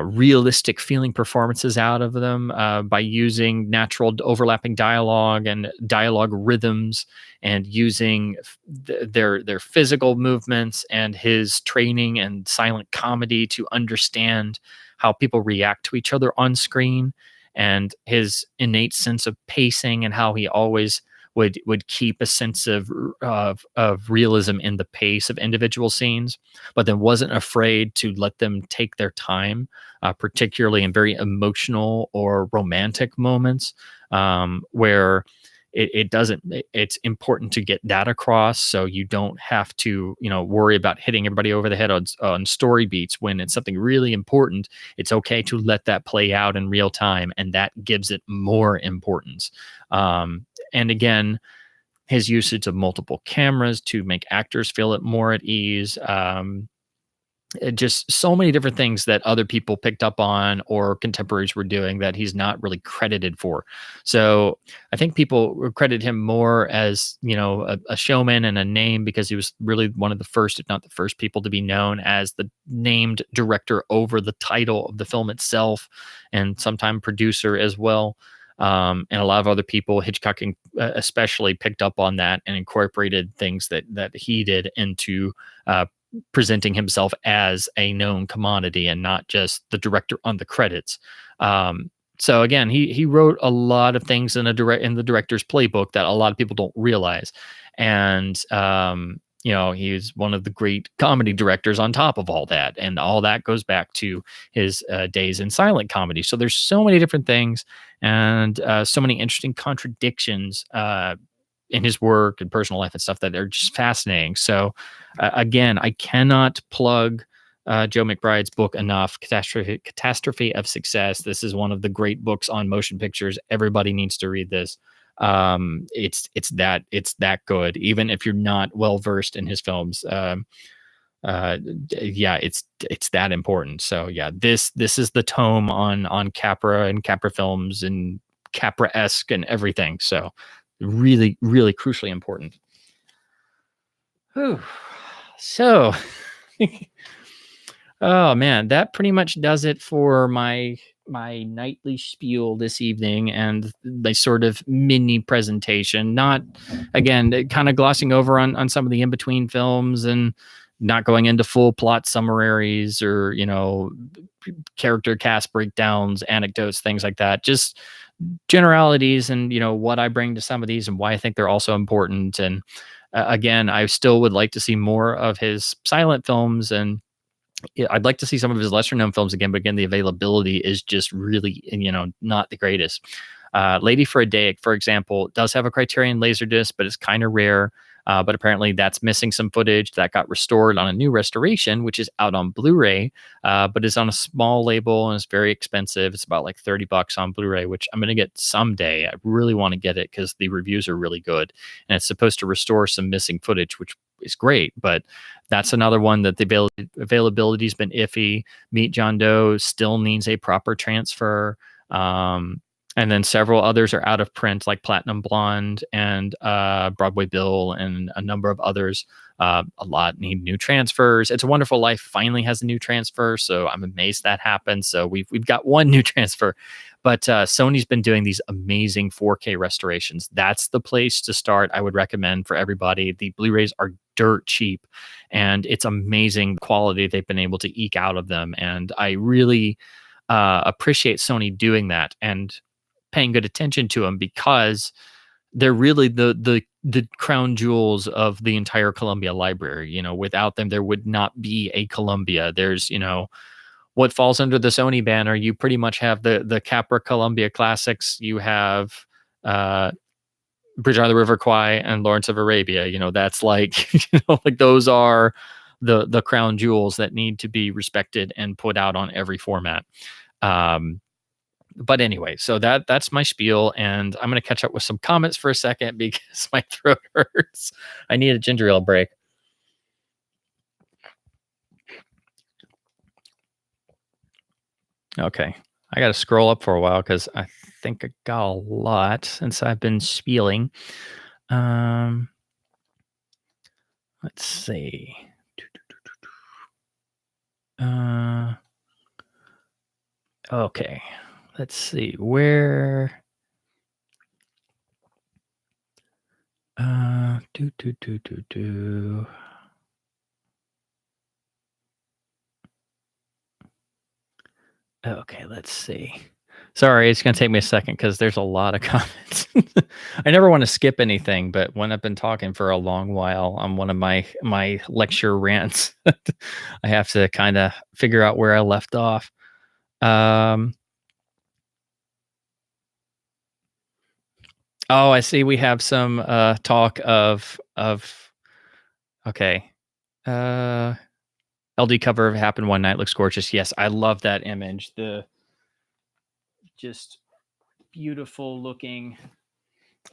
realistic feeling performances out of them by using natural overlapping dialogue and dialogue rhythms, and using their physical movements and his training and silent comedy to understand how people react to each other on screen, and his innate sense of pacing and how he always would keep a sense of realism in the pace of individual scenes, but then wasn't afraid to let them take their time, particularly in very emotional or romantic moments, where it doesn't. It's important to get that across, so you don't have to, worry about hitting everybody over the head on story beats when it's something really important. It's okay to let that play out in real time, and that gives it more importance. And again, his usage of multiple cameras to make actors feel it more at ease. Just so many different things that other people picked up on or contemporaries were doing that he's not really credited for. So I think people credit him more as, a showman and a name, because he was really one of the first, if not the first people to be known as the named director over the title of the film itself, and sometime producer as well. And a lot of other people, Hitchcock especially, picked up on that and incorporated things that he did into presenting himself as a known commodity and not just the director on the credits. So again, he wrote a lot of things in the director's playbook that a lot of people don't realize, and he's one of the great comedy directors on top of all that, and all that goes back to his days in silent comedy. So there's so many different things, and so many interesting contradictions in his work and personal life and stuff that are just fascinating. So again, I cannot plug Joe McBride's book enough. Catastrophe of Success. This is one of the great books on motion pictures. Everybody needs to read this. It's that good, even if you're not well versed in his films. Yeah, it's that important. So yeah, this is the tome on Capra and Capra films and Capra-esque and everything. So really, really crucially important. Whew. So, oh man, that pretty much does it for my nightly spiel this evening and my sort of mini presentation. Not, again, kind of glossing over on some of the in between films and not going into full plot summaries or character cast breakdowns, anecdotes, things like that. Just generalities and what I bring to some of these and why I think they're also important. And again, I still would like to see more of his silent films, and I'd like to see some of his lesser known films again, but again, the availability is just really, not the greatest. Lady for a Day, for example, does have a Criterion Laserdisc, but it's kind of rare. But apparently that's missing some footage that got restored on a new restoration, which is out on Blu-ray, but is on a small label and it's very expensive. It's about like $30 on Blu-ray, which I'm going to get someday. I really want to get it because the reviews are really good. And it's supposed to restore some missing footage, which is great. But that's another one that the availability has been iffy. Meet John Doe still needs a proper transfer. And then several others are out of print, like Platinum Blonde and Broadway Bill and a number of others. A lot need new transfers. It's a Wonderful Life finally has a new transfer, so I'm amazed that happened. So we've got one new transfer, but Sony's been doing these amazing 4K restorations. That's the place to start. I would recommend for everybody. The Blu-rays are dirt cheap, and it's amazing the quality they've been able to eke out of them. And I really appreciate Sony doing that and paying good attention to them, because they're really the crown jewels of the entire Columbia library. Without them, there would not be a Columbia. There's, what falls under the Sony banner. You pretty much have the Capra Columbia classics. You have Bridge on the River Kwai and Lawrence of Arabia. That's like, like those are the crown jewels that need to be respected and put out on every format. But anyway, so that's my spiel, and I'm gonna catch up with some comments for a second because my throat hurts. I need a ginger ale break. Okay. I gotta scroll up for a while because I think I got a lot since I've been spieling. Um, let's see. Uh, okay. Let's see where. Do do do do do. Okay, let's see. Sorry, it's gonna take me a second because there's a lot of comments. I never want to skip anything, but when I've been talking for a long while on one of my lecture rants, I have to kind of figure out where I left off. Um, oh, I see. We have some talk of okay. Uh, LD cover of Happened One Night looks gorgeous. Yes, I love that image. The just beautiful looking.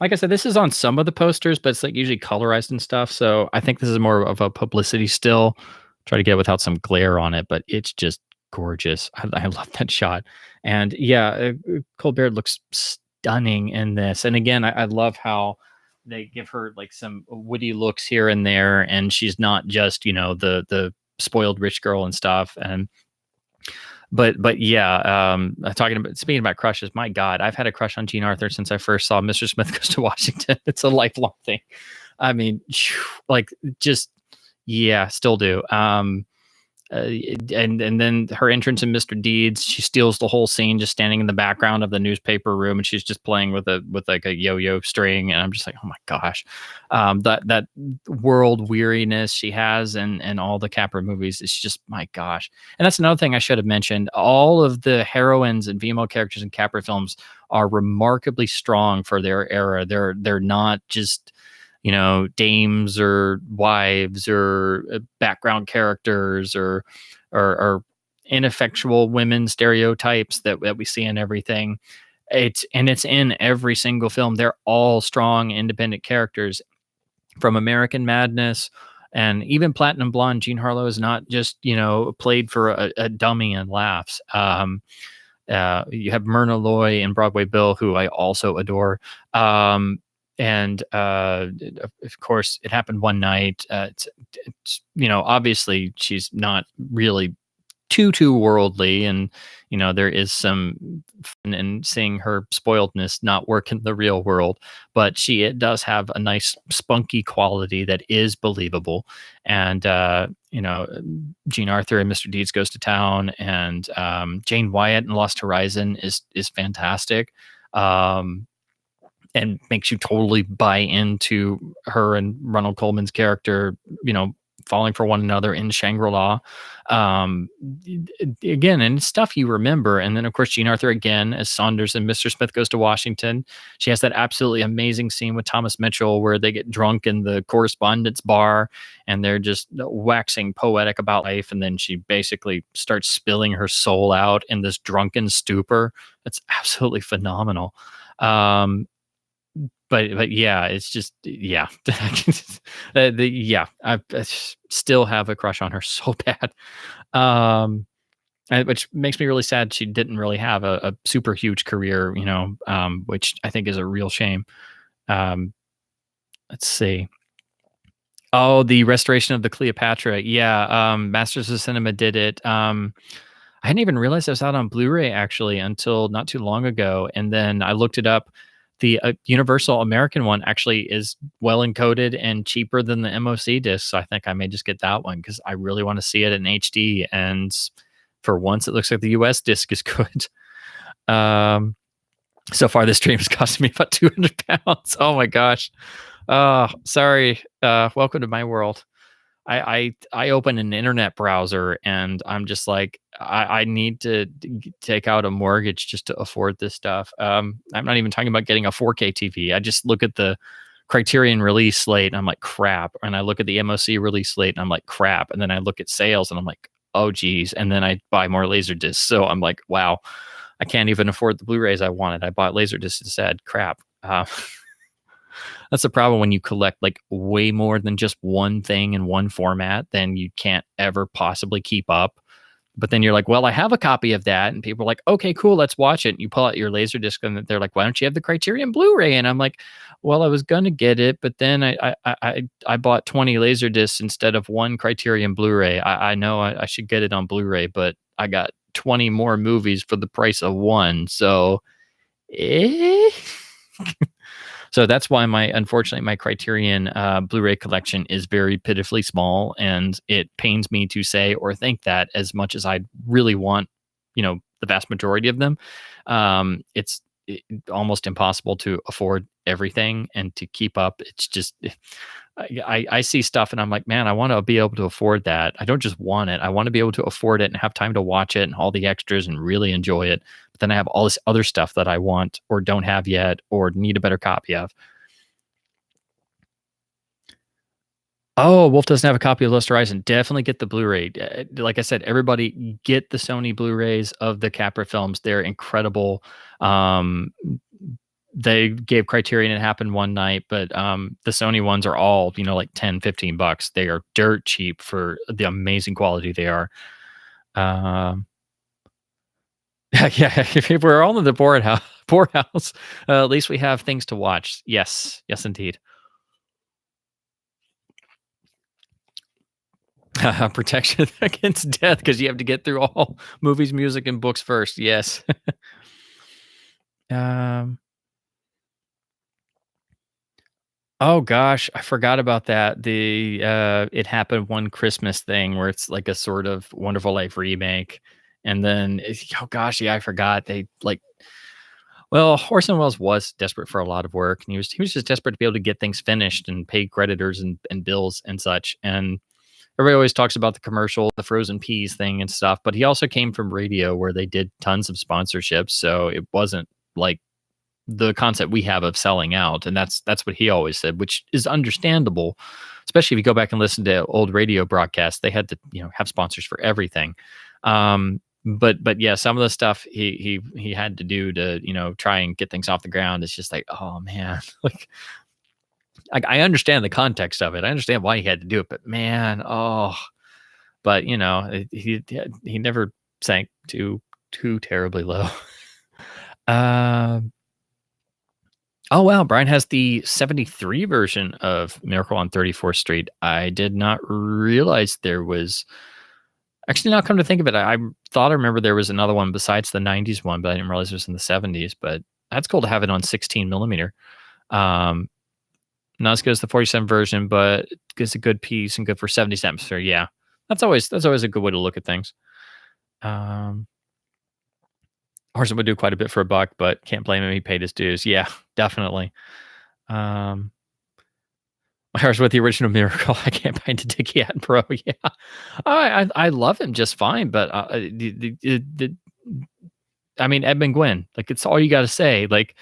Like I said, this is on some of the posters, but it's like usually colorized and stuff. So I think this is more of a publicity still. Try to get it without some glare on it, but it's just gorgeous. I love that shot. And yeah, Colbert looks stunning in this. And again, I love how they give her like some witty looks here and there, and she's not just the spoiled rich girl and stuff. And but yeah, speaking about crushes, my God, I've had a crush on Jean Arthur since I first saw Mr. Smith Goes to Washington. It's a lifelong thing. I mean, like just yeah, still do. Uh, and then her entrance in Mr. Deeds, she steals the whole scene, just standing in the background of the newspaper room, and she's just playing with like a yo-yo string, and I'm just like, oh my gosh, that world weariness she has, and all the Capra movies, it's just my gosh. And that's another thing I should have mentioned. All of the heroines and female characters in Capra films are remarkably strong for their era. They're not just dames or wives or background characters or ineffectual women stereotypes that we see in everything. It's in every single film. They're all strong, independent characters. From American Madness and even Platinum Blonde, Jean Harlow is not just played for a dummy and laughs. You have Myrna Loy in Broadway Bill, who I also adore. And of course, It Happened One Night. Obviously she's not really too worldly, and there is some fun in seeing her spoiledness not work in the real world, but it does have a nice spunky quality that is believable. And Jean Arthur and Mr. Deeds Goes to Town, and Jane Wyatt in Lost Horizon is fantastic. And makes you totally buy into her and Ronald Coleman's character, falling for one another in Shangri-La. Again, and stuff you remember. And then, of course, Jean Arthur again as Saunders in Mr. Smith Goes to Washington. She has that absolutely amazing scene with Thomas Mitchell where they get drunk in the correspondence bar and they're just waxing poetic about life. And then she basically starts spilling her soul out in this drunken stupor. That's absolutely phenomenal. But yeah, it's just yeah. I still have a crush on her so bad, which makes me really sad. She didn't really have a super huge career, which I think is a real shame. Let's see. Oh, the restoration of the Cleopatra. Yeah, Masters of Cinema did it. I hadn't even realized it was out on Blu-ray actually until not too long ago, and then I looked it up. The Universal American one actually is well encoded and cheaper than the MOC disc. So I think I may just get that one because I really want to see it in HD. And for once, it looks like the US disc is good. So far, this stream has cost me about 200 pounds. Oh my gosh. Sorry. Welcome to my world. I open an internet browser and I'm just like, I need to take out a mortgage just to afford this stuff. I'm not even talking about getting a 4K TV. I just look at the Criterion release slate and I'm like, crap. And I look at the MOC release slate and I'm like, crap. And then I look at sales and I'm like, oh geez. And then I buy more laser discs. So I'm like, wow. I can't even afford the Blu-rays I wanted. I bought Laserdisc instead. Crap. That's the problem when you collect like way more than just one thing in one format, then you can't ever possibly keep up. But then you're like, well, I have a copy of that. And people are like, okay, cool, let's watch it. And you pull out your Laserdisc and they're like, why don't you have the Criterion Blu-ray? And I'm like, well, I was going to get it, but then I bought 20 Laserdiscs instead of one Criterion Blu-ray. I know I should get it on Blu-ray, but I got 20 more movies for the price of one. So, eh? So that's why unfortunately, my Criterion Blu-ray collection is very pitifully small, and it pains me to say or think that as much as I really want, the vast majority of them, it's almost impossible to afford everything and to keep up. It's just, I see stuff and I'm like, man, I want to be able to afford that. I don't just want it. I want to be able to afford it and have time to watch it and all the extras and really enjoy it. But then I have all this other stuff that I want or don't have yet or need a better copy of. Oh, Wolf doesn't have a copy of Lost Horizon. Definitely get the Blu-ray. Like I said, everybody get the Sony Blu-rays of the Capra films. They're incredible. They gave Criterion It Happened One Night, but the Sony ones are all, like $10-15. They are dirt cheap for the amazing quality they are. Yeah, if we're all in the poorhouse, at least we have things to watch. Yes, indeed. Protection against death, because you have to get through all movies, music, and books first. Yes. Oh gosh, I forgot about that. The It Happened One Christmas thing where it's like a sort of Wonderful Life remake. And then oh gosh, yeah, I forgot. Orson Welles was desperate for a lot of work, and he was just desperate to be able to get things finished and pay creditors and bills and such. And everybody always talks about the commercial, the frozen peas thing and stuff, but he also came from radio where they did tons of sponsorships, so it wasn't like the concept we have of selling out. And that's what he always said, which is understandable, especially if you go back and listen to old radio broadcasts. They had to have sponsors for everything. But yeah, some of the stuff he had to do to try and get things off the ground. It's just like, oh man, like I understand the context of it. I understand why he had to do it, but man, but he never sank too terribly low. Oh, wow. Brian has the 73 version of Miracle on 34th Street. I did not realize there was. Actually, now come to think of it, I thought I remember there was another one besides the 90s one, but I didn't realize it was in the 70s. But that's cool to have it on 16 millimeter. Not as good as the 47 version, but it's a good piece and good for 70 cents. So yeah, that's always a good way to look at things. Horson would do quite a bit for $1, but can't blame him. He paid his dues. Yeah, definitely. My heart's with the original Miracle. I can't find a Dickie Hat Pro. Yeah, I love him just fine, but I mean Edmund Gwynn. Like it's all you got to say. Like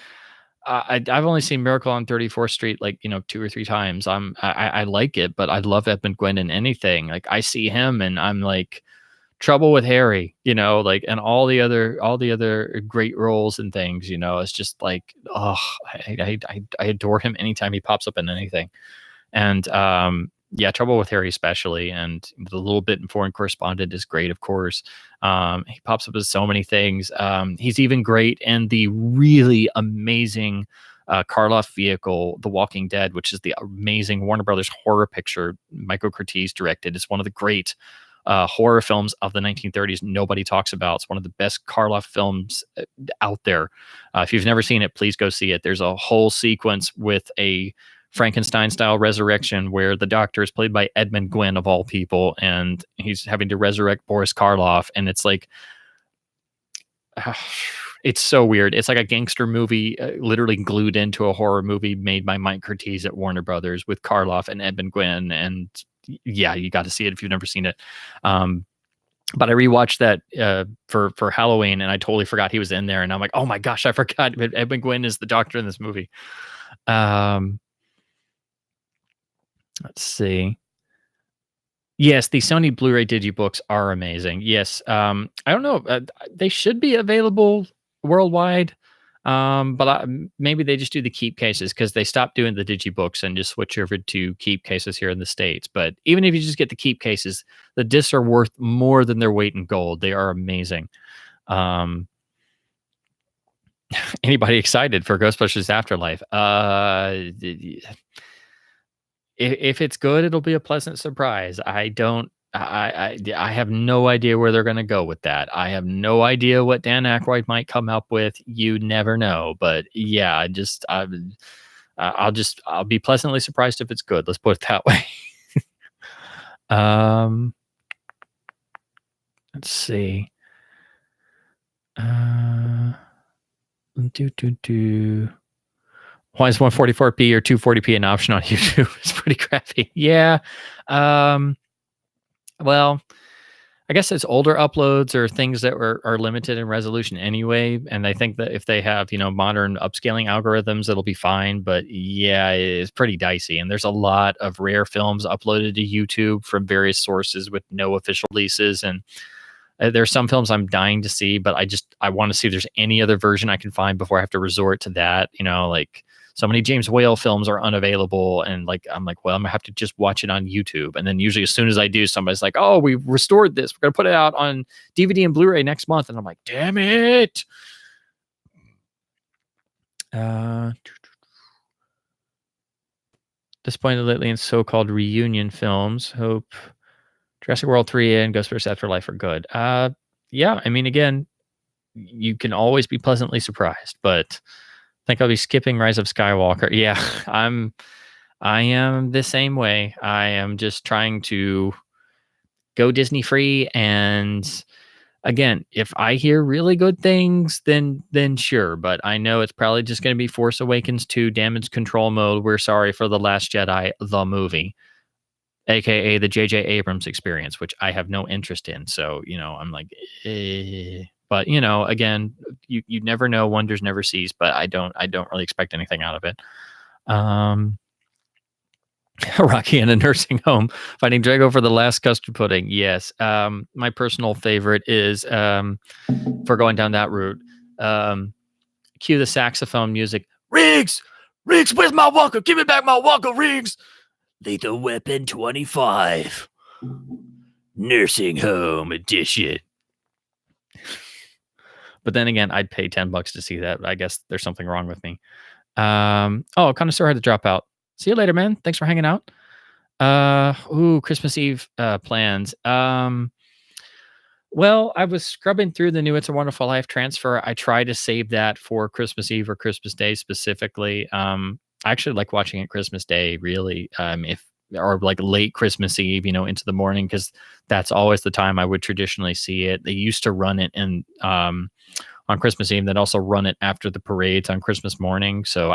I've only seen Miracle on 34th Street like 2 or 3 times. I like it, but I love Edmund Gwynn in anything. Like I see him and I'm like. Trouble with Harry, like, and all the other great roles and things, it's just like, oh, I adore him anytime he pops up in anything. And yeah, Trouble with Harry especially, and the little bit in Foreign Correspondent is great, of course. He pops up as so many things. He's even great in the really amazing Karloff vehicle, The Walking Dead, which is the amazing Warner Brothers horror picture Michael Curtiz directed. It's one of the great horror films of the 1930s nobody talks about. It's one of the best Karloff films out there. If you've never seen it, please go see it. There's a whole sequence with a Frankenstein-style resurrection where the doctor is played by Edmund Gwynn, of all people, and he's having to resurrect Boris Karloff, and it's like... it's so weird. It's like a gangster movie literally glued into a horror movie made by Mike Curtiz at Warner Brothers with Karloff and Edmund Gwynn, and yeah, you got to see it if you've never seen it. But I rewatched that for Halloween, and I totally forgot he was in there. And I'm like, oh my gosh, I forgot Edmund Gwynn is the doctor in this movie. Let's see. Yes, the Sony Blu-ray digibooks are amazing. Yes, I don't know. They should be available worldwide. But maybe they just do the keep cases because they stopped doing the digibooks and just switch over to keep cases here in the States. But even if you just get the keep cases, the discs are worth more than their weight in gold. They are amazing. Anybody excited for Ghostbusters Afterlife? If it's good, it'll be a pleasant surprise. I have no idea where they're going to go with that. I have no idea what Dan Aykroyd might come up with. You never know. But yeah, I'll be pleasantly surprised if it's good. Let's put it that way. Let's see. Why is 144p or 240p an option on YouTube? It's pretty crappy. Yeah. Well, I guess it's older uploads or things that are limited in resolution anyway. And I think that if they have, modern upscaling algorithms, it'll be fine. But yeah, it's pretty dicey. And there's a lot of rare films uploaded to YouTube from various sources with no official releases. And there's some films I'm dying to see, but I want to see if there's any other version I can find before I have to resort to that. Like so many James Whale films are unavailable, and I'm like, well, I'm gonna have to just watch it on YouTube. And then usually as soon as I do, somebody's like, oh, we restored this. We're gonna put it out on DVD and Blu-ray next month. And I'm like, damn it. Disappointed lately in so-called reunion films. Hope Jurassic World 3 and Ghostbusters Afterlife are good. Yeah, I mean, again, you can always be pleasantly surprised, but I think I'll be skipping Rise of Skywalker. Yeah, I am the same way. I am just trying to go Disney free, and again, if I hear really good things, then sure, but I know it's probably just going to be Force Awakens 2 Damage Control Mode. We're sorry for The Last Jedi, the movie, aka the J.J. Abrams experience, which I have no interest in. So, I'm like, But, again, you never know. Wonders never cease, but I don't really expect anything out of it. Rocky in a nursing home fighting Drago for the last custard pudding. Yes. My personal favorite is, for going down that route, cue the saxophone music. Riggs, where's my Walker? Give me back my Walker, Riggs. Lethal Weapon 25. Nursing Home Edition. But then again, I'd pay $10 to see that. I guess there's something wrong with me. Connoisseur had to drop out. See you later, man. Thanks for hanging out. Christmas Eve plans. Well, I was scrubbing through the new It's a Wonderful Life transfer. I try to save that for Christmas Eve or Christmas Day specifically. I actually like watching it Christmas Day, really. Or like late Christmas Eve, into the morning, because that's always the time I would traditionally see it. They used to run it on Christmas Eve. They'd also run it after the parades on Christmas morning. So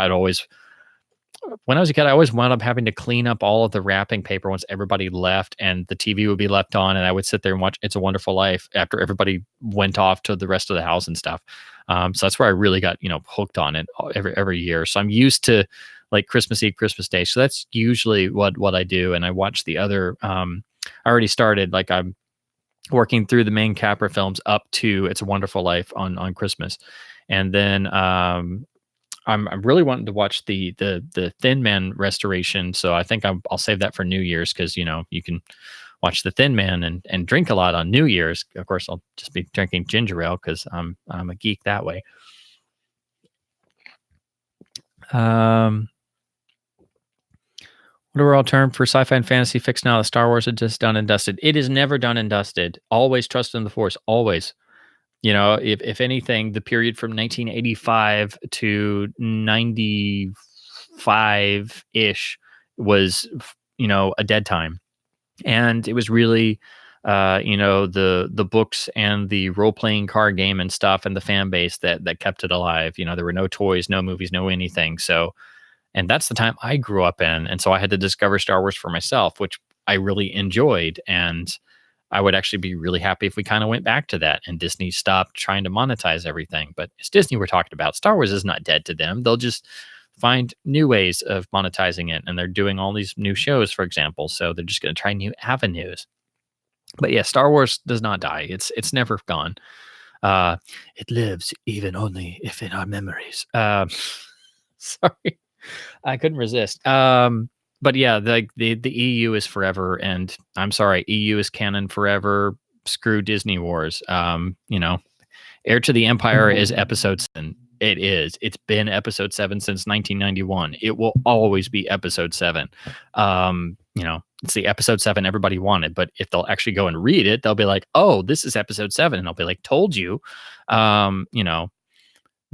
when I was a kid, I always wound up having to clean up all of the wrapping paper once everybody left, and the TV would be left on, and I would sit there and watch It's a Wonderful Life after everybody went off to the rest of the house and stuff. So that's where I really got, hooked on it every year. So I'm used to like Christmas Eve, Christmas Day. So that's usually what I do. And I watch the other, I already started, like I'm working through the main Capra films up to It's a Wonderful Life on Christmas. And then, I'm really wanting to watch the Thin Man restoration. So I think I'll save that for New Year's. Cause you can watch the Thin Man and drink a lot on New Year's. Of course, I'll just be drinking ginger ale cause I'm a geek that way. What overall term for sci-fi and fantasy fixed now that Star Wars is just done and dusted? It is never done and dusted. Always trust in the Force. Always. If anything, the period from 1985 to 95-ish was, a dead time. And it was really, the books and the role-playing card game and stuff and the fan base that kept it alive. There were no toys, no movies, no anything. So, and that's the time I grew up in. And so I had to discover Star Wars for myself, which I really enjoyed. And I would actually be really happy if we kind of went back to that and Disney stopped trying to monetize everything. But it's Disney we're talking about. Star Wars is not dead to them. They'll just find new ways of monetizing it. And they're doing all these new shows, for example. So they're just going to try new avenues. But yeah, Star Wars does not die. It's never gone. It lives even only if in our memories. Sorry, I couldn't resist. But yeah, the EU is forever, and I'm sorry, EU is canon forever. Screw Disney Wars. Heir to the Empire is episode 7. It is. It's been episode 7 since 1991. It will always be episode 7. It's the episode 7 everybody wanted, but if they'll actually go and read it, they'll be like, oh, this is episode 7. And I'll be like, told you.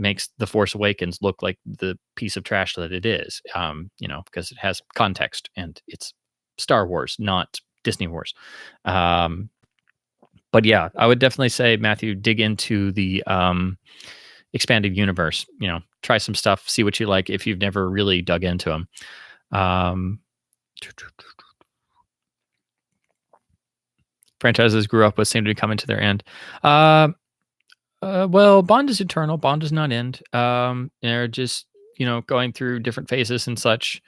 Makes The Force Awakens look like the piece of trash that it is, because it has context and it's Star Wars, not Disney Wars. But yeah, I would definitely say, Matthew, dig into the expanded universe. Try some stuff, see what you like if you've never really dug into them. Franchises grew up with seem to be coming to their end. Well, Bond is eternal. Bond does not end. They're just going through different phases and such.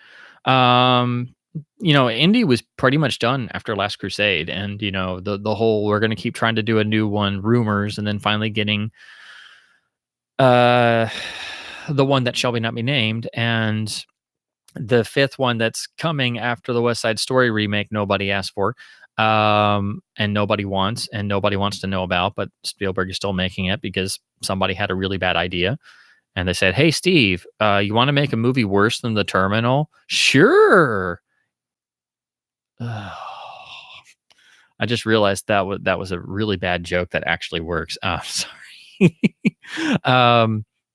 Indy was pretty much done after Last Crusade, and the whole we're going to keep trying to do a new one rumors, and then finally getting the one that shall not be named, and the 5th one that's coming after the West Side Story remake nobody asked for, and nobody wants to know about, but Spielberg is still making it because somebody had a really bad idea. And they said, hey, Steve, you want to make a movie worse than The Terminal? Sure. I just realized that was a really bad joke that actually works. Sorry.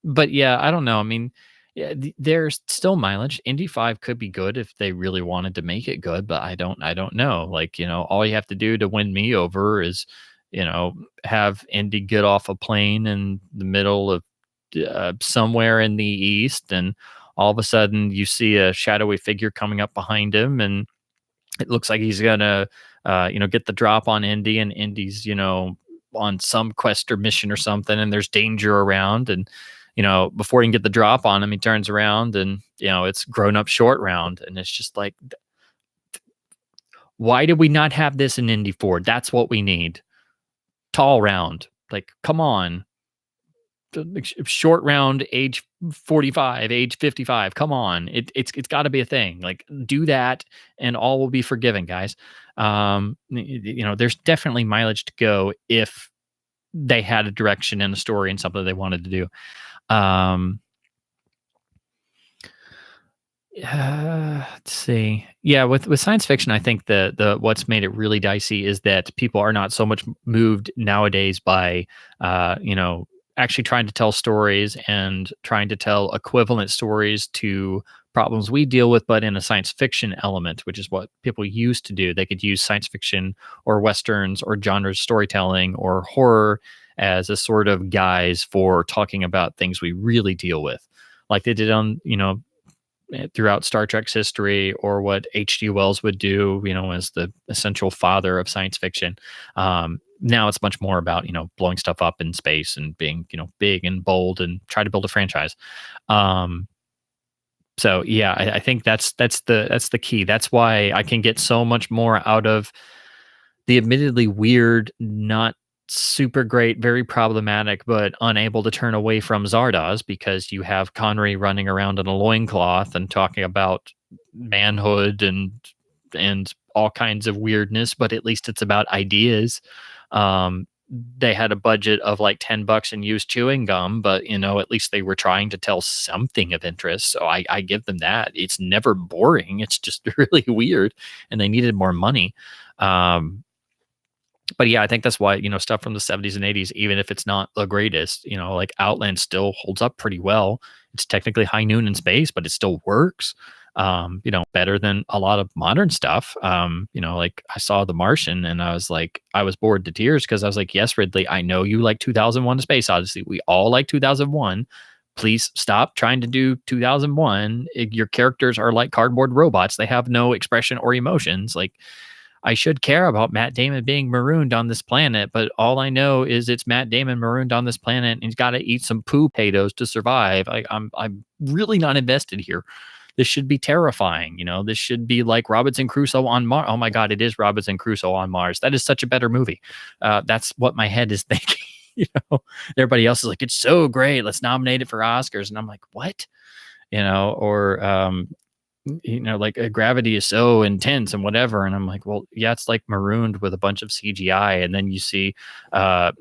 But yeah, I don't know. I mean, yeah, there's still mileage. Indy 5 could be good if they really wanted to make it good, but I don't know. Like, all you have to do to win me over is, have Indy get off a plane in the middle of somewhere in the east, and all of a sudden you see a shadowy figure coming up behind him, and it looks like he's gonna get the drop on Indy, and Indy's on some quest or mission or something, and there's danger around, and before he can get the drop on him, he turns around and it's grown up short round, and it's just like, why did we not have this in Indy 4? That's what we need. Tall round, like, come on. Short round, age 45, age 55. Come on, it's got to be a thing. Like, do that, and all will be forgiven, guys. There's definitely mileage to go if they had a direction and a story and something they wanted to do. Let's see. Yeah, with science fiction, I think the what's made it really dicey is that people are not so much moved nowadays by actually trying to tell stories and trying to tell equivalent stories to problems we deal with, but in a science fiction element, which is what people used to do. They could use science fiction or westerns or genres storytelling or horror as a sort of guise for talking about things we really deal with, like they did on throughout Star Trek's history, or what H.G. Wells would do, as the essential father of science fiction. Now it's much more about, blowing stuff up in space and being, big and bold and try to build a franchise. So yeah, I think that's the key. That's why I can get so much more out of the admittedly weird, not super great, very problematic, but unable to turn away from Zardoz, because you have Connery running around in a loincloth and talking about manhood and all kinds of weirdness, but at least it's about ideas. They had a budget of like $10 and used chewing gum, but at least they were trying to tell something of interest. So I give them that. It's never boring. It's just really weird, and they needed more money. But yeah, I think that's why, stuff from the 70s and 80s, even if it's not the greatest, like Outland still holds up pretty well. It's technically high noon in space, but it still works, better than a lot of modern stuff. Like I saw The Martian and I was bored to tears, because I was like, yes, Ridley, I know you like 2001: A Space Odyssey. We all like 2001. Please stop trying to do 2001. Your characters are like cardboard robots. They have no expression or emotions. Like, I should care about Matt Damon being marooned on this planet, but all I know is it's Matt Damon marooned on this planet, and he's got to eat some poo potatoes to survive. I'm really not invested here. This should be terrifying. This should be like Robinson Crusoe on Mars. Oh my God, it is Robinson Crusoe on Mars. That is such a better movie. That's what my head is thinking. you know, everybody else is like, it's so great, let's nominate it for Oscars, and I'm like, what? You know, or like gravity is so intense and whatever, and I'm like, well, yeah, it's like Marooned with a bunch of CGI, and then you see uh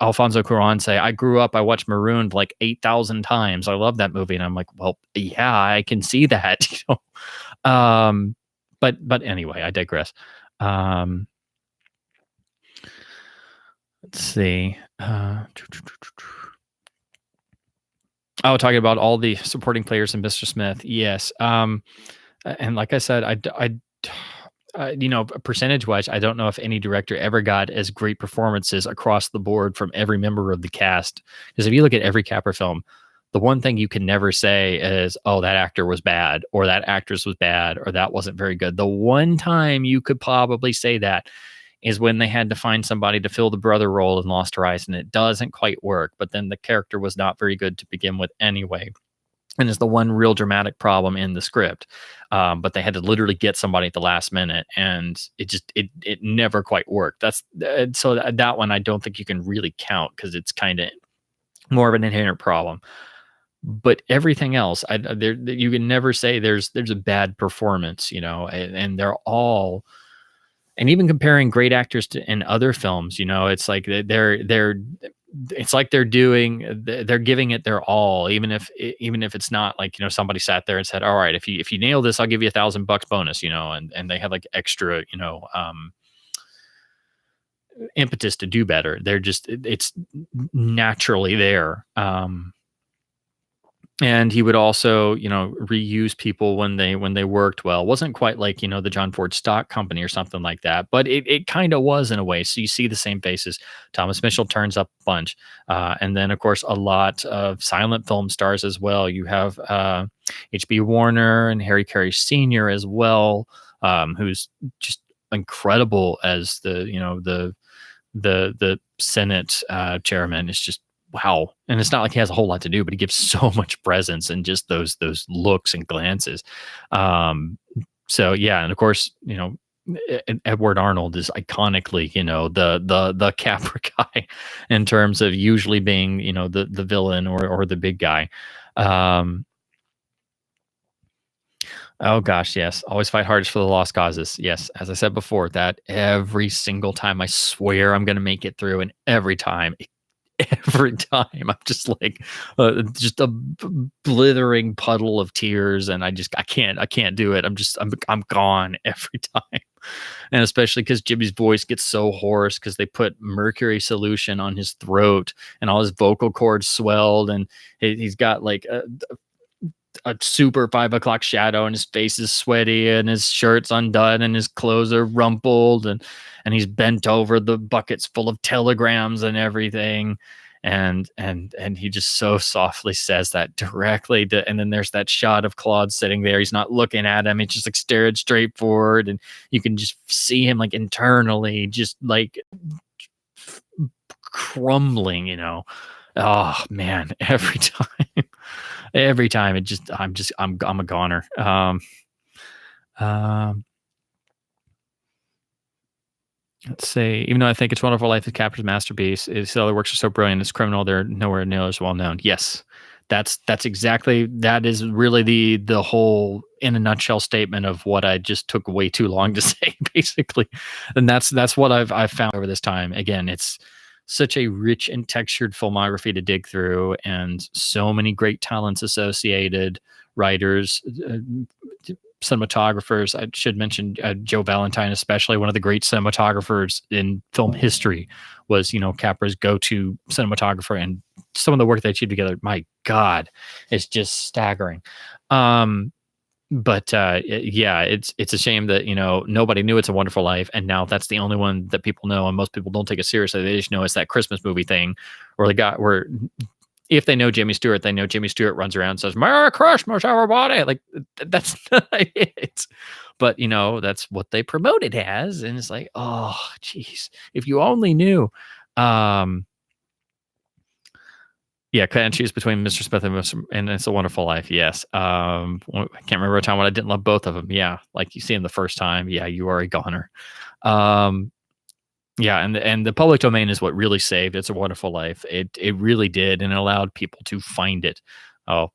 Alfonso Cuarón say, I watched Marooned like 8,000 times, I love that movie, and I'm like, well, yeah, I can see that. But anyway, I digress. Let's see. Talking about all the supporting players in Mr. Smith. Yes. And like I said, percentage wise, I don't know if any director ever got as great performances across the board from every member of the cast. Because if you look at every Capra film, the one thing you can never say is, oh, that actor was bad, or that actress was bad, or that wasn't very good. The one time you could probably say that is when they had to find somebody to fill the brother role in Lost Horizon. It doesn't quite work, but then the character was not very good to begin with anyway, and is the one real dramatic problem in the script. But they had to literally get somebody at the last minute, and it never quite worked. So that one I don't think you can really count, because it's kind of more of an inherent problem. But everything else, you can never say there's a bad performance, and they're all. And even comparing great actors in other films, it's like it's like they're giving it their all, even if it's not like, somebody sat there and said, all right, if you nail this, I'll give you $1,000 bonus, and they have like extra, impetus to do better. It's naturally there. And he would also, reuse people when they worked well. It wasn't quite like, the John Ford Stock Company or something like that, but it kind of was in a way. So you see the same faces. Thomas Mitchell turns up a bunch. And then, of course, a lot of silent film stars as well. You have H.B. Warner and Harry Carey Sr. as well, who's just incredible as the Senate chairman. Is just wow. And it's not like he has a whole lot to do, but he gives so much presence and just those looks and glances. So yeah, and of course, Edward Arnold is iconically, the Capra guy in terms of usually being, the villain or the big guy. Oh gosh, yes. Always fight hardest for the lost causes. Yes, as I said before, that every single time I swear I'm going to make it through, and every time I'm just like just a blithering puddle of tears, and I can't do it. I'm gone every time. And especially because Jimmy's voice gets so hoarse because they put mercury solution on his throat, and all his vocal cords swelled, and he's got like a super 5 o'clock shadow, and his face is sweaty, and his shirt's undone, and his clothes are rumpled, and he's bent over, the buckets full of telegrams and everything, and he just so softly says that directly to, and then there's that shot of Claude sitting there. He's not looking at him, he's just like staring straight forward, and you can just see him like internally just like crumbling. Oh man, every time. Every time I'm a goner. Let's see. Even though I think It's Wonderful Life is Capra's masterpiece, his other works are so brilliant. As criminal, they're nowhere near as well known. Yes, that is really the whole in a nutshell statement of what I just took way too long to say, basically. And that's what I've found over this time. Again, it's such a rich and textured filmography to dig through, and so many great talents associated, writers, cinematographers. I should mention Joe Valentine, especially one of the great cinematographers in film history, was Capra's go-to cinematographer, and some of the work they achieved together, my God, it's just staggering. But yeah, it's a shame that nobody knew It's a Wonderful Life, and now that's the only one that people know, and most people don't take it seriously. They just know it's that Christmas movie thing, where if they know Jimmy Stewart, they know Jimmy Stewart runs around and says "Merry Christmas, everybody." Like that's not it, but that's what they promote it as, and it's like, oh, geez, if you only knew. Yeah, can't choose between Mr. Smith and It's a Wonderful Life. Yes. I can't remember a time when I didn't love both of them. Yeah, like you see him the first time. Yeah, you are a goner. Yeah, Yeah, and the public domain is what really saved It's a Wonderful Life. It really did, and it allowed people to find it.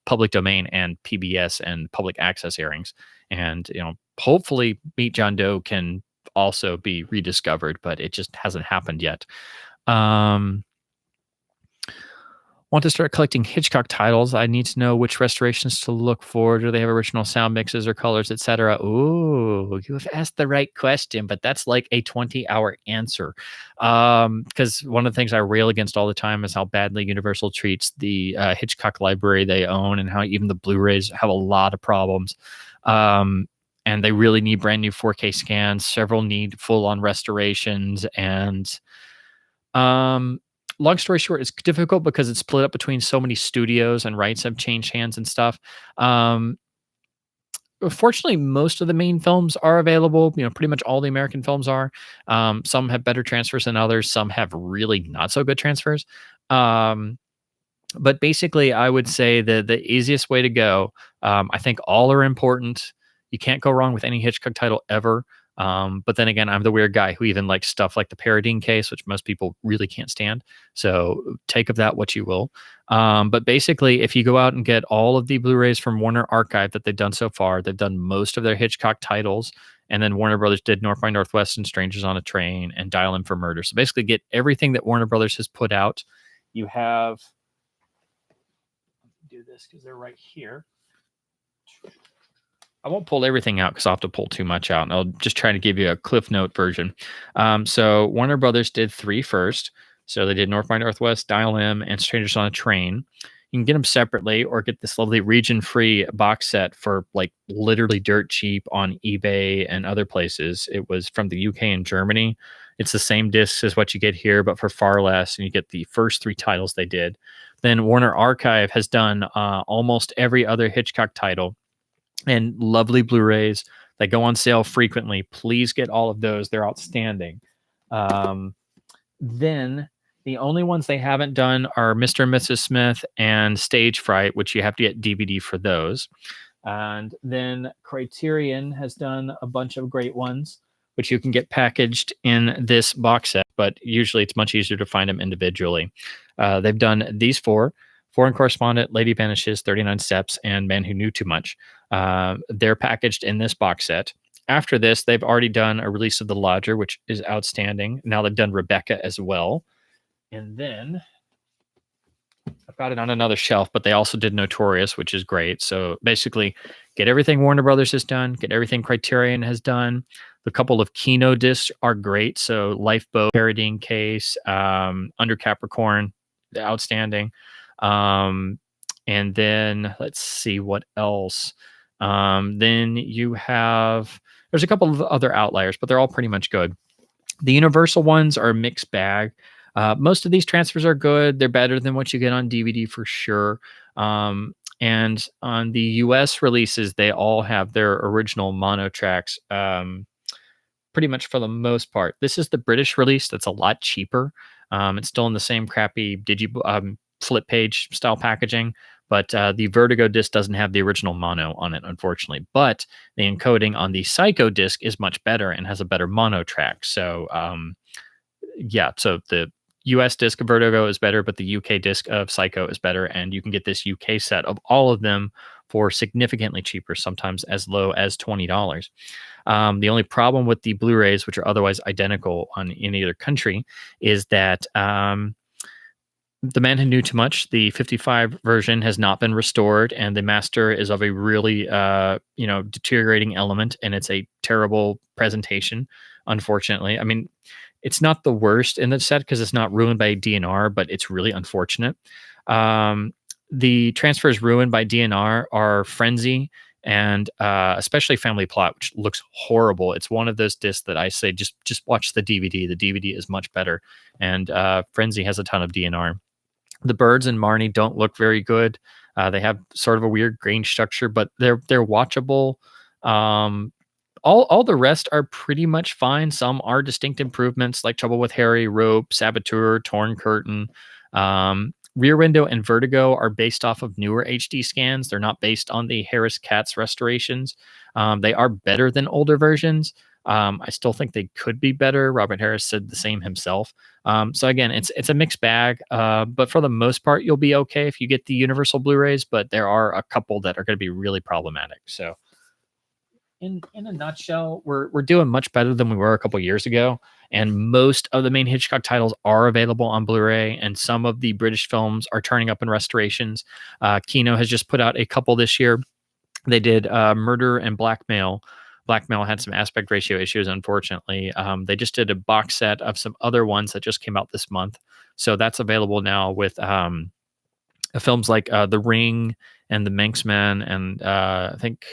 Public domain and PBS and public access airings, and hopefully Meet John Doe can also be rediscovered, but it just hasn't happened yet. Um, Want to start collecting Hitchcock titles. I need to know which restorations to look for. Do they have original sound mixes or colors, etc.? Ooh, you have asked the right question, but that's like a 20-hour answer. Because one of the things I rail against all the time is how badly Universal treats the Hitchcock library they own, and how even the Blu-rays have a lot of problems. And they really need brand new 4K scans. Several need full-on restorations, and long story short, it's difficult because it's split up between so many studios and rights have changed hands and stuff. Um, Fortunately, most of the main films are available. Pretty much all the American films are. Some have better transfers than others. Some have really not so good transfers. Um, but basically, I would say that the easiest way to go, I think all are important. You can't go wrong with any Hitchcock title ever. But then again, I'm the weird guy who even likes stuff like the Paradine case, which most people really can't stand. So take of that what you will. But basically, if you go out and get all of the Blu-rays from Warner Archive that they've done so far, they've done most of their Hitchcock titles. And then Warner Brothers did North by Northwest and Strangers on a Train and Dial M for Murder. So basically, get everything that Warner Brothers has put out. You have. Do this because they're right here. I won't pull everything out because I'll have to pull too much out, and I'll just try to give you a Cliff Note version. So Warner Brothers did 3 first. So they did North by Northwest, Dial M, and Strangers on a Train. You can get them separately or get this lovely region-free box set for like literally dirt cheap on eBay and other places. It was from the UK and Germany. It's the same discs as what you get here, but for far less, and you get the first 3 titles they did. Then Warner Archive has done almost every other Hitchcock title, and lovely Blu-rays that go on sale frequently. Please get all of those. They're outstanding. Then the only ones they haven't done are Mr. and Mrs. Smith and Stage Fright, which you have to get DVD for those. And then Criterion has done a bunch of great ones, which you can get packaged in this box set, but usually it's much easier to find them individually. They've done these 4. Foreign Correspondent, Lady Vanishes, 39 Steps, and Man Who Knew Too Much. They're packaged in this box set. After this, they've already done a release of The Lodger, which is outstanding. Now they've done Rebecca as well. And then I've got it on another shelf, but they also did Notorious, which is great. So basically, get everything Warner Brothers has done, get everything Criterion has done. The couple of Kino discs are great. So Lifeboat, Paradine Case, Under Capricorn, outstanding. And then let's see what else. Then you have, there's a couple of other outliers, but they're all pretty much good. The Universal ones are a mixed bag. Most of these transfers are good. They're better than what you get on DVD for sure. And on the US releases, they all have their original mono tracks, pretty much for the most part. This is the British release that's a lot cheaper. It's still in the same crappy flip page style packaging, but the Vertigo disc doesn't have the original mono on it, unfortunately. But the encoding on the Psycho disc is much better and has a better mono track. So so the US disc of Vertigo is better, but the UK disc of Psycho is better, and you can get this UK set of all of them for significantly cheaper, sometimes as low as $20. The only problem with the Blu-rays, which are otherwise identical on any other country, is that The Man Who Knew Too Much, the 55 version, has not been restored, and the master is of a really deteriorating element, and it's a terrible presentation, unfortunately. I mean, it's not the worst in the set because it's not ruined by DNR, but it's really unfortunate. The transfers ruined by DNR are Frenzy and especially Family Plot, which looks horrible. It's one of those discs that I say just watch the DVD. The DVD is much better, and Frenzy has a ton of DNR. The Birds and Marnie don't look very good. They have sort of a weird grain structure, but they're watchable. All the rest are pretty much fine. Some are distinct improvements, like Trouble with Harry, Rope, Saboteur, Torn Curtain. Rear Window and Vertigo are based off of newer HD scans. They're not based on the Harris Katz restorations. They are better than older versions. I still think they could be better. Robert Harris said the same himself. So again, it's a mixed bag, but for the most part, you'll be okay if you get the Universal Blu-rays. But there are a couple that are going to be really problematic. So in a nutshell, we're doing much better than we were a couple years ago, and most of the main Hitchcock titles are available on Blu-ray, and some of the British films are turning up in restorations. Kino has just put out a couple this year. They did Murder and Blackmail. Blackmail had some aspect ratio issues, unfortunately. They just did a box set of some other ones that just came out this month, so that's available now with films like The Ring and The Manxman, and I think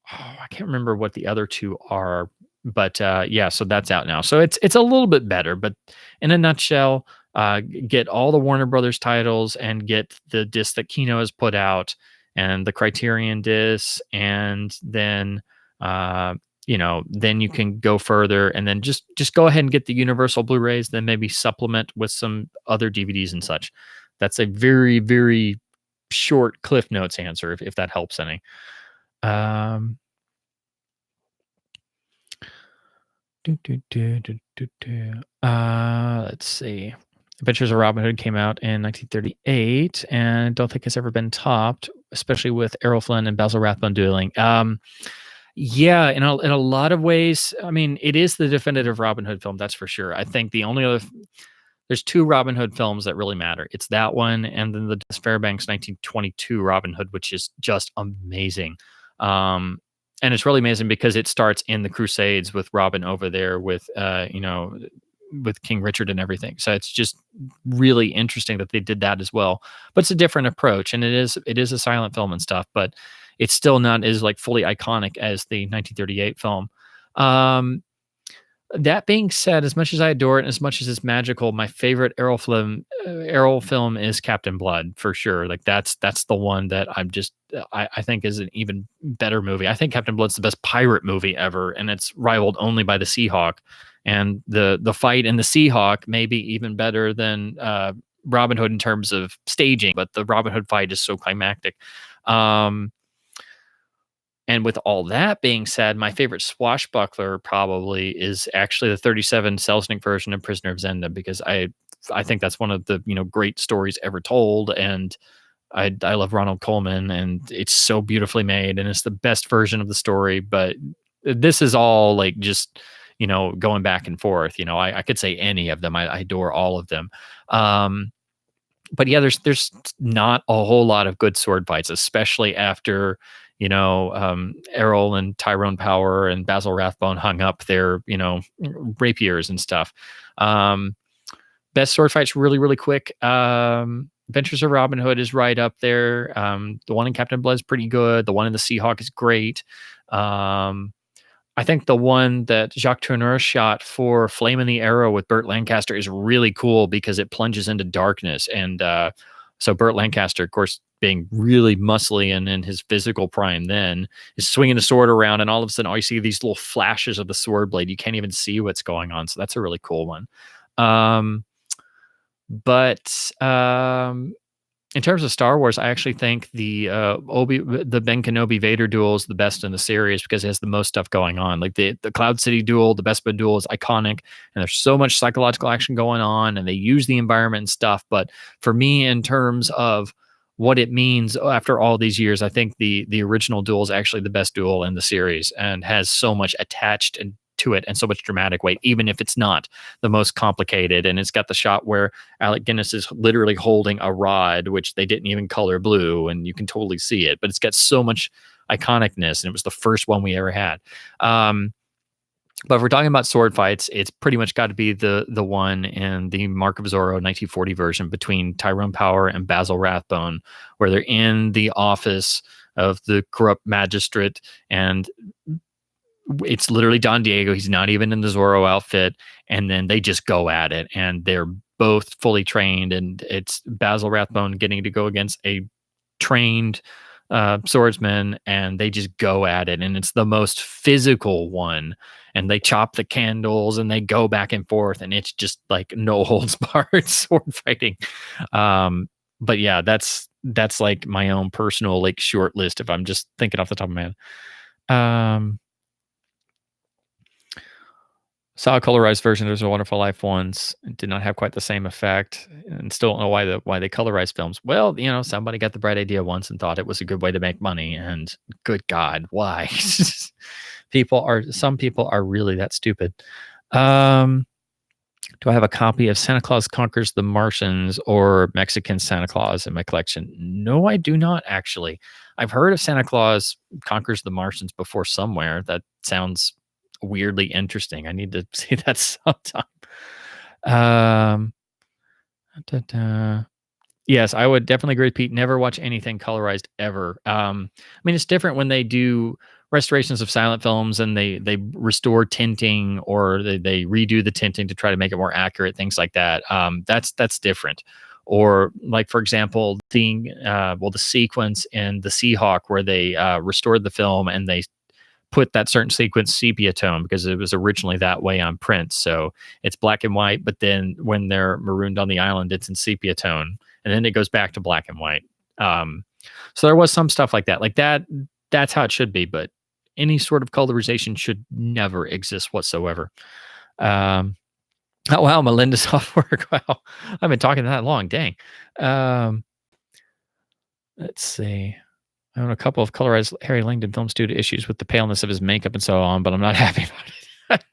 I can't remember what the other two are, but yeah, so that's out now. So it's a little bit better, but in a nutshell, get all the Warner Brothers titles and get the disc that Kino has put out and the Criterion disc, and then then you can go further, and then just go ahead and get the Universal Blu-rays, then maybe supplement with some other DVDs and such. That's a very, very short Cliff Notes answer, if that helps any. Um, let's see. Adventures of Robin Hood came out in 1938, and I don't think it's ever been topped, especially with Errol Flynn and Basil Rathbone dueling. Yeah, in a lot of ways, I mean, it is the definitive Robin Hood film, that's for sure. I think the only other there's two Robin Hood films that really matter. It's that one, and then the Des Fairbanks 1922 Robin Hood, which is just amazing. And it's really amazing because it starts in the Crusades with Robin over there with with King Richard and everything. So it's just really interesting that they did that as well. But it's a different approach, and it is a silent film and stuff, but it's still not as like fully iconic as the 1938 film. That being said, as much as I adore it and as much as it's magical, my favorite Errol film is Captain Blood, for sure. Like that's the one that I think is an even better movie. I think Captain Blood's the best pirate movie ever, and it's rivaled only by the Seahawk. And the fight in the Seahawk may be even better than Robin Hood in terms of staging, but the Robin Hood fight is so climactic. And with all that being said, my favorite swashbuckler probably is actually the 37 Selznick version of Prisoner of Zenda, because I think that's one of the great stories ever told, and I love Ronald Colman, and it's so beautifully made, and it's the best version of the story. But this is all like just going back and forth. I could say any of them. I adore all of them. But yeah, there's not a whole lot of good sword fights, especially after Errol and Tyrone Power and Basil Rathbone hung up their rapiers and stuff. Best sword fights really, really quick. Adventures of Robin Hood is right up there. The one in Captain Blood is pretty good. The one in the Seahawk is great. I think the one that Jacques Tourneur shot for Flame in the Arrow with Burt Lancaster is really cool because it plunges into darkness. And so Burt Lancaster, of course, being really muscly and in his physical prime then, is swinging the sword around, and all of a sudden all you see these little flashes of the sword blade. You can't even see what's going on. So that's a really cool one. But in terms of Star Wars, I actually think the Ben Kenobi Vader duel is the best in the series because it has the most stuff going on. Like the Cloud City duel, the Bespin duel is iconic, and there's so much psychological action going on, and they use the environment and stuff. But for me, in terms of what it means after all these years, I think the original duel is actually the best duel in the series and has so much attached and to it and so much dramatic weight, even if it's not the most complicated. And it's got the shot where Alec Guinness is literally holding a rod, which they didn't even color blue, and you can totally see it, but it's got so much iconicness, and it was the first one we ever had. But if we're talking about sword fights, it's pretty much got to be the one in the Mark of Zorro 1940 version between Tyrone Power and Basil Rathbone, where they're in the office of the corrupt magistrate, and it's literally Don Diego. He's not even in the Zorro outfit. And then they just go at it, and they're both fully trained. And it's Basil Rathbone getting to go against a trained swordsman, and they just go at it. And it's the most physical one. And they chop the candles and they go back and forth. And it's just like no holds barred sword fighting. But yeah, that's like my own personal like short list if I'm just thinking off the top of my head. Saw a colorized version of There's a Wonderful Life once. It did not have quite the same effect, and still don't know why they colorize films. Well, somebody got the bright idea once and thought it was a good way to make money, and good God, why? Some people are really that stupid. Um, do I have a copy of Santa Claus Conquers the Martians or Mexican Santa Claus in my collection? No, I do not actually. I've heard of Santa Claus Conquers the Martians before somewhere. That sounds weirdly interesting. I need to see that sometime. Um, yes, I would definitely agree with Pete. Never watch anything colorized ever. I mean, it's different when they do restorations of silent films and they restore tinting or they redo the tinting to try to make it more accurate, things like that. That's different. Or like, for example, the sequence in the Seahawk where they restored the film and they put that certain sequence sepia tone because it was originally that way on print. So it's black and white, but then when they're marooned on the island, it's in sepia tone, and then it goes back to black and white. So there was some stuff like that. Like that. That's how it should be, but any sort of colorization should never exist whatsoever. Oh wow, Melinda's off work. Wow, I've been talking that long. Dang. Let's see. I own a couple of colorized Harry Langdon films due to issues with the paleness of his makeup and so on, but I'm not happy about it.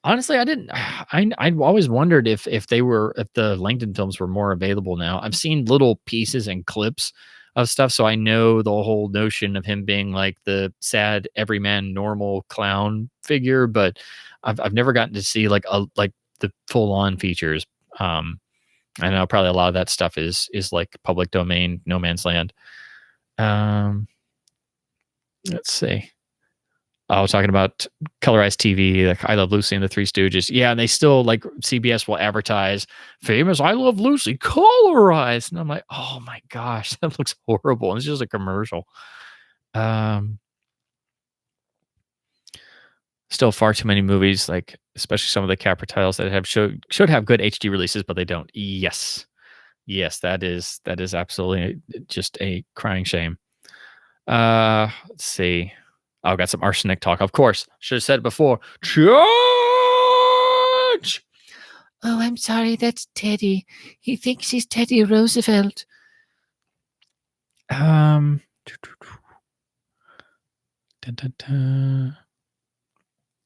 Honestly, I didn't. I always wondered if the Langdon films were more available now. I've seen little pieces and clips of stuff, so I know the whole notion of him being like the sad everyman normal clown figure, but I've never gotten to see like the full on features. I know probably a lot of that stuff is like public domain, no man's land. Let's see. I was talking about colorized TV, like I Love Lucy and the Three Stooges. Yeah, and they still like CBS will advertise famous I Love Lucy colorized, and I'm like, oh my gosh, that looks horrible. And it's just a commercial. Still far too many movies, like especially some of the Capra titles that should have good HD releases, but they don't. Yes, that is absolutely just a crying shame. Let's see. I've got some arsenic talk. Of course, should have said it before. Charge! Oh, I'm sorry. That's Teddy. He thinks he's Teddy Roosevelt. Dun, dun, dun.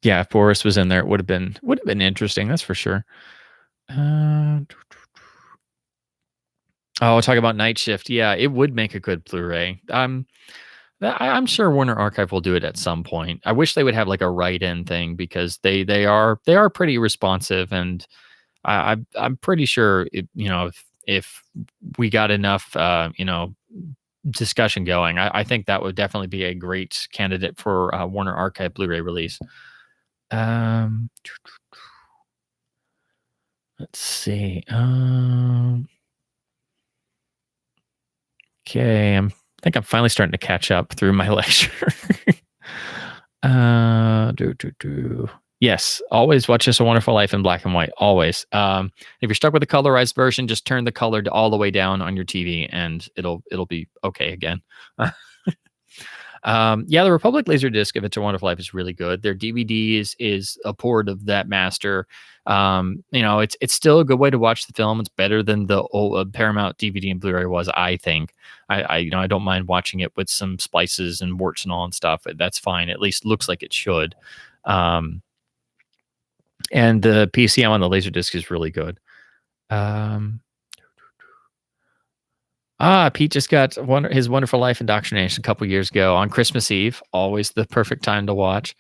Yeah, if Boris was in there, it would have been interesting. That's for sure. Oh, talk about Night Shift. Yeah, it would make a good Blu-ray. I'm sure Warner Archive will do it at some point. I wish they would have like a write-in thing because they are pretty responsive, and I'm pretty sure if we got enough discussion going, I think that would definitely be a great candidate for Warner Archive Blu-ray release. Let's see. Okay, I think I'm finally starting to catch up through my lecture. Yes, always watch Just a Wonderful Life in black and white. Always. If you're stuck with the colorized version, just turn the color all the way down on your TV, and it'll be okay again. Yeah, the Republic Laserdisc of It's a Wonderful Life is really good. Their DVD is a port of that master. It's still a good way to watch the film. It's better than the old Paramount DVD and Blu-ray was, I think. I don't mind watching it with some splices and warts and all and stuff. That's fine. At least looks like it should. And the PCM on the Laserdisc is really good. Pete just got his Wonderful Life indoctrination a couple years ago on Christmas Eve. Always the perfect time to watch.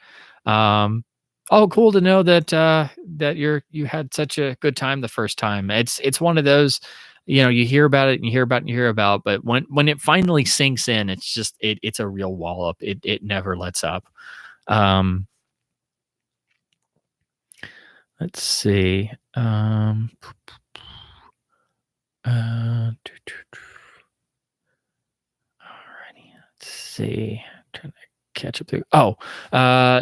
Cool to know that you had such a good time the first time. It's one of those, you hear about it and you hear about it and you hear about, but when it finally sinks in, it's just it's a real wallop. It never lets up. Let's see. Alrighty, let's see. Trying to catch up through.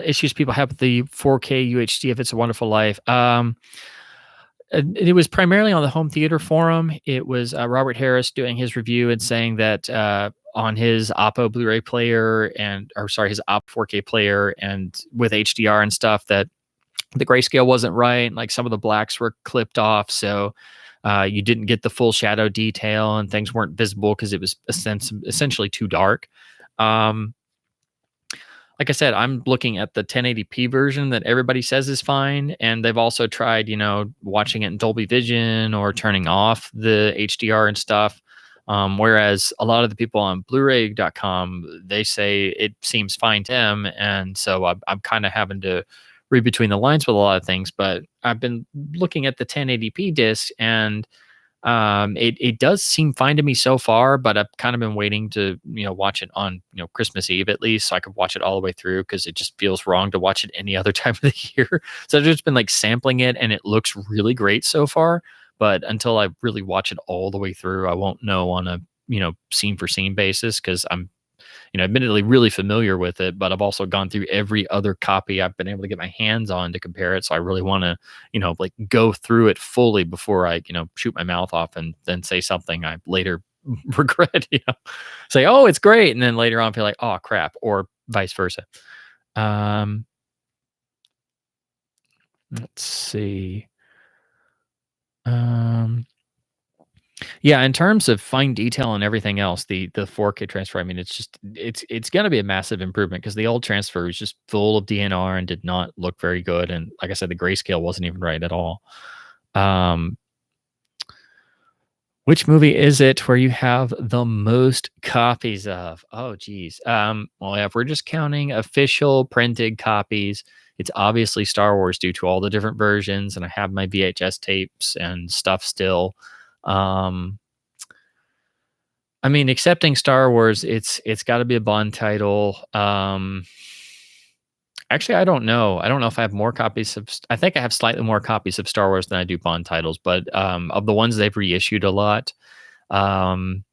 Issues people have with the 4K UHD of It's a Wonderful Life. It was primarily on the home theater forum. It was Robert Harris doing his review and saying that on his Oppo Blu-ray player his Oppo 4K player and with HDR and stuff, that the grayscale wasn't right. Like some of the blacks were clipped off, so you didn't get the full shadow detail, and things weren't visible because it was essentially too dark. Um, like I said, I'm looking at the 1080p version that everybody says is fine, and they've also tried, watching it in Dolby Vision or turning off the HDR and stuff. Whereas a lot of the people on Blu-ray.com, they say it seems fine to them, and so I'm kind of having to read between the lines with a lot of things. But I've been looking at the 1080p disc, and it does seem fine to me so far, but I've kind of been waiting to, watch it on, Christmas Eve at least, so I could watch it all the way through, because it just feels wrong to watch it any other time of the year. So I've just been like sampling it, and it looks really great so far. But until I really watch it all the way through, I won't know on a, scene for scene basis, because I'm, admittedly really familiar with it, but I've also gone through every other copy I've been able to get my hands on to compare it. So I really want to, like go through it fully before I, shoot my mouth off and then say something I later regret, say, oh, it's great. And then later on feel like, oh crap, or vice versa. Let's see. Yeah, in terms of fine detail and everything else, the 4K transfer, I mean, it's going to be a massive improvement, because the old transfer was just full of DNR and did not look very good, and like I said, the grayscale wasn't even right at all. Which movie is it where you have the most copies of? Oh, geez. Well, yeah, if we're just counting official printed copies, it's obviously Star Wars, due to all the different versions, and I have my VHS tapes and stuff still. I mean, accepting Star Wars, it's got to be a Bond title. Actually, I don't know. I don't know if I have more copies of. I think I have slightly more copies of Star Wars than I do Bond titles, but of the ones they've reissued a lot, um,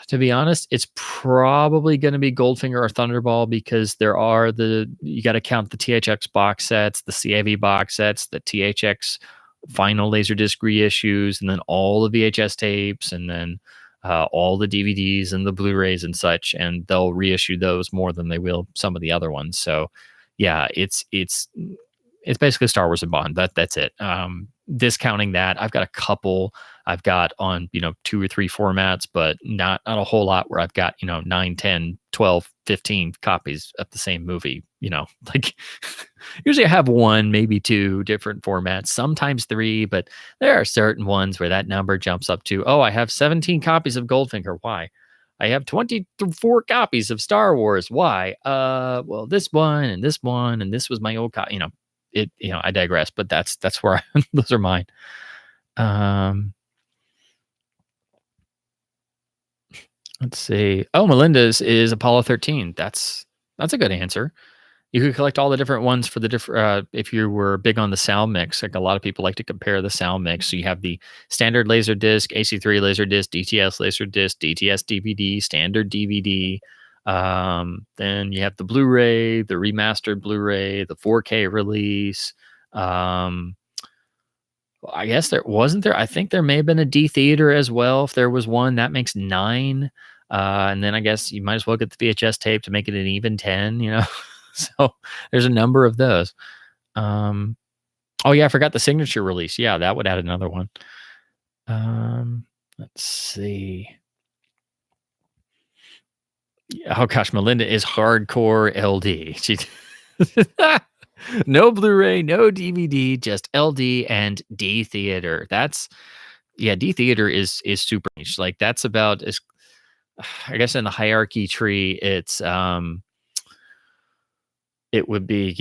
to be honest, it's probably going to be Goldfinger or Thunderball, because you got to count the THX box sets, the CAV box sets, the THX final Laserdisc reissues, and then all the VHS tapes, and then all the DVDs and the Blu-rays and such, and they'll reissue those more than they will some of the other ones. So yeah, it's basically Star Wars and Bond. That's it. Discounting that, I've got a couple I've got on, 2 or 3 formats, but not a whole lot where I've got, 9, 10, 12, 15 copies of the same movie, like usually I have 1, maybe 2 different formats, sometimes 3, but there are certain ones where that number jumps up to, oh, I have 17 copies of Goldfinger. Why? I have 24 copies of Star Wars. Why? Well, this one and this one, and this was my old copy, I digress, but that's where those are mine. Let's see. Oh, Melinda's is Apollo 13. That's a good answer. You could collect all the different ones for the different. If you were big on the sound mix, like a lot of people like to compare the sound mix. So you have the standard Laserdisc, AC3 Laserdisc, DTS Laserdisc, DTS DVD, standard DVD. Then you have the Blu-ray, the remastered Blu-ray, the 4K release. I guess there wasn't there. I think there may have been a D theater as well. If there was one, that makes 9. And then I guess you might as well get the VHS tape to make it an even 10. So there's a number of those. Oh yeah, I forgot the signature release. Yeah, that would add another one. Let's see. Oh gosh, Melinda is hardcore LD. She no Blu-ray, no DVD, just LD and D theater. D theater is super niche. Like that's about as, I guess, in the hierarchy tree, it's it would be,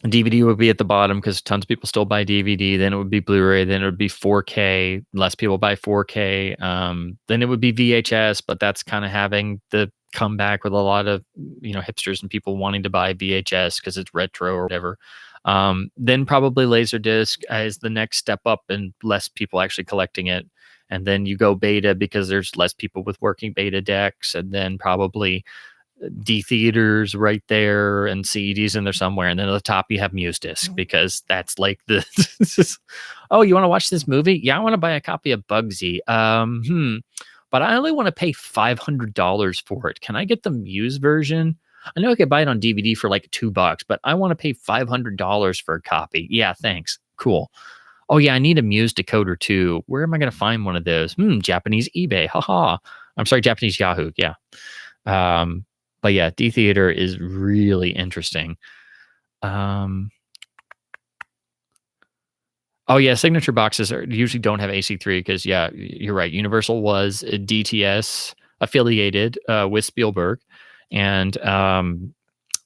DVD would be at the bottom because tons of people still buy DVD. Then it would be Blu-ray. Then it would be 4K. Less people buy 4K. Then it would be VHS, but that's kind of having the comeback with a lot of, hipsters and people wanting to buy VHS because it's retro or whatever. Then probably Laserdisc is the next step up and less people actually collecting it. And then you go beta because there's less people with working beta decks. And then probably D theaters right there and CDs in there somewhere. And then at the top you have Musedisc because that's like the oh, you want to watch this movie? Yeah, I want to buy a copy of Bugsy. But I only want to pay $500 for it. Can I get the Muse version? I know I could buy it on DVD for like $2, but I want to pay $500 for a copy. Yeah, thanks. Cool. Oh yeah, I need a Muse decoder too. Where am I going to find one of those? Japanese eBay. Haha. I'm sorry, Japanese Yahoo. Yeah. But yeah, D Theater is really interesting. Oh yeah, signature boxes usually don't have AC3 because yeah, you're right. Universal was a DTS affiliated with Spielberg, and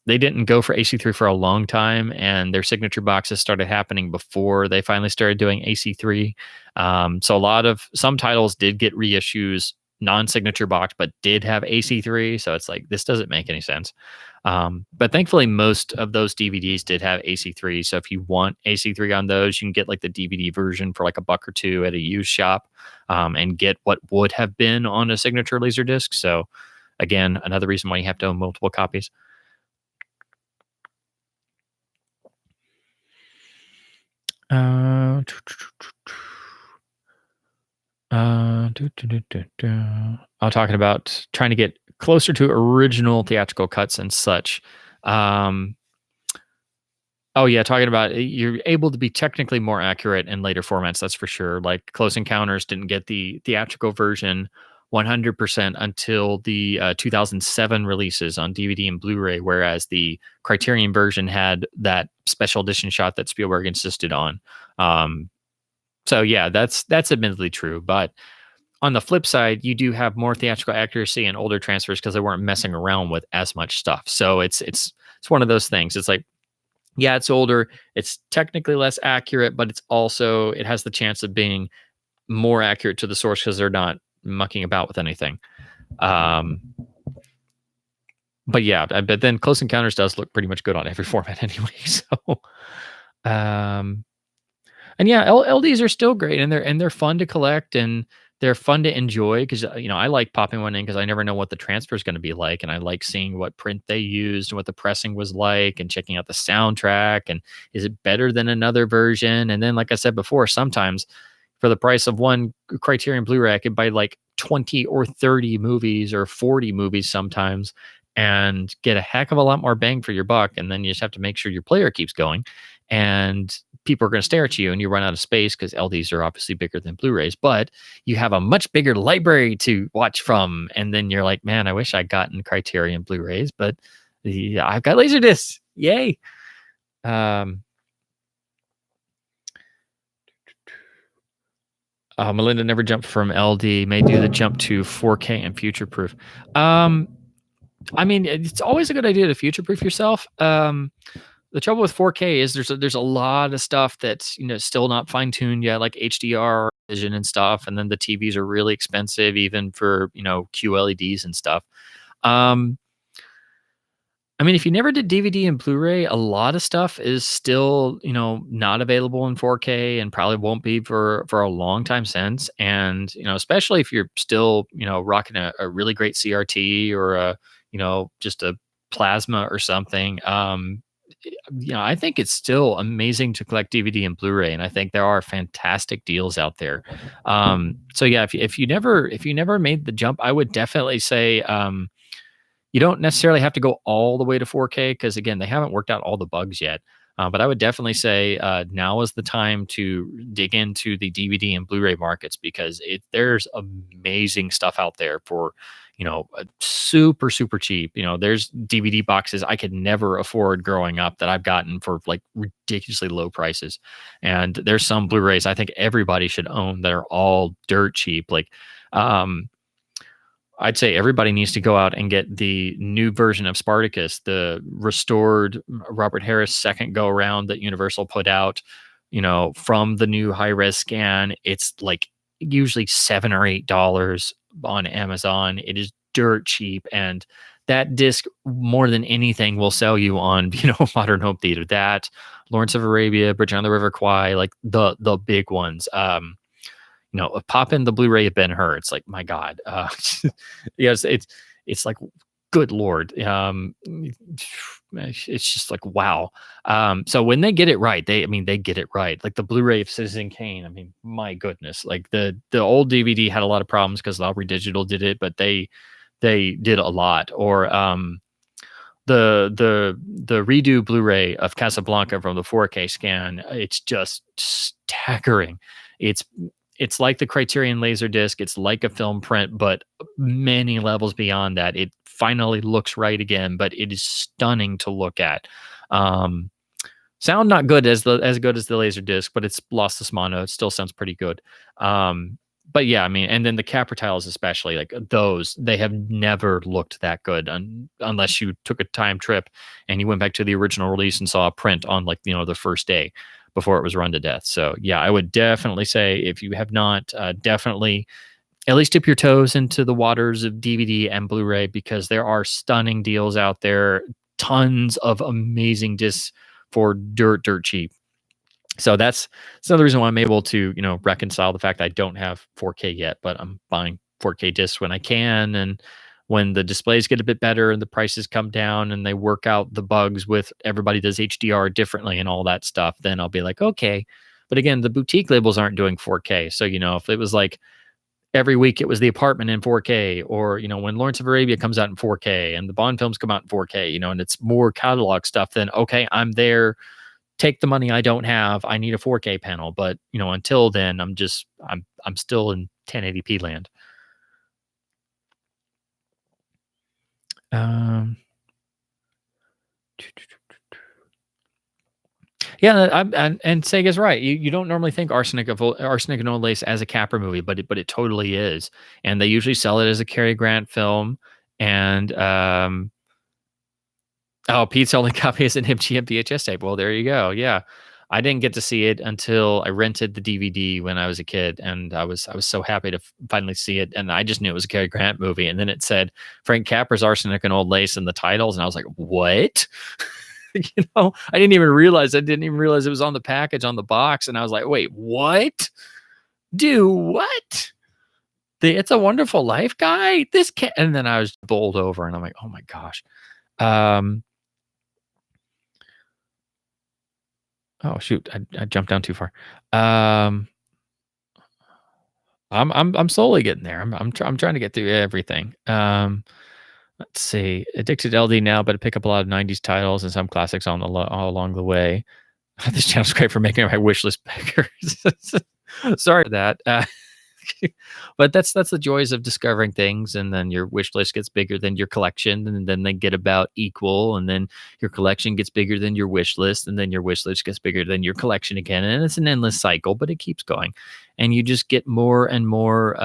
they didn't go for AC3 for a long time, and their signature boxes started happening before they finally started doing AC3. So some titles did get reissues non-signature box, but did have AC3. So it's like this doesn't make any sense. But thankfully, most of those DVDs did have AC3. So if you want AC3 on those, you can get like the DVD version for like $1 or $2 at a used shop, and get what would have been on a signature Laserdisc. So again, another reason why you have to own multiple copies. I'll talking about trying to get closer to original theatrical cuts and such. Oh yeah, talking about you're able to be technically more accurate in later formats. That's for sure. Like Close Encounters didn't get the theatrical version 100% until the 2007 releases on DVD and Blu-ray, whereas the Criterion version had that special edition shot that Spielberg insisted on. So yeah, that's admittedly true. But on the flip side, you do have more theatrical accuracy in older transfers because they weren't messing around with as much stuff. So it's one of those things. It's like, yeah, it's older. It's technically less accurate, but it has the chance of being more accurate to the source because they're not mucking about with anything. But yeah, but then Close Encounters does look pretty much good on every format anyway. So, and yeah, LDs are still great, and they're fun to collect, and they're fun to enjoy because I like popping one in because I never know what the transfer is going to be like, and I like seeing what print they used and what the pressing was like, and checking out the soundtrack and is it better than another version. And then, like I said before, sometimes for the price of one Criterion Blu-ray, I could buy like 20 or 30 movies or 40 movies sometimes and get a heck of a lot more bang for your buck. And then you just have to make sure your player keeps going, and people are going to stare at you and you run out of space because LDs are obviously bigger than Blu-rays, but you have a much bigger library to watch from. And then you're like, man, I wish I'd gotten Criterion Blu-rays, but yeah, I've got Laserdisc. Yay. Melinda never jumped from LD, may do the jump to 4K and future proof. I mean, it's always a good idea to future proof yourself. The trouble with 4K is there's a lot of stuff that's still not fine tuned yet, like HDR vision and stuff, and then the TVs are really expensive even for QLEDs and stuff. I mean, if you never did DVD and Blu-ray, a lot of stuff is still not available in 4K and probably won't be for a long time since. And especially if you're still rocking a really great CRT or just a plasma or something. I think it's still amazing to collect DVD and Blu-ray, and I think there are fantastic deals out there. So yeah, if you never made the jump, I would definitely say you don't necessarily have to go all the way to 4K because again, they haven't worked out all the bugs yet. But I would definitely say now is the time to dig into the DVD and Blu-ray markets because there's amazing stuff out there for super super cheap. There's DVD boxes I could never afford growing up that I've gotten for like ridiculously low prices, and there's some Blu-rays I think everybody should own that are all dirt cheap. Like I'd say everybody needs to go out and get the new version of Spartacus, the restored Robert Harris second go around that Universal put out, from the new high-res scan. It's like usually $7 or $8 on Amazon. It is dirt cheap. And that disc, more than anything, will sell you on, Modern Home Theater, that Lawrence of Arabia, Bridge on the River Kwai, like the big ones. Pop in the Blu-ray of Ben-Hur. It's like, my God. Yes, it's like, good Lord. It's just like, wow. So when they get it right, they get it right. Like the Blu-ray of Citizen Kane. I mean, my goodness. Like the old DVD had a lot of problems because Lowry Digital did it, but they did a lot. Or the redo Blu-ray of Casablanca from the 4K scan, it's just staggering. It's it's like the Criterion Laserdisc. It's like a film print, but many levels beyond that. It finally looks right again, but it is stunning to look at. Um, Sound not good as good as the Laserdisc, but it's lossless mono. It still sounds pretty good. But yeah, I mean, and then the Capra tiles, especially like those, they have never looked that good unless you took a time trip and you went back to the original release and saw a print on like the first day before it was run to death. So yeah, I would definitely say if you have not, definitely at least dip your toes into the waters of DVD and Blu-ray because there are stunning deals out there, tons of amazing discs for dirt cheap. So that's another reason why I'm able to, reconcile the fact that I don't have 4K yet, but I'm buying 4K discs when I can. And when the displays get a bit better and the prices come down and they work out the bugs with everybody does HDR differently and all that stuff, then I'll be like, okay. But again, the boutique labels aren't doing 4K. So, if it was like every week it was The Apartment in 4K, or, when Lawrence of Arabia comes out in 4K and the Bond films come out in 4K, and it's more catalog stuff, then okay, I'm there. Take the money I don't have. I need a 4K panel, but until then, I'm still in 1080p land. Yeah, and Sega's right. You don't normally think Arsenic and Old Lace as a Capra movie, but it totally is. And they usually sell it as a Cary Grant film. And oh, Pete's only copy is an MGM VHS tape. Well, there you go. Yeah. I didn't get to see it until I rented the DVD when I was a kid, and I was so happy to finally see it. And I just knew it was a Cary Grant movie, and then it said Frank Capra's Arsenic and Old Lace in the titles, and I was like, "What?" I didn't even realize. I didn't even realize it was on the package on the box, and I was like, "Wait, what? Do what?" The It's a Wonderful Life guy. This can't. And then I was bowled over, and I'm like, "Oh my gosh." Oh shoot, I jumped down too far. I'm slowly getting there. I'm trying to get through everything. Let's see. Addicted to LD now, but I pick up a lot of 90s titles and some classics all along the way. This channel's great for making my wish list bigger. Sorry for that. But that's the joys of discovering things, and then your wish list gets bigger than your collection, and then they get about equal, and then your collection gets bigger than your wish list, and then your wish list gets bigger than your collection again, and it's an endless cycle, but it keeps going, and you just get more and more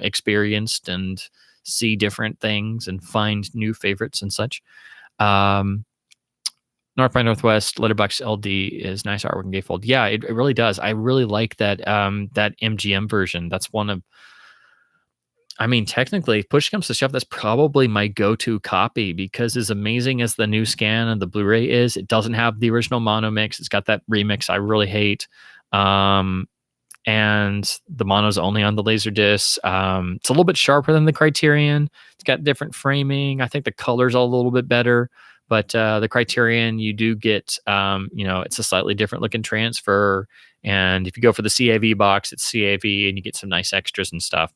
experienced and see different things and find new favorites and such. North by Northwest Letterbox LD is nice artwork and gatefold. Yeah, it really does. I really like that that MGM version. That's one of, I mean, technically, push comes to shove, that's probably my go-to copy, because as amazing as the new scan and the Blu-ray is, it doesn't have the original mono mix. It's got that remix I really hate. And the mono's only on the Laserdisc. It's a little bit sharper than the Criterion. It's got different framing. I think the color's a little bit better. But the Criterion, you do get, it's a slightly different looking transfer. And if you go for the CAV box, it's CAV, and you get some nice extras and stuff.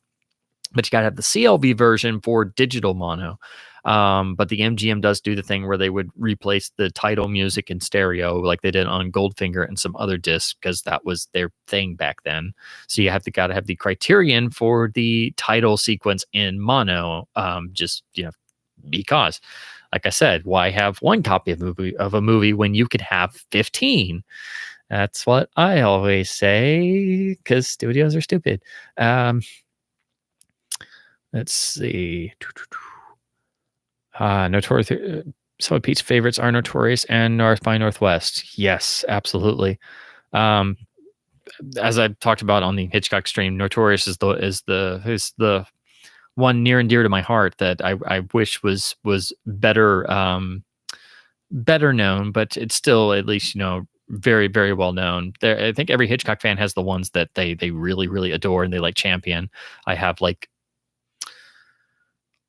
But you got to have the CLV version for digital mono. But the MGM does do the thing where they would replace the title music in stereo, like they did on Goldfinger and some other discs, because that was their thing back then. So you got to have the Criterion for the title sequence in mono, because. Like I said, why have one copy of a movie when you could have 15? That's what I always say, because studios are stupid. Let's see. Notorious. Some of Pete's favorites are Notorious and North by Northwest. Yes, absolutely. As I talked about on the Hitchcock stream, Notorious is the one near and dear to my heart that I wish was better better known, but it's still at least very, very well known. I think every Hitchcock fan has the ones that they really, really adore and they like champion. I have like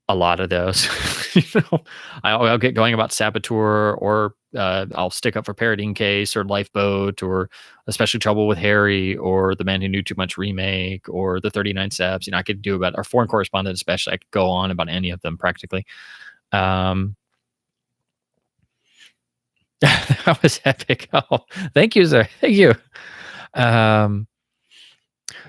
a lot of those. I'll get going about Saboteur, or I'll stick up for Parodying Case, or Lifeboat, or Especially Trouble with Harry, or The Man Who Knew Too Much remake, or The 39 Steps. I could do about our Foreign Correspondent, especially. I could go on about any of them practically. That was epic. Oh, thank you, sir. Thank you. Um,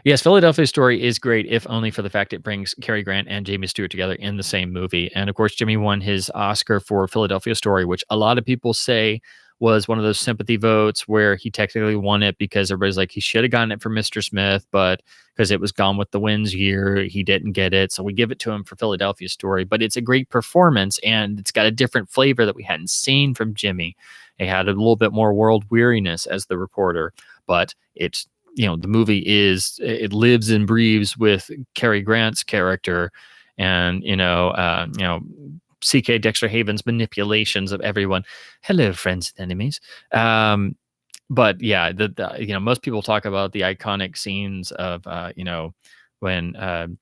yes, Philadelphia Story is great, if only for the fact it brings Cary Grant and Jamie Stewart together in the same movie. And of course, Jimmy won his Oscar for Philadelphia Story, which a lot of people say was one of those sympathy votes where he technically won it because everybody's like, he should have gotten it for Mr. Smith, but because it was Gone with the Wind's year, he didn't get it. So we give it to him for Philadelphia Story. But it's a great performance, and it's got a different flavor that we hadn't seen from Jimmy. It had a little bit more world weariness as the reporter, but it's, the movie it lives and breathes with Cary Grant's character, and C.K. Dexter Haven's manipulations of everyone. Hello, friends and enemies. But yeah, most people talk about the iconic scenes of when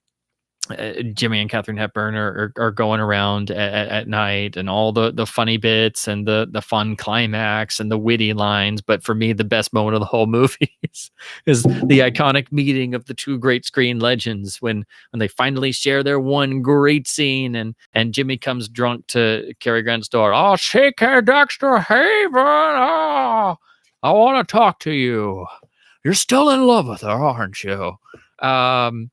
Jimmy and Katharine Hepburn are going around at night, and all the funny bits and the fun climax and the witty lines. But for me, the best moment of the whole movie is the iconic meeting of the two great screen legends when they finally share their one great scene, and Jimmy comes drunk to Cary Grant's door. Oh, C.K. Dexter Haven. Oh, I want to talk to you. You're still in love with her, aren't you? And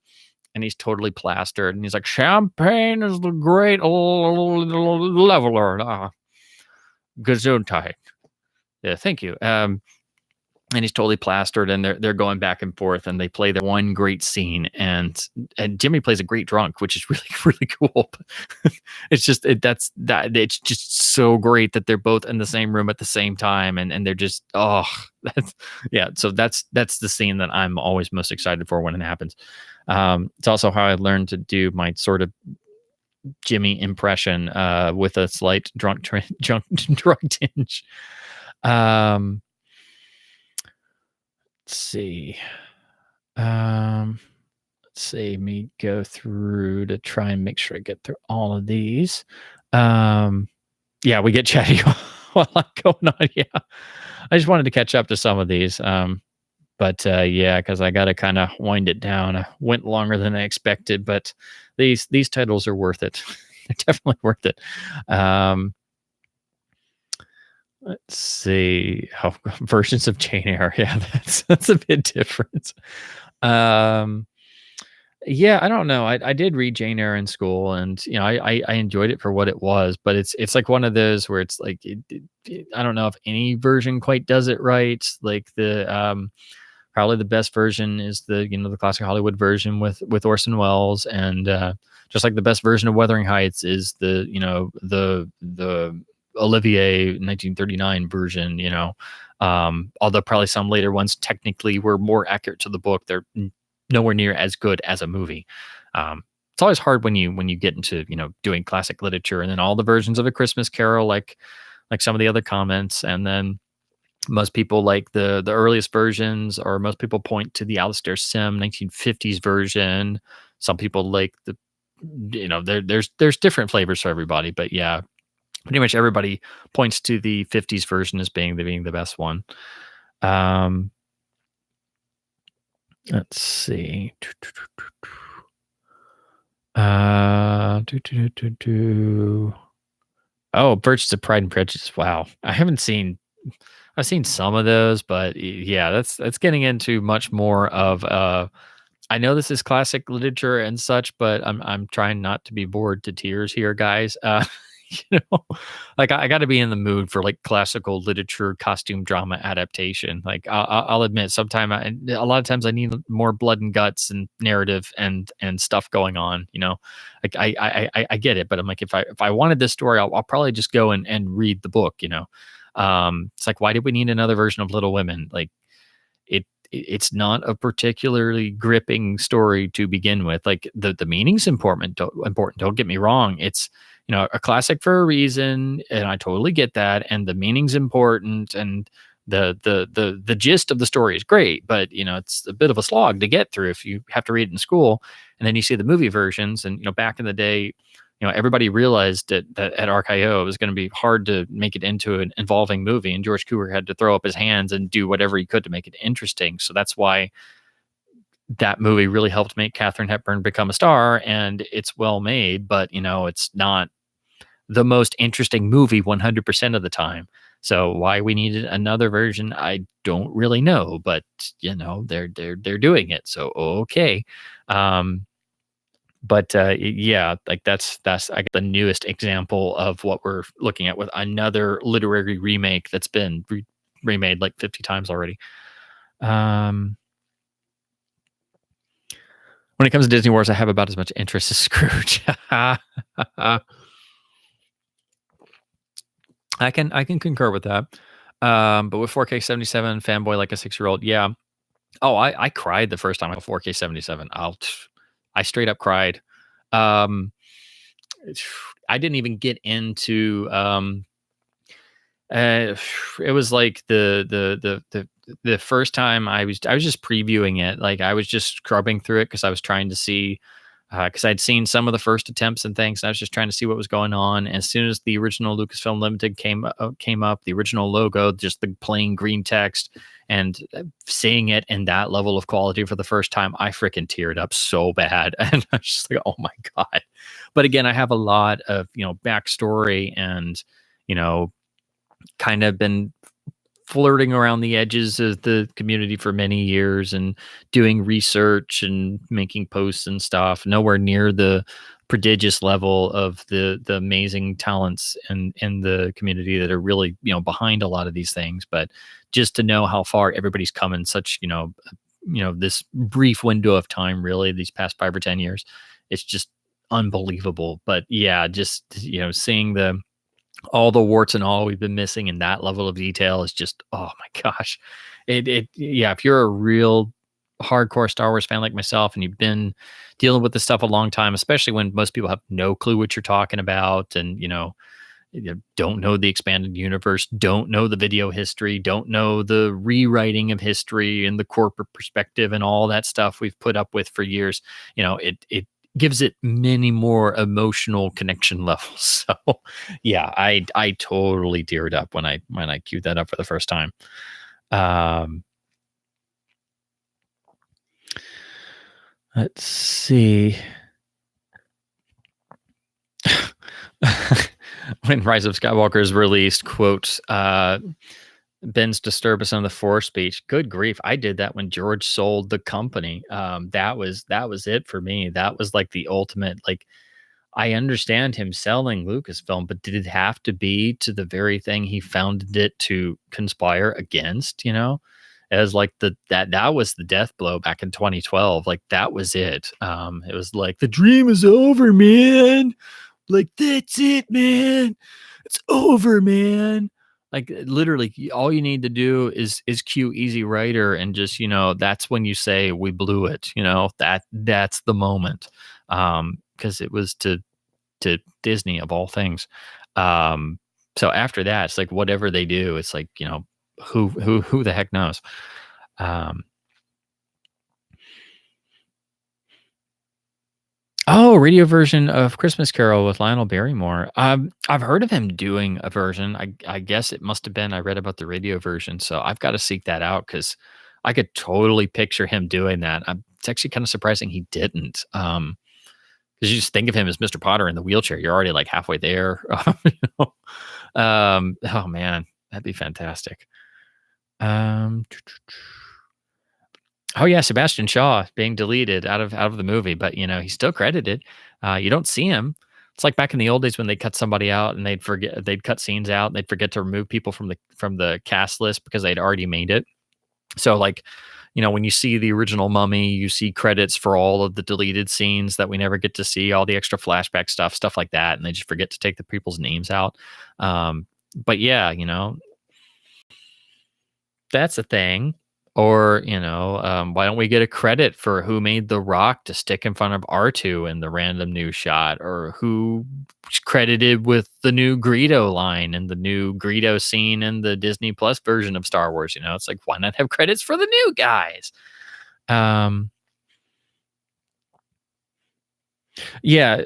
he's totally plastered, and he's like, champagne is the great leveler. Gesundheit. Yeah, thank you. And he's totally plastered, and they're going back and forth, and they play their one great scene, and Jimmy plays a great drunk, which is really, really cool. It's just it's just so great that they're both in the same room at the same time, and they're just so that's the scene that I'm always most excited for when it happens. It's also how I learned to do my sort of Jimmy impression with a slight drunk tinge. Let's see. Let me go through to try and make sure I get through all of these. Yeah, we get chatty while I'm going on. Yeah, I just wanted to catch up to some of these. But yeah, because I got to kind of wind it down. I went longer than I expected, but these titles are worth it. They're definitely worth it. Let's see. Versions of Jane Eyre. Yeah, that's a bit different. Yeah, I don't know. I did read Jane Eyre in school, and I enjoyed it for what it was. But it's like one of those where it's like I don't know if any version quite does it right. Like probably the best version is the classic Hollywood version with Orson Welles, and just like the best version of Wuthering Heights is the Olivier 1939 version. Although probably some later ones technically were more accurate to the book, they're nowhere near as good as a movie. It's always hard when you get into doing classic literature, and then all the versions of A Christmas Carol, like some of the other comments, and then most people like the earliest versions, or most people point to the Alastair Sim 1950s version. Some people like there's different flavors for everybody, but yeah, pretty much everybody points to the 50s version as being the best one. Let's see. Oh, Birds of Pride and Prejudice. Wow, I've seen some of those, but yeah, that's getting into much more of I know this is classic literature and such, but I'm trying not to be bored to tears here, guys. Like I got to be in the mood for like classical literature, costume drama adaptation. Like I'll admit, a lot of times I need more blood and guts and narrative and stuff going on. Like I get it, but I'm like, if I wanted this story, I'll probably just go and read the book. It's like, why did we need another version of Little Women? Like it's not a particularly gripping story to begin with. Like the meaning's important. Don't get me wrong. It's a classic for a reason, and I totally get that. And the meaning's important, and the gist of the story is great. But it's a bit of a slog to get through if you have to read it in school. And then you see the movie versions, and back in the day, everybody realized that at RKO it was going to be hard to make it into an involving movie, and George Cukor had to throw up his hands and do whatever he could to make it interesting. So that's why that movie really helped make Katharine Hepburn become a star, and it's well made, but it's not the most interesting movie 100% of the time. So why we needed another version, I don't really know, but they're doing it. So okay. Um, but yeah, like that's I got the newest example of what we're looking at with another literary remake that's been remade like 50 times already. Um, when it comes to Disney Wars, I have about as much interest as Scrooge. I can concur with that. But with 4K 77, fanboy like a 6-year-old, yeah. Oh, I cried the first time I saw 4K 77. I straight up cried. Um, I didn't even get into uh, it was like the first time I was just previewing it. Like I was just scrubbing through it because I was trying to see because I'd seen some of the first attempts and things. And I was just trying to see what was going on. And as soon as the original Lucasfilm Limited came up, the original logo, just the plain green text, and seeing it in that level of quality for the first time, I freaking teared up so bad. And I was just like, oh my god. But again, I have a lot of backstory and you know kind of been flirting around the edges of the community for many years and doing research and making posts and stuff. Nowhere near the prodigious level of the amazing talents in the community that are really behind a lot of these things. But just to know how far everybody's come in such this brief window of time, really these past 5 or 10 years, it's just unbelievable. But yeah, just seeing all the warts and all we've been missing in that level of detail is just, oh my gosh. Yeah, if you're a real hardcore Star Wars fan like myself and you've been dealing with this stuff a long time, especially when most people have no clue what you're talking about and don't know the expanded universe, don't know the video history, don't know the rewriting of history and the corporate perspective and all that stuff we've put up with for years, it gives it many more emotional connection levels. So yeah, I totally teared up when I queued that up for the first time. Um, let's see. When Rise of Skywalker is released, quote, Ben's disturb us on the Force speech. Good grief. I did that when George sold the company. That was it for me. That was like the ultimate, like, I understand him selling Lucasfilm, but did it have to be to the very thing he founded it to conspire against, As like that was the death blow back in 2012. Like that was it. It was like the dream is over, man. Like that's it, man. It's over, man. Like literally all you need to do is cue Easy Rider and just, that's when you say we blew it, that's the moment. Because it was to Disney of all things. So after that, it's like whatever they do, it's like, who the heck knows? Oh, radio version of Christmas Carol with Lionel Barrymore. I've heard of him doing a version. I guess it must have been. I read about the radio version, so I've got to seek that out because I could totally picture him doing that. It's actually kind of surprising he didn't. Because you just think of him as Mr. Potter in the wheelchair. You're already like halfway there. Oh man, that'd be fantastic. Oh yeah, Sebastian Shaw being deleted out of the movie, but he's still credited. You don't see him. It's like back in the old days when they cut somebody out and they'd cut scenes out and they'd forget to remove people from the cast list because they'd already made it. So like, when you see the original Mummy, you see credits for all of the deleted scenes that we never get to see, all the extra flashback stuff like that, and they just forget to take the people's names out. But yeah, that's a thing. Or, why don't we get a credit for who made The Rock to stick in front of R2 in the random new shot, or who's credited with the new Greedo line and the new Greedo scene in the Disney Plus version of Star Wars? It's like, why not have credits for the new guys? Yeah,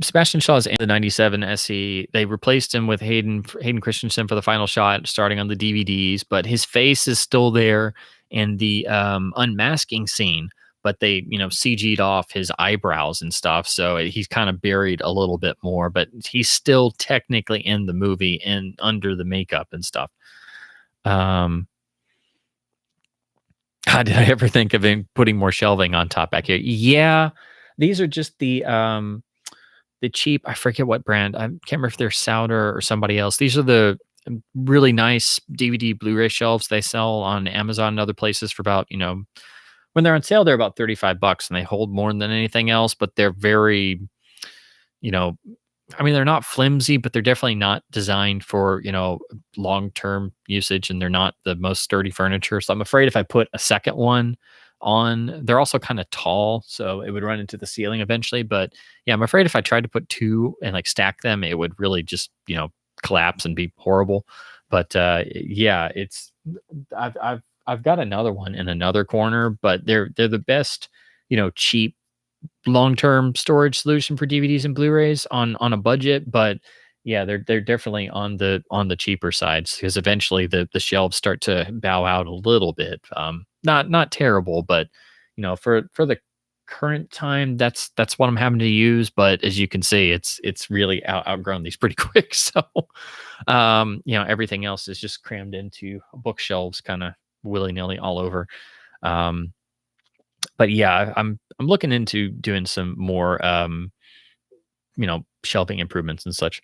Sebastian Shaw is in the 97 SE. They replaced him with Hayden Christensen for the final shot starting on the DVDs, but his face is still there in the unmasking scene. but they, CG'd off his eyebrows and stuff. So he's kind of buried a little bit more, but he's still technically in the movie and under the makeup and stuff. How did I ever think of putting more shelving on top back here? Yeah, these are just the cheap. I forget what brand. I can't remember if they're Souder or somebody else. These are the really nice DVD Blu-ray shelves they sell on Amazon and other places for about, when they're on sale, they're about $35 and they hold more than anything else, but they're very, they're not flimsy, but they're definitely not designed for, long-term usage, and they're not the most sturdy furniture. So I'm afraid if I put a second one on, they're also kind of tall, so it would run into the ceiling eventually. But yeah, I'm afraid if I tried to put two and like stack them, it would really just, collapse and be horrible. But yeah, I've got another one in another corner, but they're the best, cheap long-term storage solution for DVDs and Blu-rays on a budget. But yeah, they're definitely on the cheaper sides, because eventually the shelves start to bow out a little bit. Not terrible, but for the current time, that's what I'm having to use. But as you can see, it's really outgrown these pretty quick. So everything else is just crammed into bookshelves kind of willy-nilly all over. But yeah, I'm looking into doing some more shelving improvements and such.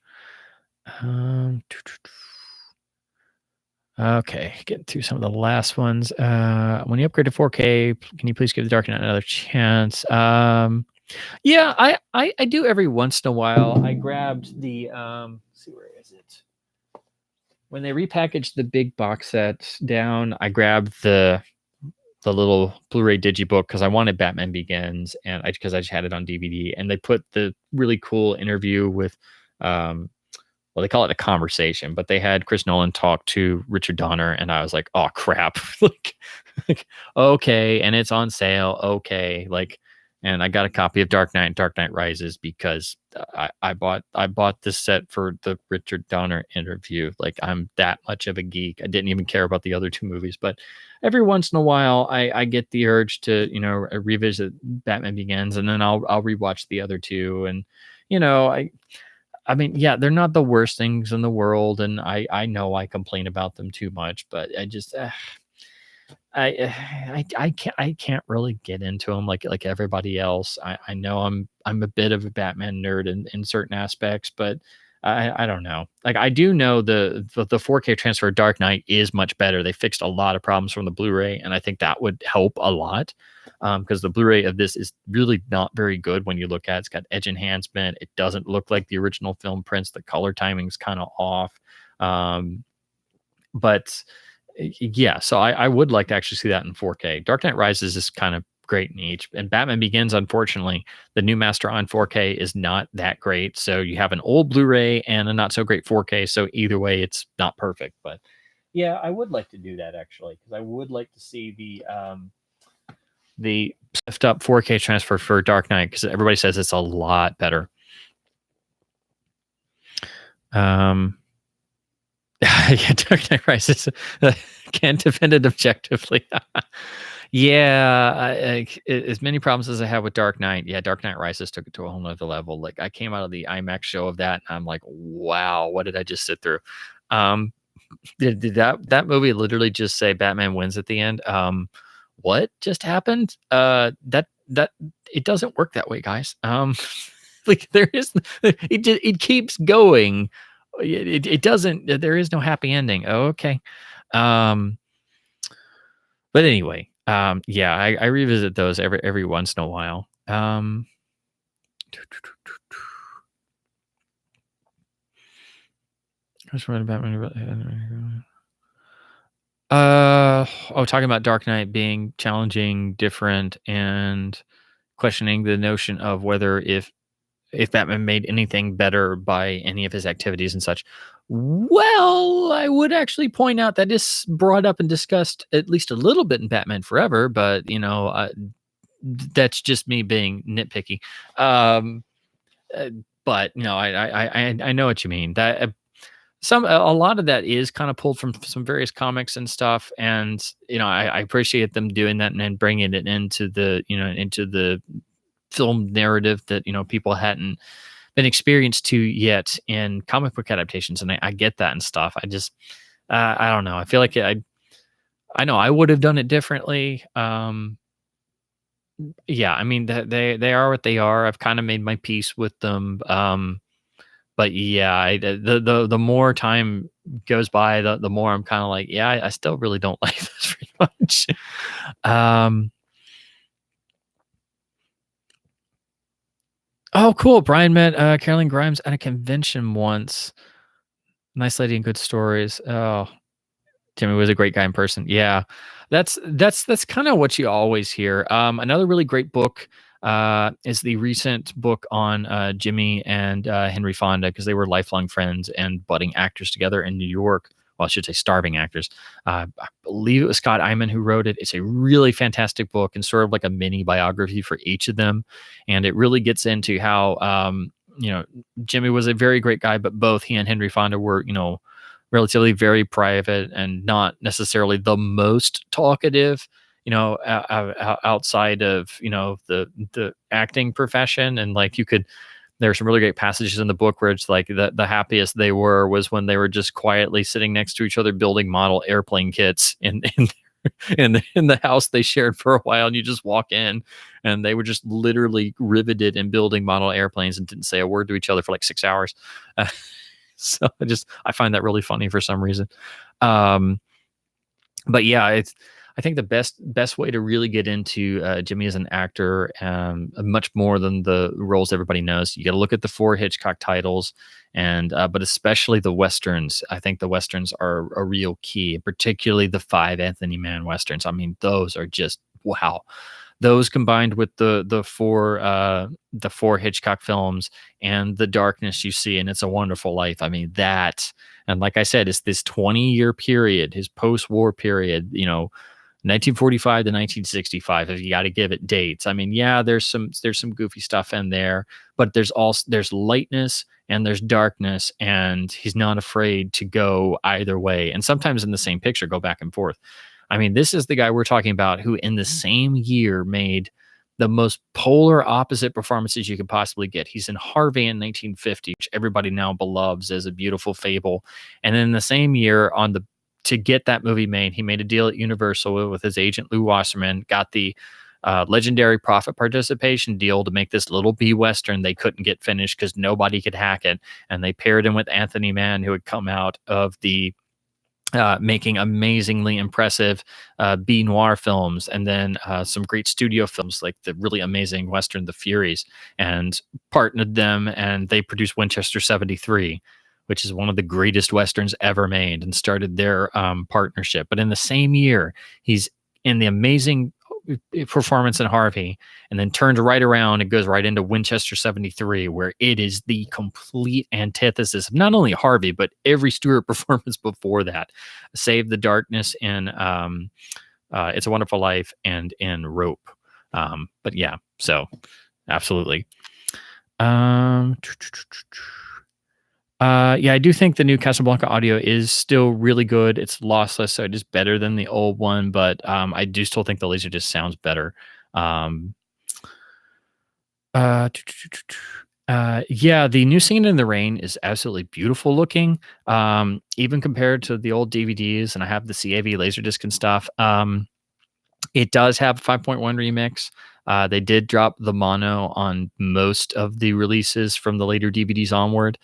Okay, getting through some of the last ones. When you upgrade to 4K, can you please give The Dark Knight another chance? Yeah, I do every once in a while. I grabbed the let's see, where is it? When they repackaged the big box set down, I grabbed the little Blu-ray digibook because I wanted Batman Begins, and because I just had it on DVD, and they put the really cool interview with well, they call it a conversation, but they had Chris Nolan talk to Richard Donner, and I was like, oh crap. like, okay, and it's on sale. Okay. And I got a copy of Dark Knight Rises because I bought this set for the Richard Donner interview. Like, I'm that much of a geek. I didn't even care about the other two movies, but every once in a while I get the urge to, revisit Batman Begins, and then I'll rewatch the other two. And, yeah, they're not the worst things in the world, and I know I complain about them too much, but I just I can't really get into them like everybody else. I know I'm a bit of a Batman nerd in certain aspects, but I don't know. Like, I do know the 4K transfer of Dark Knight is much better. They fixed a lot of problems from the Blu-ray, and I think that would help a lot. Because the Blu-ray of this is really not very good when you look at it. It's got edge enhancement. It doesn't look like the original film prints. The color timing's kind of off. But yeah, so I would like to actually see that in 4K. Dark Knight Rises is kind of great in each, and Batman Begins, unfortunately, the new master on 4K is not that great. So you have an old Blu-ray and a not so great 4K. So either way, it's not perfect. But yeah, I would like to do that actually, because I would like to see the stuffed up 4K transfer for Dark Knight, because everybody says it's a lot better. Yeah, Dark Knight Rises can't defend it objectively. Yeah, as many problems as I have with Dark Knight, yeah, Dark Knight Rises took it to a whole nother level. Like, I came out of the IMAX show of that, and I'm like, wow, what did I just sit through? Did that movie literally just say Batman wins at the end? What just happened? That it doesn't work that way, guys. Like, it keeps going. It doesn't. There is no happy ending. Oh, okay. But anyway, yeah, I revisit those every once in a while. Talking about Dark Knight being challenging, different, and questioning the notion of whether if Batman made anything better by any of his activities and such. Well, I would actually point out that is brought up and discussed at least a little bit in Batman Forever, but that's just me being nitpicky. But I know what you mean. That A lot of that is kind of pulled from some various comics and stuff, and I appreciate them doing that and then bringing it into the film narrative that people hadn't been experienced to yet in comic book adaptations, and I get that and stuff. I just I don't know. I feel like I know I would have done it differently. Yeah, I mean they are what they are. I've kind of made my peace with them. But yeah, the more time goes by, the more I'm kind of like, yeah, I still really don't like this very much. Um, oh, cool. Brian met Caroline Grimes at a convention once. Nice lady and good stories. Oh, Timmy was a great guy in person. Yeah, that's kind of what you always hear. Another really great book is the recent book on Jimmy and Henry Fonda, because they were lifelong friends and budding actors together in New York. Well, I should say starving actors. I believe it was Scott Eyman who wrote it. It's a really fantastic book and sort of like a mini biography for each of them, and it really gets into how Jimmy was a very great guy, but both he and Henry Fonda were relatively very private and not necessarily the most talkative, outside of the acting profession. And like there are some really great passages in the book where it's like the happiest they were was when they were just quietly sitting next to each other building model airplane kits in the house they shared for a while, and you just walk in and they were just literally riveted in building model airplanes and didn't say a word to each other for like 6 hours. So I find that really funny for some reason. Um, but yeah, I think the best way to really get into Jimmy as an actor, much more than the roles everybody knows, you got to look at the 4 Hitchcock titles, and but especially the westerns. I think the westerns are a real key, particularly the 5 Anthony Mann westerns. I mean, those are just wow. Those combined with the 4 Hitchcock films and the darkness you see in It's a Wonderful Life. I mean, that, and like I said, it's this 20-year period, his post-war period, 1945 to 1965, if you got to give it dates. I mean, yeah, there's some goofy stuff in there, but there's lightness and there's darkness, and he's not afraid to go either way, and sometimes in the same picture go back and forth. I mean, this is the guy we're talking about who in the same year made the most polar opposite performances you could possibly get. He's in Harvey in 1950, which everybody now beloves as a beautiful fable. And then in the same year, to get that movie made, he made a deal at Universal with his agent Lou Wasserman, got the legendary profit participation deal to make this little B Western they couldn't get finished because nobody could hack it. And they paired him with Anthony Mann, who had come out of the making amazingly impressive B noir films, and then some great studio films like the really amazing Western The Furies, and partnered them, and they produced Winchester 73, which is one of the greatest Westerns ever made, and started their partnership. But in the same year, he's in the amazing performance in Harvey, and then turns right around and goes right into Winchester 73, where it is the complete antithesis of not only Harvey, but every Stewart performance before that, save the darkness in It's a Wonderful Life and in Rope. But yeah, so absolutely. Yeah, I do think the new Casablanca audio is still really good. It's lossless, so it is better than the old one, but I do still think the Laserdisc sounds better. Um, uh, yeah, the new Singing in the Rain is absolutely beautiful looking, even compared to the old DVDs, and I have the CAV Laserdisc and stuff. It does have a 5.1 remix. They did drop the mono on most of the releases from the later DVDs onward.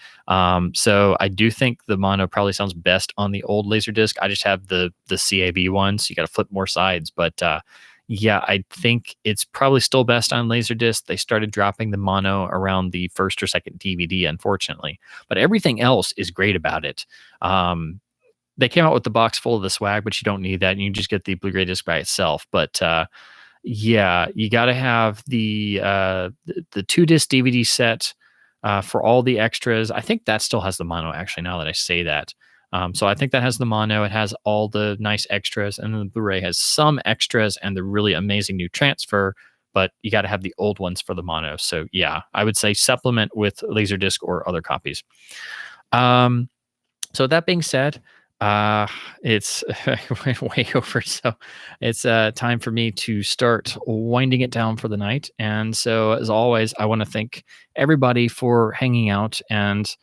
So I do think the mono probably sounds best on the old Laserdisc. I just have the CAV one, so you got to flip more sides. But yeah, I think it's probably still best on Laserdisc. They started dropping the mono around the first or second DVD, unfortunately. But everything else is great about it. They came out with the box full of the swag, but you don't need that. And you just get the Blu-ray disc by itself. But yeah, you got to have the 2-disc DVD set for all the extras. I think that still has the mono, actually, now that I say that. So I think that has the mono. It has all the nice extras, and then the Blu-ray has some extras and the really amazing new transfer, but you got to have the old ones for the mono. So yeah, I would say supplement with Laserdisc or other copies. So that being said, uh, it's went way over. So it's time for me to start winding it down for the night. And so, as always, I want to thank everybody for hanging out and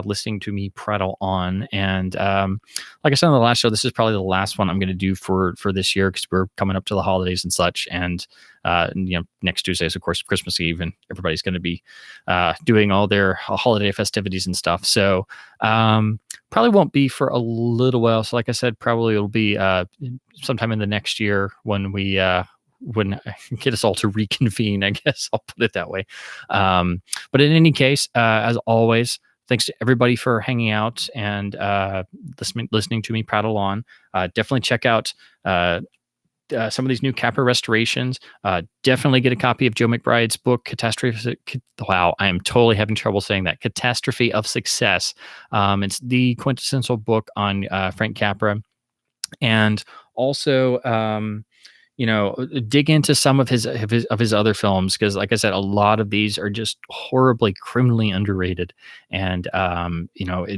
listening to me prattle on. And like I said on the last show, this is probably the last one I'm going to do for this year because we're coming up to the holidays and such. And next Tuesday is of course Christmas Eve, and everybody's going to be doing all their holiday festivities and stuff. So. Probably won't be for a little while. So like I said, probably it'll be sometime in the next year when we when get us all to reconvene, I guess I'll put it that way. But in any case, as always, thanks to everybody for hanging out and listening to me prattle on. Definitely check out some of these new Capra restorations. Definitely get a copy of Joe McBride's book, Catastrophe. Wow, I am totally having trouble saying that. Catastrophe of Success. It's the quintessential book on Frank Capra. And also, dig into some of his other films because, like I said, a lot of these are just horribly criminally underrated, and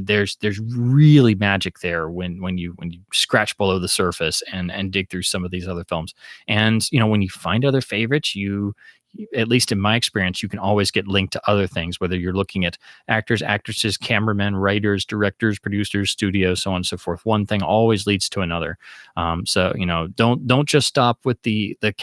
there's really magic there when you scratch below the surface and dig through some of these other films, and when you find other favorites, at least in my experience, you can always get linked to other things, whether you're looking at actors, actresses, cameramen, writers, directors, producers, studios, so on and so forth. One thing always leads to another. So don't just stop with the